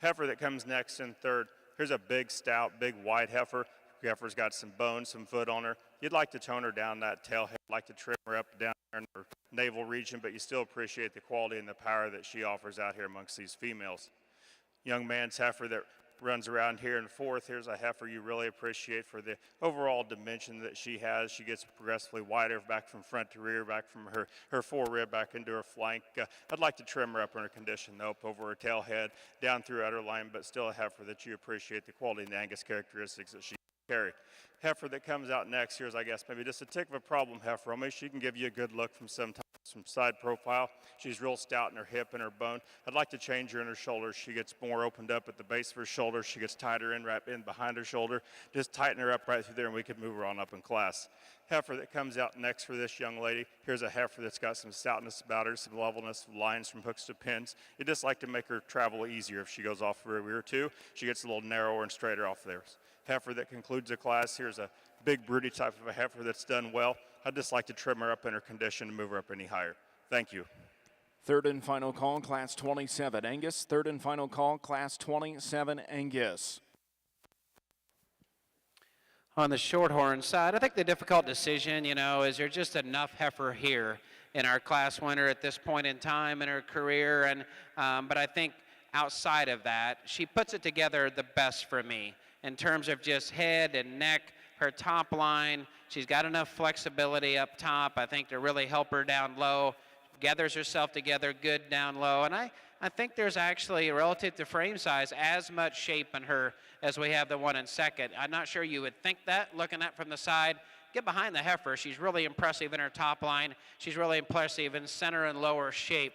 Speaker 2: Heifer that comes next in third. Here's a big, stout, big, wide heifer. Heifer's got some bone, some foot on her. You'd like to tone her down that tail head, like to trim her up down there in her navel region, but you still appreciate the quality and the power that she offers out here amongst these females. Young man's heifer that runs around here in fourth. Here's a heifer you really appreciate for the overall dimension that she has. She gets progressively wider back from front to rear, back from her forerib back into her flank. I'd like to trim her up in her condition, though, up over her tail head, down through udder line, but still a heifer that you appreciate the quality and the Angus characteristics that she carry. Heifer that comes out next here is, I guess, maybe just a tick of a problem heifer. Maybe she can give you a good look from some side profile. She's real stout in her hip and her bone. I'd like to change her in her shoulders. She gets more opened up at the base of her shoulder. She gets tighter in right in behind her shoulder. Just tighten her up right through there and we can move her on up in class. Heifer that comes out next for this young lady. Here's a heifer that's got some stoutness about her, some levelness, lines from hooks to pins. You just like to make her travel easier if she goes off for a rear too. She gets a little narrower and straighter off there. Heifer that concludes the class. Here's a big broody type of a heifer that's done well. I'd just like to trim her up in her condition and move her up any higher. Thank you.
Speaker 1: Third and final call, Class 27 Angus. Third and final call, Class 27 Angus.
Speaker 3: On the Shorthorn side, I think the difficult decision, is there just enough heifer here in our class winner at this point in time in her career? And but I think outside of that, she puts it together the best for me in terms of just head and neck, her top line. She's got enough flexibility up top, I think, to really help her down low. Gathers herself together good down low. And I think there's actually, relative to frame size, as much shape in her as we have the one in second. I'm not sure you would think that looking at from the side. Get behind the heifer. She's really impressive in her top line. She's really impressive in center and lower shape.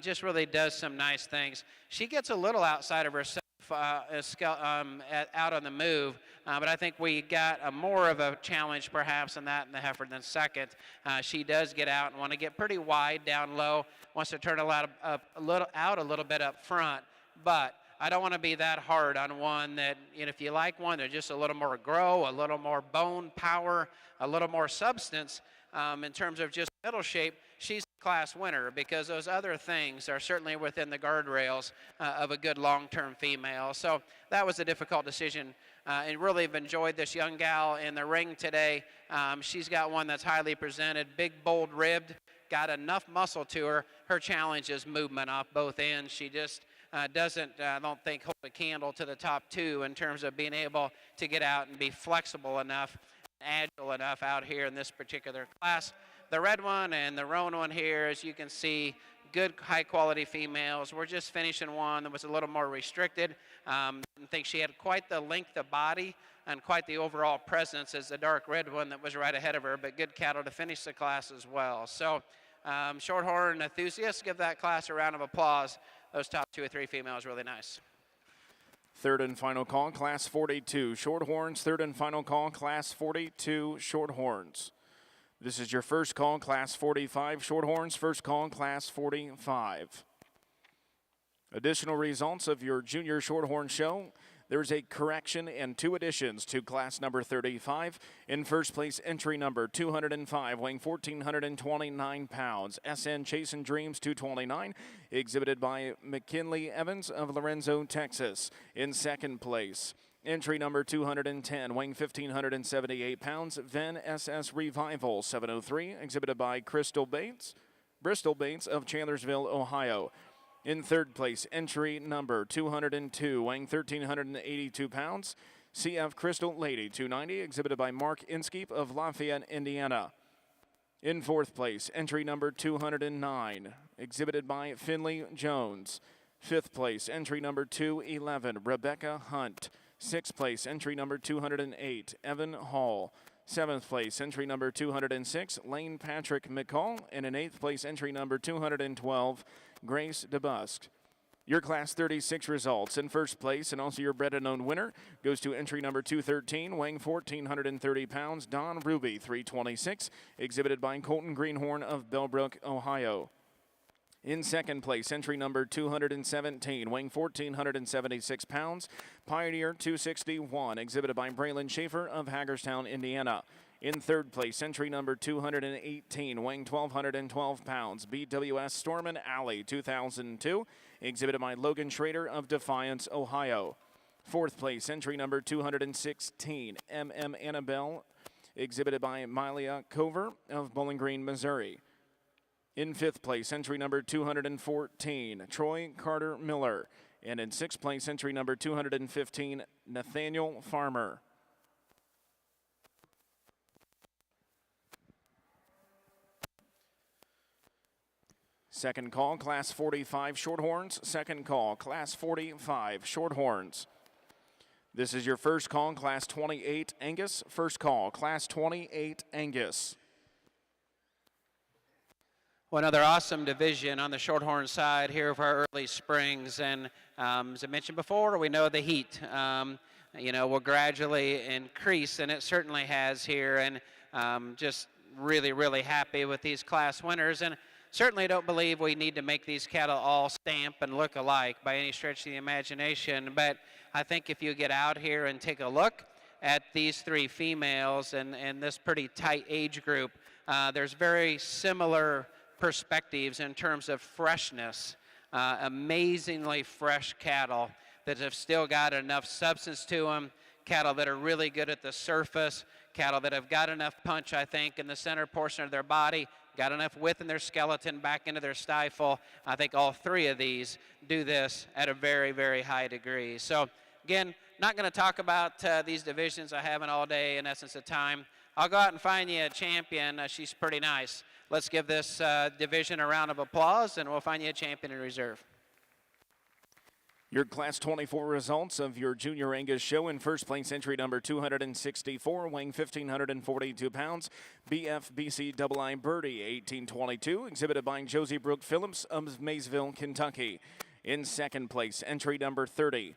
Speaker 3: Just really does some nice things. She gets a little outside of herself out on the move, but I think we got a more of a challenge perhaps in that in the heifer than second. She does get out and want to get pretty wide down low, wants to turn a little bit up front, but I don't want to be that hard on one that, if you like one, there's just a little more grow, a little more bone power, a little more substance in terms of just middle shape. She's a class winner because those other things are certainly within the guardrails of a good long-term female. So that was a difficult decision. And really have enjoyed this young gal in the ring today. She's got one that's highly presented, big, bold ribbed, got enough muscle to her. Her challenge is movement off both ends. She just doesn't, I don't think, hold a candle to the top two in terms of being able to get out and be flexible enough, agile enough out here in this particular class. The red one and the roan one here, as you can see, good high-quality females. We're just finishing one that was a little more restricted. I think she had quite the length of body and quite the overall presence as the dark red one that was right ahead of her, but good cattle to finish the class as well. So Shorthorn enthusiasts, give that class a round of applause. Those top 2 or 3 females, really nice.
Speaker 1: Third and final call, Class 42, Shorthorns. Third and final call, Class 42, Shorthorns. This is your first call, Class 45, Shorthorns. First call, Class 45. Additional results of your Junior Shorthorn show. There's a correction and 2 additions to class number 35. In first place, entry number 205, weighing 1,429 pounds. SN Chasing Dreams 229, exhibited by McKinley Evans of Lorenzo, Texas. In second place, entry number 210, weighing 1,578 pounds. Ven SS Revival 703, exhibited by Bristol Bates of Chandlersville, Ohio. In third place, entry number 202, weighing 1,382 pounds. CF Crystal Lady 290, exhibited by Mark Inskeep of Lafayette, Indiana. In fourth place, entry number 209, exhibited by Finley Jones. Fifth place, entry number 211, Rebecca Hunt. Sixth place, entry number 208, Evan Hall. Seventh place, entry number 206, Lane Patrick McCall. And in eighth place, entry number 212, Grace DeBusk. Your Class 36 results. In first place, and also your bred and owned winner, goes to entry number 213, weighing 1,430 pounds, Don Ruby 326, exhibited by Colton Greenhorn of Bellbrook, Ohio. In second place, entry number 217, weighing 1,476 pounds, Pioneer 261, exhibited by Braylon Schaefer of Hagerstown, Indiana. In third place, entry number 218, weighing 1,212 pounds, BWS Stormin Alley 2002, exhibited by Logan Schrader of Defiance, Ohio. Fourth place, entry number 216, MM Annabelle, exhibited by Milia Cover of Bowling Green, Missouri. In fifth place, entry number 214, Troy Carter Miller. And in sixth place, entry number 215, Nathaniel Farmer. Second call, Class 45 Shorthorns. Second call, Class 45 Shorthorns. This is your first call, Class 28 Angus. First call, Class 28 Angus.
Speaker 3: Well, another awesome division on the Shorthorn side here for our early springs. And as I mentioned before, we know the heat, will gradually increase, and it certainly has here. And just really, really happy with these class winners. And certainly don't believe we need to make these cattle all stamp and look alike by any stretch of the imagination. But I think if you get out here and take a look at these 3 females and this pretty tight age group, there's very similar perspectives in terms of freshness. Amazingly fresh cattle that have still got enough substance to them, cattle that are really good at the surface, cattle that have got enough punch, I think, in the center portion of their body, got enough width in their skeleton back into their stifle. I think all 3 of these do this at a very, very high degree. So again, not going to talk about these divisions. I haven't all day, in essence of time. I'll go out and find you a champion. She's pretty nice. Let's give this division a round of applause, and we'll find you a champion in reserve.
Speaker 1: Your Class 24 results of your Junior Angus show. In first place, entry number 264, weighing 1,542 pounds, BFBC Double I Birdie 1822, exhibited by Josie Brooke Phillips of Maysville, Kentucky. In second place, entry number 30,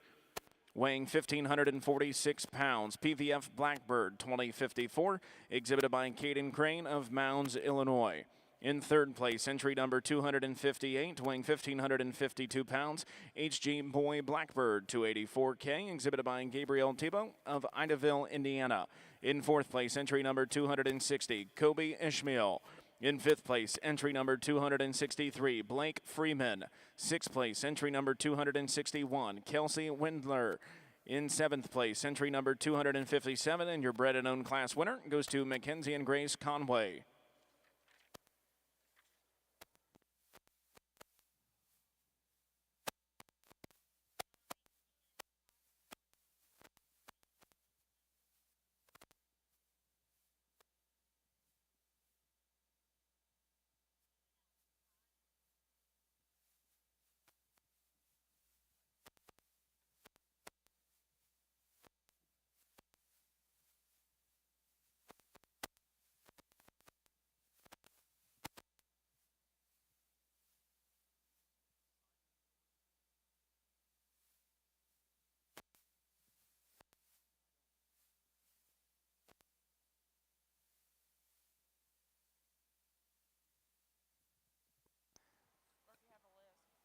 Speaker 1: weighing 1,546 pounds, PVF Blackbird 2054, exhibited by Caden Crane of Mounds, Illinois. In third place, entry number 258, weighing 1,552 pounds, HG Boy Blackbird 284K, exhibited by Gabriel Tebow of Idaville, Indiana. In fourth place, entry number 260, Kobe Ishmael. In fifth place, entry number 263, Blake Freeman. Sixth place, entry number 261, Kelsey Windler. In seventh place, entry number 257, and your bred and owned class winner goes to Mackenzie and Grace Conway.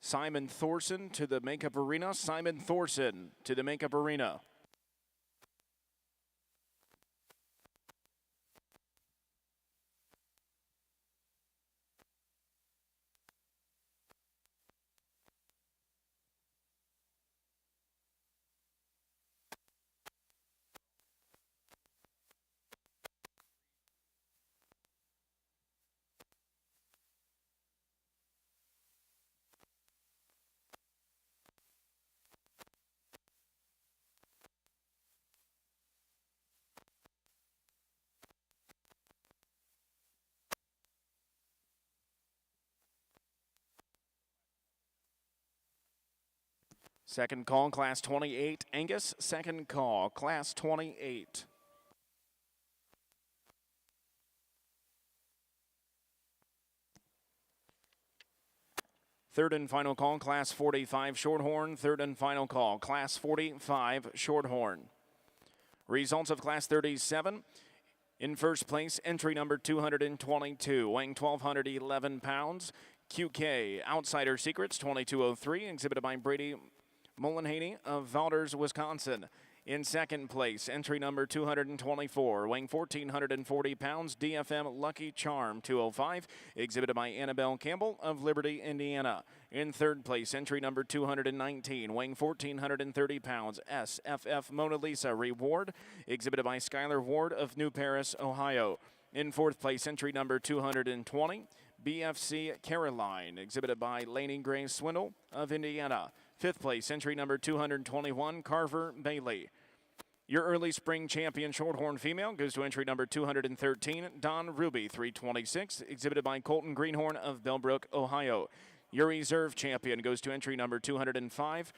Speaker 1: Simon Thorson to the makeup arena. Simon Thorson to the makeup arena. Second call, class 28. Angus, second call, class 28. Third and final call, class 45, Shorthorn. Third and final call, class 45, Shorthorn. Results of class 37. In first place, entry number 222, weighing 1,211 pounds. QK Outsider Secrets 2203, exhibited by Brady Mullenhaney of Valders, Wisconsin. In second place, entry number 224, weighing 1,440 pounds, DFM Lucky Charm 205, exhibited by Annabelle Campbell of Liberty, Indiana. In third place, entry number 219, weighing 1,430 pounds, SFF Mona Lisa Reward, exhibited by Skylar Ward of New Paris, Ohio. In fourth place, entry number 220, BFC Caroline, exhibited by Laney Gray Swindle of Indiana. Fifth place, entry number 221, Carver Bailey. Your early spring champion Shorthorn female goes to entry number 213, Don Ruby, 326, exhibited by Colton Greenhorn of Bellbrook, Ohio. Your reserve champion goes to entry number 205,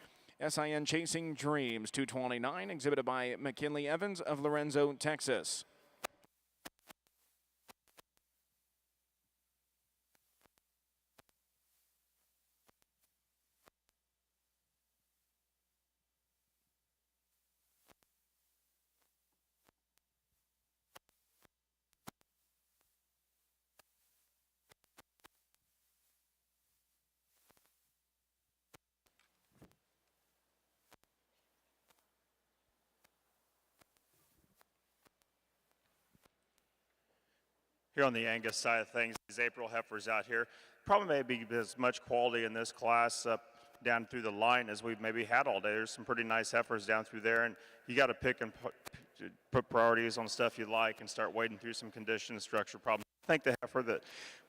Speaker 1: SIN Chasing Dreams, 229, exhibited by McKinley Evans of Lorenzo, Texas.
Speaker 2: Here on the Angus side of things, these April heifers out here probably may be as much quality in this class down through the line as we've maybe had all day. There's some pretty nice heifers down through there, and you got to pick and put priorities on stuff you like and start wading through some condition and structure problems. I think the heifer that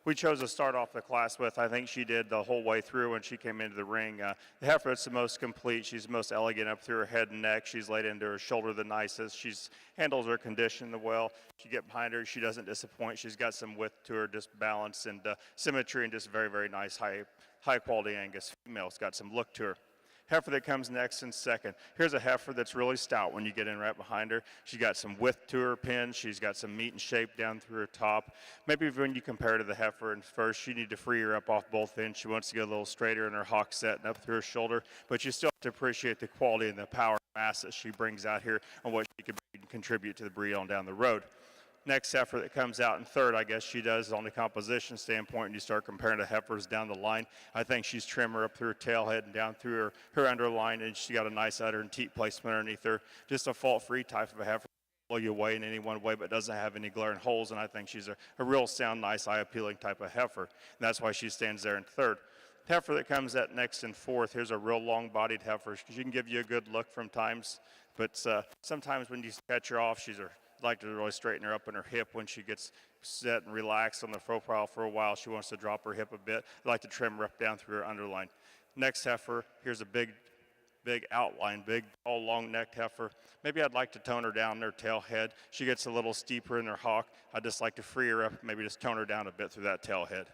Speaker 2: we chose to start off the class with, I think she did the whole way through when she came into the ring. The heifer that's the most complete. She's the most elegant up through her head and neck. She's laid into her shoulder the nicest. She handles her condition the well. You get behind her, she doesn't disappoint. She's got some width to her, just balance and symmetry, and just very, very nice, high quality Angus female. It's got some look to her. Heifer that comes next in second. Here's a heifer that's really stout when you get in right behind her. She's got some width to her pin. She's got some meat and shape down through her top. Maybe when you compare to the heifer in first, you need to free her up off both ends. She wants to get a little straighter in her hock set and up through her shoulder, but you still have to appreciate the quality and the power and mass that she brings out here and what she can contribute to the breed on down the road. Next heifer that comes out in third, I guess she does on the composition standpoint, and you start comparing the heifers down the line. I think she's trimmer up through her tail head and down through her underline, and she got a nice udder and teat placement underneath her. Just a fault-free type of a heifer. Blow you away in any one way, but doesn't have any glaring holes, and I think she's a real sound, nice, eye-appealing type of heifer, and that's why she stands there in third. Heifer that comes at next in fourth, here's a real long-bodied heifer. She can give you a good look from times, but sometimes when you catch her off, like to really straighten her up in her hip when she gets set and relaxed on the profile for a while. She wants to drop her hip a bit. I like to trim her up down through her underline. Next heifer, here's a big outline, big, tall, long-necked heifer. Maybe I'd like to tone her down in her tail head. She gets a little steeper in her hock. I'd just like to free her up, maybe just tone her down a bit through that tail head.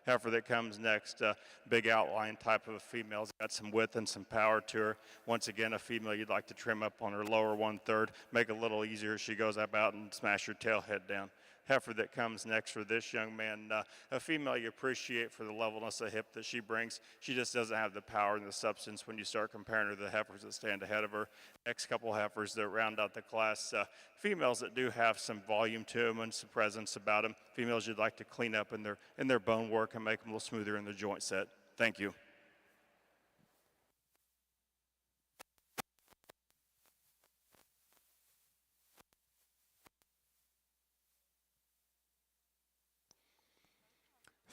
Speaker 2: Heifer that comes next, big outline type of a female. It's got some width and some power to her. Once again, a female you'd like to trim up on her lower 1/3, make it a little easier as she goes about and smash her tail head down. Heifer that comes next for this young man, a female you appreciate for the levelness of hip that she brings. She just doesn't have the power and the substance when you start comparing her to the heifers that stand ahead of her. Next couple heifers that round out the class, females that do have some volume to them and some presence about them. Females you'd like to clean up in their bone work and make them a little smoother in their joint set. Thank you.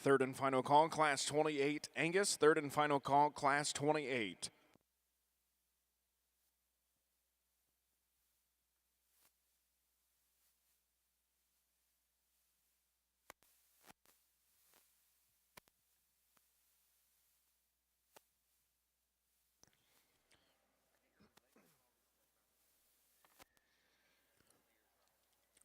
Speaker 1: third and final call, Class 28. Angus, third and final call, Class 28.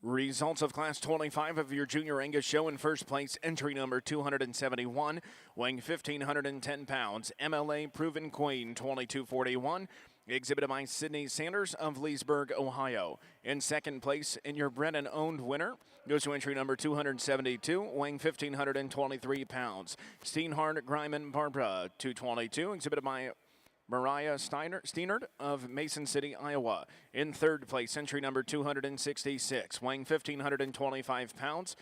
Speaker 1: Results of Class 25 of your Junior Angus show. In first place, entry number 271, weighing 1,510 pounds, MLA Proven Queen, 2241, exhibited by Sydney Sanders of Leesburg, Ohio. In second place, in your bred and owned winner, goes to entry number 272, weighing 1,523 pounds, Steinhardt Greiman Barbara, 222, exhibited by Mariah Steinert of Mason City, Iowa. In third place, entry number 266, weighing 1,525 pounds,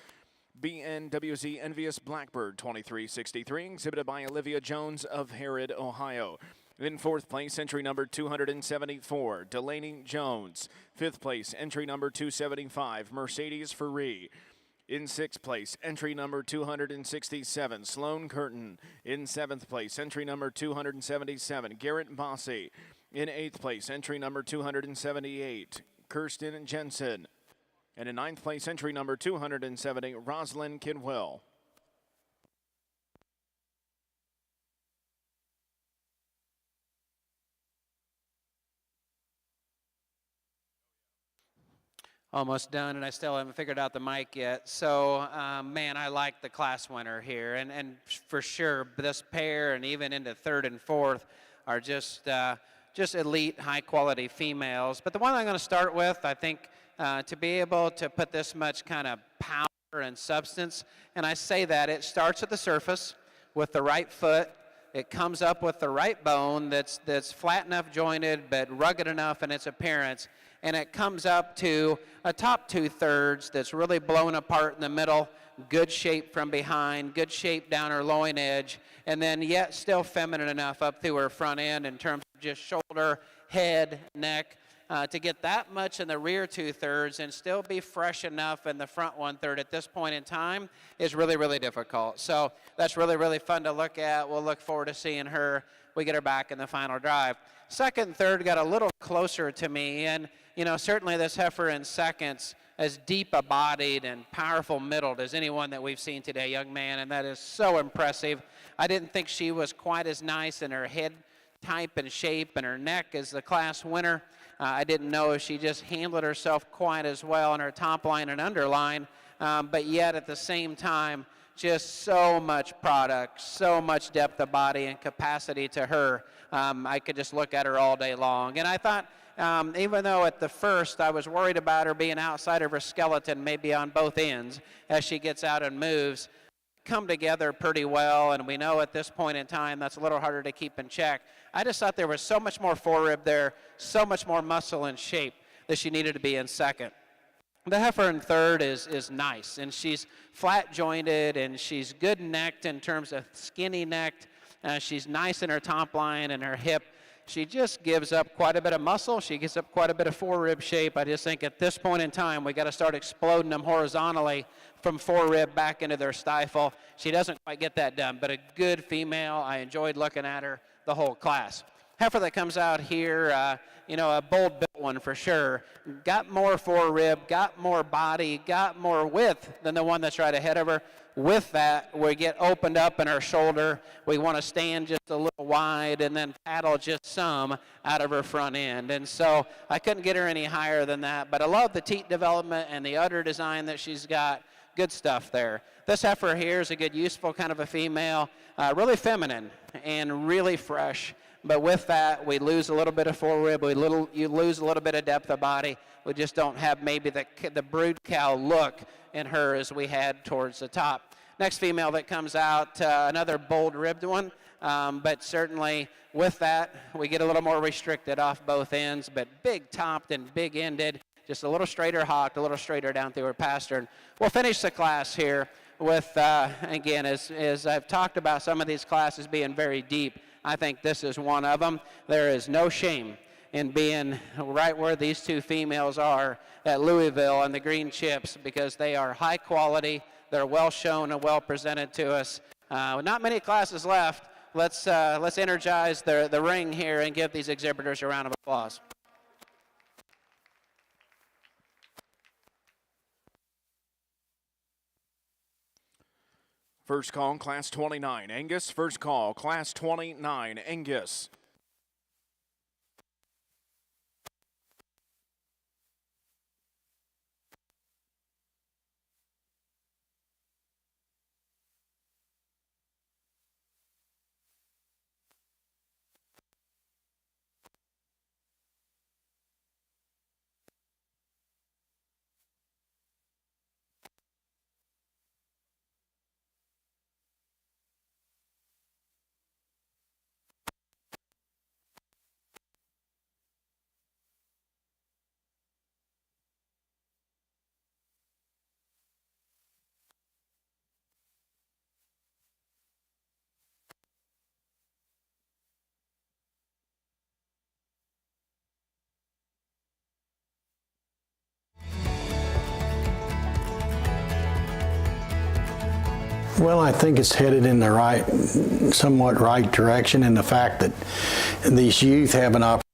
Speaker 1: BNWZ Envious Blackbird, 2363, exhibited by Olivia Jones of Harrod, Ohio. In fourth place, entry number 274, Delaney Jones. Fifth place, entry number 275, Mercedes Ferree. In sixth place, entry number 267, Sloan Curtin. In seventh place, entry number 277, Garrett Bossy. In eighth place, entry number 278, Kirsten Jensen. And in ninth place, entry number 270, Rosalind Kidwell.
Speaker 3: Almost done, and I still haven't figured out the mic yet. So, man, I like the class winner here. And for sure, this pair and even into third and fourth are just elite, high-quality females. But the one I'm going to start with, I think, to be able to put this much kind of power and substance, and I say that, it starts at the surface with the right foot. It comes up with the right bone that's flat enough jointed but rugged enough in its appearance. And it comes up to a top 2/3 that's really blown apart in the middle, good shape from behind, good shape down her loin edge, and then yet still feminine enough up through her front end in terms of just shoulder, head, neck, to get that much in the rear 2/3 and still be fresh enough in the front 1/3 at this point in time is really, really difficult. So that's really, really fun to look at. We'll look forward to seeing her. We get her back in the final drive. Second and third got a little closer to me, and you know, certainly this heifer in seconds, as deep-bodied and powerful middled as anyone that we've seen today, young man, and that is so impressive. I didn't think she was quite as nice in her head type and shape and her neck as the class winner. I didn't know if she just handled herself quite as well in her top line and underline, but yet at the same time, just so much product, so much depth of body and capacity to her. I could just look at her all day long. And I thought, even though at the first I was worried about her being outside of her skeleton, maybe on both ends, as she gets out and moves, come together pretty well, and we know at this point in time that's a little harder to keep in check. I just thought there was so much more forerib there, so much more muscle and shape that she needed to be in second. The heifer in third is nice, and she's flat jointed, and she's good necked in terms of skinny necked. She's nice in her top line and her hip. She just gives up quite a bit of muscle. She gives up quite a bit of forerib shape. I just think at this point in time, we got to start exploding them horizontally from forerib back into their stifle. She doesn't quite get that done, but a good female. I enjoyed looking at her the whole class. Heifer that comes out here, you know, a bold built one for sure. Got more forerib, got more body, got more width than the one that's right ahead of her. With that, we get opened up in her shoulder. We want to stand just a little wide and then paddle just some out of her front end. And so I couldn't get her any higher than that. But I love the teat development and the udder design that she's got. Good stuff there. This heifer here is a good, useful kind of a female, really feminine and really fresh. But with that, we lose a little bit of forerib. You lose a little bit of depth of body. We just don't have maybe the brood cow look in her as we had towards the top. Next female that comes out, another bold ribbed one, but certainly with that, we get a little more restricted off both ends, but big topped and big ended, just a little straighter hocked, a little straighter down through her pastern. We'll finish the class here with, again, as I've talked about some of these classes being very deep, I think this is one of them. There is no shame in being right where these two females are at Louisville and the green chips, because they are high quality, They're well shown and well presented to us. Not many classes left. Let's energize the ring here and give these exhibitors a round of applause.
Speaker 1: First call, Class 29, Angus. First call, Class 29, Angus.
Speaker 4: Well, I think it's headed in the somewhat right direction, and the fact that these youth have an opportunity.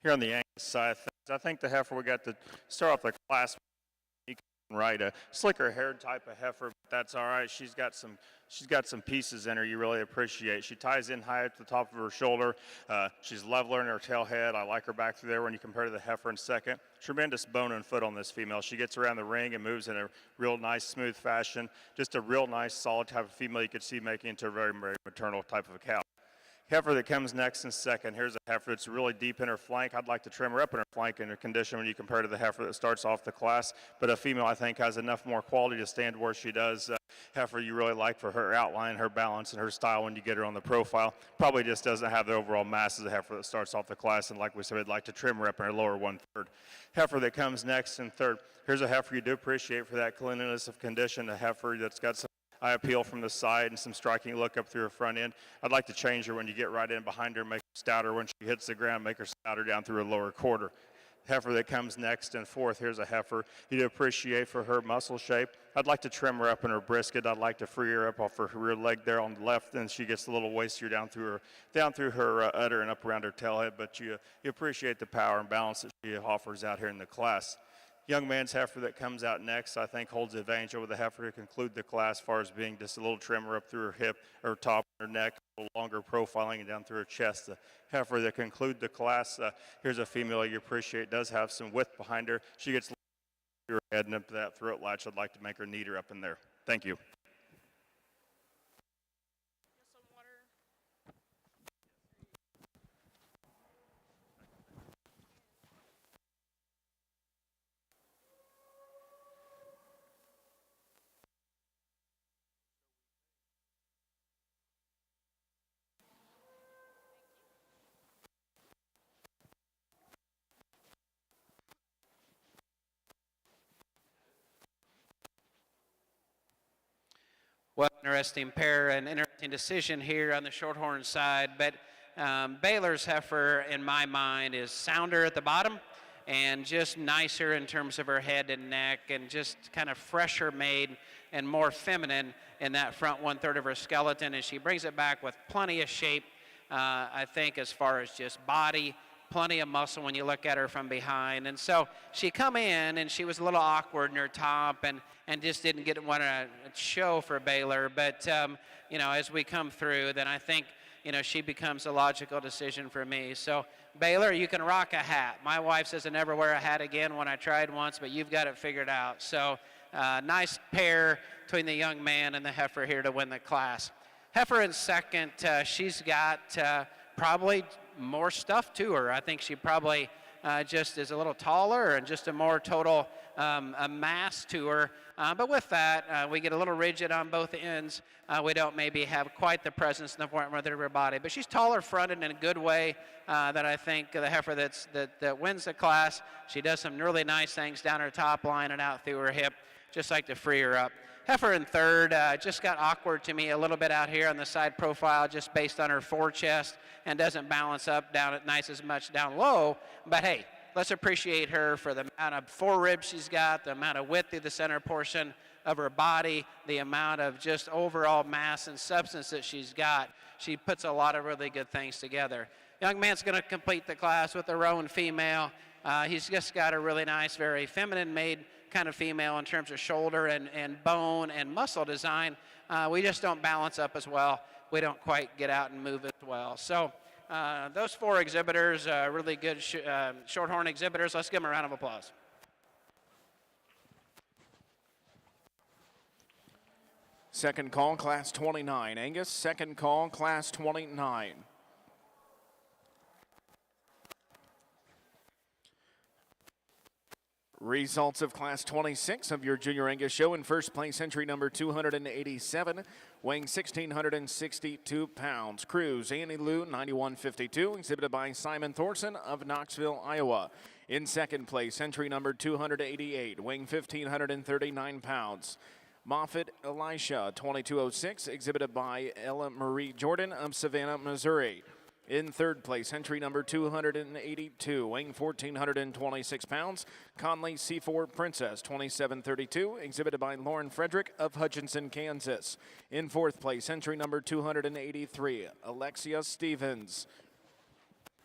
Speaker 2: Here on the Angus side of things, I think the heifer we got to start off the class. You can ride a slicker haired type of heifer, but that's all right. She's got some pieces in her you really appreciate. She ties in high at the top of her shoulder. She's leveler in her tail head. I like her back through there when you compare to the heifer in second. Tremendous bone and foot on this female. She gets around the ring and moves in a real nice, smooth fashion. Just a real nice, solid type of female you could see making into a very, very maternal type of a cow. Heifer that comes next in second. Here's a heifer that's really deep in her flank. I'd like to trim her up in her flank in her condition when you compare to the heifer that starts off the class. But a female, I think, has enough more quality to stand where she does. Heifer you really like for her outline, her balance, and her style when you get her on the profile. Probably just doesn't have the overall mass as a heifer that starts off the class. And like we said, we'd like to trim her up in her lower 1/3. Heifer that comes next in third. Here's a heifer you do appreciate for that cleanliness of condition. A heifer that's got some eye appeal from the side and some striking look up through her front end. I'd like to change her when you get right in behind her, make her stouter when she hits the ground, make her stouter down through her lower quarter. Heifer that comes next and fourth, here's a heifer you do appreciate for her muscle shape. I'd like to trim her up in her brisket. I'd like to free her up off her rear leg there on the left, and she gets a little wastier down through her udder and up around her tail head, but you appreciate the power and balance that she offers out here in the class. Young man's heifer that comes out next, I think, holds the advantage over the heifer to conclude the class as far as being just a little trimmer up through her hip, her top, her neck, a little longer profiling and down through her chest. The heifer that conclude the class, here's a female you appreciate, does have some width behind her. She gets through her head and up to that throat latch. I'd like to make her neater up in there. Thank you.
Speaker 3: Well, interesting pair, an interesting decision here on the Shorthorn side, but Baylor's heifer, in my mind, is sounder at the bottom and just nicer in terms of her head and neck and just kind of fresher made and more feminine in that front 1/3 of her skeleton, and she brings it back with plenty of shape, I think, as far as just body, plenty of muscle when you look at her from behind. And so she come in and she was a little awkward in her top and just didn't want to show for Baylor. But, you know, as we come through, then I think, you know, she becomes a logical decision for me. So Baylor, you can rock a hat. My wife says I never wear a hat again when I tried once, but you've got it figured out. So nice pair between the young man and the heifer here to win the class. Heifer in second, she's got probably more stuff to her. I think she probably just is a little taller and just a more total a mass to her. But with that, we get a little rigid on both ends. We don't maybe have quite the presence in the front of her body. But she's taller fronted in a good way that I think the heifer that wins the class. She does some really nice things down her top line and out through her hip, just like to free her up. Heifer in third just got awkward to me a little bit out here on the side profile just based on her fore chest and doesn't balance up down at nice as much down low. But hey, let's appreciate her for the amount of foreribs she's got, the amount of width through the center portion of her body, the amount of just overall mass and substance that she's got. She puts a lot of really good things together. Young man's going to complete the class with a roan female. He's just got a really nice, very feminine made kind of female in terms of shoulder and bone and muscle design. We just don't balance up as well. We don't quite get out and move as well. So those four exhibitors, really good Shorthorn exhibitors. Let's give them a round of applause.
Speaker 1: Second call, class 29. Angus, second call, class 29. Results of Class 26 of your Junior Angus show. In first place, entry number 287, weighing 1,662 pounds. Cruz, Annie Lou, 91.52, exhibited by Simon Thorson of Knoxville, Iowa. In second place, entry number 288, weighing 1,539 pounds. Moffitt Elisha, 22.06, exhibited by Ella Marie Jordan of Savannah, Missouri. In third place, entry number 282, weighing 1,426 pounds, Conley C4 Princess, 27.32, exhibited by Lauren Frederick of Hutchinson, Kansas. In fourth place, entry number 283, Alexia Stevens.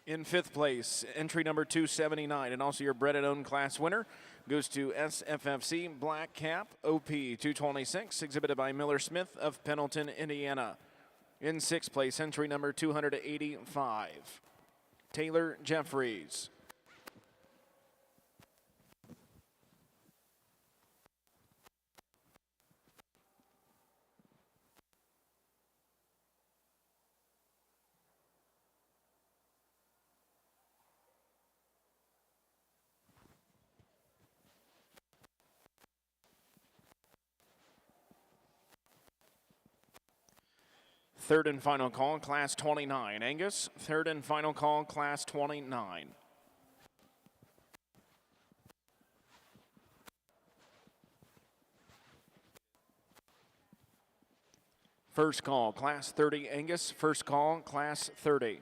Speaker 1: In fifth place, entry number 279, and also your bred and owned class winner, goes to SFFC Black Cap OP 226, exhibited by Miller Smith of Pendleton, Indiana. In sixth place, entry number 285, Taylor Jeffries. Third and final call, class 29. Angus, third and final call, class 29. First call, class 30. Angus, first call, class 30.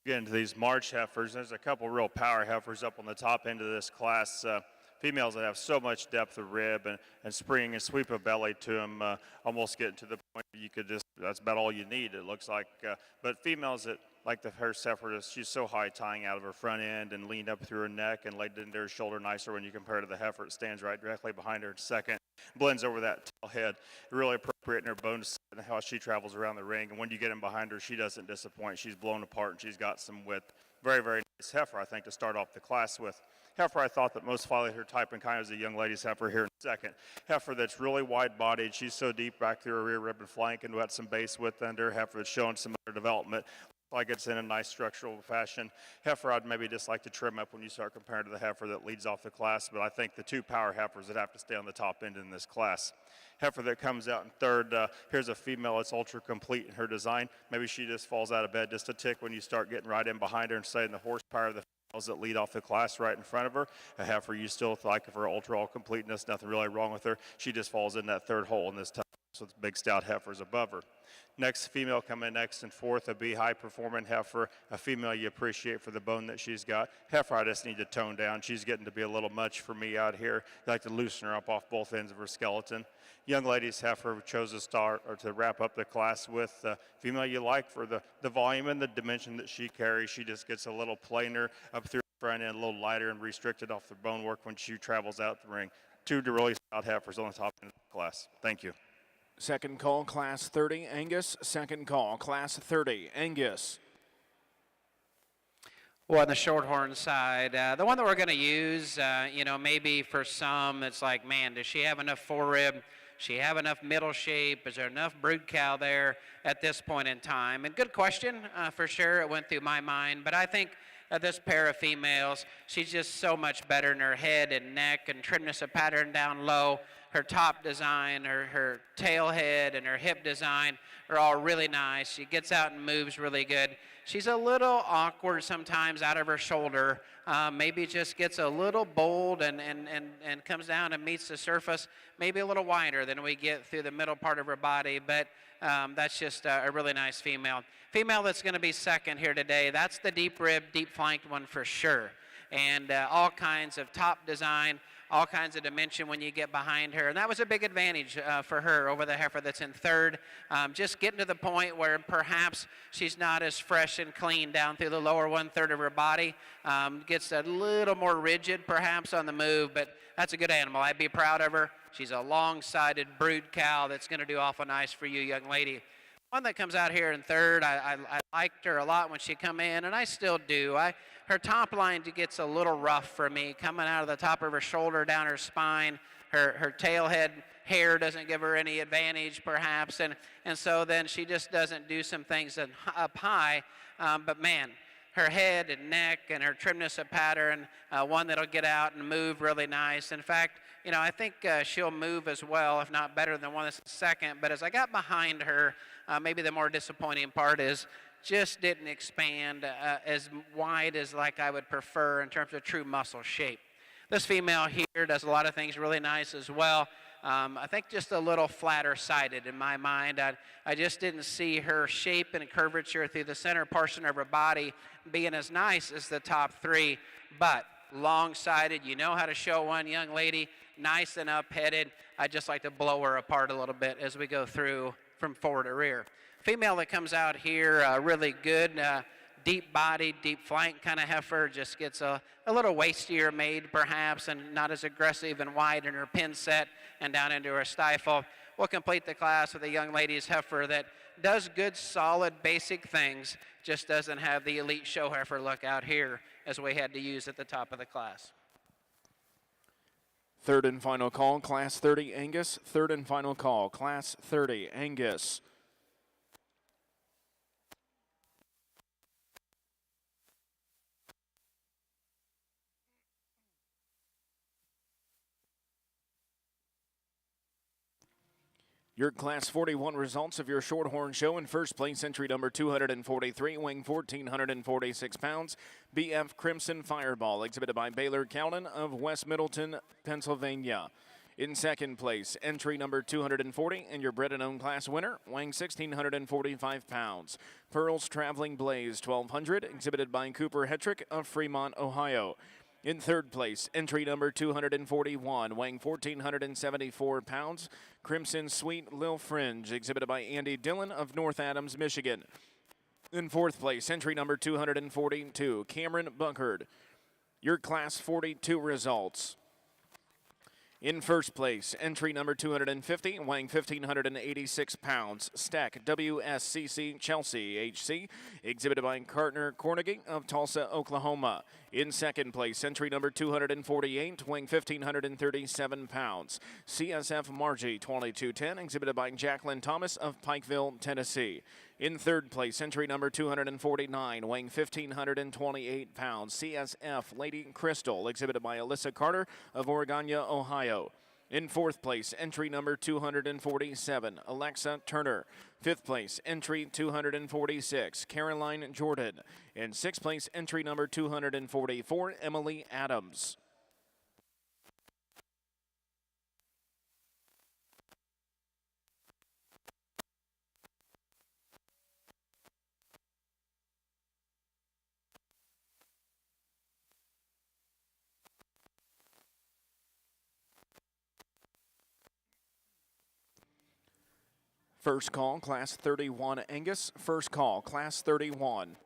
Speaker 2: Get into these March heifers. There's a couple real power heifers up on the top end of this class. Females that have so much depth of rib and spring and sweep of belly to them, almost getting to the point you could just, that's about all you need, it looks like. But females that like the first heifer, she's so high tying out of her front end and leaned up through her neck and laid into her shoulder nicer when you compare to the heifer. It stands right directly behind her in second, blends over that tail head. Really appropriate in her bone and how she travels around the ring. And when you get in behind her, she doesn't disappoint. She's blown apart and she's got some width. Very, very nice heifer, I think, to start off the class with. Heifer I thought that most followed her type and kind of a young lady's heifer here in second. Heifer that's really wide-bodied. She's so deep back through her rear rib and flank and got some base width under. Heifer that's showing some underdevelopment. Like it's in a nice structural fashion. Heifer I'd maybe just like to trim up when you start comparing to the heifer that leads off the class, but I think the two power heifers that have to stay on the top end in this class. Heifer that comes out in third, here's a female that's ultra complete in her design. Maybe she just falls out of bed just a tick when you start getting right in behind her and saying the horsepower of the females that lead off the class right in front of her. A heifer you still like of her ultra all completeness, nothing really wrong with her. She just falls in that third hole in this time, so it's big stout heifers above her. Next female coming next and fourth, a B high performing heifer, a female you appreciate for the bone that she's got. Heifer I just need to tone down. She's getting to be a little much for me out here. I like to loosen her up off both ends of her skeleton. Young ladies heifer chose to start or to wrap up the class with female you like for the volume and the dimension that she carries. She just gets a little plainer up through the front end, a little lighter and restricted off the bone work when she travels out the ring. Two really stout heifers on the top end of the class. Thank you.
Speaker 1: Second call, Class 30, Angus. Second call, Class 30, Angus.
Speaker 3: Well, on the Shorthorn side, the one that we're going to use, maybe for some, it's like, man, does she have enough forerib? Does she have enough middle shape? Is there enough brood cow there at this point in time? And good question, for sure. It went through my mind. But I think this pair of females, she's just so much better in her head and neck and trimness of pattern down low. Her top design, her tail head, and her hip design are all really nice. She gets out and moves really good. She's a little awkward sometimes out of her shoulder. Maybe just gets a little bold and comes down and meets the surface maybe a little wider than we get through the middle part of her body. But that's just a really nice female. Female that's going to be second here today, that's the deep rib, deep flanked one for sure. And all kinds of top design, all kinds of dimension when you get behind her. And that was a big advantage for her over the heifer that's in third. Just getting to the point where perhaps she's not as fresh and clean down through the lower 1/3 of her body. Gets a little more rigid perhaps on the move, but that's a good animal. I'd be proud of her. She's a long-sided brood cow that's going to do awful nice for you, young lady. One that comes out here in third, I liked her a lot when she come in, and I still do. Her top line gets a little rough for me, coming out of the top of her shoulder, down her spine. Her tail head hair doesn't give her any advantage, perhaps, and so then she just doesn't do some things up high. But man, her head and neck and her trimness of pattern, one that'll get out and move really nice. In fact, I think she'll move as well, if not better than one that's second. But as I got behind her, maybe the more disappointing part is just didn't expand as wide as like I would prefer in terms of true muscle shape. This female here does a lot of things really nice as well. I think just a little flatter sided in my mind. I just didn't see her shape and curvature through the center portion of her body being as nice as the top three, but long-sided. You know how to show one, young lady, nice and up-headed. I just like to blow her apart a little bit as we go through from forward to rear. Female that comes out here, really good, deep body, deep flank kind of heifer, just gets a little wastier made perhaps and not as aggressive and wide in her pin set and down into her stifle. We'll complete the class with a young lady's heifer that does good, solid, basic things, just doesn't have the elite show heifer look out here as we had to use at the top of the class.
Speaker 1: Third and final call, Class 30, Angus. Third and final call, Class 30, Angus. Your Class 41 results of your Shorthorn show. In first place, entry number 243, weighing 1,446 pounds, BF Crimson Fireball, exhibited by Baylor Cowden of West Middleton, Pennsylvania. In second place, entry number 240, and your bred and owned class winner, weighing 1,645 pounds, Pearl's Traveling Blaze 1,200, exhibited by Cooper Hetrick of Fremont, Ohio. In third place, entry number 241, weighing 1,474 pounds, Crimson Sweet Lil Fringe, exhibited by Andy Dillon of North Adams, Michigan. In fourth place, entry number 242, Cameron Bunkard. Your Class 42 results. In first place, entry number 250, weighing 1,586 pounds, Stack WSCC Chelsea HC, exhibited by Cartner Cornegie of Tulsa, Oklahoma. In second place, entry number 248, weighing 1,537 pounds, CSF Margie 2210, exhibited by Jacqueline Thomas of Pikeville, Tennessee. In third place, entry number 249, weighing 1,528 pounds, CSF Lady Crystal, exhibited by Alyssa Carter of Oregania, Ohio. In fourth place, entry number 247, Alexa Turner. Fifth place, entry 246, Caroline Jordan. In sixth place, entry number 244, Emily Adams. First call, Class 31 Angus. First call, Class 31.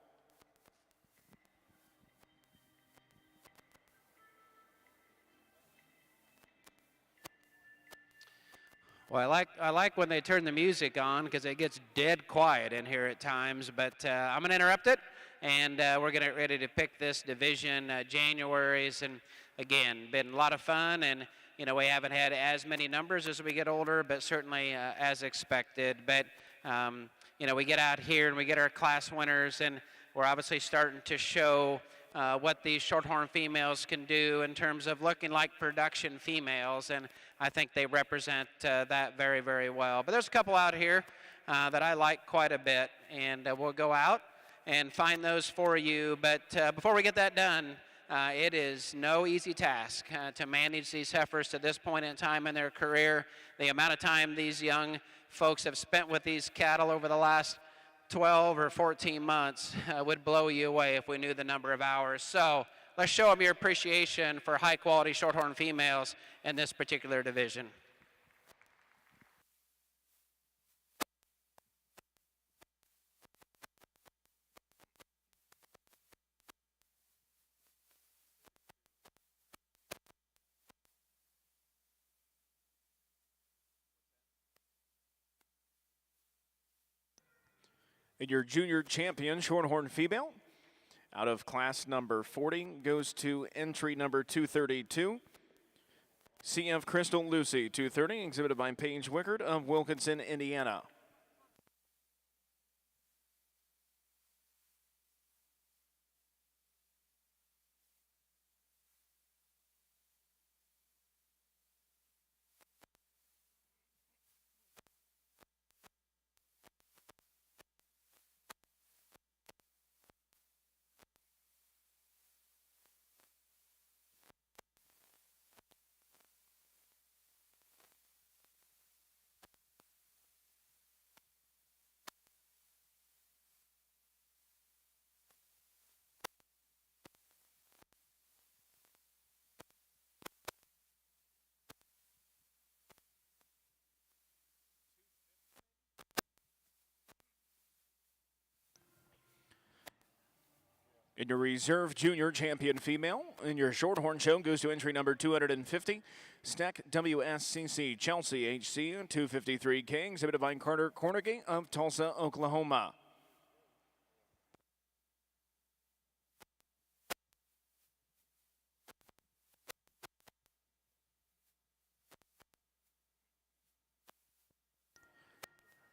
Speaker 3: Well, I like when they turn the music on because it gets dead quiet in here at times, but I'm going to interrupt it, and we're going to get ready to pick this division. January's, and again, been a lot of fun, and you know, we haven't had as many numbers as we get older, but certainly as expected. But you know, we get out here and we get our class winners, and we're obviously starting to show what these Shorthorn females can do in terms of looking like production females, and I think they represent that very, very well. But there's a couple out here that I like quite a bit, and we'll go out and find those for you. But before we get that done, it is no easy task to manage these heifers to this point in time in their career. The amount of time these young folks have spent with these cattle over the last 12 or 14 months would blow you away if we knew the number of hours. So let's show them your appreciation for high-quality Shorthorn females in this particular division.
Speaker 1: And your junior champion, Shorthorn female, out of class number 40, goes to entry number 232. CF Crystal Lucy, 230, exhibited by Paige Wickard of Wilkinson, Indiana. In your reserve junior champion female, in your Shorthorn show goes to entry number 250, Stack WSCC Chelsea HC 253K, exhibited by Carter Cornegie of Tulsa, Oklahoma.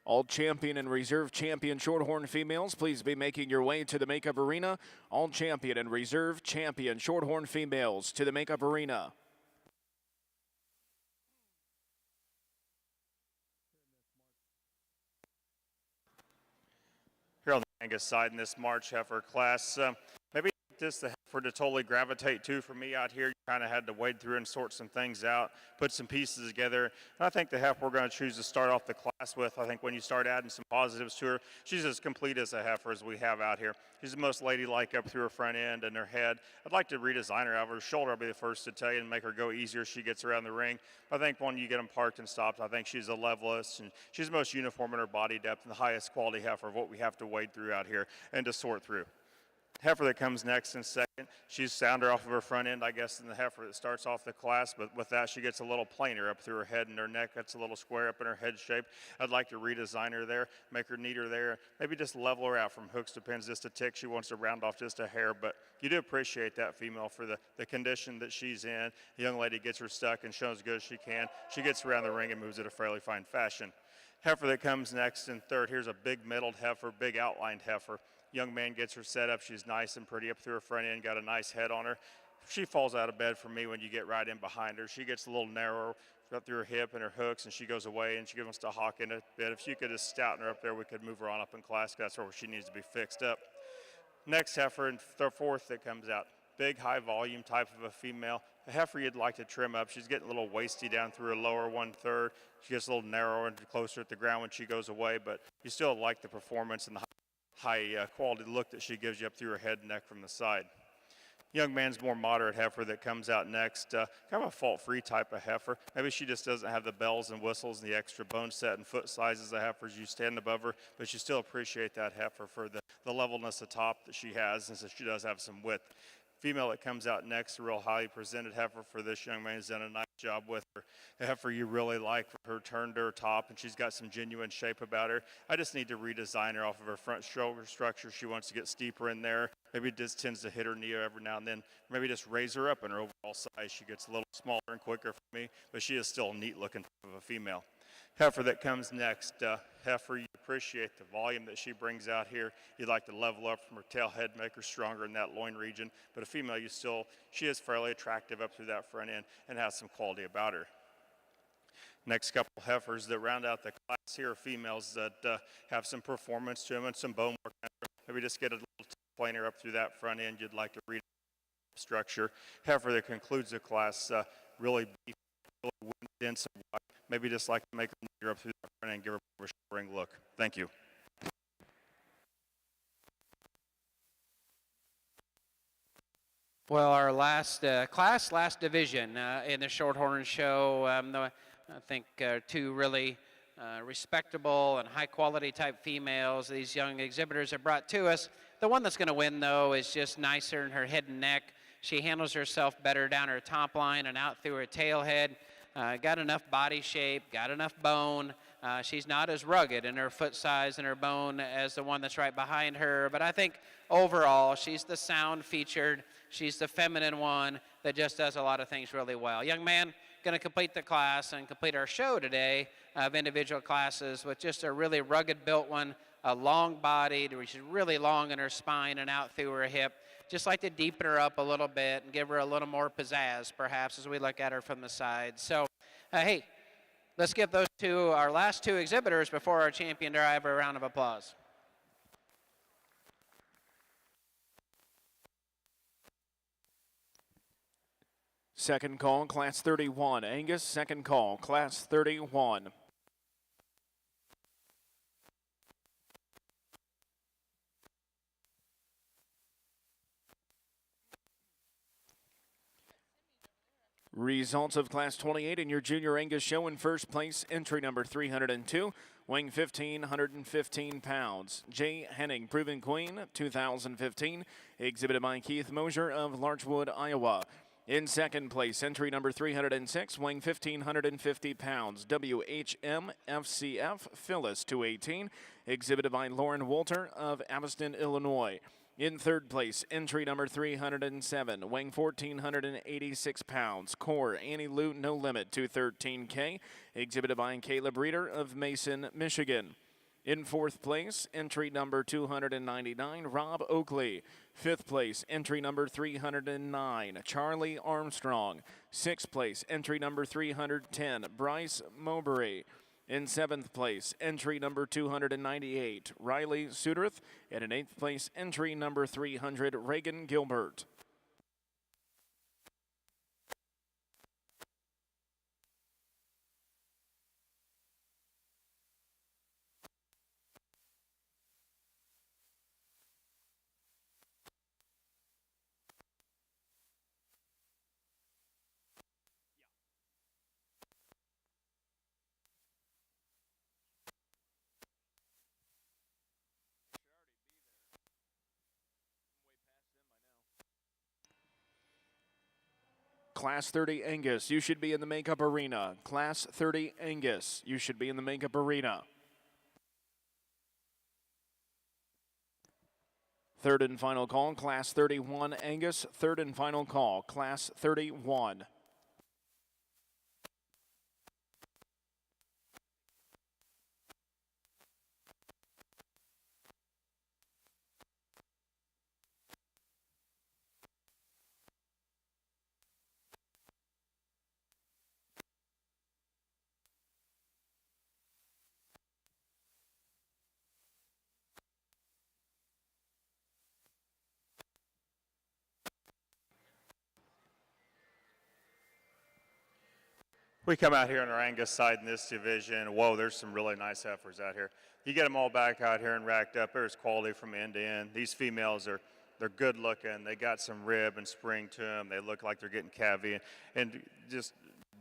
Speaker 1: All champion and reserve champion Shorthorn females, please be making your way to the makeup arena. All champion and reserve champion Shorthorn females to the makeup arena.
Speaker 2: Here on the Angus side in this March heifer class, maybe this the for it to totally gravitate to for me out here. You kind of had to wade through and sort some things out, put some pieces together. And I think the heifer we're going to choose to start off the class with, I think when you start adding some positives to her, she's as complete as a heifer as we have out here. She's the most ladylike up through her front end and her head. I'd like to redesign her out of her shoulder. I'll be the first to tell you, and make her go easier as she gets around the ring. But I think when you get them parked and stopped, I think she's the levelest, and she's the most uniform in her body depth and the highest quality heifer of what we have to wade through out here and to sort through. Heifer that comes next in second, she's sounder off of her front end, I guess, than the heifer that starts off the class, but with that she gets a little plainer up through her head and her neck. That's a little square up in her head shape. I'd like to redesign her there, make her neater there, maybe just level her out from hooks to pins just a tick. She wants to round off just a hair, but you do appreciate that female for the condition that she's in. The young lady gets her stuck and shows as good as she can. She gets around the ring and moves at a fairly fine fashion. Heifer that comes next in third, here's a big mettled heifer, big outlined heifer. Young man gets her set up. She's nice and pretty up through her front end, got a nice head on her. She falls out of bed for me when you get right in behind her. She gets a little narrow up through her hip and her hooks, and she goes away, and she wants to hawk in a bit. If you could just stouten her up there, we could move her on up in class. That's where she needs to be fixed up. Next heifer in fourth that comes out, big high volume type of a female. A heifer you'd like to trim up. She's getting a little waisty down through her lower 1/3. She gets a little narrower and closer at the ground when she goes away, but you still like the performance and the high quality look that she gives you up through her head and neck from the side. Young man's more moderate heifer that comes out next, kind of a fault-free type of heifer. Maybe she just doesn't have the bells and whistles and the extra bone set and foot sizes of heifers you stand above her, but you still appreciate that heifer for the levelness of top that she has, and so she does have some width. Female that comes out next, a real highly presented heifer for this young man. He's done a nice job with her. A heifer you really like, her turn to her top, and she's got some genuine shape about her. I just need to redesign her off of her front shoulder structure. She wants to get steeper in there. Maybe it just tends to hit her knee every now and then. Maybe just raise her up in her overall size. She gets a little smaller and quicker for me, but she is still a neat looking type of a female. Heifer that comes next, heifer, you appreciate the volume that she brings out here. You'd like to level up from her tail head, make her stronger in that loin region, but a female, she is fairly attractive up through that front end and has some quality about her. Next couple heifers that round out the class here are females that have some performance to them and some bone work. Maybe just get a little plainer up through that front end. You'd like to read structure. Heifer that concludes the class, really beef, really dense and wide. Maybe just like to make her neater up through the front and give her a ring look. Thank you.
Speaker 3: Well, our last class, last division in the Shorthorn show, I think two really respectable and high-quality type females these young exhibitors have brought to us. The one that's going to win, though, is just nicer in her head and neck. She handles herself better down her top line and out through her tail head. Got enough body shape, got enough bone. She's not as rugged in her foot size and her bone as the one that's right behind her, but I think overall she's the sound featured, she's the feminine one that just does a lot of things really well. Young man, going to complete the class and complete our show today of individual classes with just a really rugged built one, a long bodied, which is really long in her spine and out through her hip. Just like to deepen her up a little bit and give her a little more pizzazz, perhaps, as we look at her from the side. So, hey, let's give those two, our last two exhibitors before our champion driver, a round of applause.
Speaker 1: Second call, class 31. Angus, second call, class 31. Results of Class 28 in your Junior Angus show. In first place, entry number 302, weighing 1,515 pounds. Jay Henning, Proven Queen, 2015, exhibited by Keith Mosier of Larchwood, Iowa. In second place, entry number 306, weighing 1,550 pounds. WHM FCF Phyllis, 218, exhibited by Lauren Wolter of Aviston, Illinois. In third place, entry number 307, weighing 1,486 pounds. Core Annie Lou No Limit, 213K, exhibited by Caleb Reeder of Mason, Michigan. In fourth place, entry number 299, Rob Oakley. Fifth place, entry number 309, Charlie Armstrong. Sixth place, entry number 310, Bryce Mowbray. In seventh place, entry number 298, Riley Suderth. And in eighth place, entry number 300, Reagan Gilbert. Class 30 Angus, you should be in the makeup arena. Class 30 Angus, you should be in the makeup arena. Third and final call, Class 31 Angus. Third and final call, Class 31.
Speaker 2: We come out here on our Angus side in this division. Whoa, there's some really nice heifers out here. You get them all back out here and racked up. There's quality from end to end. These females they're good looking. They got some rib and spring to them. They look like they're getting calvy and just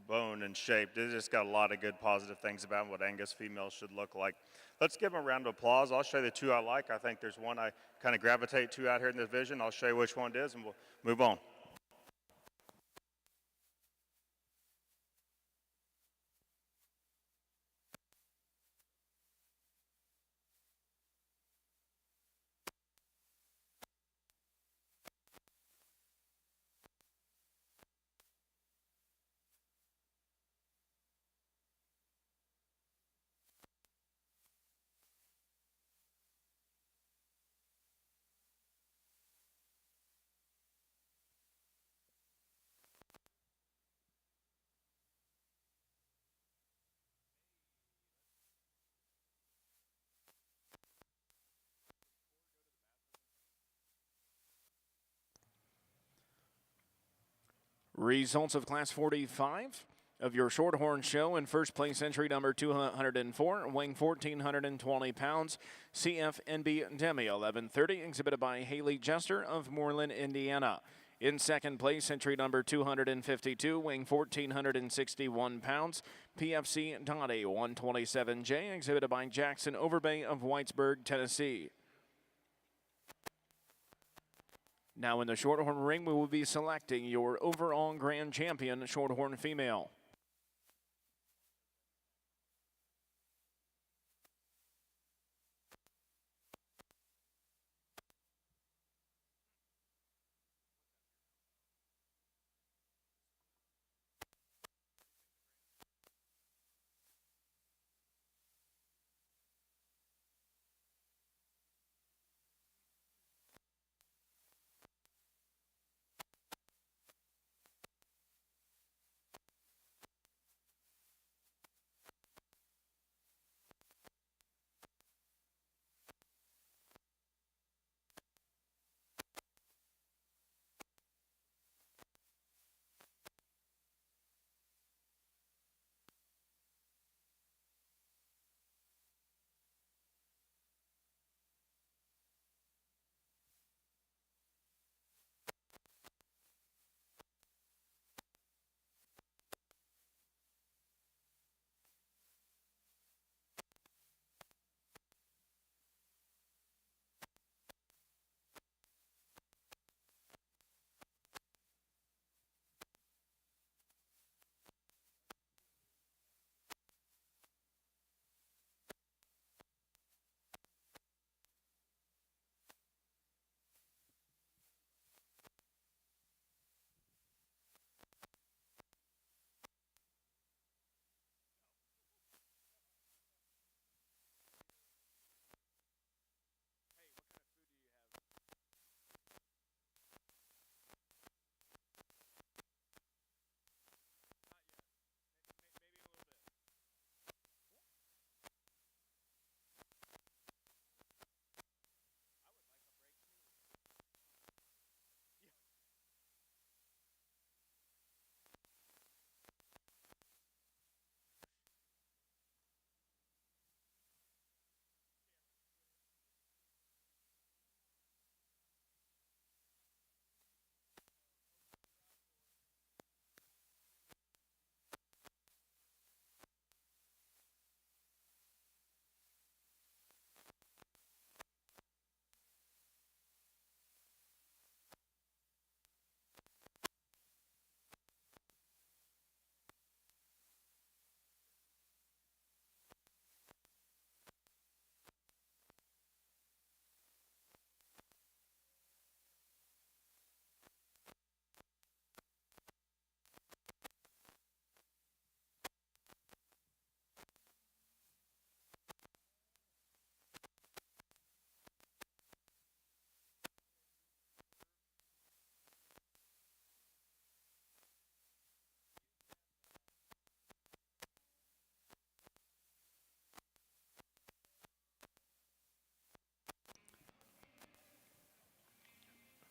Speaker 2: bone and shape. They just got a lot of good positive things about what Angus females should look like. Let's give them a round of applause. I'll show you the two I like. I think there's one I kind of gravitate to out here in the division. I'll show you which one it is and we'll move on.
Speaker 1: Results of Class 45 of your Shorthorn show. In first place, entry number 204, weighing 1,420 pounds, CFNB Demi 1130, exhibited by Haley Jester of Moreland, Indiana. In second place, entry number 252, weighing 1,461 pounds, PFC Dottie 127J, exhibited by Jackson Overbay of Whitesburg, Tennessee. Now in the Shorthorn ring, we will be selecting your overall grand champion, Shorthorn female.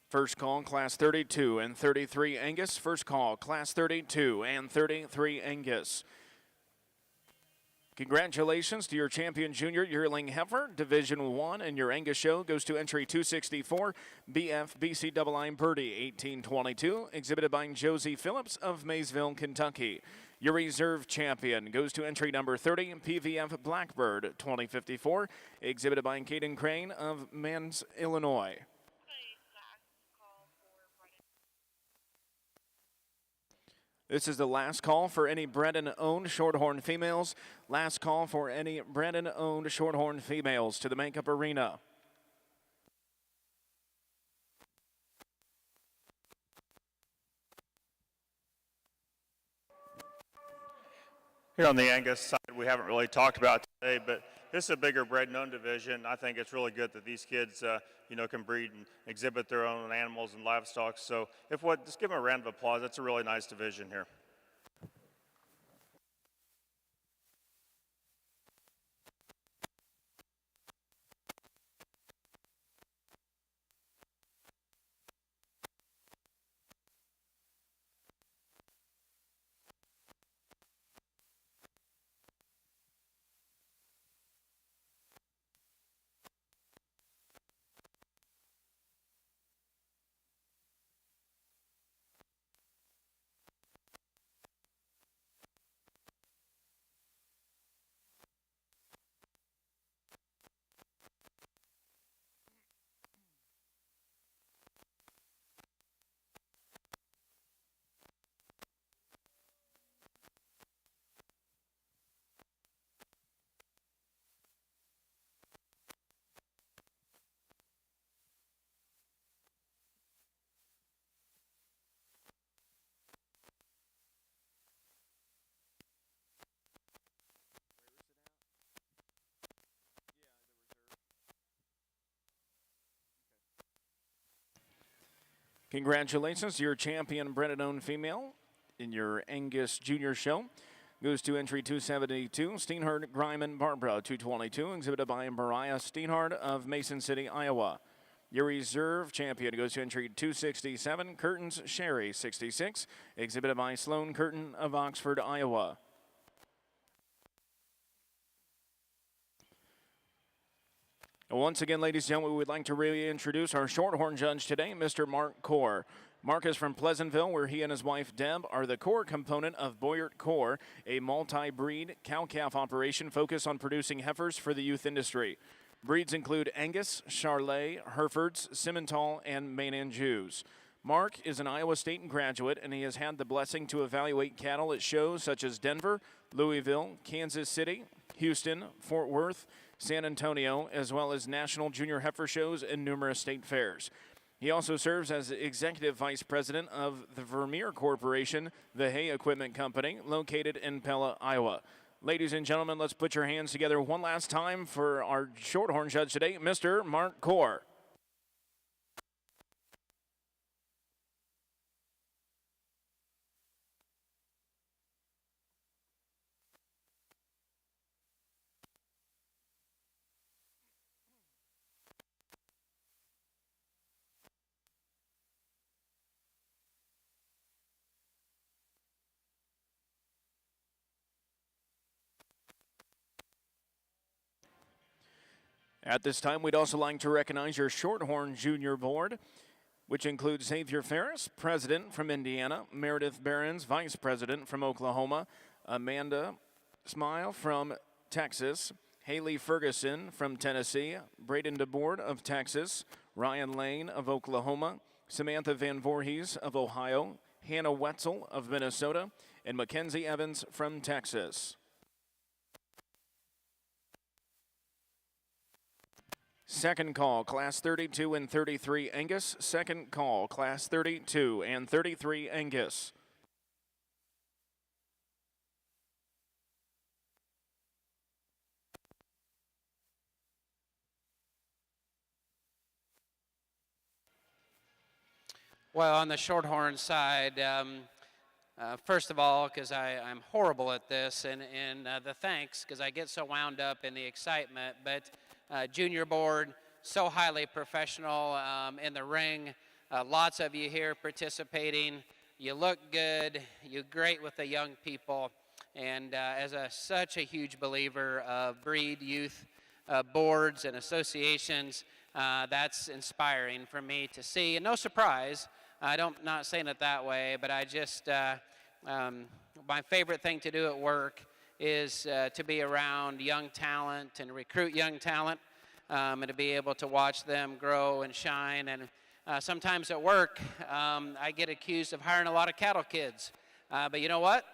Speaker 1: First call, Class 32 and 33 Angus. First call, Class 32 and 33 Angus. Congratulations to your champion junior yearling heifer, Division 1, and your Angus show goes to entry 264, BFBCII Birdie 1822, exhibited by Josie Phillips of Maysville, Kentucky. Your reserve champion goes to entry number 30, PVF Blackbird 2054, exhibited by Caden Crane of Mans, Illinois. This is the last call for any bred-and-owned Shorthorn females. Last call for any bred-and-owned Shorthorn females to the makeup arena.
Speaker 2: Here on the Angus side, we haven't really talked about today, but this is a bigger bred-and-owned division. I think it's really good that these kids, can breed and exhibit their own animals and livestock. So, just give them a round of applause. That's a really nice division here.
Speaker 1: Congratulations to your champion bred-and-owned female in your Angus Junior show. Goes to entry 272, Steenhard Greiman Barbara 222, exhibited by Mariah Steenhard of Mason City, Iowa. Your reserve champion goes to entry 267, Curtins Sherry 66, exhibited by Sloan Curtin of Oxford, Iowa. Once again, ladies and gentlemen, we would like to reintroduce our Shorthorn judge today, Mr. Mark Core. Mark is from Pleasantville, where he and his wife, Deb, are the core component of Boyert Core, a multi-breed cow-calf operation focused on producing heifers for the youth industry. Breeds include Angus, Charolais, Herefords, Simmental, and Maine Anjous. Mark is an Iowa State graduate, and he has had the blessing to evaluate cattle at shows such as Denver, Louisville, Kansas City, Houston, Fort Worth, San Antonio, as well as national junior heifer shows and numerous state fairs. He also serves as executive vice president of the Vermeer Corporation, the hay equipment company, located in Pella, Iowa. Ladies and gentlemen, let's put your hands together one last time for our Shorthorn judge today, Mr. Mark Core. At this time, we'd also like to recognize your Shorthorn Junior Board, which includes Xavier Ferris, President from Indiana, Meredith Behrens, Vice President from Oklahoma, Amanda Smile from Texas, Haley Ferguson from Tennessee, Braden DeBoard of Texas, Ryan Lane of Oklahoma, Samantha Van Voorhees of Ohio, Hannah Wetzel of Minnesota, and Mackenzie Evans from Texas. Second call, Class 32 and 33 Angus. Second call, Class 32 and 33 Angus.
Speaker 3: Well, on the Shorthorn side, first of all, because I'm horrible at this, and the thanks, because I get so wound up in the excitement, but junior board, so highly professional in the ring. lots of you here participating. You look good. You're great with the young people. And as such a huge believer of breed youth boards and associations, that's inspiring for me to see. And no surprise, not saying it that way, but I just, my favorite thing to do at work is to be around young talent and recruit young talent, and to be able to watch them grow and shine. And sometimes at work, I get accused of hiring a lot of cattle kids. But you know what?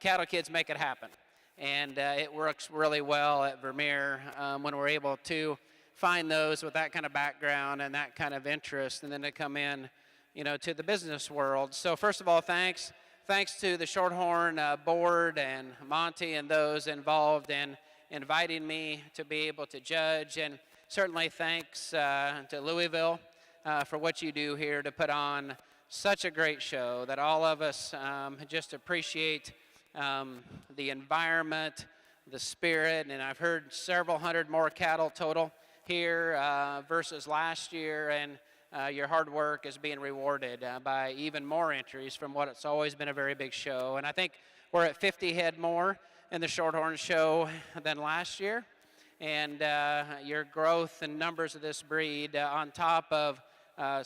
Speaker 3: Cattle kids make it happen. And it works really well at Vermeer when we're able to find those with that kind of background and that kind of interest, and then to come in, to the business world. So first of all, thanks to the Shorthorn board and Monty and those involved in inviting me to be able to judge, and certainly thanks to Louisville for what you do here to put on such a great show that all of us just appreciate the environment, the spirit, and I've heard several hundred more cattle total here versus last year, and your hard work is being rewarded by even more entries from what it's always been a very big show. And I think we're at 50 head more in the Shorthorn show than last year. And your growth and numbers of this breed on top of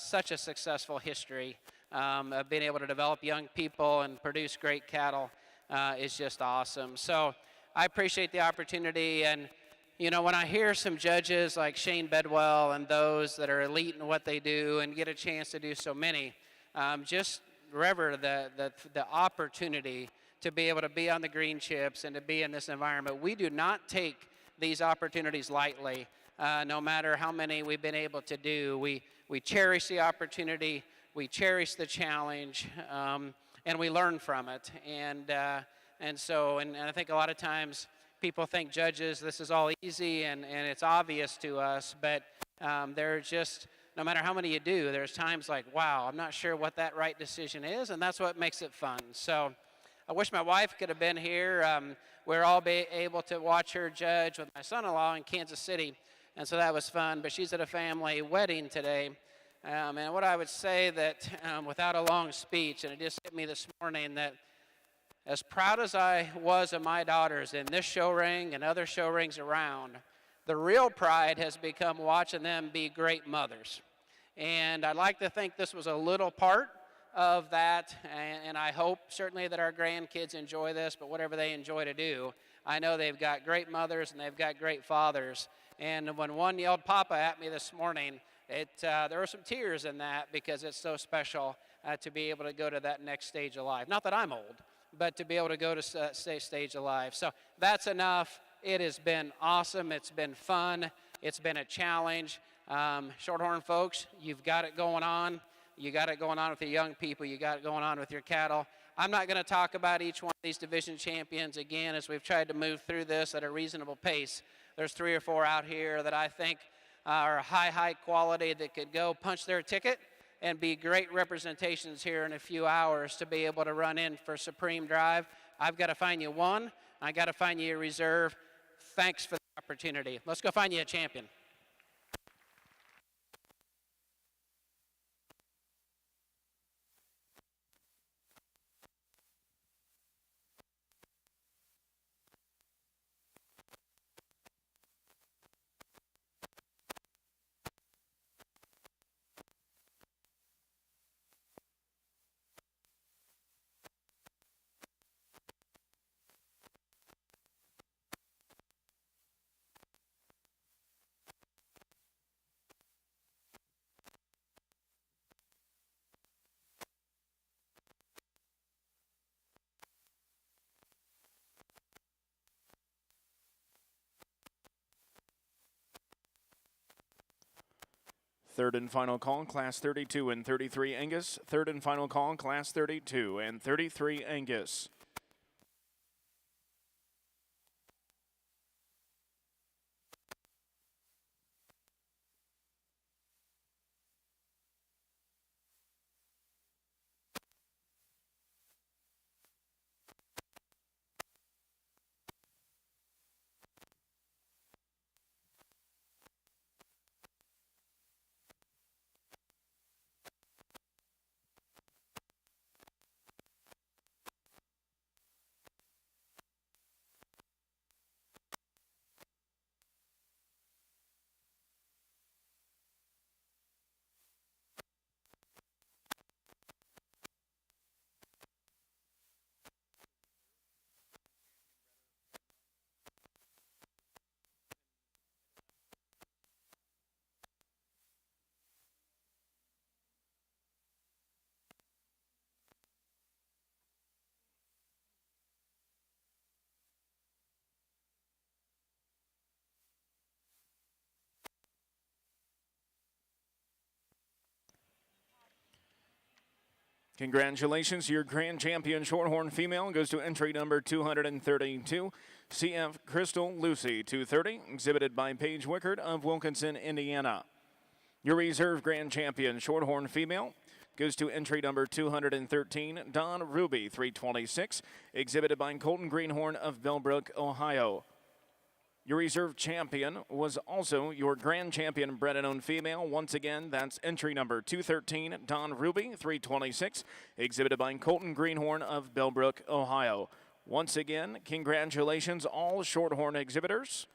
Speaker 3: such a successful history of being able to develop young people and produce great cattle is just awesome. So I appreciate the opportunity. And when I hear some judges like Shane Bedwell and those that are elite in what they do and get a chance to do so many, just rever the opportunity to be able to be on the green chips and to be in this environment. We do not take these opportunities lightly, no matter how many we've been able to do. We cherish the opportunity, we cherish the challenge, and we learn from it. And I think a lot of times people think judges, this is all easy and it's obvious to us, but there's just, no matter how many you do, there's times like, wow, I'm not sure what that right decision is, and that's what makes it fun. So I wish my wife could have been here. We're all able to watch her judge with my son-in-law in Kansas City, and so that was fun, but she's at a family wedding today. And what I would say that, without a long speech, and it just hit me this morning, that as proud as I was of my daughters in this show ring and other show rings around, the real pride has become watching them be great mothers. And I'd like to think this was a little part of that, and I hope certainly that our grandkids enjoy this, but whatever they enjoy to do, I know they've got great mothers and they've got great fathers. And when one yelled Papa at me this morning, there were some tears in that, because it's so special to be able to go to that next stage of life. Not that I'm old, but to be able to go to that stage of life. So that's enough. It has been awesome. It's been fun. It's been a challenge. Shorthorn folks, you've got it going on. You got it going on with the young people. You got it going on with your cattle. I'm not going to talk about each one of these division champions again, as we've tried to move through this at a reasonable pace. There's 3 or 4 out here that I think are high quality that could go punch their ticket and be great representations here in a few hours to be able to run in for Supreme Drive. I've got to find you one. I got to find you a reserve. Thanks for the opportunity. Let's go find you a champion.
Speaker 1: Third and final call, Class 32 and 33 Angus. Third and final call, Class 32 and 33 Angus. Congratulations, your grand champion Shorthorn female goes to entry number 232, CF Crystal Lucy 230, exhibited by Paige Wickard of Wilkinson, Indiana. Your reserve grand champion Shorthorn female goes to entry number 213, Don Ruby 326, exhibited by Colton Greenhorn of Bellbrook, Ohio. Your reserve champion was also your grand champion bred and owned female. Once again, that's entry number 213, Don Ruby 326, exhibited by Colton Greenhorn of Bellbrook, Ohio. Once again, congratulations all Shorthorn exhibitors.